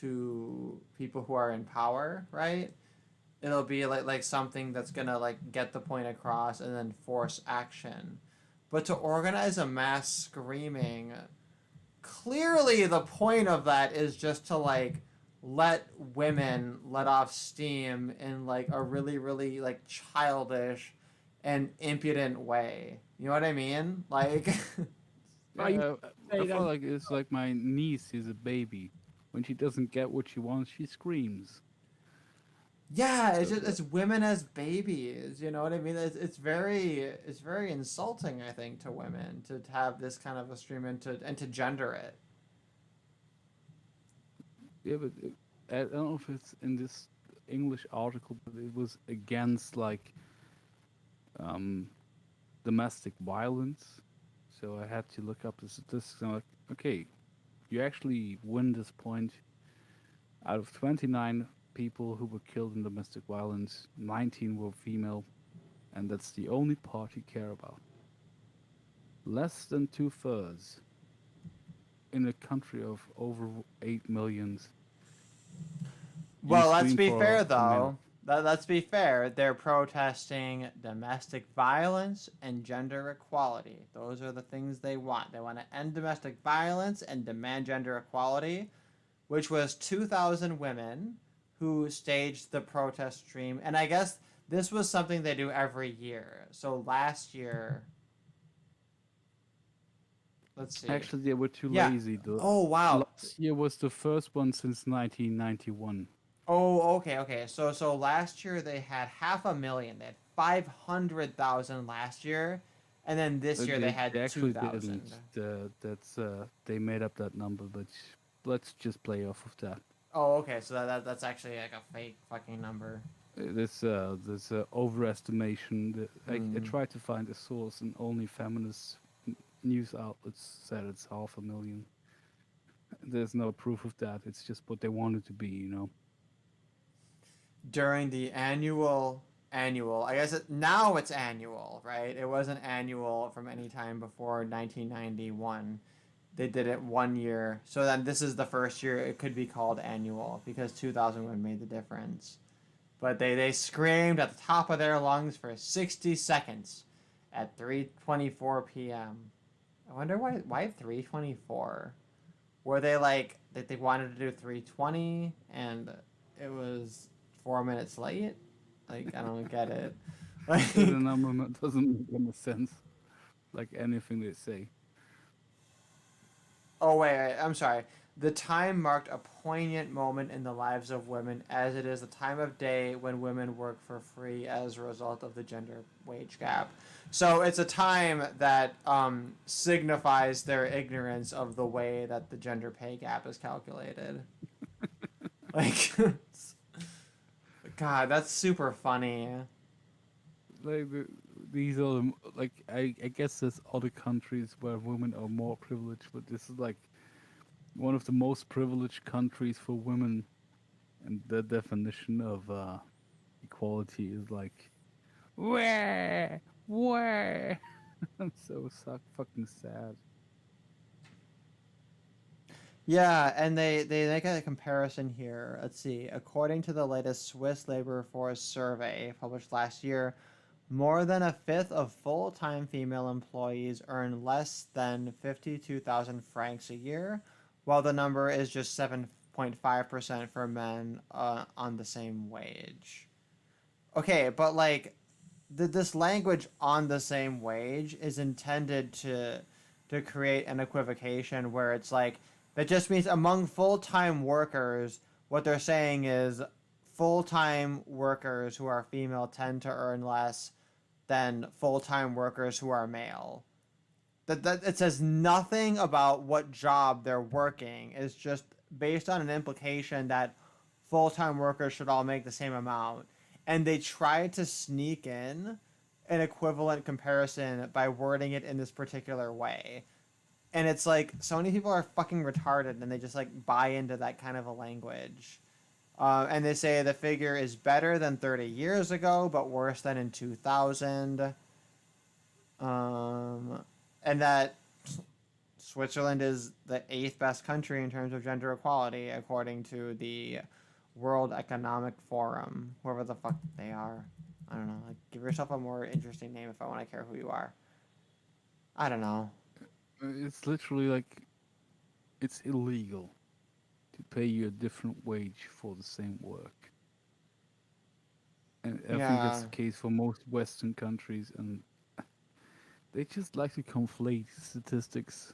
to people who are in power, right? It'll be like something that's gonna like get the point across and then force action. But to organize a mass screaming, clearly the point of that is just to like let women let off steam in like a really, really like childish and impudent way. You know what I mean? Like I feel like it's like my niece is a baby. When she doesn't get what she wants, she screams. yeah, it's women as babies. You know what I mean? It's very insulting, I think, to women to have this kind of a stream and to gender it. Yeah, but I don't know if it's in this English article, but it was against like domestic violence. So I had to look up the statistics. And I'm like, okay, you actually win this point. Out of 29 people who were killed in domestic violence, 19 were female, and that's the only part you care about. Less than 2/3 in a country of over 8 million. Well, let's scream be for fair, a though. Let's be fair. They're protesting domestic violence and gender equality. Those are the things they want. They want to end domestic violence and demand gender equality, which was 2,000 women who staged the protest stream. And I guess this was something they do every year. So last year... Let's see. Actually, they were too Yeah. lazy. Oh, wow. Last year was the first one since 1991. Oh, okay. So last year they had 500,000. They had 500,000 last year, and then this But year they had actually 2,000. didn't. That's they made up that number, but let's just play off of that. Oh, okay. So that's actually like a fake fucking number. This overestimation. I tried to find a source, and only feminist news outlets said it's 500,000. There's no proof of that. It's just what they want it to be, you know. During the annual, I guess now it's annual, right? It wasn't annual from any time before 1991. They did it 1 year, so then this is the first year it could be called annual because 2001 made the difference. But they screamed at the top of their lungs for 60 seconds at 3:24 p.m. I wonder why 3:24? Were they like that they wanted to do 3:20 and it was 4 minutes late? Like I don't get it. Like, The number doesn't make any sense. Like anything they say. oh wait, I'm sorry. The time marked a poignant moment in the lives of women, as it is the time of day when women work for free as a result of the gender wage gap. So it's a time that signifies their ignorance of the way that the gender pay gap is calculated. Like, God, that's super funny. Like these are like I guess there's other countries where women are more privileged, but this is like one of the most privileged countries for women, and the definition of equality is like where. I'm so fucking sad. Yeah, and they make a comparison here. Let's see. According to the latest Swiss labor force survey published last year, more than a fifth of full-time female employees earn less than 52,000 francs a year, while the number is just 7.5% for men on the same wage. Okay, but like this language on the same wage is intended to create an equivocation where it's like that just means among full-time workers what they're saying is full-time workers who are female tend to earn less than full-time workers who are male. That it says nothing about what job they're working. It's just based on an implication that full-time workers should all make the same amount. And they try to sneak in an equivalent comparison by wording it in this particular way. And it's like so many people are fucking retarded and they just like buy into that kind of a language. And they say the figure is better than 30 years ago, but worse than in 2000. And that Switzerland is the 8th best country in terms of gender equality, according to the World Economic Forum, whoever the fuck they are. I don't know. Like, give yourself a more interesting name if I want to care who you are. I don't know. It's literally like it's illegal to pay you a different wage for the same work. And I think that's the case for most Western countries, and they just like to conflate statistics.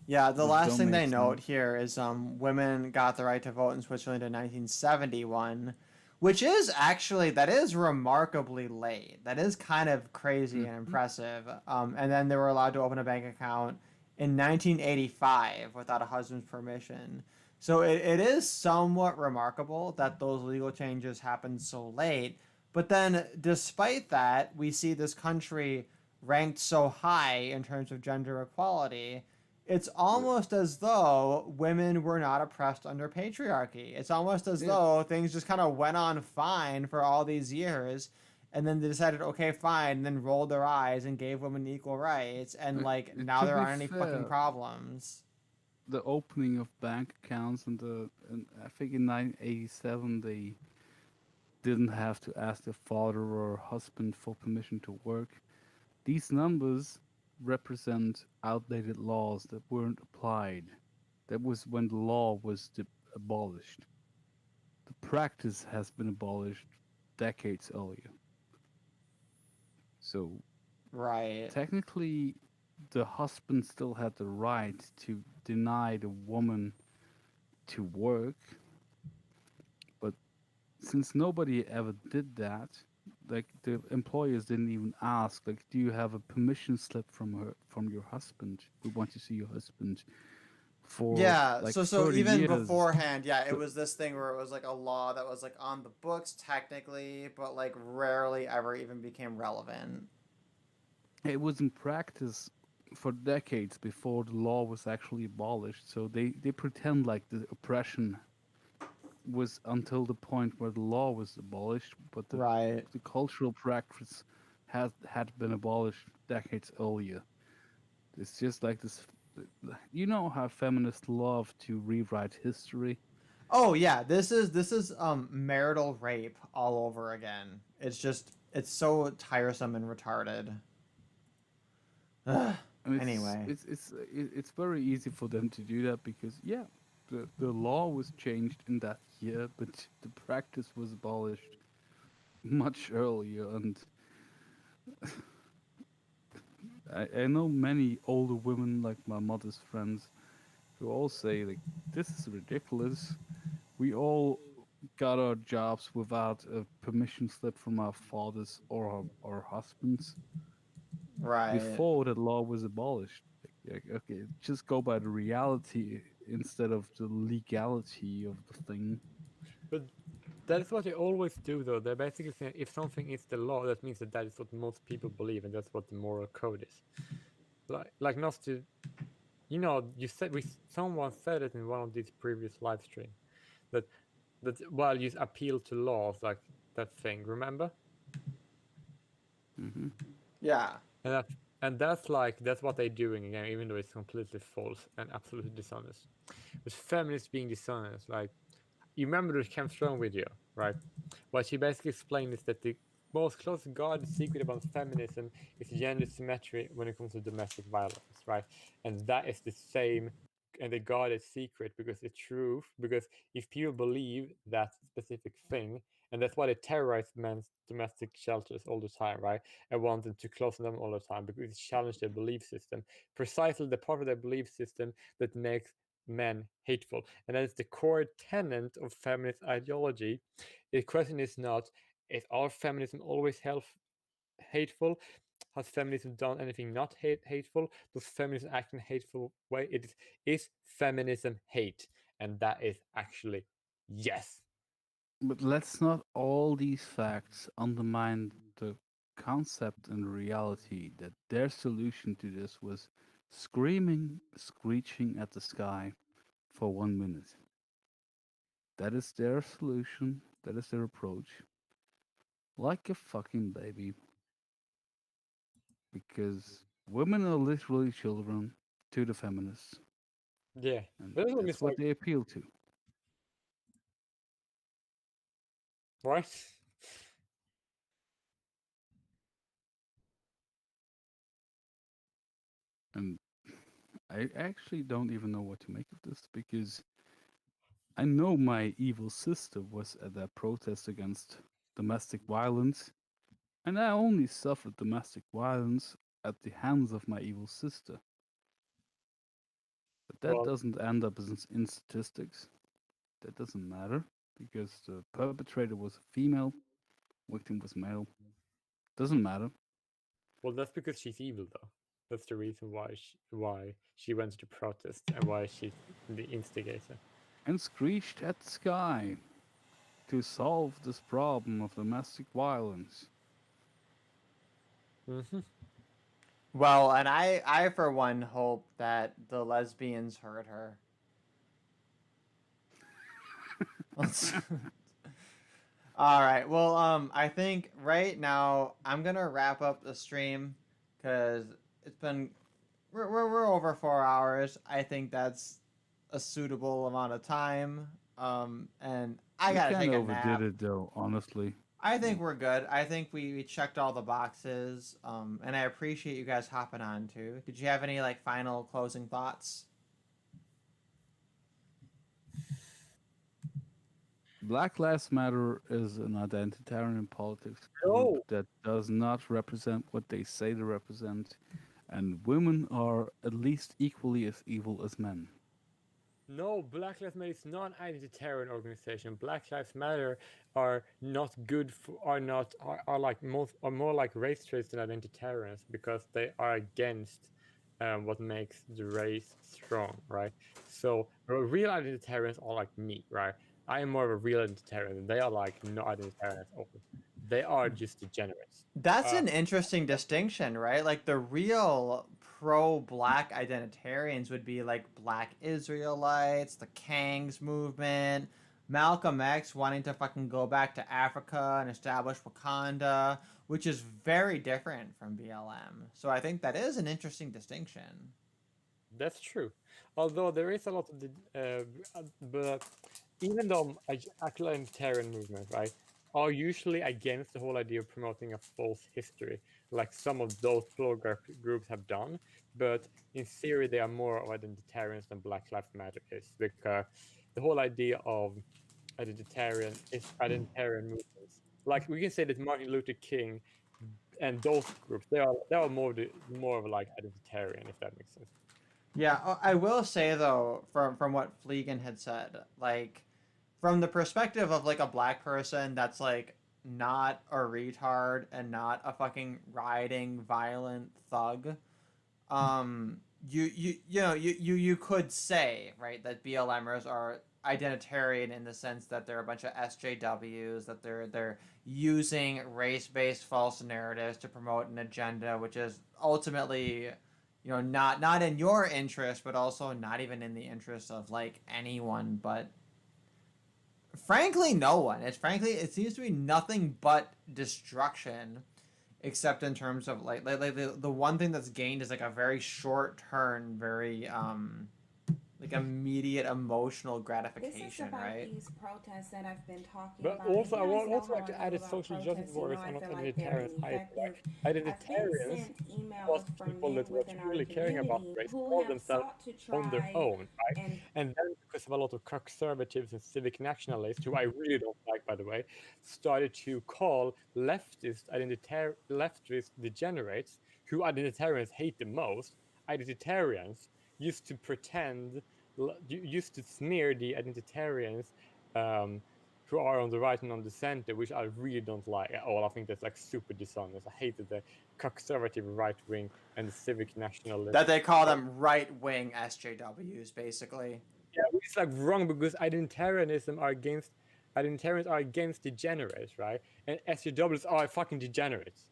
Yeah, the last thing they make note sense. here is women got the right to vote in Switzerland in 1971, which is actually, that is remarkably late. That is kind of crazy and impressive. And then they were allowed to open a bank account in 1985 without a husband's permission. So it is somewhat remarkable that those legal changes happened so late. But then, despite that, we see this country ranked so high in terms of gender equality. It's almost as though women were not oppressed under patriarchy. It's almost as though things just kind of went on fine for all these years, and then they decided, okay, fine, and then rolled their eyes and gave women equal rights, and like now there aren't any fucking problems. The opening of bank accounts and I think in 1987 they didn't have to ask their father or husband for permission to work. These numbers represent outdated laws that weren't applied. That was when the law was abolished. The practice has been abolished decades earlier. So, right. Technically, the husband still had the right to deny the woman to work, but since nobody ever did that, like the employers didn't even ask, like, do you have a permission slip from your husband? We want to see your husband for Yeah, like so 30 even years. beforehand, yeah, it So- was this thing where it was like a law that was like on the books technically, but like rarely ever even became relevant. It was in practice for decades before the law was actually abolished. So they pretend like the oppression was until the point where the law was abolished, but Right. the cultural practice had been abolished decades earlier. It's just like this. You know how feminists love to rewrite history. Oh yeah, this is marital rape all over again. It's so tiresome and retarded. Ugh. And Anyway. it's very easy for them to do that because the law was changed in that year, but the practice was abolished much earlier. And I know many older women, like my mother's friends, who all say like, "This is ridiculous. We all got our jobs without a permission slip from our fathers or our husbands Right. before the law was abolished." Like, okay, just go by the reality instead of the legality of the thing. But that's what they always do, though. They're basically saying if something is the law, that means that is what most people believe, and that's what the moral code is. Like not to, you said someone said it in one of these previous live streams that while you appeal to laws like that thing, remember? Hmm. Yeah. And that's what they're doing again, even though it's completely false and absolutely dishonest. With feminists being dishonest, like you remember the Camp Strong video, right? What she basically explained is that the most closely guarded secret about feminism is gender symmetry when it comes to domestic violence, right? And that is the same and the guarded secret because it's truth. Because if people believe that specific thing, and that's why they terrorize men's domestic shelters all the time, right? And want them to close them all the time because it challenges their belief system. Precisely the part of their belief system that makes men hateful. And that is the core tenet of feminist ideology. The question is not, is our feminism always hateful? Has feminism done anything not hateful? Does feminism act in a hateful way? Is feminism hate? And that is actually yes. But let's not all these facts undermine the concept and reality that their solution to this was screaming, screeching at the sky for 1 minute. That is their solution. That is their approach. Like a fucking baby. Because women are literally children to the feminists. Yeah. And But that's what they appeal to. Right? And I actually don't even know what to make of this because I know my evil sister was at that protest against domestic violence, and I only suffered domestic violence at the hands of my evil sister. But that Well, doesn't end up in statistics. That doesn't matter because the perpetrator was a female, victim was male. Doesn't matter. well, that's because she's evil, though. That's the reason why she went to protest and why she's the instigator. And screeched at the sky to solve this problem of domestic violence. Mm-hmm. Well, and I for one hope that the lesbians heard her. All right. Well, I think right now I'm gonna wrap up the stream because it's been we're over 4 hours. I think that's a suitable amount of time. And I gotta take a nap. Overdid it though, honestly. I think we're good. I think we checked all the boxes. And I appreciate you guys hopping on too. Did you have any like final closing thoughts? Black Lives Matter is an identitarian politics No. group that does not represent what they say they represent, and women are at least equally as evil as men. No, Black Lives Matter is not an identitarian organization. Black Lives Matter are not good for, are more like race traits than identitarians because they are against what makes the race strong, right? So real identitarians are like me, right? I am more of a real identitarian, and they are like no identitarian at all. They are just degenerates. That's an interesting distinction, right? Like the real pro-black identitarians would be like Black Israelites, the Kangs movement, Malcolm X wanting to fucking go back to Africa and establish Wakanda, which is very different from BLM. So I think that is an interesting distinction. That's true. Although there is a lot of but even though actual identitarian movement, right, are usually against the whole idea of promoting a false history, like some of those groups have done. But in theory, they are more of identitarians than Black Lives Matter is, because the whole idea of identitarian movements, like we can say that Martin Luther King and those groups, they are more of like identitarian, if that makes sense. Yeah, I will say though, from what Fleegan had said, like from the perspective of like a black person that's like not a retard and not a fucking rioting violent thug, you could say, right, that BLMers are identitarian in the sense that they're a bunch of SJWs, that they're using race-based false narratives to promote an agenda which is ultimately not in your interest, but also not even in the interest of like anyone but frankly no one. It seems to be nothing but destruction, except in terms of like the one thing that's gained is like a very short term, very like immediate emotional gratification, this is about right? these protests that I've been talking But about. also, I And you would guys also know like to how I add feel that about social protests. justice You warriors know, are I not feel like they're identitarians either. ineffective. Right? I've been Identitarians sent was emails from people men that were within our truly caring about community race, who called have themselves sought to on their try own, right? and And then because of a lot of conservatives and civic nationalists, who I really don't like, by the way, started to call leftist degenerates, who identitarians hate the most, identitarians, used to smear the identitarians who are on the right and on the center, which I really don't like at all. I think that's like super dishonest. I hated the conservative right wing and the civic nationalists. That they call them right wing SJWs, basically. Yeah, which is like wrong, because identitarians are against degenerates, right? And SJWs are fucking degenerates.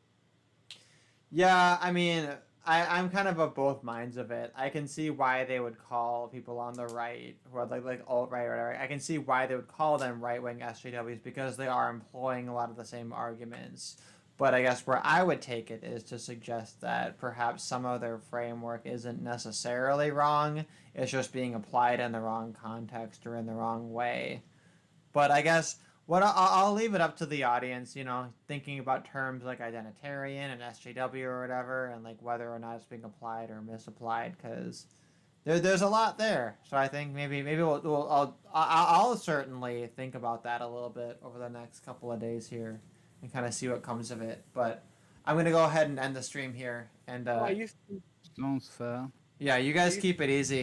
Yeah, I mean, I'm kind of both minds of it. I can see why they would call people on the right, who are like alt right or whatever. I can see why they would call them right wing SJWs because they are employing a lot of the same arguments. But I guess where I would take it is to suggest that perhaps some of their framework isn't necessarily wrong. It's just being applied in the wrong context or in the wrong way. But I guess I'll leave it up to the audience, thinking about terms like identitarian and SJW or whatever, and like whether or not it's being applied or misapplied, because there's a lot there. So I think maybe I'll certainly think about that a little bit over the next couple of days here, and kind of see what comes of it. But I'm gonna go ahead and end the stream here, and Sounds fair. yeah, you guys keep it easy.